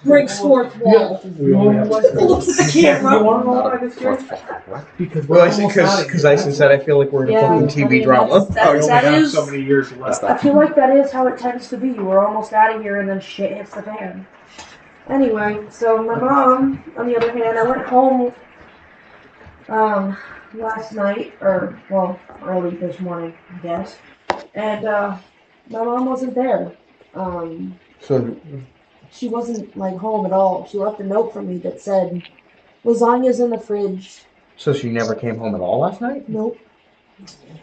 Breaks fourth wall. Looks at the camera. You want to know why this year? Because Because I said I feel like we're in a fucking TV drama. That is. So many years left. I feel like that is how it tends to be. We're almost out of here, and then shit hits the fan. Anyway, so my mom, on the other hand, I went home last night, or well, early this morning, I guess, and my mom wasn't there. So She wasn't like home at all. She left a note for me that said, "Lasagna's in the fridge." So she never came home at all last night? Nope.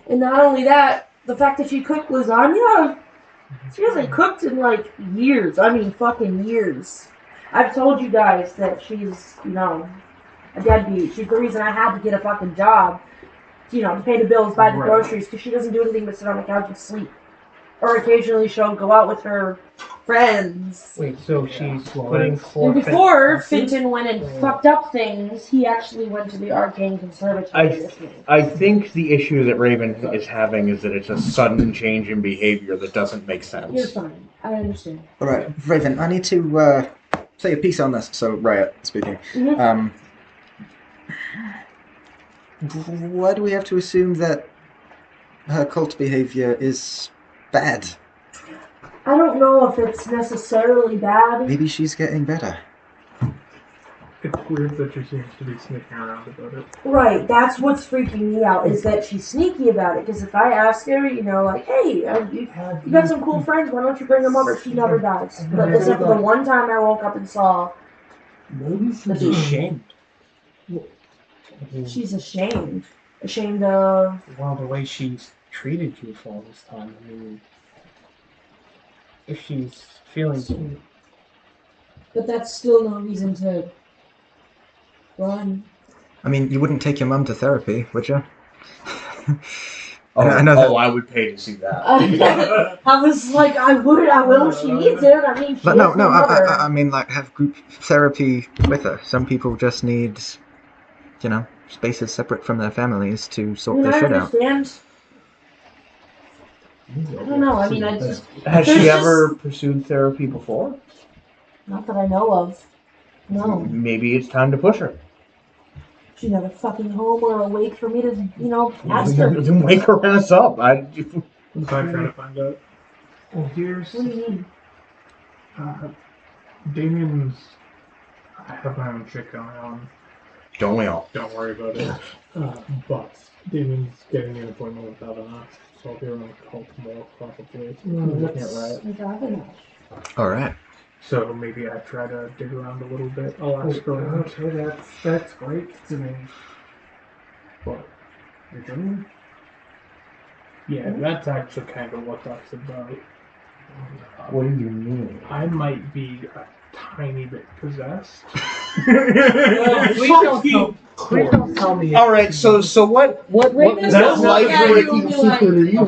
And not only that, the fact that she cooked lasagna, she hasn't cooked in like years. I mean, fucking years. I've told you guys that she's, a deadbeat. She's the reason I had to get a fucking job, to pay the bills, buy the groceries, because she doesn't do anything but sit on the couch and sleep. Or occasionally she'll go out with her friends. wait, so she's putting And forth. before Finton went and fucked up things, he actually went to the Arcane Conservatory with me. I think the issue that Raven is having is that it's a sudden change in behavior that doesn't make sense. You're fine. I understand. Alright, Raven, I need to say a piece on this. So, Riot speaking. Mhm. Why do we have to assume that her cult behavior is bad? I don't know if it's necessarily bad. Maybe she's getting better. It's weird that she seems to be sneaking around about it. Right, that's what's freaking me out, is that she's sneaky about it. Because if I ask her, like, hey, you got some cool friends, why don't you bring them over? She never does. But except for the one time I woke up and saw. Maybe she's ashamed. She's ashamed. Ashamed of. Well, the way she's treated you for all this time. I mean, if she's feeling. But that's still no reason to run. I mean, you wouldn't take your mum to therapy, would you? I would pay to see that. I was like, I will if she needs it. I mean, she But is my mother. I mean, like, have group therapy with her. Some people just need, spaces separate from their families to sort their shit out. I understand. I don't know. I mean, I just. Has she ever pursued therapy before? Not that I know of. No. Maybe it's time to push her. She's never fucking home or awake for me to, ask her. Then wake her ass up. I'm trying to find out. Well, here's. What do you mean? Damien's. I have my own shit going on. Don't we all? Don't worry about it. But Damon's getting an appointment with Havelock, so I'll be around a couple more probably. All right. So maybe I try to dig around a little bit. I'll ask around. Okay, that's great to me. But You're doing yeah, that's actually kind of what that's about. What do you mean? I might be a tiny bit possessed. Please don't tell me. All right, so what That's that's not life-breaking you, secret are you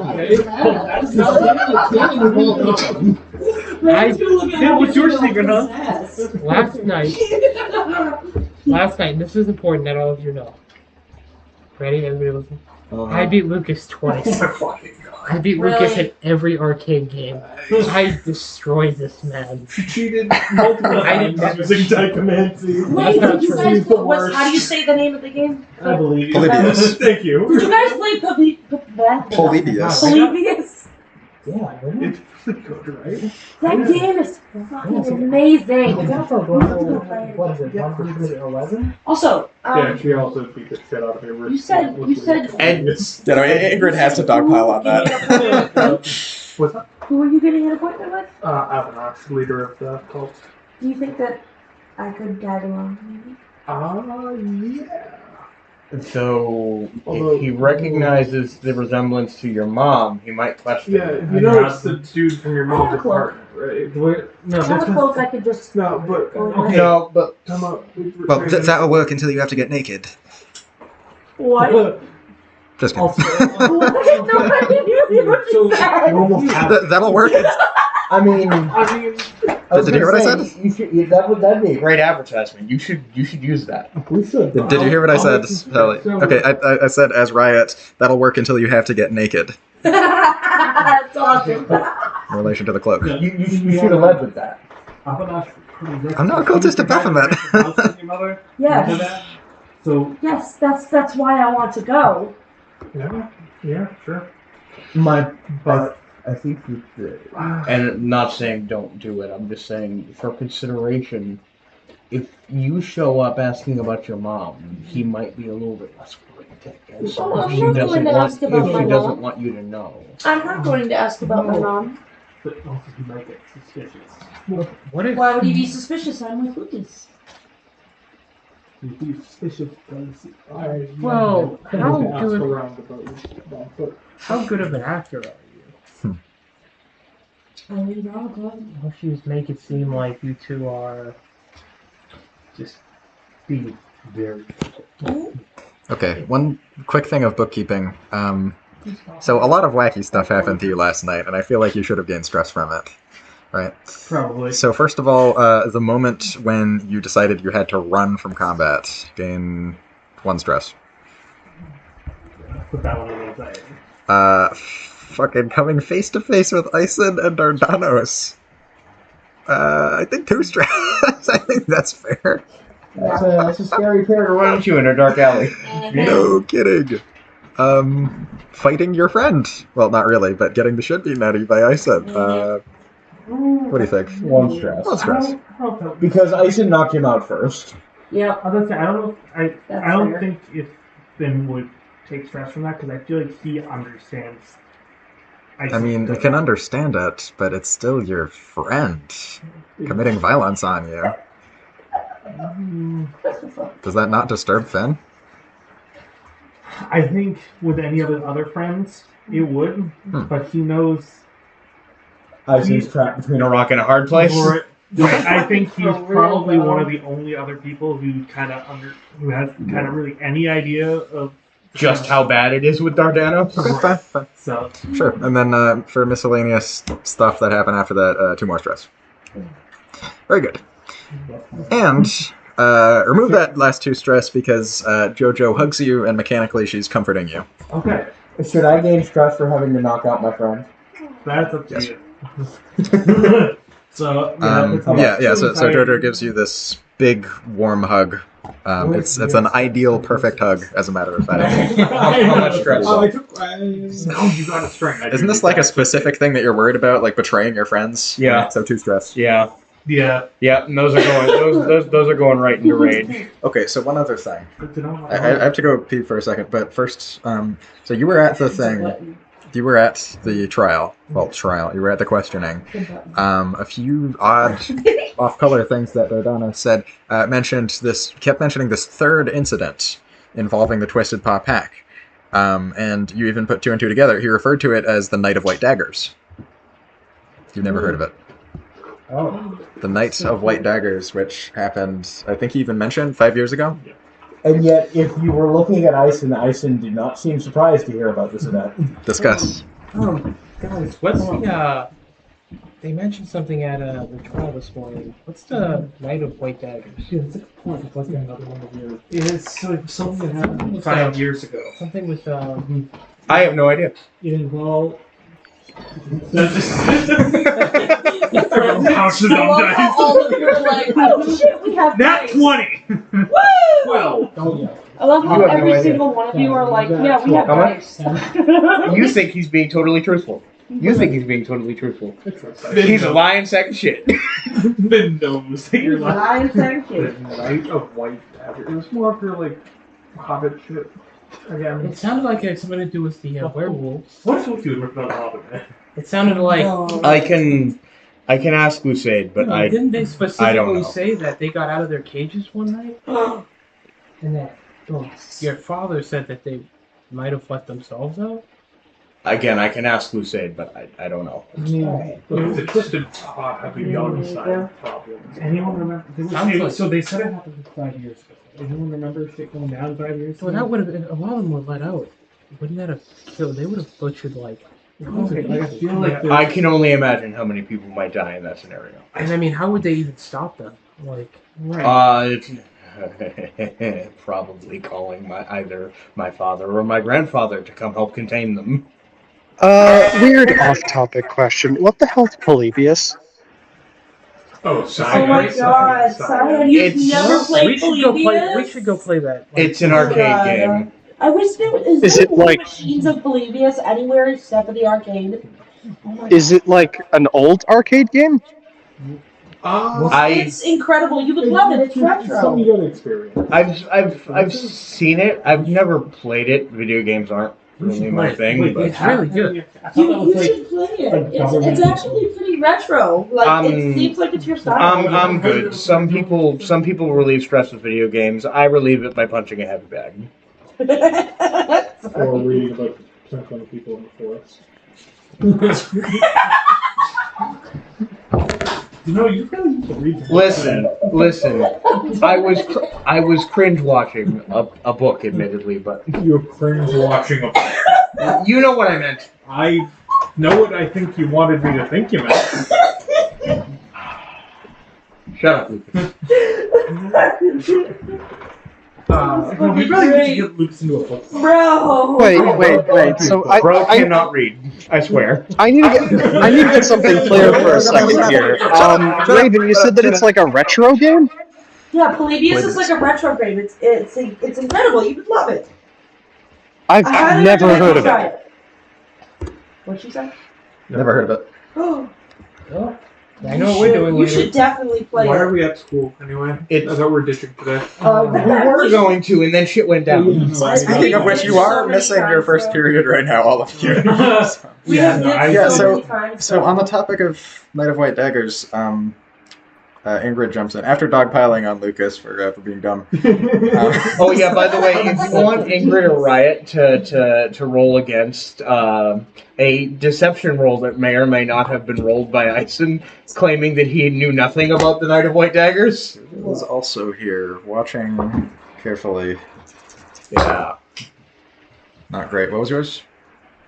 Yeah, what's your secret, huh? Last night, this is important that all of you know. Ready? Everybody listen. I beat Lucas twice. I beat Lucas in every arcade game. I destroyed this man. She cheated multiple times using Dichomancy. Wait, not did you true. guys, He's the how worst. do you say the name of the game? I believe you. Polybius. Thank you. Did you guys play Polybius. Polybius? Yeah, It's pretty good, right? That game is fucking amazing. I got for what is it? 111? Also, Yeah, she also beat the shit out of me. you said- And- Yeah, no, Ingrid has to dogpile on that. What's up? who are you getting an appointment with? Avanox, leader of the cult. Do you think that I could tag along, maybe? Yeah. So Although- if he recognizes the resemblance to your mom, he might question. Yeah, it. you know it's the dude from your mom's apartment, right? No, How this close I could just. No, but Okay. No, but come up. Well, that'll work until you have to get naked. What? Just kidding. What? No, I didn't hear what you said. That'll work. I mean, Did you hear what I said? You should, that'd be a great advertisement. You should use that. We should. Did you hear what I said, Sally? Okay, I said as Riot, that'll work until you have to get naked. That's awesome. In relation to the cloak. You should have led with that. I'm not a cultist to Baphomet. Yes. So Yes, that's why I want to go. Yeah, sure. But I think and not saying don't do it. I'm just saying for consideration. If you show up asking about your mom, he might be a little bit less willing to guess. Oh, I'm If she not doesn't going to want, ask about if my she doesn't mom. want you to know. I'm not going to ask about my mom. but also he might get suspicious. What if? Why would he be suspicious? I'm with Lucas. He'd be suspicious because Well, how Ask good? around about your mom, but How good of an actor are you? I mean, I'll go. Well, she just make it seem like you two are just be very. Okay, one quick thing of bookkeeping. So a lot of wacky stuff happened to you last night, and I feel like you should have gained stress from it, right? probably. So first of all, the moment when you decided you had to run from combat, gain 1 stress. Put that one in anxiety. Fucking coming face to face with Ison and Dardanos. I think 2 stress. I think that's fair. That's a scary pair to run into in a dark alley. No kidding. Fighting your friend. Well, not really, but getting the shit beaten out of you by Ison. What do you think? 1 stress. 1 stress. Because Ison knocked him out first. Yep. I don't know. I That's don't fair. think if Finn would take stress from that because I feel like he understands. I mean, you can understand it, but it's still your friend committing violence on you. Does that not disturb Finn? I think with any of his other friends, it would, but he knows. Ison's trapped between a rock and a hard place. Right. I think he's probably one of the only other people who who has kind of really any idea of Just how bad it is with Dardanos. Okay, fine. So Sure. And then for miscellaneous stuff that happened after that, 2 more stress. Very good. And remove that last 2 stress because JoJo hugs you and mechanically she's comforting you. okay, Should I gain stress for having to knock out my friend? that's up to Yes. you. So So JoJo gives you this big warm hug. It's an ideal perfect hug, as a matter of fact. How much stress? Oh, No, you got a string. Isn't this like a specific thing that you're worried about, like betraying your friends? Yeah. So 2 stress. Yeah. Yeah. Yeah, and those are going. Those are going right into rage. Okay, so one other thing. Good to know. I have to go pee for a second, but first, so you were at the thing. You were at the trial. Well, trial. You were at the questioning. A few odd, off-color things that Dardana said kept mentioning this third incident involving the Twisted Paw Pack, and you even put two and two together. He referred to it as the Night of White Daggers. You've never heard of it. Oh. The Night of White Daggers, which happened, I think he even mentioned 5 years ago. And yet, if you were looking at Ison did not seem surprised to hear about this event. Discuss. Guys, what's the, they mentioned something at the trial this morning. What's the Night of White Daggers? Yeah, that's a good point. It's like another one of your. It's like something that happened 5 years ago. Something with, I have no idea. Yeah, well. Pouches I on love dice. how all of you are like, oh shit, we have Nat dice. 20! Woo! Well, Oh yeah. I love how You have no every idea. single one of you are like, yeah, we have How much? dice. You think he's being totally truthful. You think he's being totally truthful. Then He's a knows. lying sack of shit. Then knows that you're like Lying thank the you. Knight of White Dagger. It was more of your like Hobbit shit. Again, it sounded like it had something to do with the werewolves. what's with you with another Hobbit, man? It sounded like, I can ask Lucade, but I didn't they I don't specifically know. say that they got out of their cages one night? And that your father said that they might have let themselves out? again I can ask Lucade, but I don't know. The Twisted Paw have a young side problem. Anyone remember? Sounds like- So they said it happened 5 years ago. Anyone remember shit going down 5 years ago? Well, that would have been, a lot of them were let out. Wouldn't that have killed? They would have butchered like. Okay, like, I feel like I can only imagine how many people might die in that scenario. And I mean, how would they even stop them? Like, It's probably calling either my father or my grandfather to come help contain them. Weird off-topic question. What the hell's Polybius? Oh, Oh my god, Cyan, you've It's- never played we should go play. Polybius? We should go play that. Like, It's an Oh, arcade God. game. I wish there was. Is there it like- machines of Polybius anywhere except for the arcade? Oh my Is it like an old arcade game? It's incredible. You would love it. It's Something retro. you gotta experience. I've seen it. I've never played it. Video games aren't really my thing. But it's really good. You should play it. It's actually pretty retro. Like it seems like it's your style. I'm good. Some people relieve stress with video games. I relieve it by punching a heavy bag. Or reading about potential people in the forest. You know, you really need to read. Listen. I was cringe watching a book, admittedly, but You're cringe watching a. you know what I meant. I know what I think you wanted me to think you meant. Shut up, Lucas. We really need to get Lucas into a book. Bro. Wait. So Bro I cannot read. I swear. need to get something clear for a second here. Raven, you said that it's like a retro game? Yeah, Polybius is like a retro game. It's incredible. You would love it. I've I highly never recommend heard you of try it. What'd she say? Never heard of it. Oh, I know what we're doing. You later. should definitely play Why are it. we at school anyway? It's- I thought we were ditching today. We were going to, and then shit went down. Speaking of which, you are missing your first period right now, all of you. We have dipped Yeah, so many times. So on the topic of Night of White Daggers, Ingrid jumps in after dogpiling on Lucas for being dumb. Oh yeah, by the way, if you want Ingrid or Riot to roll against a deception roll that may or may not have been rolled by Ison, claiming that he knew nothing about the Night of White Daggers. He was also here, watching carefully. Yeah. Not great. What was yours?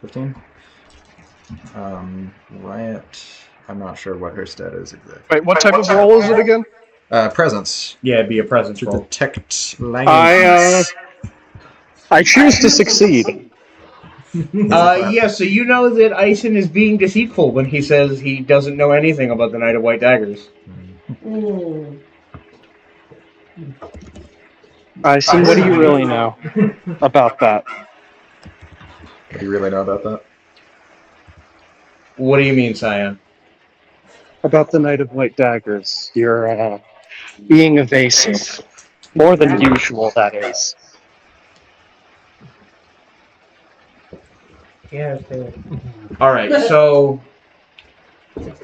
15? Riot. I'm not sure what her stat is exactly. Wait, what type of roll is it again? Presence. Yeah, it'd be a presence To roll. detect language. I choose to succeed. Yeah, so you know that Ison is being deceitful when he says he doesn't know anything about the Night of White Daggers. Mm. Ison, what do you really know about that? What do you really know about that? What do you mean, Cyan? about the Night of White Daggers. You're being evasive. More than usual, that is. Yeah, okay. All right, so look,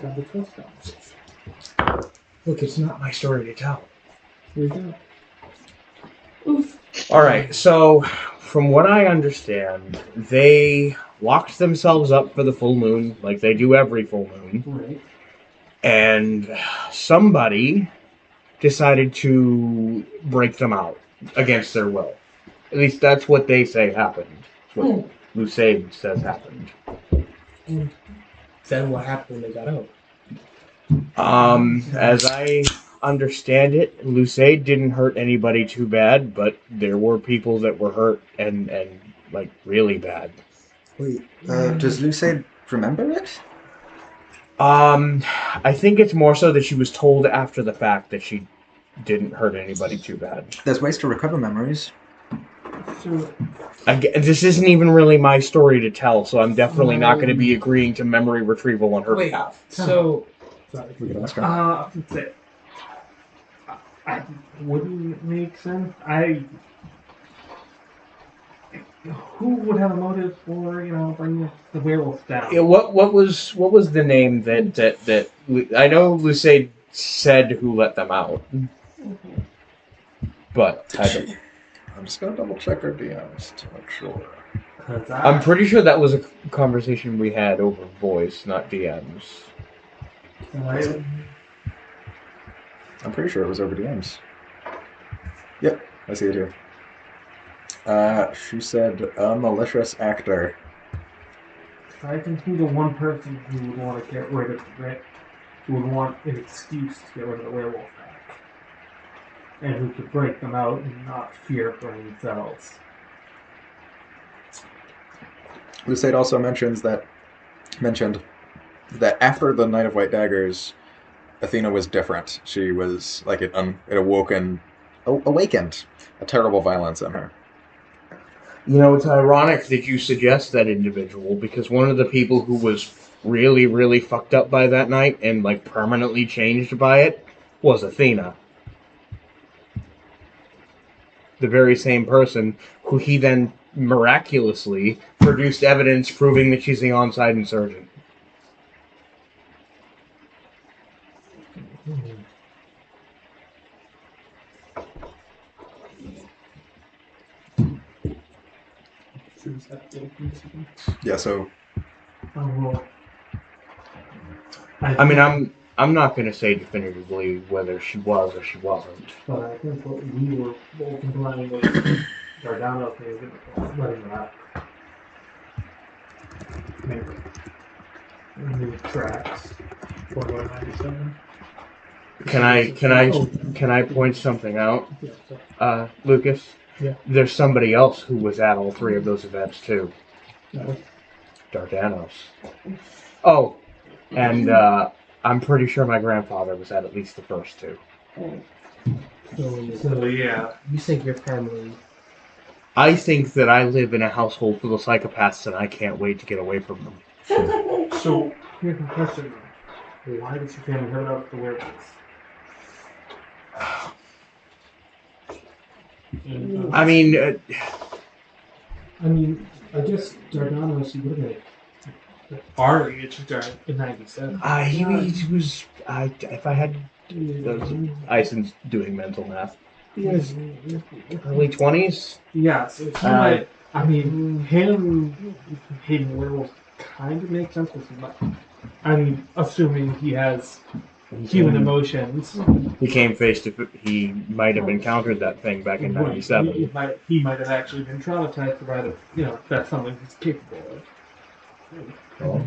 it's not my story to tell. Here you go. All right, so from what I understand, they locked themselves up for the full moon, like they do every full moon, Right. and somebody decided to break them out against their will. At least that's what they say happened. That's what Lucade says happened. Then what happened when they got out? As I understand it, Lucade didn't hurt anybody too bad, but there were people that were hurt and like really bad. Wait, does Lucide remember it? I think it's more so that she was told after the fact that she didn't hurt anybody too bad. There's ways to recover memories. So, This isn't even really my story to tell, so I'm definitely not going to be agreeing to memory retrieval on her behalf. So, sorry. We could ask her. Let's say, I wouldn't make sense. Who would have a motive for bringing the werewolf down? Yeah, what was the name that I know Lucade said who let them out, but I'm just gonna double check our DMs to make sure. I'm pretty sure that was a conversation we had over voice, not DMs. I'm pretty sure it was over DMs. Yep, I see it here. She said a malicious actor. I can think of one person who would want to get rid of it, who would want an excuse to get rid of the werewolf back, and who could break them out and not fear for themselves. Lucade also mentioned that after the Night of White Daggers, Athena was different. She was like it awakened a terrible violence in her. You know, it's ironic that you suggest that individual, because one of the people who was really, really fucked up by that night and like permanently changed by it was Athena. The very same person who he then miraculously produced evidence proving that she's the on-site insurgent. Yeah, so I mean, I'm not going to say definitively whether she was or she wasn't. But I think what we were both implying was Giordano is letting them out. Maybe. In the tracks. 4197. Can I point something out? Lucas? Yeah. There's somebody else who was at all three of those events too. No. Dardanos. Oh, and I'm pretty sure my grandfather was at least the first two. So yeah. You think your family... I think that I live in a household full of psychopaths and I can't wait to get away from them. So here's the question though. Why does your family have it out with the werewolves? I mean, I guess Dardanos, you would have Our age in 97. he was. If I had, Ison's doing mental math. He was early 20s. Yeah, so he might. I mean, him hating werewolves kind of makes sense. Assuming he has human emotions. He came face to. He might have encountered that thing back in '97. He might have actually been traumatized by the, that's something he's capable of. Well,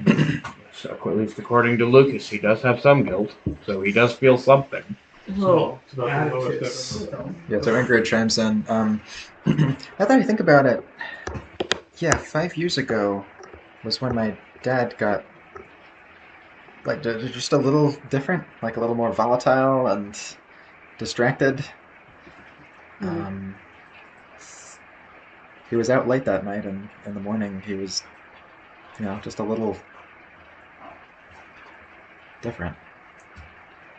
so at least according to Lucas, he does have some guilt, so he does feel something. Oh, Yeah, so Ingrid chimes in. Now that I think about it, yeah, 5 years ago was when my dad got just a little different, like a little more volatile and distracted. He was out late that night, and in the morning he was, just a little different.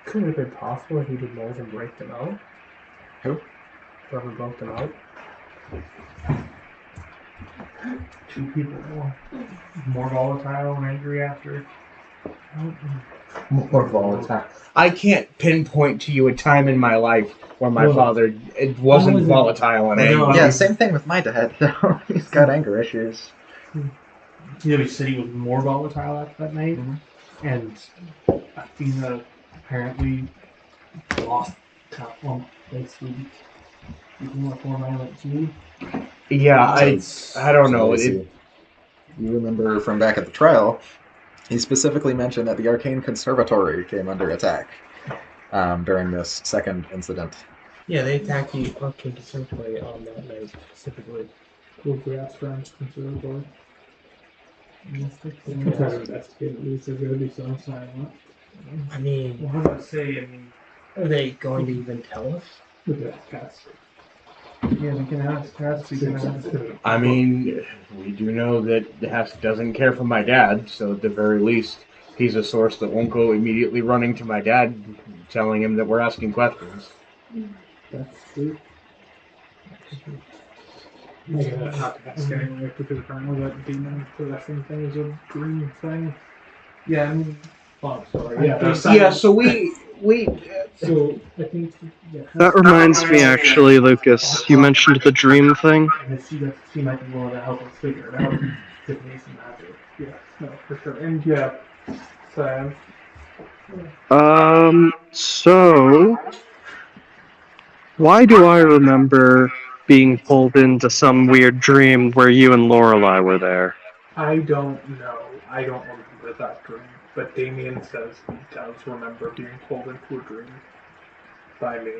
Could it have been possible if he did more than break them out? Who? Whoever broke them out? 2 people more volatile and angry after. More volatile. I can't pinpoint to you a time in my life where my father wasn't volatile and angry. Yeah, same thing with my dad. He's got anger issues. Yeah, he said he was more volatile after that night, and Athena apparently lost count. Well, basically, became much more violent too. Yeah, I don't know. You remember from back at the trial, he specifically mentioned that the Arcane Conservatory came under attack during this second incident. Yeah, they attacked the Arcane Conservatory on that night specifically. Cool grass friends conservatory. Yeah. Try to investigate at least. There's going to be some silent. I mean, Well, how do I say? I mean, are they going to even tell us? Look at that cast. yeah, we can ask Cass. We can ask. I mean, we do know that the Hess doesn't care for my dad, so at the very least, he's a source that won't go immediately running to my dad, telling him that we're asking questions. That's true. Yeah, not to ask anyway, because apparently that demon possessing thing is a dream thing. Yeah, I mean, Oh, sorry. Yeah, Yeah, so we So I think That reminds me, actually, Lucas. You mentioned the dream thing. and she might be willing to help us figure it out. Tiffany's some magic. yeah, no, for sure. And yeah, Sam. So why do I remember being pulled into some weird dream where you and Lorelei were there? I don't know. I don't remember that dream. But Damien says he does remember being pulled into a dream by me.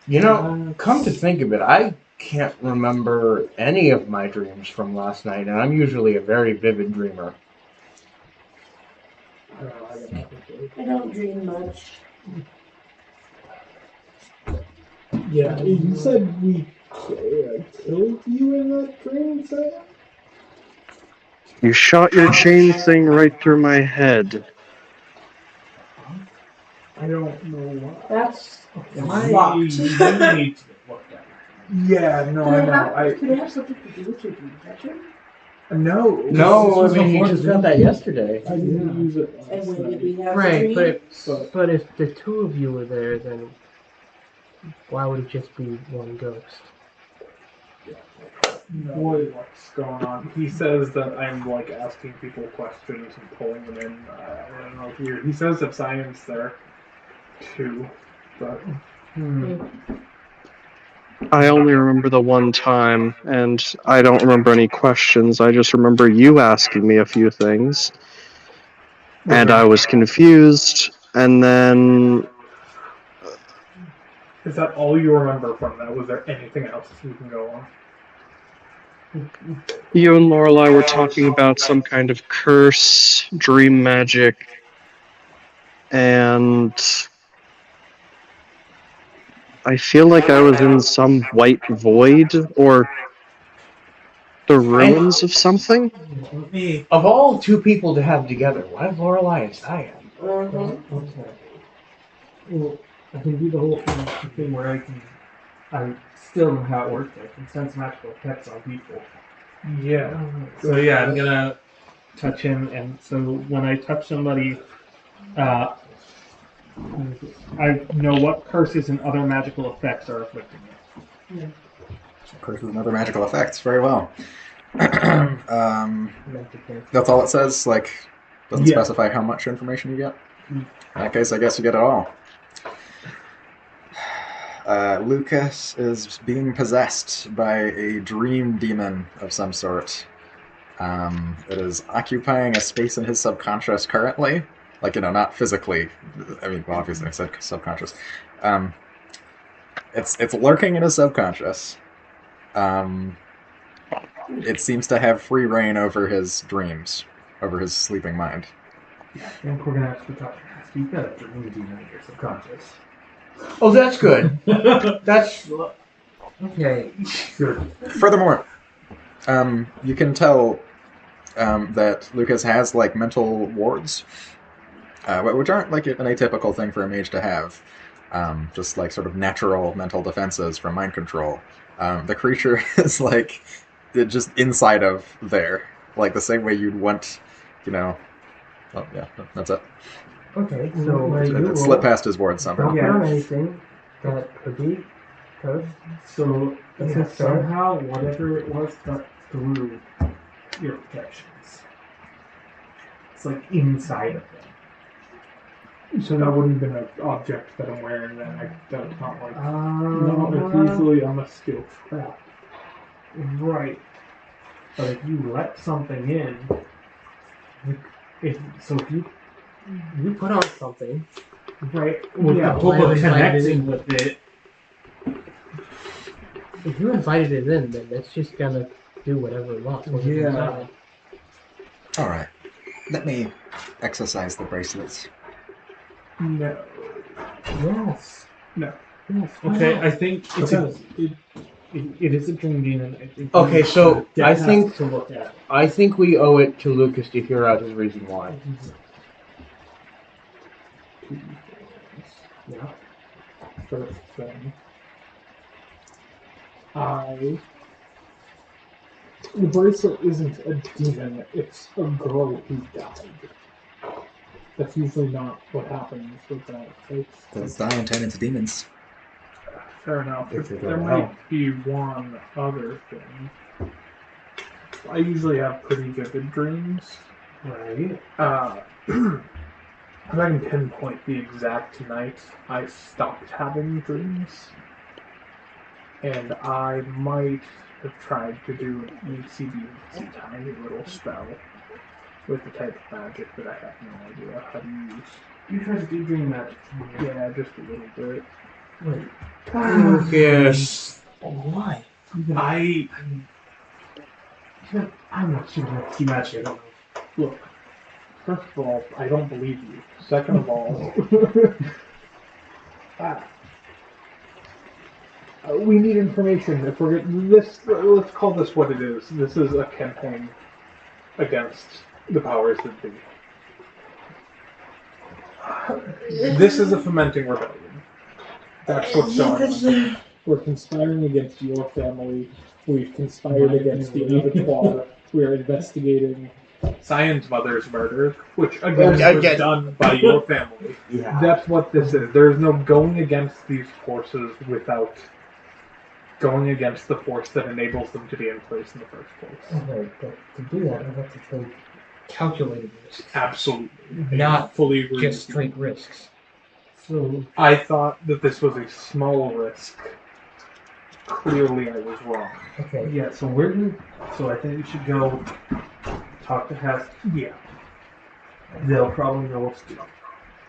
You know, come to think of it, I can't remember any of my dreams from last night, and I'm usually a very vivid dreamer. I don't dream much. Yeah, you said we killed you in that dream, Sam? You shot your chain thing right through my head. I don't know why. That's Why? fucked. You need to look at it. Yeah, no, I know. Could it have something to do with your dream catcher? No. No, I mean, you just got that yesterday. I didn't use it. And when did we have Right, dream? but if the 2 of you were there, then why would it just be one ghost? What's going on? He says that I'm like asking people questions and pulling them in. I don't know, weird. He says that Cyan's there too, but I only remember the one time, and I don't remember any questions. I just remember you asking me a few things, and I was confused, and then is that all you remember from that? Was there anything else you can go on? you and Lorelei were talking about some kind of curse, dream magic, and I feel like I was in some white void, or the ruins of something. Of all 2 people to have together, why Lorelei and Cyan? Okay. Well, I can do the whole thing where I still know how it works. I can sense magical effects on people. Yeah. So yeah, I'm gonna touch him, and so when I touch somebody, I know what curses and other magical effects are afflicting it. Curses and other magical effects. Very well. That's all it says. Like, doesn't specify how much information you get. In that case, I guess you get it all. Lucas is being possessed by a dream demon of some sort. It is occupying a space in his subconscious currently. Like, not physically. I mean, well, obviously I said subconscious. It's lurking in his subconscious. It seems to have free reign over his dreams, over his sleeping mind. I think we're gonna have to talk. You've got a dream demon in your subconscious. Oh, that's good. That's Okay. Furthermore, you can tell that Lucas has like mental wards which aren't like an atypical thing for a mage to have. Just like sort of natural mental defenses from mind control. The creature is like just inside of there, like the same way you'd want, you know. Oh yeah, that's it. Okay, so It slipped past his ward somehow. don't put on anything that could be cursed. So Yeah, somehow whatever it was got through your protections. It's like inside of them. So that wouldn't have been an object that I'm wearing then. That's not like... No, it's easily on a skill trap. Right. But if you let something in, if you put on something, right, with Yeah, the hope of like connecting with it, if you invited it in, then it's just gonna do whatever it wants. Yeah. All right. Let me exercise the bracelets. No. yes. No. Yes. why Okay, not? I think it's it is a dream demon. I think Okay, we so should get I that think- to look at. I think we owe it to Lucas to hear out his reason why. Yeah. First thing. The bracelet isn't a demon, it's a girl who died. That's usually not what happens with that. Those die and turn into demons. Fair enough. If they go There to might hell. be one other thing. I usually have pretty vivid dreams. Right. If I can pinpoint the exact night I stopped having dreams, and I might have tried to do an ECD tiny little spell with the type of magic that I have no idea how to use. You tried to do dream magic. Yeah, just a little bit. Wait. Lucas. Why? I'm not sure what you magic. I don't know. Look, first of all, I don't believe you. Second of all, we need information. If we're getting this, let's call this what it is. This is a campaign against the powers that be. This is a fomenting rebellion. That's what's going on. We're conspiring against your family. We've conspired against the abattoir. We're investigating Cyan's mother's murder, which again was done by your family. Yeah. That's what this is. There's no going against these forces without going against the force that enables them to be in place in the first place. Okay, but to do that, I have to take. Calculated risks, Absolutely. not fully agree. just straight risks. So, I thought that this was a small risk. Clearly, I was wrong. okay. Yeah, so so I think we should go talk to Hess. Yeah. They'll probably know what's going on.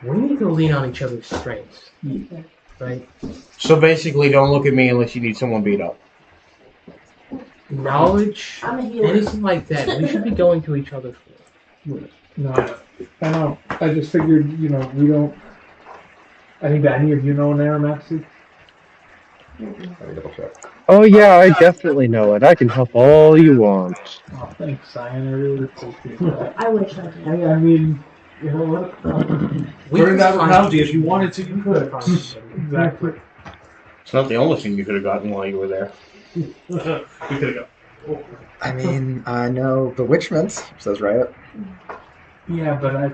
We need to lean on each other's strengths, right? So basically, don't look at me unless you need someone beat up. Knowledge, I'm a healer. anything like that, we should be going to each other for. No, I know. I just figured, we don't. I think any of you know an Aramaxi? Let me double check. Oh yeah, I definitely know it. I can help all you want. Oh, thanks, Cyan. I really appreciate that. I wish I did. I mean, you know what? During that analogy, if you wanted to, you could. Exactly. It's not the only thing you could have gotten while you were there. We could have got. I mean, I know bewitchment, says Riot. Yeah, but I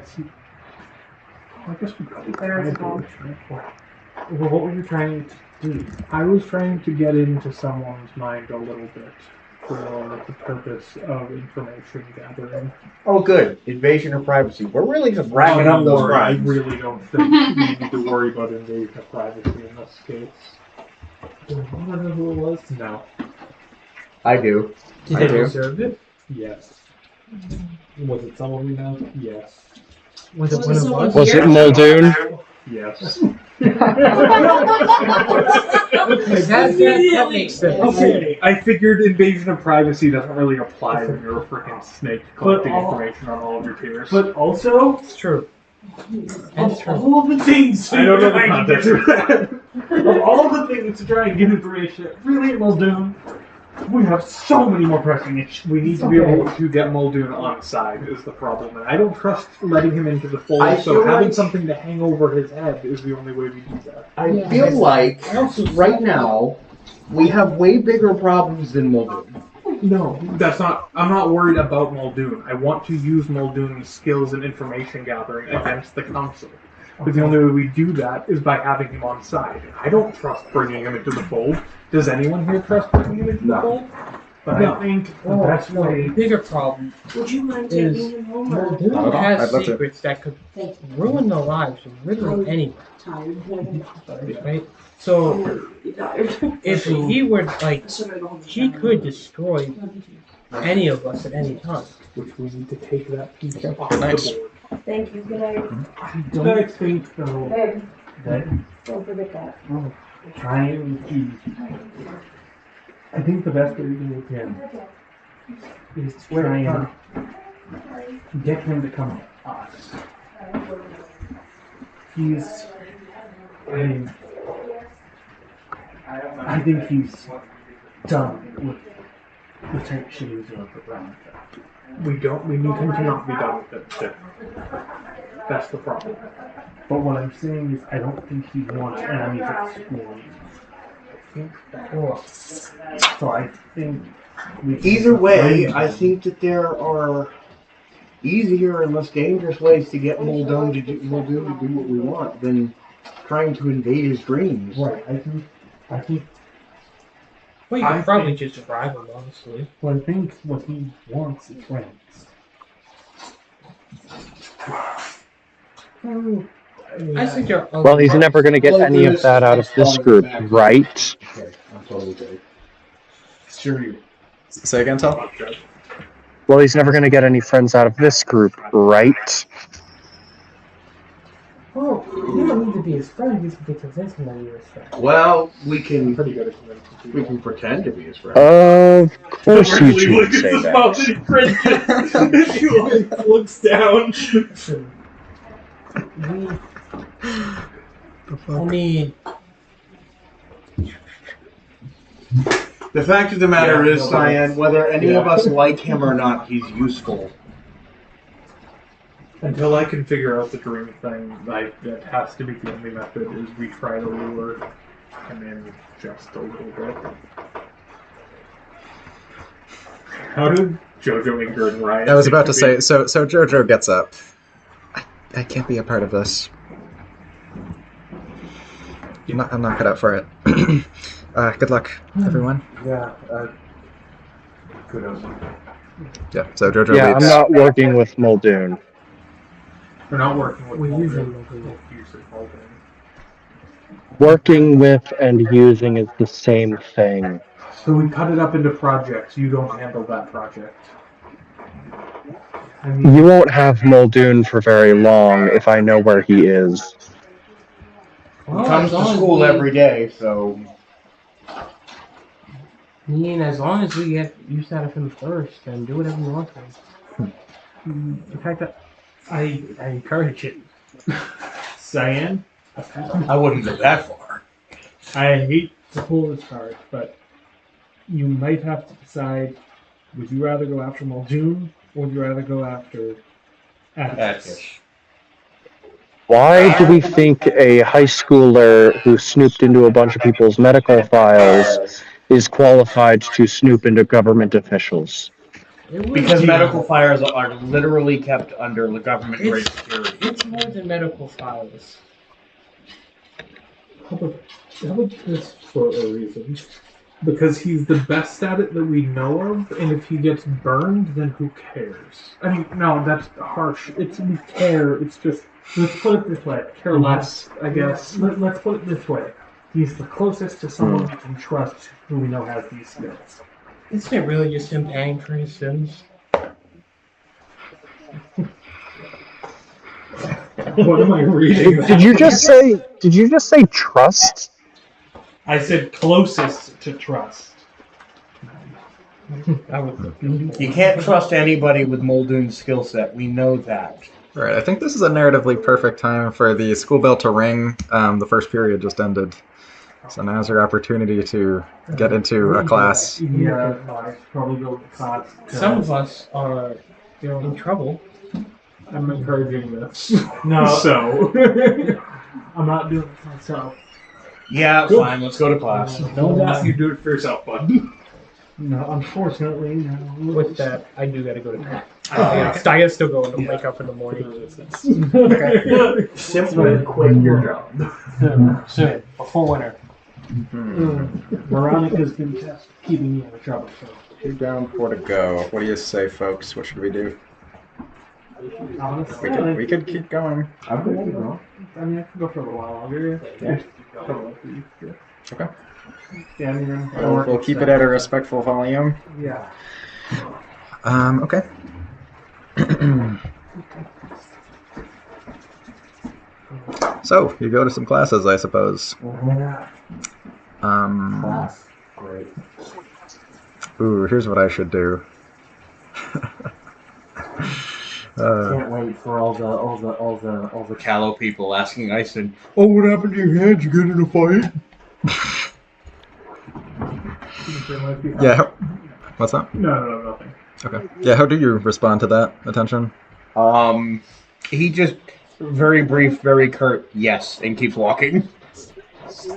guess we probably There's tried one. to. well, what were you trying to do? I was trying to get into someone's mind a little bit for the purpose of information gathering. Oh, good. Invasion of privacy. We're really just racking up those I crimes. really don't think we need to worry about invasion of privacy in this case. Do you want to know who it was? No. I do. Did I they do. deserve it? Yes. Was it someone we know? Yes. Was it Was one it of someone us? Was it Muldoon? Yes. That makes sense. Okay, I figured invasion of privacy doesn't really apply when you're a freaking snake collecting information on all of your peers. But also, It's true. That's true. all of the things I don't know the I can context get- of that. of all the things to try and get information, really, Muldoon. We have so many more pressing issues. We need to be able to get Muldoon on side is the problem, and I don't trust letting him into the fold. So having something to hang over his head is the only way we do that. I feel like right now we have way bigger problems than Muldoon. No, that's not. I'm not worried about Muldoon. I want to use Muldoon's skills and information gathering against the council. But the only way we do that is by having him on side. I don't trust bringing him into the fold. Does anyone here trust bringing him into the fold? But I think the best way. The bigger problem Would you mind is taking him home? Or Muldoon Not at all. has I'd love to. secrets that could ruin the lives of literally anyone. tired? Right? So You're tired. if he were like, he could destroy any of us at any time. Which we need to take that piece off Nice. the board. Thank you. Good night. I don't think though Babe, that don't forget that. trying to. I think the best way to do with him is to try and get him to come to us. He's. I think he's done with the type shit he was doing for Brown. We need him to not be done with it. That's the problem. But what I'm saying is, I don't think he wants enemies at school. So I think. Either way, I think that there are easier and less dangerous ways to get Muldoon to do what we want than trying to invade his dreams. Right. I think. Well, you could probably just drive him, honestly. Well, I think what he wants is friends. I think you're. Well, he's never going to get any of that out of this group, right? Okay, I'm totally good. Sure you. Say again, Tal? Well, he's never going to get any friends out of this group, right? Well, you don't need to be his friend. You can convince him that you're his friend. Well, we can Pretty good at convincing people. we can pretend to be his friend. Of course you two would say His that. mouth and he cringes. He looks down. I mean, The fact of the matter is, Cyan, whether any of us like him or not, he's useful. Until I can figure out the dream thing, that has to be the only method, is we try to lure him in just a little bit. How did Jojo, Inger, and Ryan... I was about to say, so Jojo gets up. I can't be a part of this. I'm not cut out for it. Good luck, everyone. Yeah, kudos. Yeah, so Jojo Yeah, leaves. I'm not working with Muldoon. We're not working with we usually Muldoon. Working with and using is the same thing. So we cut it up into projects. You don't handle that project. I mean, You won't have Muldoon for very long if I know where he is. He comes to school every day, so... I mean, as long as we get use out of him first, then do whatever you want to him. The fact that I encourage it. Cyan, I wouldn't go that far. I hate to pull this card, but you might have to decide, would you rather go after Muldoon, or would you rather go after Atticus? Why do we think a high schooler who snooped into a bunch of people's medical files is qualified to snoop into government officials? Because medical files are literally kept under the government-grade security. It's more than medical files. How about this for a reason? Because he's the best at it that we know of, and if he gets burned, then who cares? I mean, no, that's harsh. We care. It's just, let's put it this way. Care less, I guess. Let's put it this way. He's the closest to someone we can trust who we know has these skills. Isn't it really just him paying for his sins? What am I reading? Did you just say trust? I said closest to trust. You can't trust anybody with Muldoon's skill set. We know that. Alright, I think this is a narratively perfect time for the school bell to ring. The first period just ended. So now's your opportunity to get into a class. Yeah, I should probably go with the class. Some of us are in trouble. I'm encouraging this. No. So. I'm not doing it myself. Yeah, Cool. fine. Let's go to class. No one's asking you to do it for yourself, bud. No, unfortunately, no. With that, I do gotta go to bed. I gotta still go and wake up in the morning. Okay. Simple and quick, your job. Soon, before winter. Veronica's been just keeping me out of trouble, so. 2 down, 4 to go. What do you say, folks? What should we do? Honestly, We could keep going. I'm ready to go. I mean, I can go for a little while longer. Yeah. Okay. Yeah, I mean, We'll keep it at a respectful volume. Yeah. Okay. So, you go to some classes, I suppose. Class. Great. Ooh, here's what I should do. Can't wait for all the Callow people asking Ison, "Oh, what happened to your hands? You get in a fight?" Yeah. What's that? No, nothing. Okay. Yeah, how do you respond to that attention? He just very brief, very curt, yes, and keeps walking.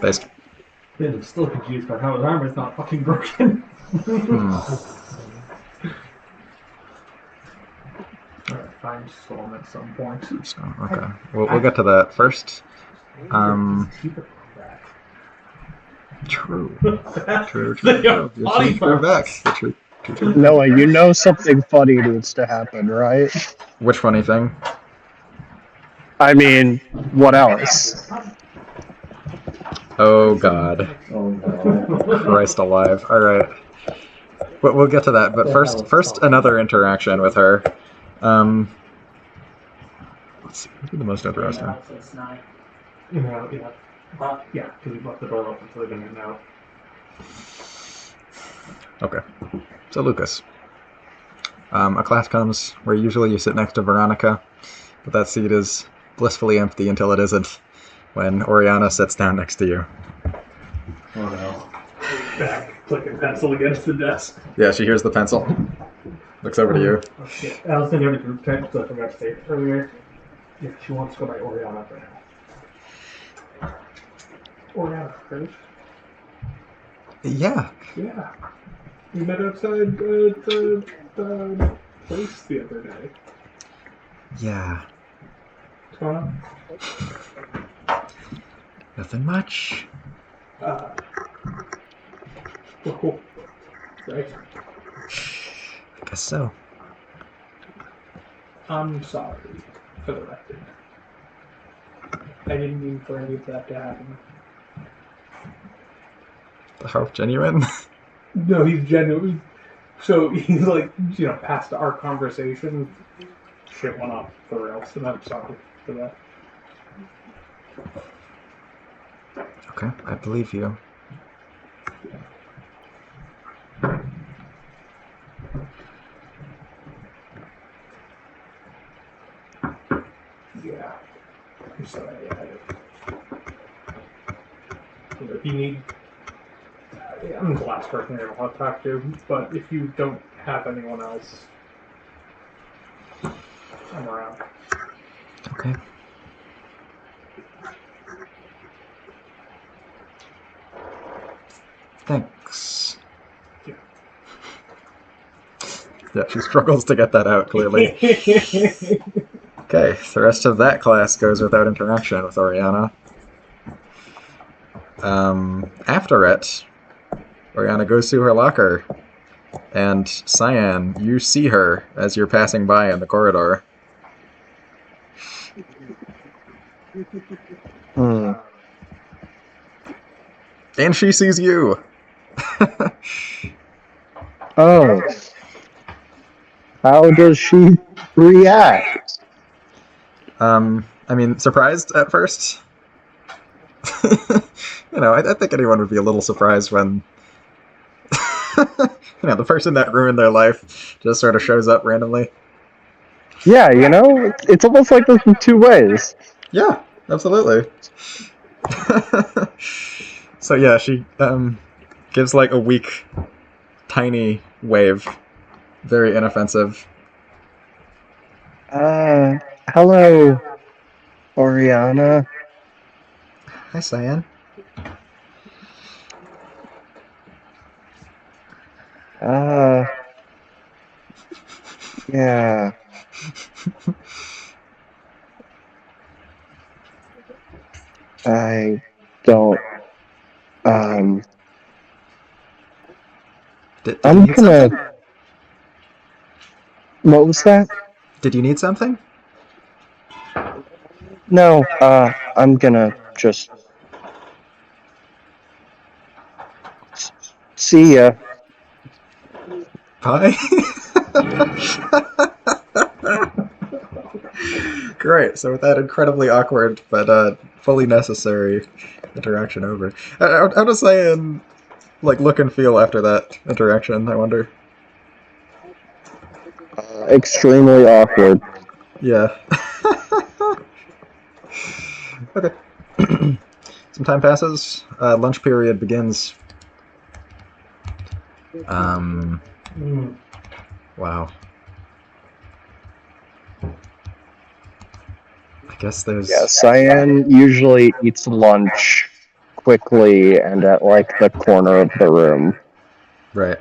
Based. I'm still confused by how his armor's not fucking broken. Alright, find Storm at some point. So, okay. We'll get to that first. Keep it back. True. They True. are You're funny back. True. Noah, you know something funny needs to happen, right? Which funny thing? I mean, what else? Oh God. Oh no. Christ alive. All right. But we'll get to that. But first another interaction with her. Let's see. What'd be the most interesting? Yeah, because we left the door open so they didn't know. Okay. So Lucas. A class comes where usually you sit next to Veronica, but that seat is blissfully empty until it isn't, when Oriana sits down next to you. Oh no. Back, clicking pencil against the desk. Yeah, she hears the pencil. Looks over to you. Oh shit. I was thinking of the group text, so I forgot to say earlier. If she wants to go by Oriana for now. Oriana first. Yeah. Yeah. We met outside the place the other day. Yeah. What's going on? Nothing much. Oh, cool. Right. I guess so. I'm sorry, for the record. I didn't mean for any of that to happen. How genuine? No, he's genuine. So he's like, past our conversation, shit went off for else, and I'm sorry for that. Okay, I believe you. Yeah. I'm sorry I had it. If you need... I'm the last person you're going to talk to, but if you don't have anyone else, I'm around. Okay. Thanks. Yeah. Yeah, she struggles to get that out, clearly. Okay, the rest of that class goes without interaction with Oriana. After it, Oriana goes to her locker, and Cyan, you see her as you're passing by in the corridor. And she sees you! Oh. How does she react? I mean, surprised at first? I think anyone would be a little surprised when, the person that ruined their life just sort of shows up randomly. Yeah, it's almost like there's 2 ways. Yeah, absolutely. So yeah, she gives like a weak, tiny wave, very inoffensive. Hello, Oriana. Hi, Cyan. Yeah. I don't, Did you I'm need gonna, something? what was that? Did you need something? No, I'm gonna just see ya. Bye. Great. So with that incredibly awkward but fully necessary interaction over, how does Cyan like look and feel after that interaction? I wonder. Extremely awkward. Yeah. Okay. Some time passes. Lunch period begins. Wow. I guess there's. Yeah, Cyan usually eats lunch quickly and at like the corner of the room. Right.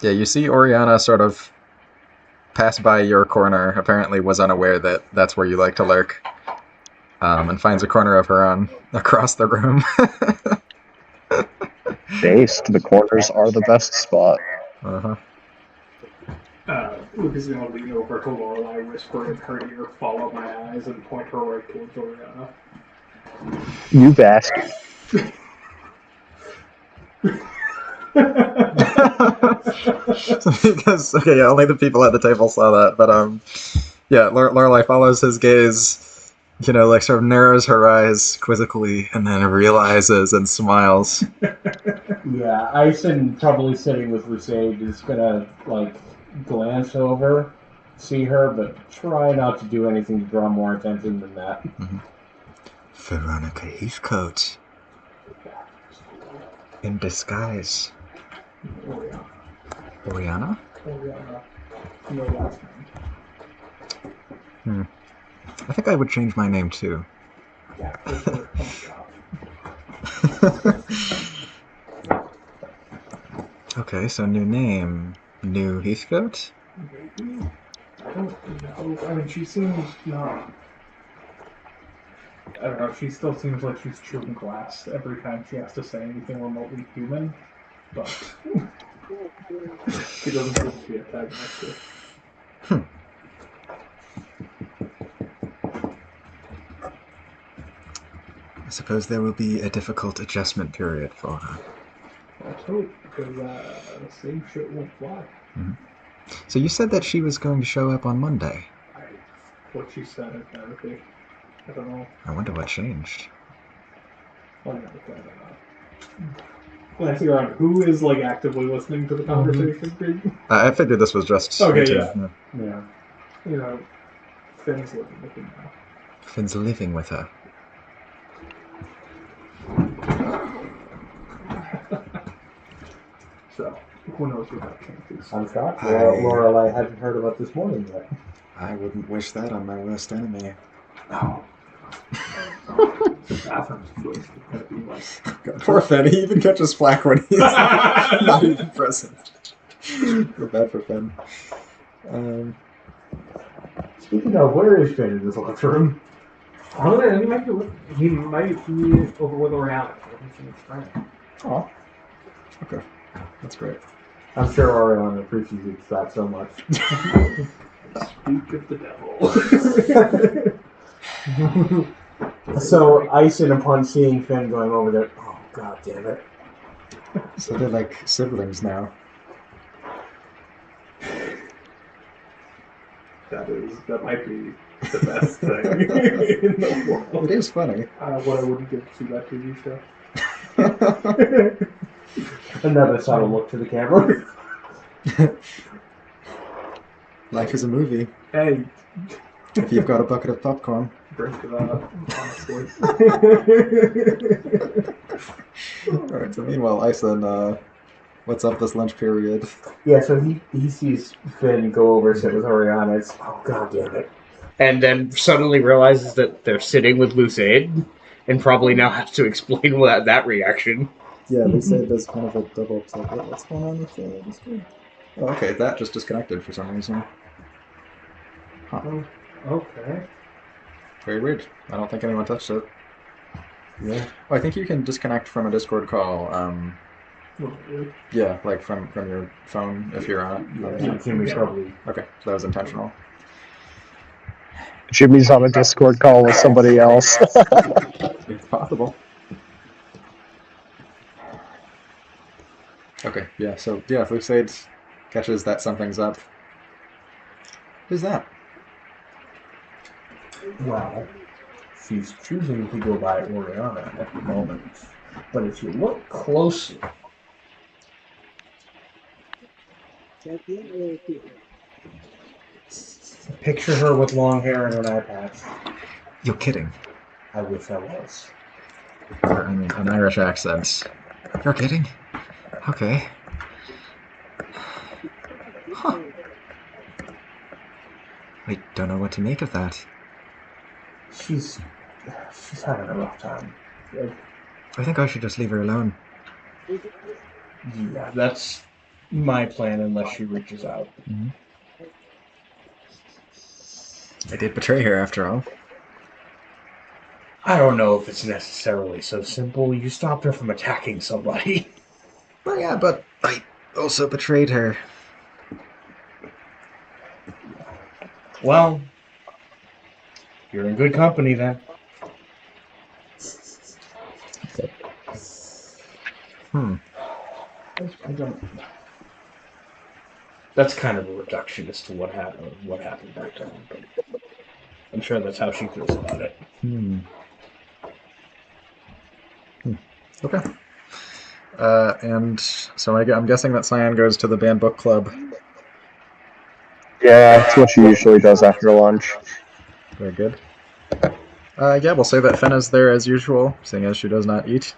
Yeah, you see Oriana sort of pass by your corner, apparently was unaware that that's where you like to lurk, and finds a corner of her own across the room. Based, the corners are the best spot. Uh-huh. Luke is going to lean over to Lorelai, whisper in her ear, follow my eyes, and point her right towards Oriana. You bastard. Because okay, yeah, only the people at the table saw that, but yeah, Lorelai follows his gaze, you know, like sort of narrows her eyes quizzically, and then realizes and smiles. Yeah, Ison, probably sitting with Rusade, is gonna like glance over, see her, but try not to do anything to draw more attention than that. Mm-hmm. Veronica Heathcote. In disguise. Oriana. Oriana? Oriana. No last name. I think I would change my name too. Yeah, oh my god. Okay, so new name. New Heathcote? Maybe? I don't know. I mean, she seems not. I don't know, she still seems like she's chewing glass every time she has to say anything remotely human, but she doesn't seem to be antagonistic. I suppose there will be a difficult adjustment period for her. Let's hope, because the same shit won't fly. Mm-hmm. So you said that she was going to show up on Monday. What she said in therapy. I don't know. I wonder what changed. Glancing around, who is like actively listening to the conversation? I figured this was just okay, you yeah. two. Yeah. You know, Finn's living with him now. Finn's living with her. So, who knows what that changes. I'm shocked. Lorelai hadn't heard about this morning yet. I wouldn't wish that on my worst enemy. No. The bathroom's wasted. God, poor Finn. He even catches flack when he's not even present. Feel bad for Finn. Speaking of, where is Finn in this locker room? Oh, he might be over with Oriana. Oh. Okay. That's great. I'm sure Oriana appreciates that so much. Speak of the devil. So, Ison, upon seeing Finn going over there, oh, god damn it. So they're like siblings now. That might be the best thing in the world. It is funny. What I wouldn't give to see that TV show. Another subtle look to the camera. Life is a movie. Hey. If you've got a bucket of popcorn. drink to that, honestly. Alright, so meanwhile, Ison, what's up this lunch period? Yeah, so he sees Finn go over, sit with Oriana. It's, oh, god damn it. And then suddenly realizes that they're sitting with Lucid, and probably now has to explain that reaction. Yeah, Lucid does kind of a double. It's like, what's going on with this kid? Oh, okay, that just disconnected for some reason. Huh. Okay. Very weird. I don't think anyone touched it. Yeah. Oh, I think you can disconnect from a Discord call. Yeah, like from your phone if you're on it. Jimmy's probably. Okay, so that was intentional. Jimmy's on a Discord call with somebody else. It's possible. Okay, yeah, so yeah, if Lucid catches that something's up. Who's that? Well, she's choosing to go by Oriana at the moment. But if you look closely, picture her with long hair and an eye patch. You're kidding. I wish I was. I mean, an Irish accent. You're kidding? Okay. Huh. I don't know what to make of that. She's having a rough time. I think I should just leave her alone. Yeah, that's my plan unless she reaches out. Mm-hmm. I did betray her after all. I don't know if it's necessarily so simple. You stopped her from attacking somebody. Well, yeah, but I also betrayed her. Well, you're in good company then. I don't. That's kind of a reduction as to what happened back then. But I'm sure that's how she feels about it. Okay. And so I'm guessing that Cyan goes to the band book club. Yeah, that's what she usually does after lunch. Very good. Yeah, we'll say that Fenna's there as usual, seeing as she does not eat.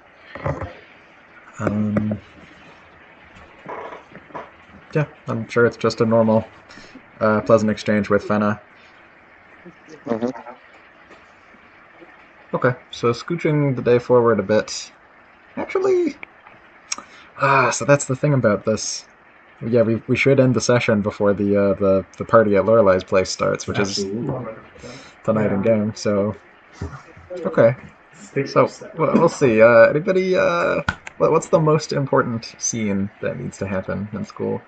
Yeah, I'm sure it's just a normal, pleasant exchange with Fenna. Mm-hmm. Okay, so scooching the day forward a bit. Actually, so that's the thing about this. Yeah, we should end the session before the party at Lorelei's place starts, which is the night in game. So, okay. So we'll see. Anybody? What's the most important scene that needs to happen in school?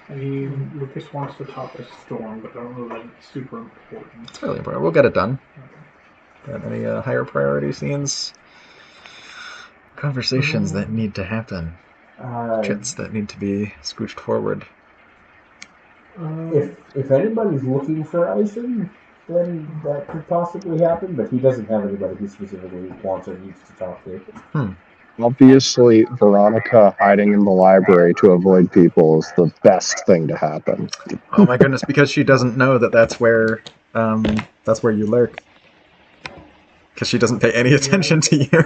I mean, Lucas wants to top a storm, but I don't know that it's super important. It's really important. We'll get it done. Got any higher priority scenes? Conversations that need to happen. Chits that need to be scooched forward. If anybody's looking for Ison, then that could possibly happen, but he doesn't have anybody he specifically wants or needs to talk to. Obviously, Veronica hiding in the library to avoid people is the best thing to happen. Oh my goodness, because she doesn't know that that's where you lurk. Because she doesn't pay any attention to you.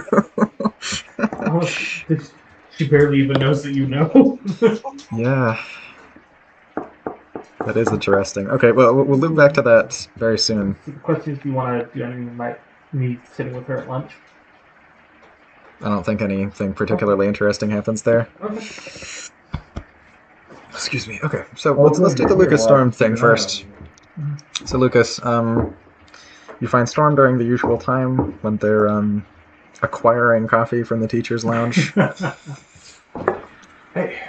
She barely even knows that you know. Yeah. That is interesting. Okay, well, we'll loop back to that very soon. So the question is, do you want to do anything like me sitting with her at lunch? I don't think anything particularly interesting happens there. Okay. Excuse me. Okay, so let's do the Lucas Storm thing first. So Lucas, you find Storm during the usual time when they're acquiring coffee from the teacher's lounge. Hey.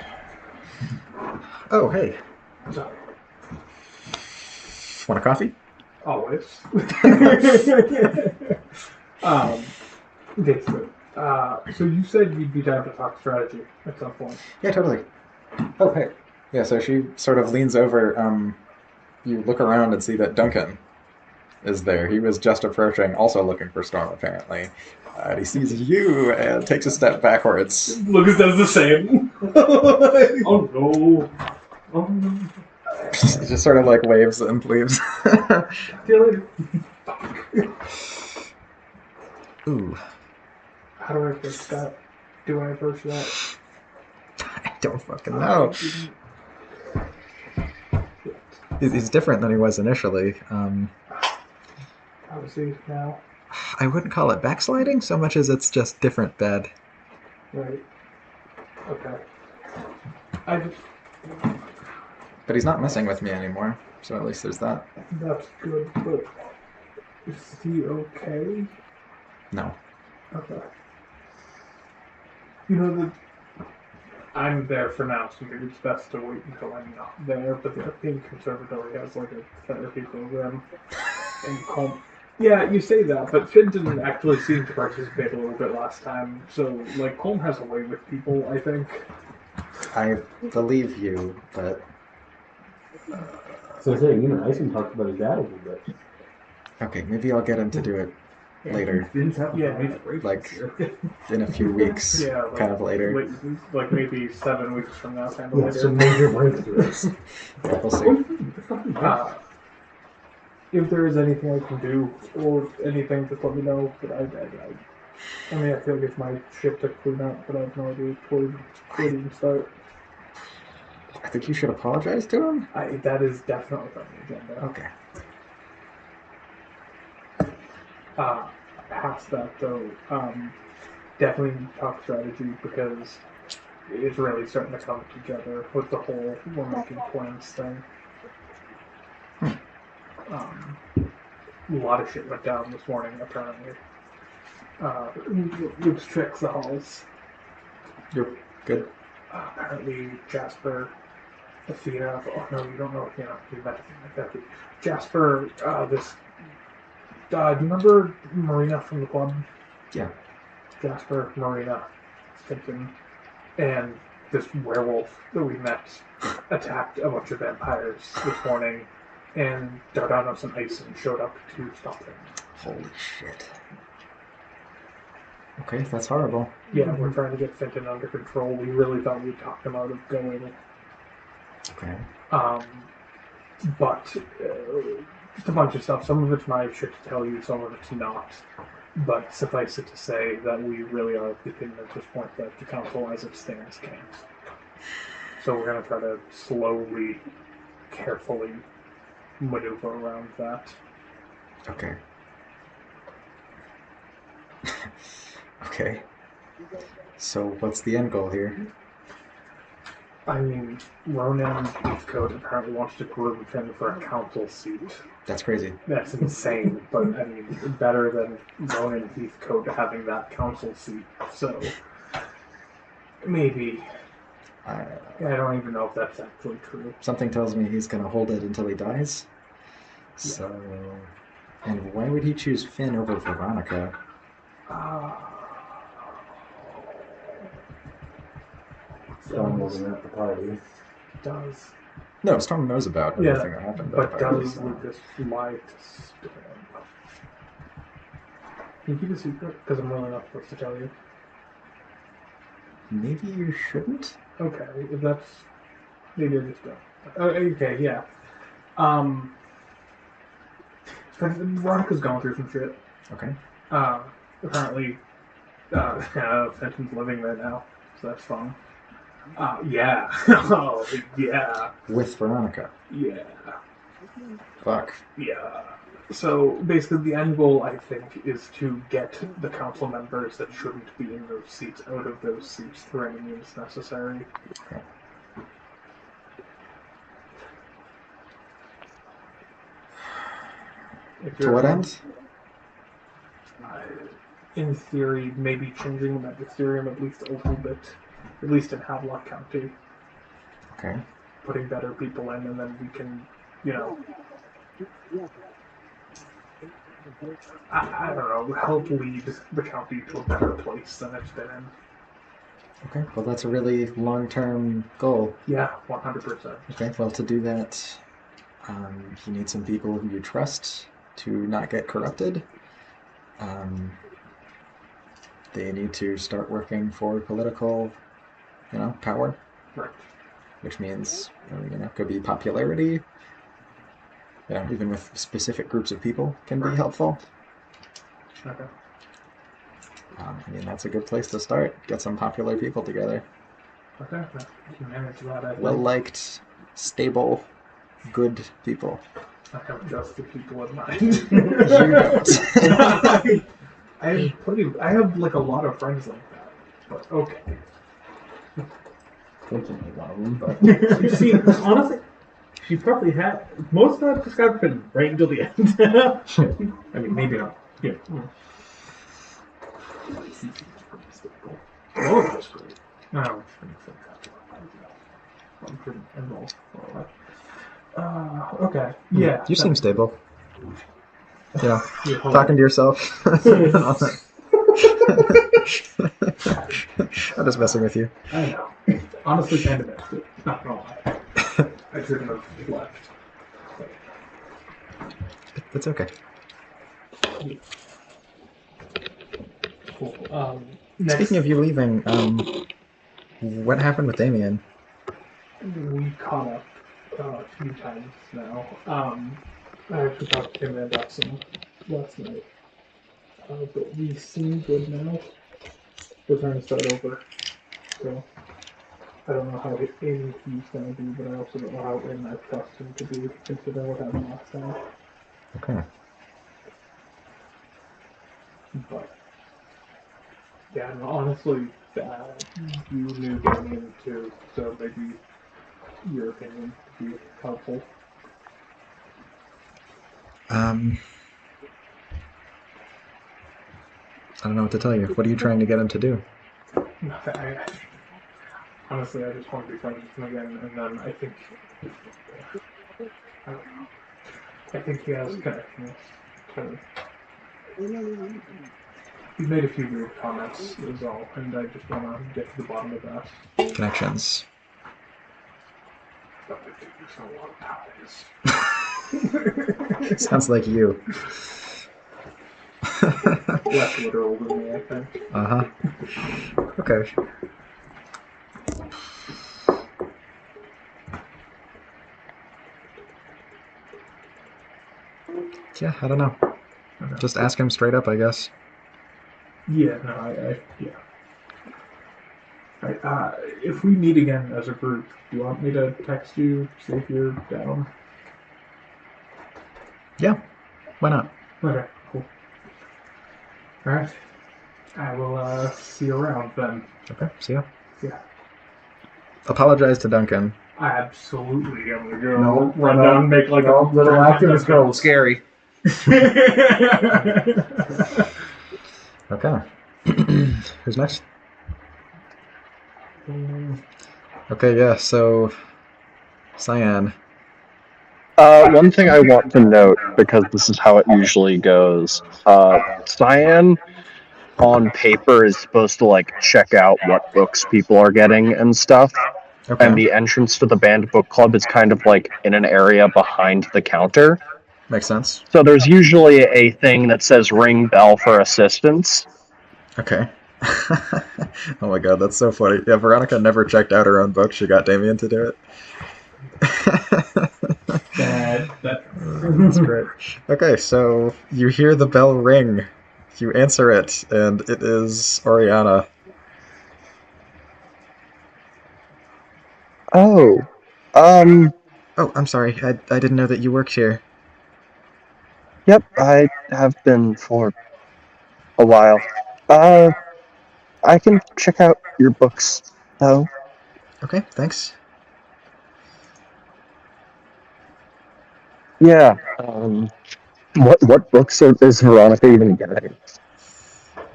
Oh, hey. So, Want a coffee? always. Okay, so you said you'd be down to talk strategy at some point. Yeah, totally. Oh, hey. Yeah, so she sort of leans over. You look around and see that Duncan is there. He was just approaching, also looking for Storm, apparently. And he sees you and takes a step backwards. Lucas does the same. Oh no. Oh no. He just sort of like waves and leaves. See you later. Ooh, How do I approach that? Do I approach that? I don't fucking know. He's different than he was initially. How is he now? I wouldn't call it backsliding so much as it's just different bad. Right. Okay. I just, But he's not messing with me anymore, so at least there's that. that's good, but is he okay? No. Okay. You know that I'm there for now, so maybe it's best to wait until I'm not there. But the Arcane Conservatory has like a therapy program, and yeah, you say that, but Finn didn't actually seem to participate a little bit last time. So like, Colm has a way with people, I think. I believe you, but So I say, even Ison talked about his dad a little bit. okay, maybe I'll get him to do it later, Yeah. like in a few weeks, Yeah, like, kind of later. like maybe 7 weeks from now, kind of Yeah, later. some major breakthroughs. Yeah, we'll see. If there is anything I can do, or anything, just let me know. But I mean, I feel like it's my ship to clean up, but I have no idea where to even start. I think you should apologize to him. That is definitely on the agenda. Okay. Past that, though, definitely talk strategy, because it's really starting to come together with the whole we're making plans thing. A lot of shit went down this morning, apparently. Luke's checks the halls. You're good. Apparently, Jasper, Athena. Oh no, you don't know Athena. You met Athena. Jasper, do you remember Marina from the club? Yeah. Jasper, Marina, Stinson, and this werewolf that we met attacked a bunch of vampires this morning, and Dardanos and Ison showed up to stop them. Holy shit. Okay, that's horrible. Yeah, we're trying to get Fenton under control. We really thought we'd talk him out of going. Okay. But just a bunch of stuff. Some of it's my shit to tell you, some of it's not. But suffice it to say that we really are of the opinion at this point that the council as it stands can't. So we're going to try to slowly, carefully maneuver around that. Okay. Okay. So what's the end goal here? I mean, Ronan Heathcote apparently wants to groom him for a council seat. That's crazy. That's insane, but I mean, better than Ronan Heathcote having that council seat. So maybe. I don't even know if that's actually true. Something tells me he's gonna hold it until he dies. So, and why would he choose Finn over Veronica? Storm wasn't at the party. Does. No, Storm knows about everything that happened. But does Lucas lie to Storm? Can you keep a secret? Because I'm really not supposed to tell you. Maybe you shouldn't? Okay, if that's... Maybe I just don't. Okay, yeah. Veronica's going through some shit. Okay. Apparently, Fenton's living there now, so that's fun. Yeah. Oh, yeah. With Veronica? Yeah. Fuck. Yeah. So basically, the end goal, I think, is to get the council members that shouldn't be in those seats out of those seats through any means necessary. Okay. To what end? In theory, maybe changing the magisterium at least a little bit, at least in Havelock County. Okay. Putting better people in, and then we can, you know, I don't know, help lead the county to a better place than it's been in. Okay, well that's a really long-term goal. Yeah, 100%. Okay, well to do that, you need some people who you trust to not get corrupted. They need to start working for political, power. Right. Which means, could be popularity. even with specific groups of people can be helpful. Okay. I mean, that's a good place to start. Get some popular people together. Okay. You can manage that. I think. Well-liked, stable, good people. I have just the people in mind. You don't. I have like a lot of friends like that. But okay. Fortunately, one of them, but You've seen, honestly, she probably had most of that just got been right until the end. I mean, maybe not. Yeah. Oh, that's great. No, I shouldn't say that. I'm pretty involved. Okay. Yeah. You seem stable. You know, Yeah, hold talking on. to yourself. I'm just messing with you. I know. Honestly, kind of missed it. Not gonna lie. I shouldn't have left. It's okay. Cool. Next, Speaking of you leaving, what happened with Damien? we caught up a few times now. I actually talked to him about some last night. But we seem good now. We're trying to start over. So I don't know how Amy he's going to be, but I also don't know how in I trust him to be, considering what happened last time. Okay. But yeah, no, honestly, you knew Damien too, so maybe your opinion would be helpful. I don't know what to tell you. What are you trying to get him to do? Honestly, I just want to be friends with him again, and then I think I don't know. I think he has connections. He made a few weird comments, is all, and I just want to get to the bottom of that. Connections. But I think there's a lot of ties. Sounds like you. Less literal than me, I think. Uh-huh. Okay. Yeah, I don't know. Okay. Just ask him straight up, I guess. Yeah, no, yeah. Right, if we meet again as a group, do you want me to text you, see if you're down? Yeah, why not? Okay, cool. Alright. I will, see you around then. Okay, see ya. Yeah. Apologize to Duncan. I absolutely am gonna go No, run no, down and make like a little activist girl was scary. Okay. Who's next? Okay, yeah, so Cyan. One thing I want to note, because this is how it usually goes, Cyan on paper is supposed to like check out what books people are getting and stuff. Okay. And the entrance to the banned book club is kind of like in an area behind the counter. Makes sense. So there's usually a thing that says ring bell for assistance. Okay. Oh my god, that's so funny. Yeah, Veronica never checked out her own book. She got Damien to do it. That's great. Okay, so you hear the bell ring. You answer it, and it is Oriana. Oh, Oh, I'm sorry. I didn't know that you worked here. yep, I have been for a while. I can check out your books, though. Okay, thanks. Yeah, what books is Veronica even getting?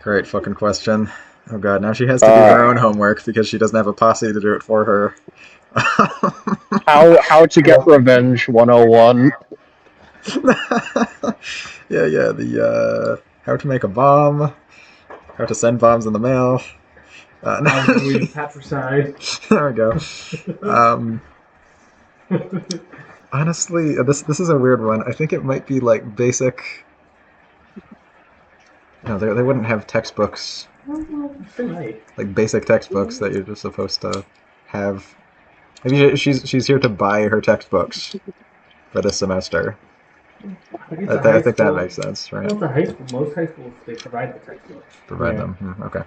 Great fucking question. Oh god, now she has to do her own homework because she doesn't have a posse to do it for her. How to get revenge 101. Yeah, the how to make a bomb, how to send bombs in the mail. Patricide. There we go. Honestly, this is a weird one. I think it might be like basic. No, they wouldn't have textbooks. Like basic textbooks that you're just supposed to have. Maybe she's here to buy her textbooks for this semester. I think, I think that makes sense, right? Well, it's a high school. Most high schools, they provide the textbooks. Provide them. Okay.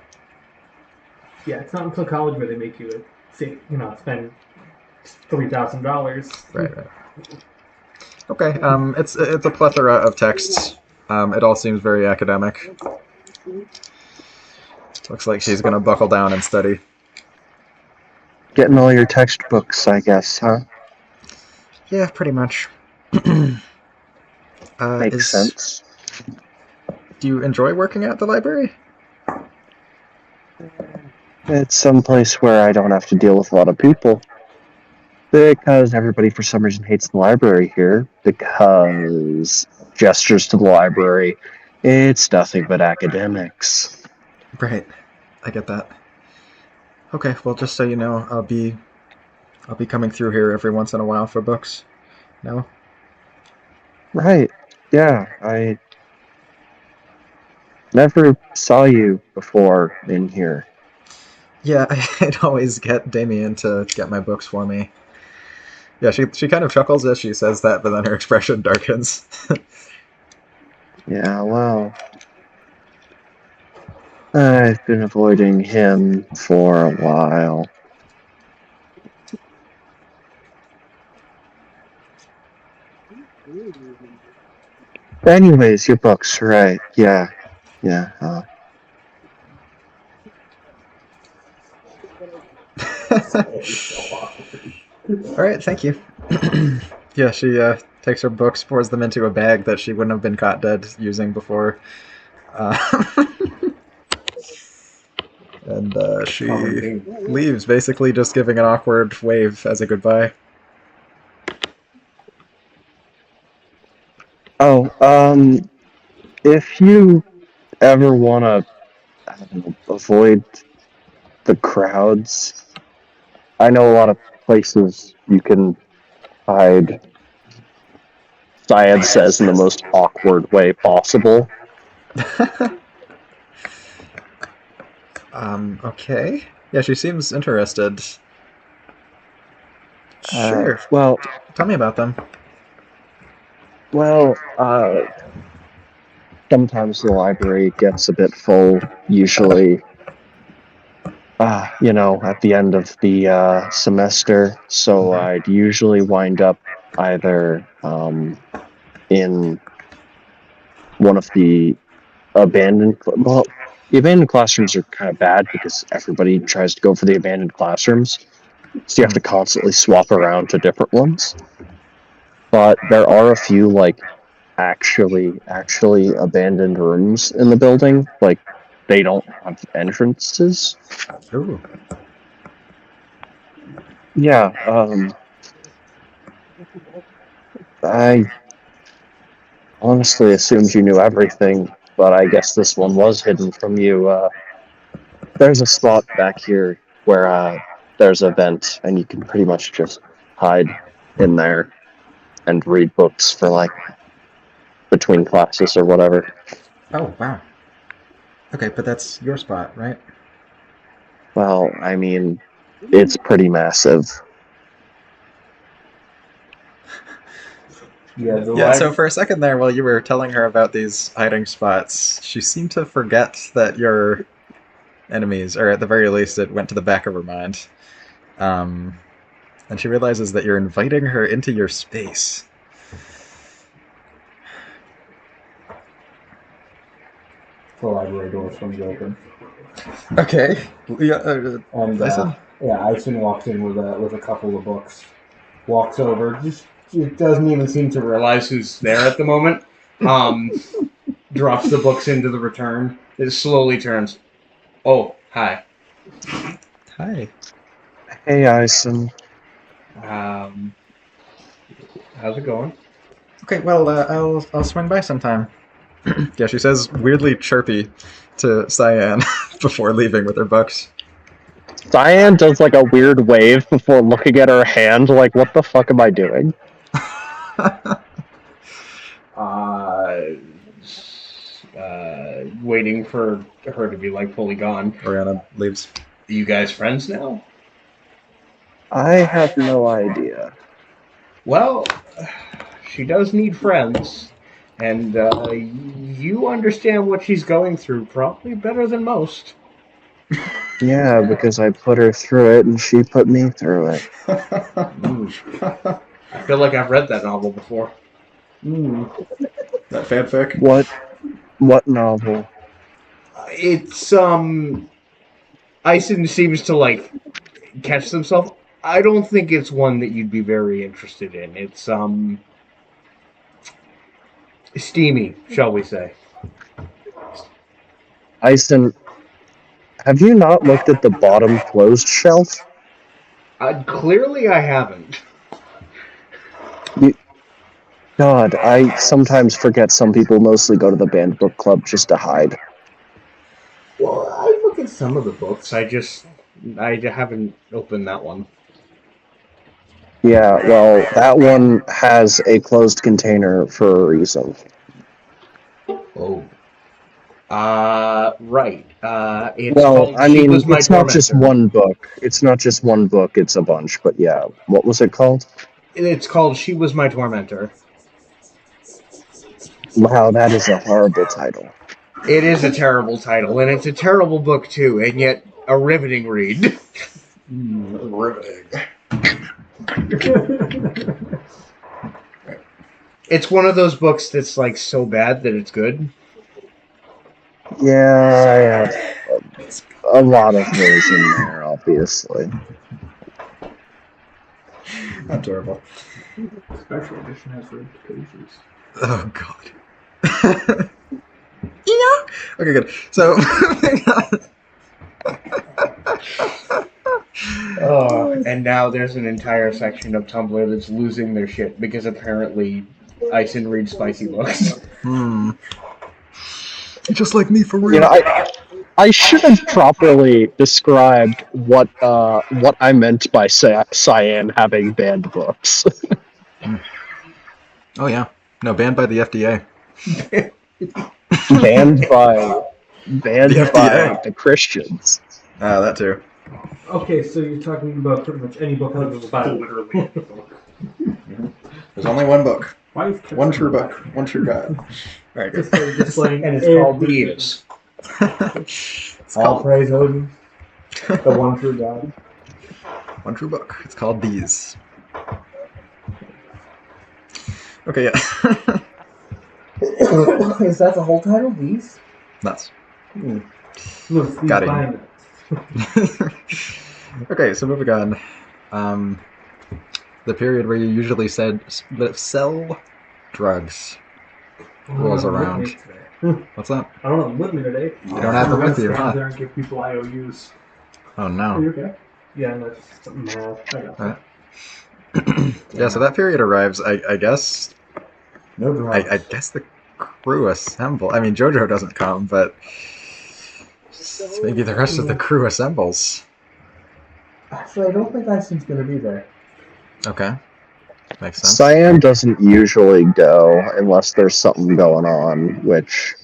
Yeah, it's not until college where they make you, spend $3,000. Right. Okay. It's a plethora of texts. It all seems very academic. Looks like she's gonna buckle down and study. Getting all your textbooks, I guess, huh? Yeah, pretty much. Makes sense. Do you enjoy working at the library? It's someplace where I don't have to deal with a lot of people. Because everybody, for some reason, hates the library here. Because gestures to the library, it's nothing but academics. Right. I get that. Okay, well, just so you know, I'll be coming through here every once in a while for books. No? Right. Yeah, I never saw you before in here. Yeah, I'd always get Damien to get my books for me. Yeah, she kind of chuckles as she says that, but then her expression darkens. Yeah, well, I've been avoiding him for a while. Anyways, your books, right? Yeah. All right, thank you. Yeah, she takes her books, pours them into a bag that she wouldn't have been caught dead using before. And she leaves, basically just giving an awkward wave as a goodbye. Oh, if you ever want to avoid the crowds, I know a lot of places you can hide. Syed says in the most awkward way possible. Okay. Yeah, she seems interested. Sure. Well, tell me about them. Well, sometimes the library gets a bit full, usually, at the end of the semester. So I'd usually wind up either in one of the the abandoned classrooms are kind of bad because everybody tries to go for the abandoned classrooms. So you have to constantly swap around to different ones. But there are a few, actually abandoned rooms in the building. They don't have entrances. Ooh. Yeah, I honestly assumed you knew everything, but I guess this one was hidden from you. There's a spot back here where there's a vent, and you can pretty much just hide in there and read books for, between classes or whatever. Oh, wow. Okay, but that's your spot, right? Well, I mean, it's pretty massive. Yeah, so for a second there, while you were telling her about these hiding spots, she seemed to forget that you're enemies, or at the very least, it went to the back of her mind. And she realizes that you're inviting her into your space. The library door swings open. Okay. Ison walks in with a couple of books. Walks over, just doesn't even seem to realize who's there at the moment. Drops the books into the return. It slowly turns. Oh, hi. Hi. Hey, Ison. How's it going? Okay, well, I'll swing by sometime. Yeah, she says weirdly chirpy to Cyan before leaving with her books. Cyan does a weird wave before looking at her hand, what the fuck am I doing? Waiting for her to be fully gone. Oriana leaves. Are you guys friends now? I have no idea. Well, she does need friends, and you understand what she's going through probably better than most. Yeah, because I put her through it and she put me through it. I feel like I've read that novel before. That fanfic? What novel? It's Ison seems to like catch himself. I don't think it's one that you'd be very interested in. It's steamy, shall we say. Ison, have you not looked at the bottom closed shelf? Clearly I haven't. God, I sometimes forget some people mostly go to the banned book club just to hide. Well, I look at some of the books. I haven't opened that one. Yeah, well, that one has a closed container for a reason. Oh. Right. It's Well, called I She mean, Was My it's not just Tormentor. one book. It's not just one book, it's a bunch. But yeah, what was it called? It's called She Was My Tormentor. Wow, that is a horrible title. It is a terrible title, and it's a terrible book too, and yet a riveting read. Riveting. It's one of those books that's like so bad that it's good. Yeah, I have a lot of those in there, obviously. Adorable. Special edition has ripped pages. Oh god. Okay, good. So And now there's an entire section of Tumblr that's losing their shit because apparently Ison reads spicy books. just like me for real. You know, I should have properly described what I meant by Cyan having banned books. Oh yeah. No, banned by the FDA. banned by The FDA. the Christians. That too. Okay, so you're talking about pretty much any book other than the Bible. Literally the book. There's only one book. Why is One true book. One true God. Very good. Just like And it's called Thieves. It's All called praise Odin, the one true God. one true book. It's called These. Okay, yeah. Is that the whole title? These? Nuts. no, Steve Got it. Bynum. Okay, so moving on. The period where you usually sell drugs rolls around. What's that? I don't know. I'm with me today. You don't have it with you, Stand huh? there and give people IOUs. Oh Are no. you okay? Yeah, no, it's just something math. I got Alright. Yeah, so that period arrives, I guess. No drugs. I guess the crew assemble. I mean, JoJo doesn't come, but maybe the rest of the crew assembles. Actually, I don't think Ison's going to be there. Okay. Makes sense. Cyan doesn't usually go unless there's something going on, which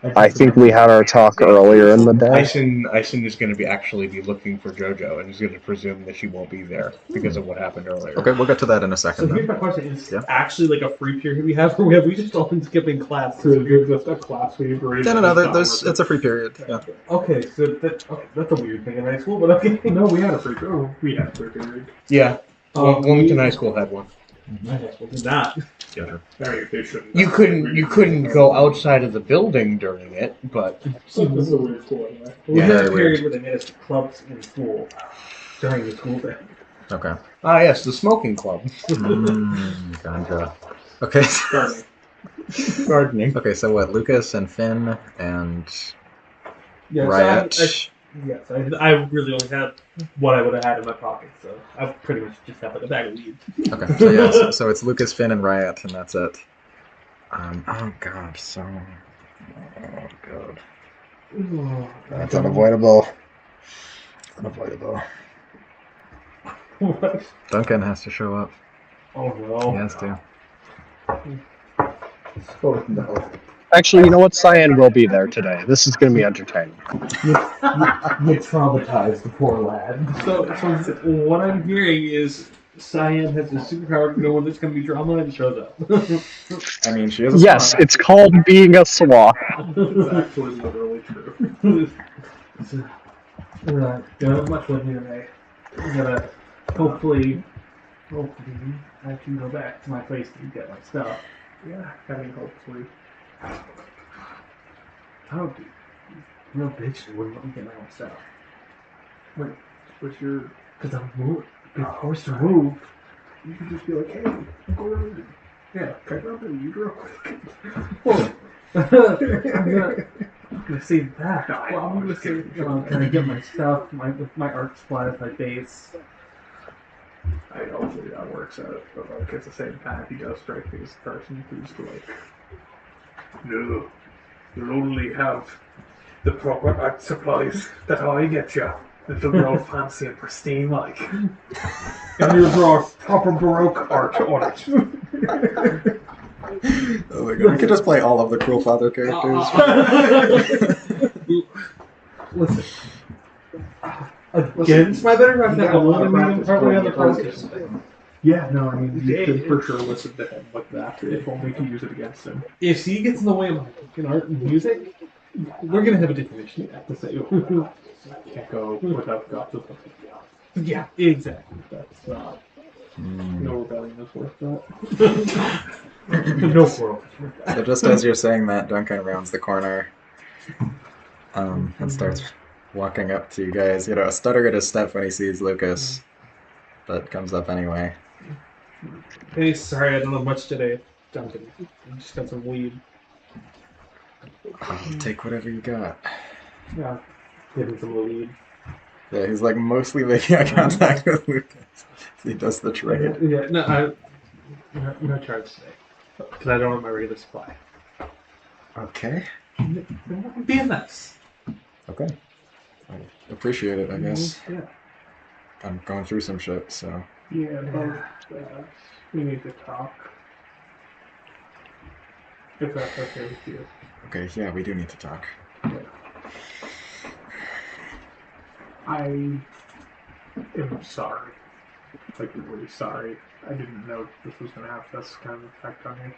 I think we had our talk earlier in the day. Ison is going to actually be looking for JoJo, and he's going to presume that she won't be there because of what happened earlier. Okay, we'll get to that in a So second. here's Then. my question: Is Yeah. actually like a free period we have, or have we just all been skipping class? So there's just a class we agreed. No, it's a free period. Yeah. Okay, so that's a weird thing in high school, but okay. No, we had a free period. Oh, we had a free period. Yeah, Wilmington High School had one. My high school did not. They shouldn't. You couldn't go outside of the building during it, but So this is a weird school anyway. We Yeah, had a very period weird. where they made us do clubs in school during the school day. Okay. yes, the smoking club, Ganja. Okay. Gardening. gardening. Okay, so what? Lucas and Finn and Yeah, Riot. I really only had what I would have had in my pocket, so I pretty much just have like a bag of weed. Okay, so yeah, so it's Lucas, Finn, and Riot, and that's it. Oh god, so... Oh god. That's unavoidable. Unavoidable. What? Duncan has to show up. Oh no. He has to. Oh, no. Actually, you know what? Cyan will be there today. This is going to be entertaining. You traumatized the poor lad. So what I'm hearing is Cyan has a superpower to know when there's going to be drama and shows up. I mean, she is a Yes, swan. it's called being a swan. It's actually literally true. Don't have much with me today. I'm gonna hopefully I can go back to my place and get my stuff. Yeah, I mean, hopefully. How do real bitch wouldn't let me get my own stuff? Wait, what's your... Because I'm being forced to move. You could just be like, hey, go around. Yeah. Can I grab the weed real quick? I'm gonna see that. Well, I'm gonna say, Can I get my stuff, my art supplies, my base? I hopefully that works out, but like at the same time, he does strike me as a person who's like, no, you'll only have the proper art supplies that I get you. It'll be all fancy and pristine like. And you draw proper Baroque art on it. Oh my god, we could just play all of the Cruel Father characters. Listen. Against My better have that a lot one of medium practice partly on the playing process. Yeah, no, I mean, you should for sure listen to him like that, if only to use it against him. If he gets in the way of my fucking art and music, we're gonna have a different issue. I have to say. Can't go without God's authority. Yeah, exactly. That's, no rebellion is worth that. No quarrel. So just as you're saying that, Duncan rounds the corner and starts walking up to you guys. You know, a stutter at his step when he sees Lucas, but comes up anyway. Hey, sorry, I don't have much today, Duncan. I just got some weed. I'll take whatever you got. Yeah, getting some weed. Yeah, he's like mostly making eye contact with Lucas. He does the trade. Yeah, no, no charge today. Because I don't have my regular supply. Okay. Being nice. Okay. I appreciate it, I guess. Yeah. I'm going through some shit, so. Yeah, but we need to talk. If that's okay with you. Okay, yeah, we do need to talk. I am sorry. Like, really sorry. I didn't know this was going to have this kind of effect on me.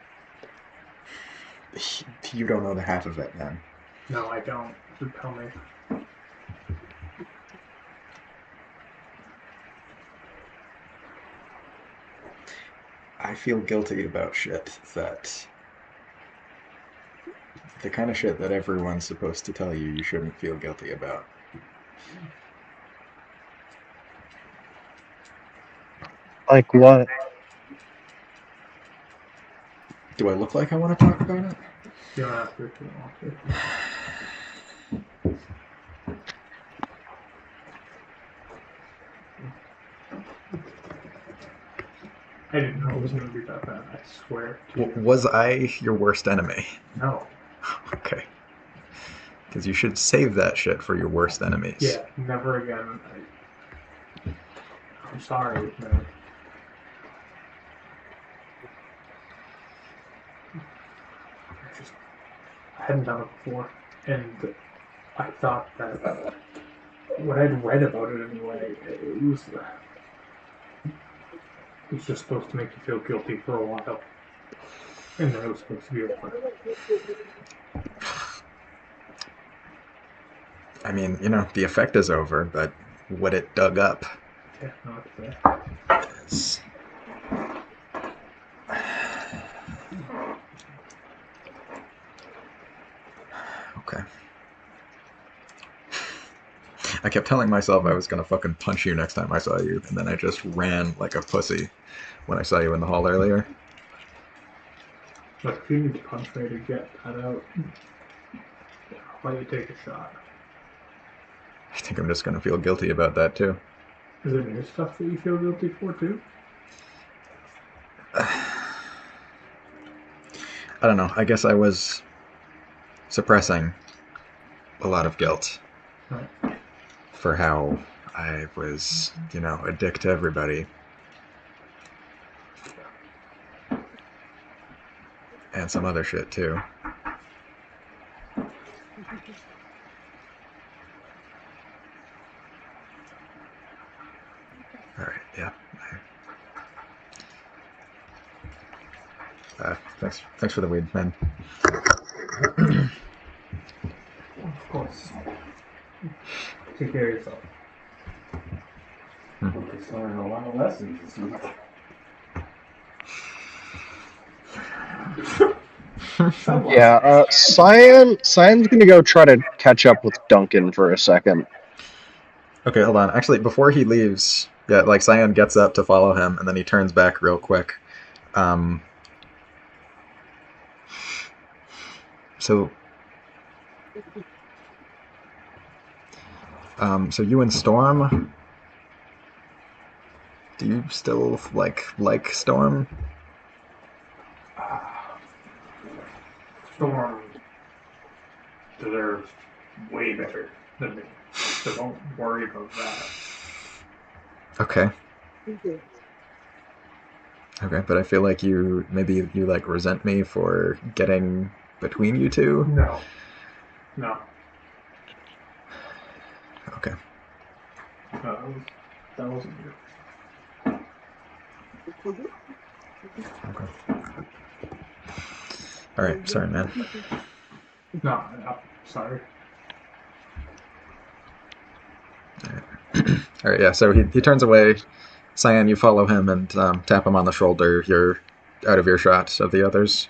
You don't know the half of it, man. No, I don't. So tell me. I feel guilty about shit that... The kind of shit that everyone's supposed to tell you shouldn't feel guilty about. Like what? Do I look like I want to talk about it? You don't have to if you don't want to. I didn't know it was going to be that bad, I swear. Was I your worst enemy? No. Okay. Because you should save that shit for your worst enemies. Yeah, never again. I'm sorry, man. I hadn't done it before, and I thought that what I'd read about it anyway, it was just supposed to make you feel guilty for a while, and then it was supposed to be over. I mean, you know, the effect is over, but what it dug up Yeah, no, it's fair. is... Okay. I kept telling myself I was gonna fucking punch you next time I saw you, and then I just ran like a pussy when I saw you in the hall earlier. But if you need to punch me to get that out, why don't you take a shot? I think I'm just gonna feel guilty about that too. Is there new stuff that you feel guilty for too? I don't know. I guess I was suppressing a lot of guilt Right. for how I was, you know, a dick to everybody. And some other shit too. Alright, yeah. Thanks for the weed, man. Of course. Take care of yourself. Just learned a lot of lessons this week. Yeah, Cyan's gonna go try to catch up with Duncan for a second. Okay, hold on. Actually, before he leaves, yeah, like Cyan gets up to follow him, and then he turns back real quick. So you and Storm, do you still like Storm? Storm deserves way better than me, so don't worry about that. Okay. Okay, but I feel like you like resent me for getting between you two. No. Okay. No, that wasn't you. Okay. All right. Sorry, man. No, I'm sorry. All right. Yeah. So he turns away. Cyan, you follow him and tap him on the shoulder. You're out of earshot of the others.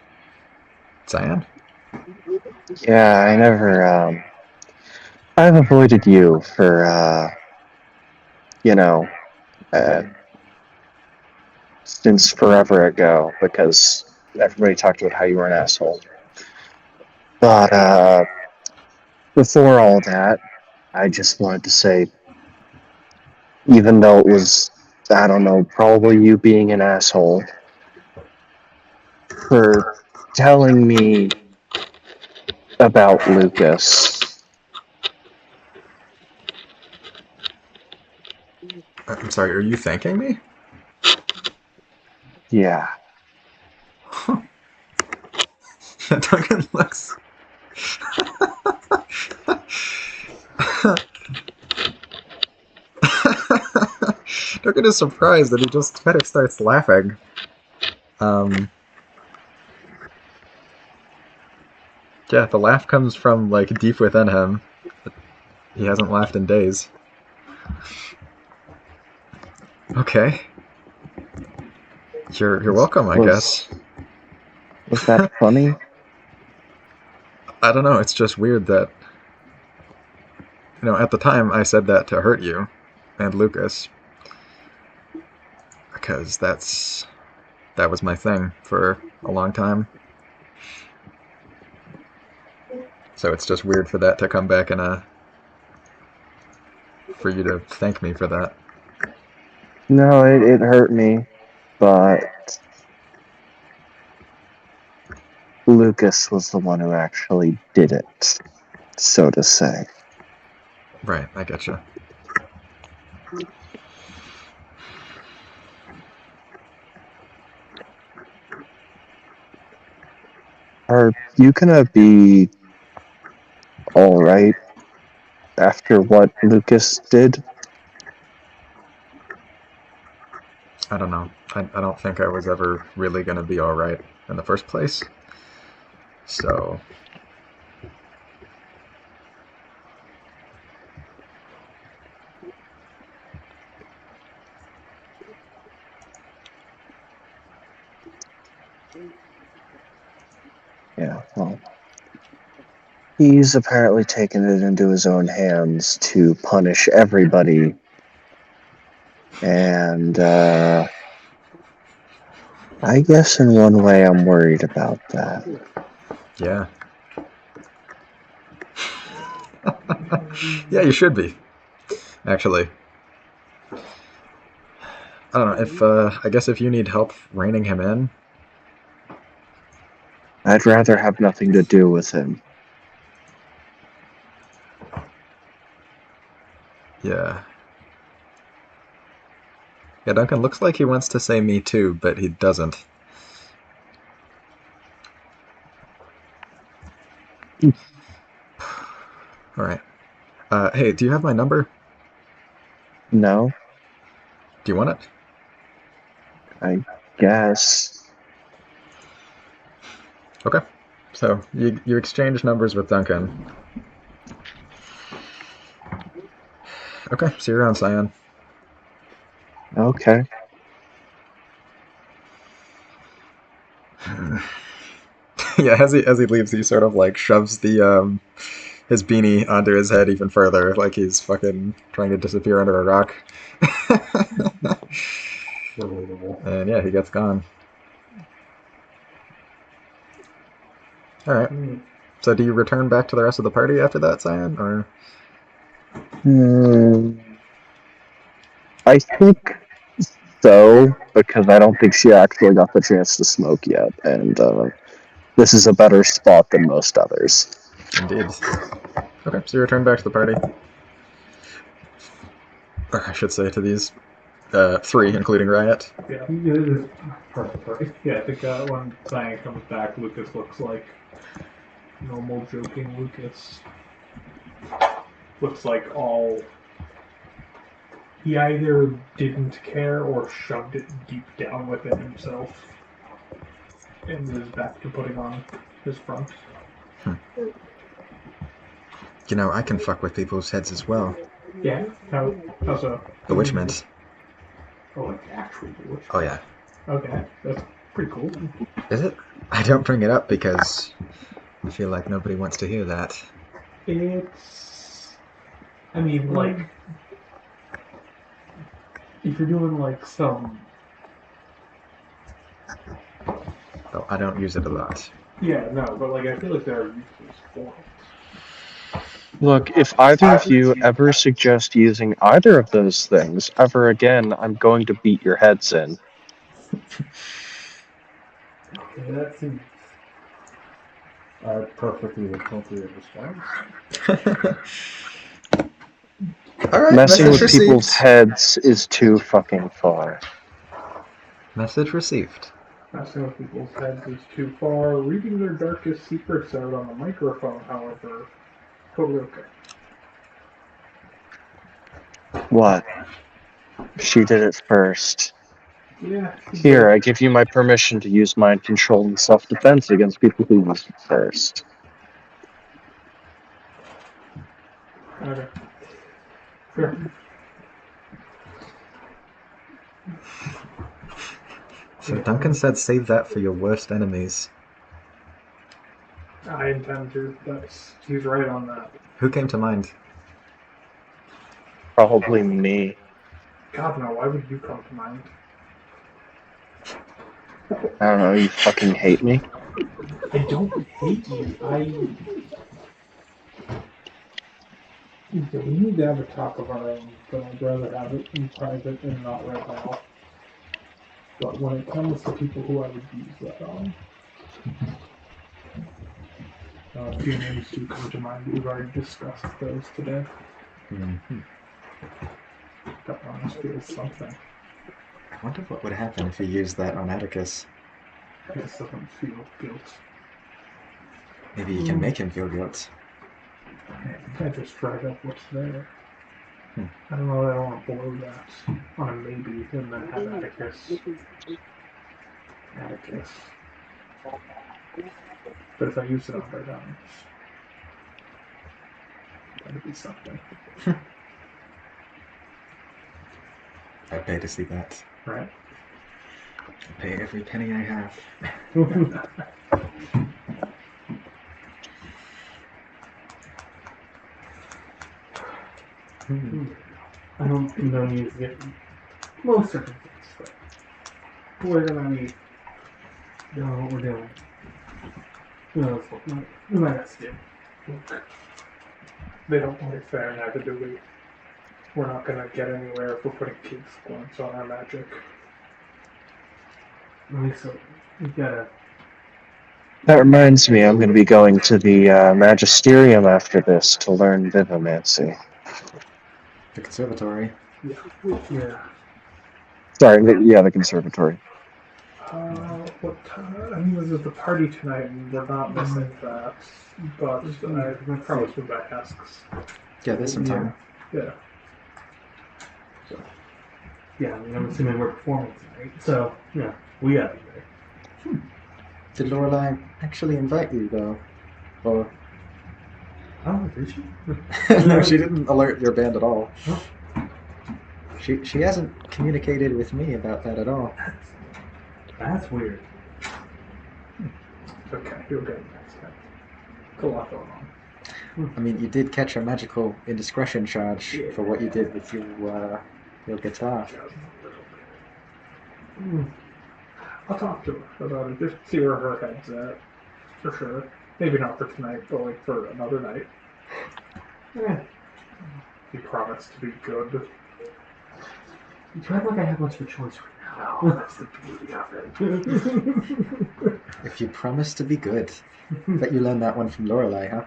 Cyan? Yeah, I've avoided you for, since forever ago because everybody talked about how you were an asshole. But, before all that, I just wanted to say, even though it was, I don't know, probably you being an asshole, for telling me about Lucas. I'm sorry. Are you thanking me? Yeah. Duncan looks. Duncan is surprised and he just kind of starts laughing. Yeah, the laugh comes from like deep within him. He hasn't laughed in days. Okay. You're welcome, I guess. Was that funny? I don't know, it's just weird that at the time I said that to hurt you and Lucas. Because that was my thing for a long time. So it's just weird for that to come back for you to thank me for that. No, it hurt me, but Lucas was the one who actually did it, so to say. Right, I getcha. Are you gonna be alright after what Lucas did? I don't know. I don't think I was ever really going to be alright in the first place. So. Yeah, well. He's apparently taken it into his own hands to punish everybody. And, I guess in one way I'm worried about that. Yeah. Yeah, you should be. Actually. I don't know, I guess if you need help reining him in. I'd rather have nothing to do with him. Yeah. Yeah, Duncan looks like he wants to say me too, but he doesn't. Alright. Hey, do you have my number? No, Do you want it? I guess. Okay. So you exchange numbers with Duncan. Okay, see you around, Cyan. Okay. Yeah, as he leaves, he sort of like shoves the his beanie onto his head even further, like he's fucking trying to disappear under a rock. And yeah, he gets gone. All right. So do you return back to the rest of the party after that, Cyan, or? I think so, because I don't think she actually got the chance to smoke yet, and this is a better spot than most others. Indeed. Okay, so you return back to the party. Or I should say to these three, including Riot. Yeah, it is perfect. Right? Yeah, I think when Cyan comes back, Lucas looks like normal, joking Lucas. Looks like all he either didn't care or shoved it deep down within himself, and is back to putting on his front. You know, I can fuck with people's heads as well. Yeah. How so? Bewitchment. Oh, like actual bewitchment. Oh yeah. Okay, that's pretty cool. Is it? I don't bring it up because I feel like nobody wants to hear that. It's. I mean, like, if you're doing like some. Oh, I don't use it a lot. Yeah, no, but like I feel like there are uses for it. Look, if either of you ever suggest using either of those things ever again, I'm going to beat your heads in. Okay, that seems. Perfectly appropriate response. All right, Messing message with people's received. heads is too fucking far. Message received. Messing with people's heads is too far. Reading their darkest secrets out on the microphone, however, totally okay. What? She did it first. Yeah. Here, I give you my permission to use mind control and self-defense against people who use it first. Okay. Sure. So Duncan said save that for your worst enemies. I intend to. He's right on that. Who came to mind? Probably me. God no, why would you come to mind? I don't know, you fucking hate me? I don't hate you. We need to have a talk of our own, but I'd rather have it in private and not right now. But when it comes to people who I would use that on, a few names do come to mind. We've already discussed those today. Mm-hmm. That honestly is something. I wonder what would happen if you used that on Atticus. I just doesn't feel guilt. Maybe you can make him feel guilt. I just dried up what's there. Hmm. I don't know that I want to blow that on a maybe and then have Atticus. But if I use it on Bardonius, that'd be something. I'd pay to see that. Right? I'd pay every penny I have. I don't condone using it in most circumstances, but we're gonna need doing what we're doing. Who knows what we might have to do. Look, they don't play fair, neither do we. We're not gonna get anywhere if we're putting kid splints on our magic. So we gotta. That reminds me, I'm going to be going to the Magisterium after this to learn Vivomancy. The conservatory. Yeah. Sorry, the conservatory. What time? I mean, this is the party tonight, and we're not missing that. But I promise when that asks. Yeah, there's some time. Yeah. So. Yeah, I mean, I'm assuming we're performing tonight, so yeah, we gotta be there. Did Lorelai actually invite you, though? Or Oh, did she? no, she didn't alert your band at all. Oh. She hasn't communicated with me about that at all. That's weird. Okay, you'll get it next time. There's a lot going on. I mean, you did catch a magical indiscretion charge for what you did with your guitar. I'll talk to her about it. Just see where her head's at. For sure. Maybe not for tonight, but like for another night. You promised to be good. You act like I have much of a choice right now. No, that's the beauty of it. If you promise to be good. Bet you learned that one from Lorelai, huh?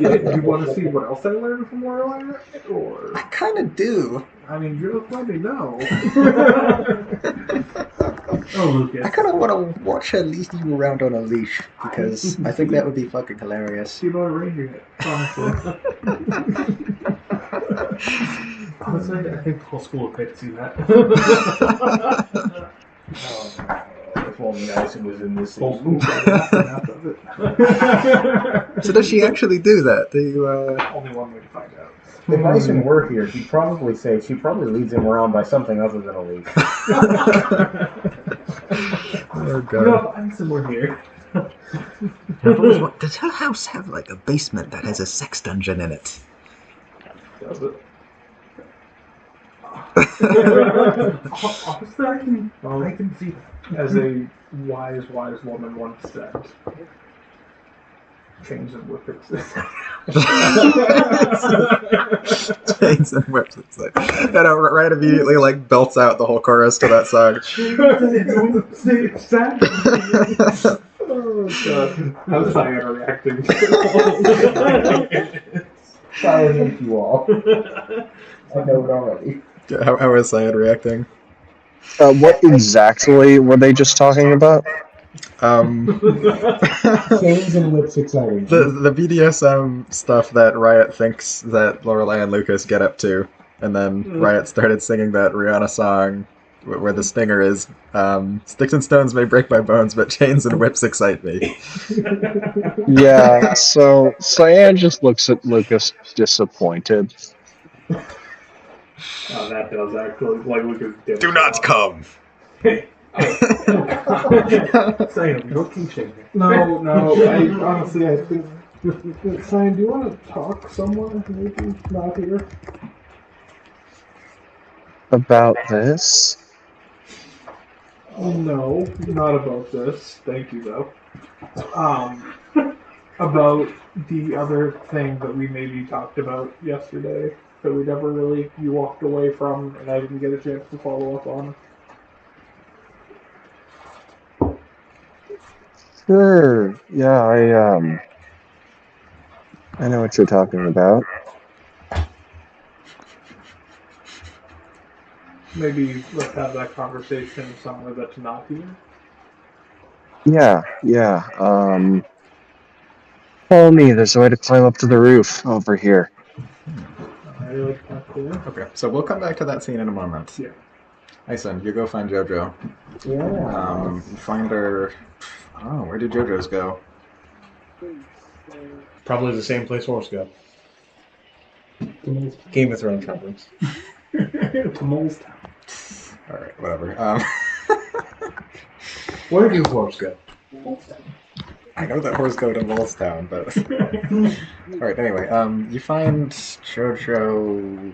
You want to see what else I learned from Lorelai? Or I kind of do. I mean, just let me know. Oh, Lucas. I kind of want to watch her lead you around on a leash because I think that would be fucking hilarious. See about arranging it, honestly. Honestly, I think the whole school would pay to see that. If only Ison was in this Whole scene. school got enough of it. So does she actually do that? Do you, Only one way to find out. If Ison were here, he'd probably say she probably leads him around by something other than a leash. Oh, You God. know, I'm somewhere here. Does her house have like a basement that has a sex dungeon in it? Does it? Honestly, I can see that. As a wise woman once said, change and whip exist. Chains and whips. It's like, right immediately like belts out the whole chorus to that song. Oh god. How's Cyan reacting? Silent you all. I know it already. How is Syed reacting? What exactly were they just talking about? Chains and whips exciting. The BDSM stuff that Riot thinks that Lorelai and Lucas get up to, and then Riot started singing that Rihanna song where the stinger is, "Sticks and stones may break my bones, but chains and whips excite me." Yeah, so Cyan just looks at Lucas disappointed. That does actually, like, Lucas did. Do not come. Saying, you're teaching me. No, honestly, I think. Cyan, do you want to talk somewhere? Maybe not here. About this? No, not about this. Thank you, though. About the other thing that we maybe talked about yesterday that we never really, you walked away from, and I didn't get a chance to follow up on. Sure. Yeah, I know what you're talking about. Maybe let's have that conversation somewhere that's not here. Yeah. Follow me, there's a way to climb up to the roof over here. Alright, that's cool. Okay, so we'll come back to that scene in a moment. Yeah. Ison, you go find JoJo. Yeah. Find her. Oh, where did JoJo's go? Probably the same place horse go. Game of Thrones reference. To Mole's Town. All right, whatever. Where do horse go? I know that horse go to Molestown, but all right. Anyway, you find JoJo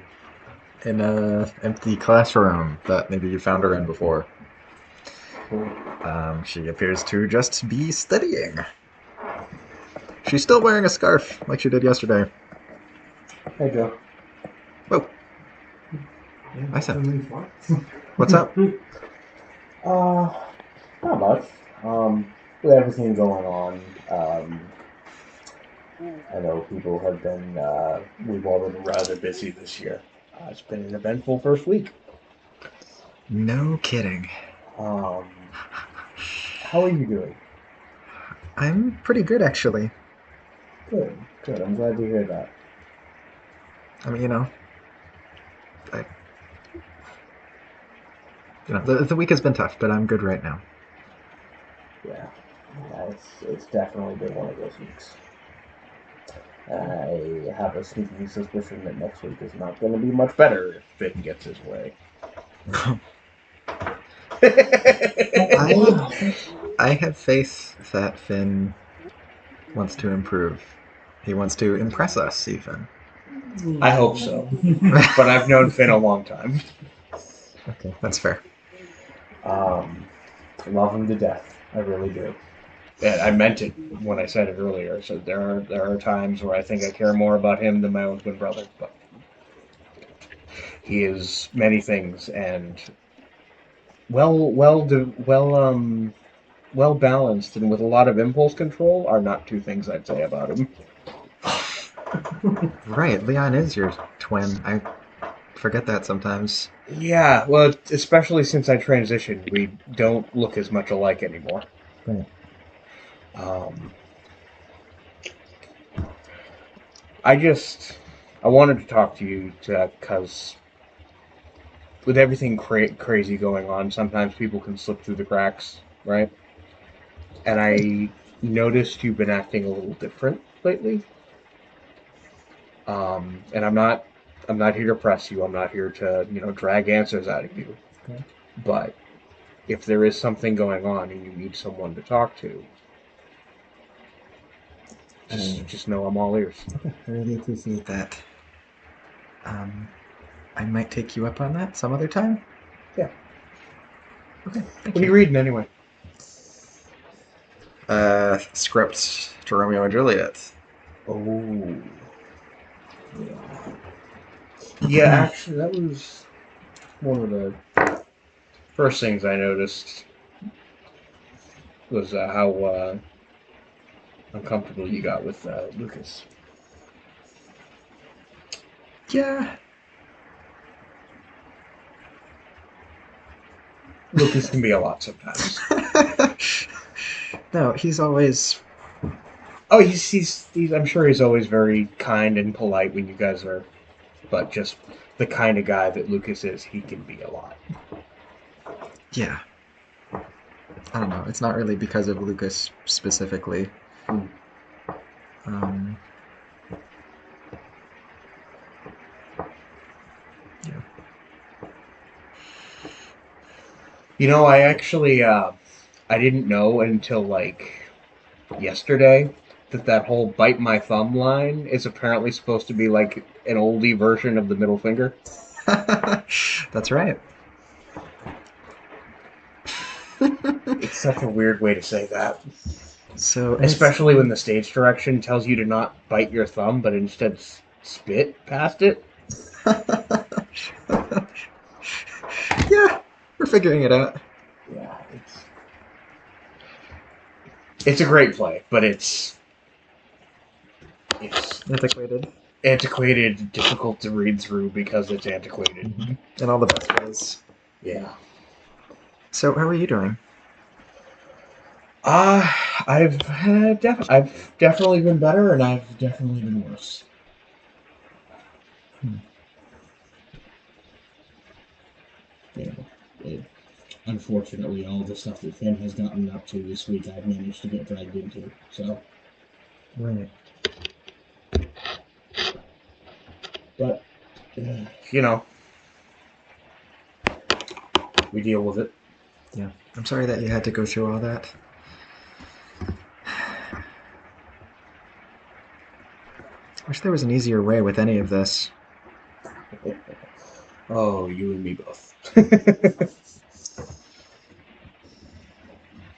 in a empty classroom that maybe you found her in before. She appears to just be studying. She's still wearing a scarf like she did yesterday. Hey, Joe. Whoa. I said. What's up? Not much. With everything going on, I know people have been, we've all been rather busy this year. It's been an eventful first week. No kidding. How are you doing? I'm pretty good, actually. Good. I'm glad to hear that. I mean, the week has been tough, but I'm good right now. It's definitely been one of those weeks. I have a sneaking suspicion that next week is not going to be much better if Finn gets his way. I have faith that Finn wants to improve. He wants to impress us, even. I hope so. But I've known Finn a long time. Okay, that's fair. I love him to death. I really do. And I meant it when I said it earlier. So there are times where I think I care more about him than my own twin brother. But he is many things, and well balanced, and with a lot of impulse control are not two things I'd say about him. Right, Leon is your twin. I forget that sometimes. Yeah, well, especially since I transitioned, we don't look as much alike anymore. Right. I wanted to talk to you because with everything crazy going on, sometimes people can slip through the cracks, right? And I noticed you've been acting a little different lately. And I'm not here to press you. I'm not here to drag answers out of you. Okay. But if there is something going on and you need someone to talk to, just know I'm all ears. Okay, I really appreciate that. I might take you up on that some other time. Yeah. Okay. What are you reading anyway? Script to Romeo and Juliet. Oh. Yeah, actually, that was one of the first things I noticed was how uncomfortable you got with Lucas. Yeah. Lucas can be a lot sometimes. No, he's always... Oh, he's I'm sure he's always very kind and polite when you guys are, but just the kind of guy that Lucas is, he can be a lot. Yeah. I don't know. It's not really because of Lucas specifically. Yeah. I actually I didn't know until like yesterday that whole bite my thumb line is apparently supposed to be like an oldie version of the middle finger. That's right. It's such a weird way to say that. So, especially when the stage direction tells you to not bite your thumb, but instead spit past it. Yeah, we're figuring it out. Yeah, it's a great play, but it's antiquated, difficult to read through because it's antiquated. Mm-hmm. In all the best ways. Yeah. So, how are you doing? I've definitely been better, and I've definitely been worse. Yeah. Unfortunately, all the stuff that Finn has gotten up to this week, I've managed to get dragged into. So. Right. But, we deal with it. Yeah. I'm sorry that you had to go through all that. Wish there was an easier way with any of this. Oh, you and me both.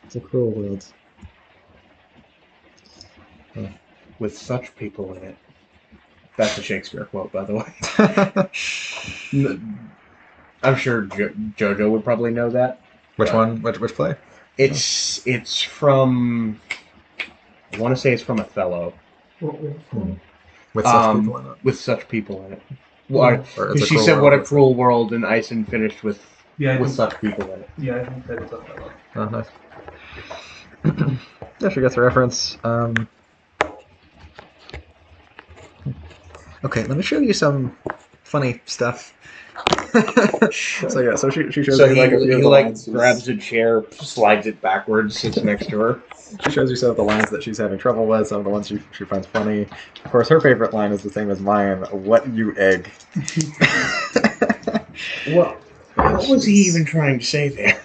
It's a cruel world. Oh. With such people in it. That's a Shakespeare quote, by the way. I'm sure Jojo would probably know that. Which one? Which play? It's from... I want to say it's from Othello. With such people in it. With such people in it. Because she said, "What a cruel world," and Ison finished with such people in it. Yeah, I think that's Othello. Oh, nice. Yeah, she gets a reference. Okay, let me show you some funny stuff. So yeah, so she shows So you like a few of he the like lines. grabs a chair, slides it backwards, sits next to her. She shows you some of the lines that she's having trouble with, some of the ones she finds funny. Of course, her favorite line is the same as mine. What you egg? What was he even trying to say there?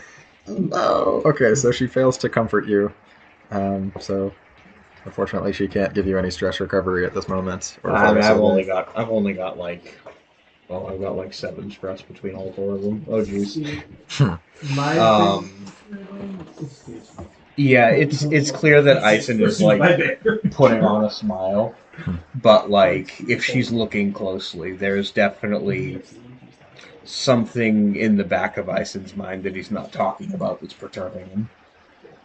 No. Okay, so she fails to comfort you. So unfortunately, she can't give you any stress recovery at this moment. Or I've focus only over. got I've got like 7 stress between all 4 of them. Oh jeez. My Yeah, it's clear that Ison is like putting on a smile, but like if she's looking closely, there's definitely something in the back of Ison's mind that he's not talking about that's perturbing him.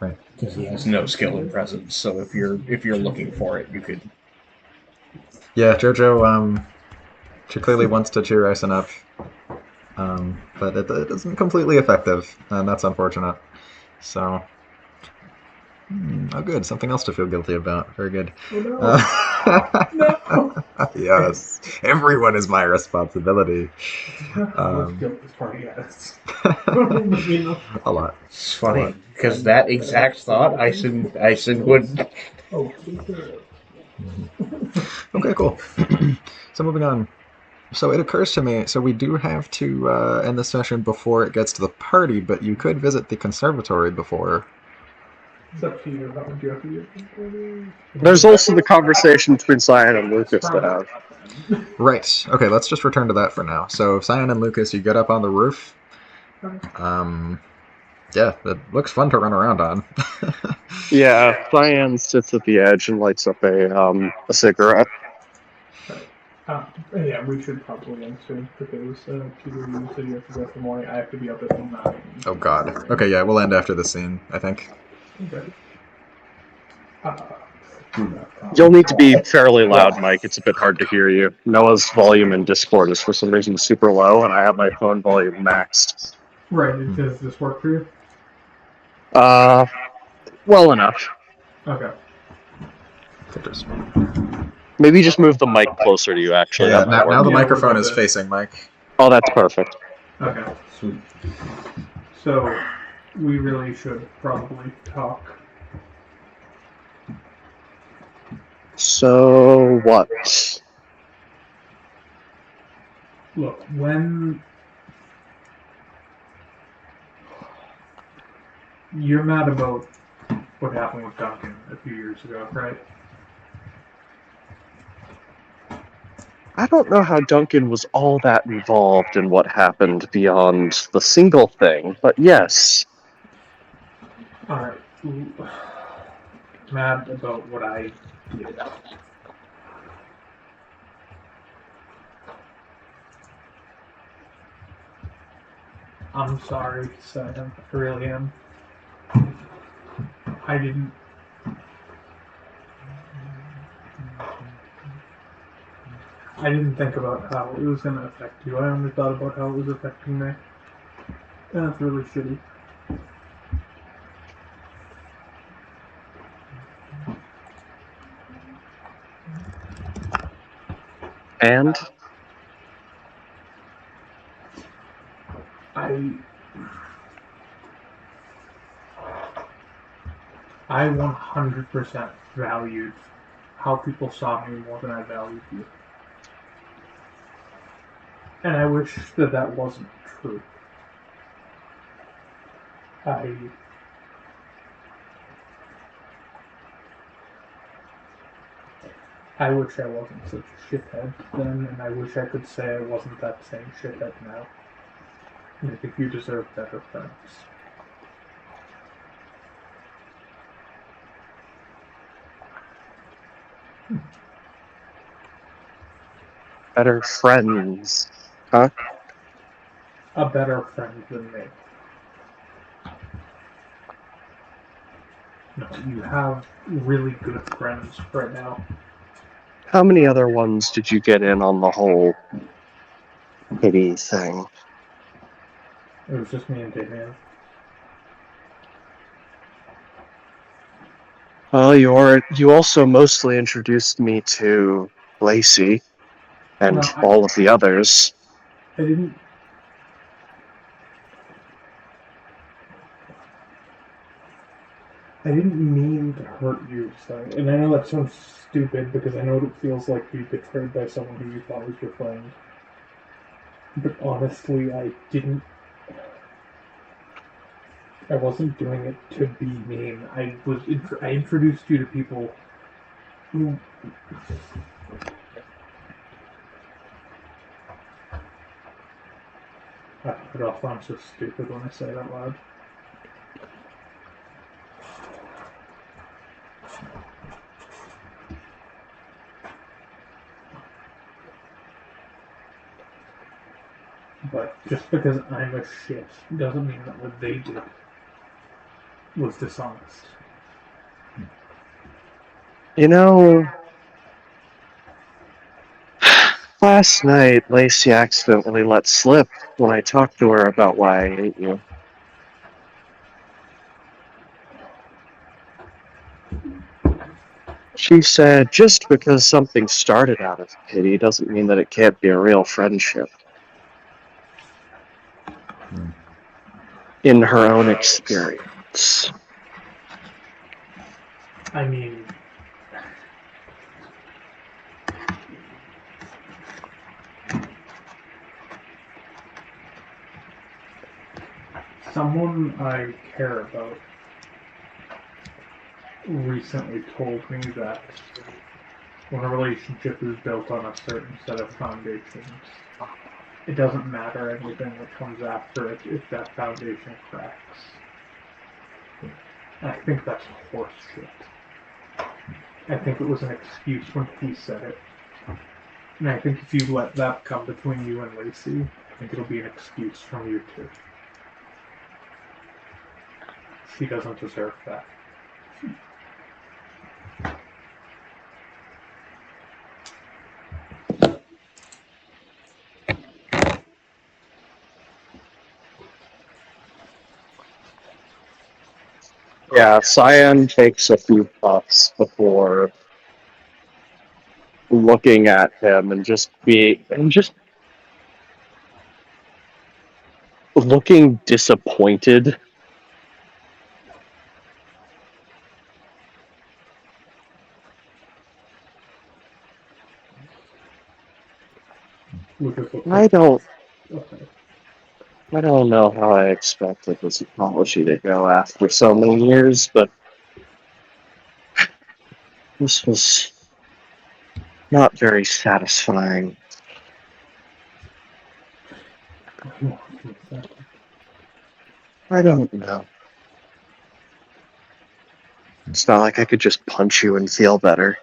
Right. Because he has no skill in presence. So if you're looking for it, you could. Yeah, Jojo. She clearly wants to cheer Ison up, but it isn't completely effective, and that's unfortunate. So. Oh, good. Something else to feel guilty about. Very good. Oh, no. Yes. Everyone is my responsibility. A lot. It's funny because that exact thought, Ison would. Okay, cool. So moving on. So it occurs to me, so we do have to end the session before it gets to the party, but you could visit the conservatory before. It's up to you. How would you have to do? There's also the conversation between Cyan and Lucas to have. Right. Okay, let's just return to that for now. So Cyan and Lucas, you get up on the roof. Yeah, it looks fun to run around on. Yeah, Cyan sits at the edge and lights up a cigarette. Yeah, we should probably end soon because Peter, you said you have to go for the morning. I have to be up at 9. Oh God. Okay, yeah, we'll end after the scene, I think. Okay. You'll need to be fairly loud, Mike. It's a bit hard to hear you. Noah's volume in Discord is for some reason super low, and I have my phone volume maxed. Right, does this work for you? Well enough. Okay. Maybe just move the mic closer to you, actually. Yeah, That might now work. the microphone is facing Mike. Oh, that's perfect. Okay. Sweet. So, we really should probably talk. So, what? Look, when you're mad about what happened with Duncan a few years ago, right? I don't know how Duncan was all that involved in what happened beyond the single thing, but yes. Alright. Mad about what I did. I'm sorry, Sam. I really am. I didn't. I didn't think about how it was going to affect you. I only thought about how it was affecting me. And that's really shitty. And? I 100% valued how people saw me more than I valued you. And I wish that that wasn't true. I wish I wasn't such a shithead then, and I wish I could say I wasn't that same shithead now. And I think you deserve better friends. Better friends. Huh? A better friend than me. No, you have really good friends right now. How many other ones did you get in on the whole pity thing? It was just me and Damian. Well, you also mostly introduced me to Lacey. and No, all of the others. I didn't. I didn't mean to hurt you, son. And I know that sounds stupid because I know what it feels like to be betrayed by someone who you thought was your friend. But honestly, I didn't. I wasn't doing it to be mean. I introduced you to people who. It all sounds so stupid when I say it out loud. But just because I'm a shit doesn't mean that what they did was dishonest. You know, last night Lacey accidentally let slip when I talked to her about why I hate you. She said, just because something started out of pity doesn't mean that it can't be a real friendship. In her own experience. I mean, someone I care about recently told me that when a relationship is built on a certain set of foundations, it doesn't matter anything that comes after it if that foundation cracks. I think that's horse shit. I think it was an excuse when he said it. And I think if you let that come between you and Lacey, I think it'll be an excuse from you too. She doesn't deserve that. Yeah, Cyan takes a few puffs before looking at him and just looking disappointed. I don't know how I expected this apology to go after so many years, but this was not very satisfying. I don't know. It's not like I could just punch you and feel better.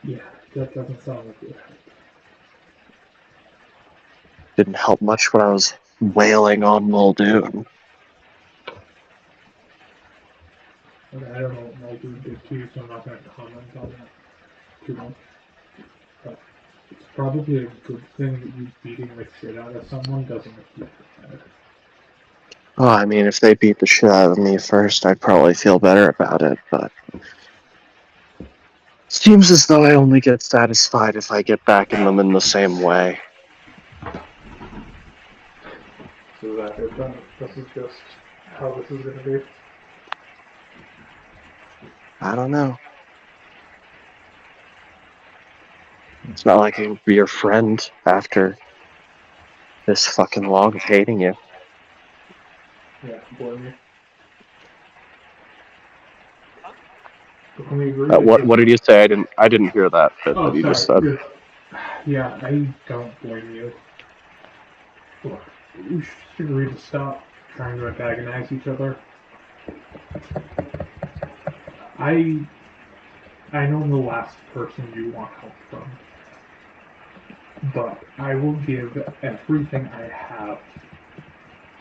Yeah, that doesn't sound like it. Didn't help much when I was wailing on Muldoon. I don't know what Muldoon did to you, so I'm not going to comment on that too much. But it's probably a good thing that you beating the shit out of someone doesn't make you feel better. Oh, I mean, if they beat the shit out of me first, I'd probably feel better about it, but seems as though I only get satisfied if I get back in them in the same way. So that is this is just how this is going to be. I don't know. It's not like I can be your friend after this fucking long of hating you. Yeah, blame you. Can we agree What did you say? I didn't hear that bit that you just said. Good. Yeah, I don't blame you. Look, we should just agree to stop trying to antagonize each other. I know I'm the last person you want help from, but I will give everything I have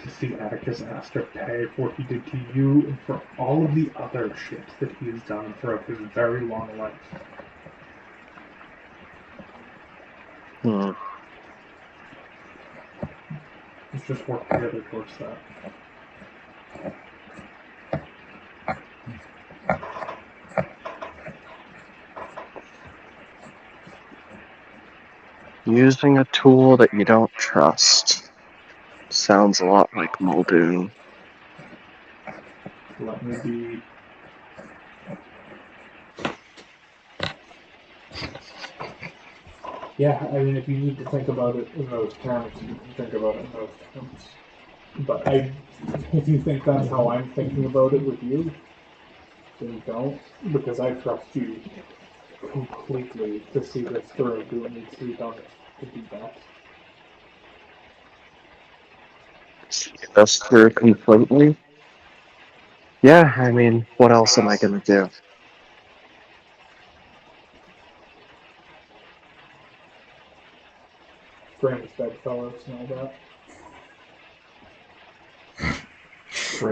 to see Atticus Astor pay for what he did to you and for all of the other shit that he has done throughout his very long life. Let's just work together towards that. Using a tool that you don't trust. Sounds a lot like Muldoon. Let me be. Yeah, I mean, if you need to think about it in those terms, you can think about it in those terms. But if you think that's how I'm thinking about it with you, then don't, because I trust you completely to see this through and do what needs to be done to do that. See this through completely? Yeah, I mean, what else am I gonna do? Strange bedfellows and all that.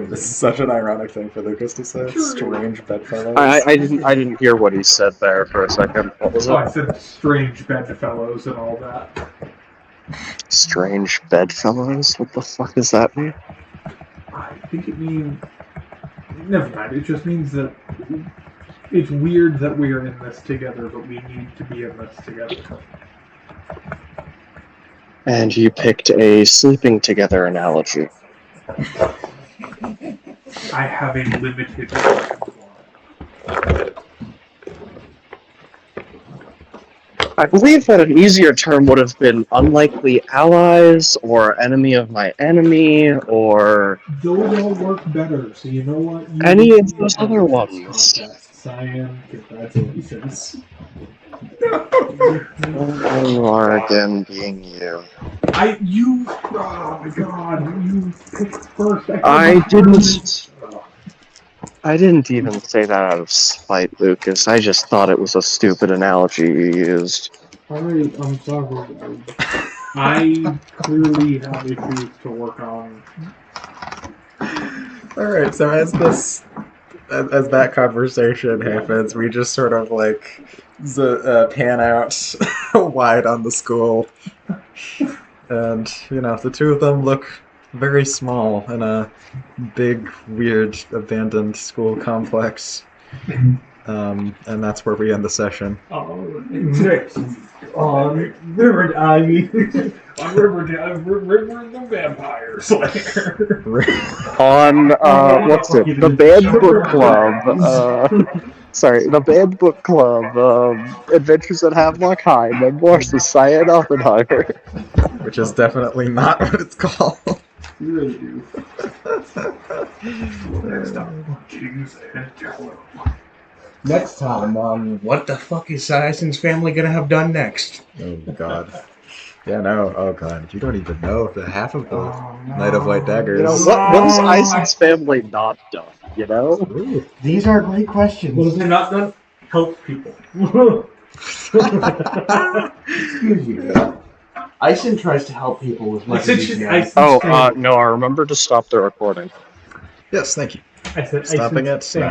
This is such an ironic thing for Lucas to say. Strange bedfellows. I didn't hear what he said there for a second. What was So I it? said strange bedfellows and all that. Strange bedfellows? What the fuck does that mean? I think it means. Never mind. It just means that it's weird that we are in this together, but we need to be in this together. And you picked a sleeping together analogy. I have a limited reason for I believe that an easier term would have been unlikely allies, or enemy of my enemy, or it. Those all work better, so you know what? You any need of to those have other this ones. contest. Cyan, congratulations. You are again being you. Oh my god, you picked first. I didn't even say that out of spite, Lucas. I just thought it was a stupid analogy you used. Alright, I'm sorry. I clearly have issues to work on. Alright, so as that conversation happens, we just sort of like pan out wide on the school. And, the two of them look very small in a big, weird, abandoned school complex. And that's where we end the session. Next on River, on River the Vampire Slayer. On, what's it? The Band Book Club. Sorry, the Band Book Club. Adventures at Havelock High. Memoirs of Cyan Oppenheimer. Which is definitely not what it's called. You really do. Next time, Kings and Jello. Next time, what the fuck is Ison's family gonna have done next? Oh god. Yeah, no. Oh god. You don't even know the half of the Knight of White Daggers. You know, what is Ison's family not done, you know? Ooh. These are great questions. What have they not done? Help people. Excuse you. Ison tries to help people as much as he can. Oh, Noah, remember to stop the recording. Yes, thank you. I said Stopping it now.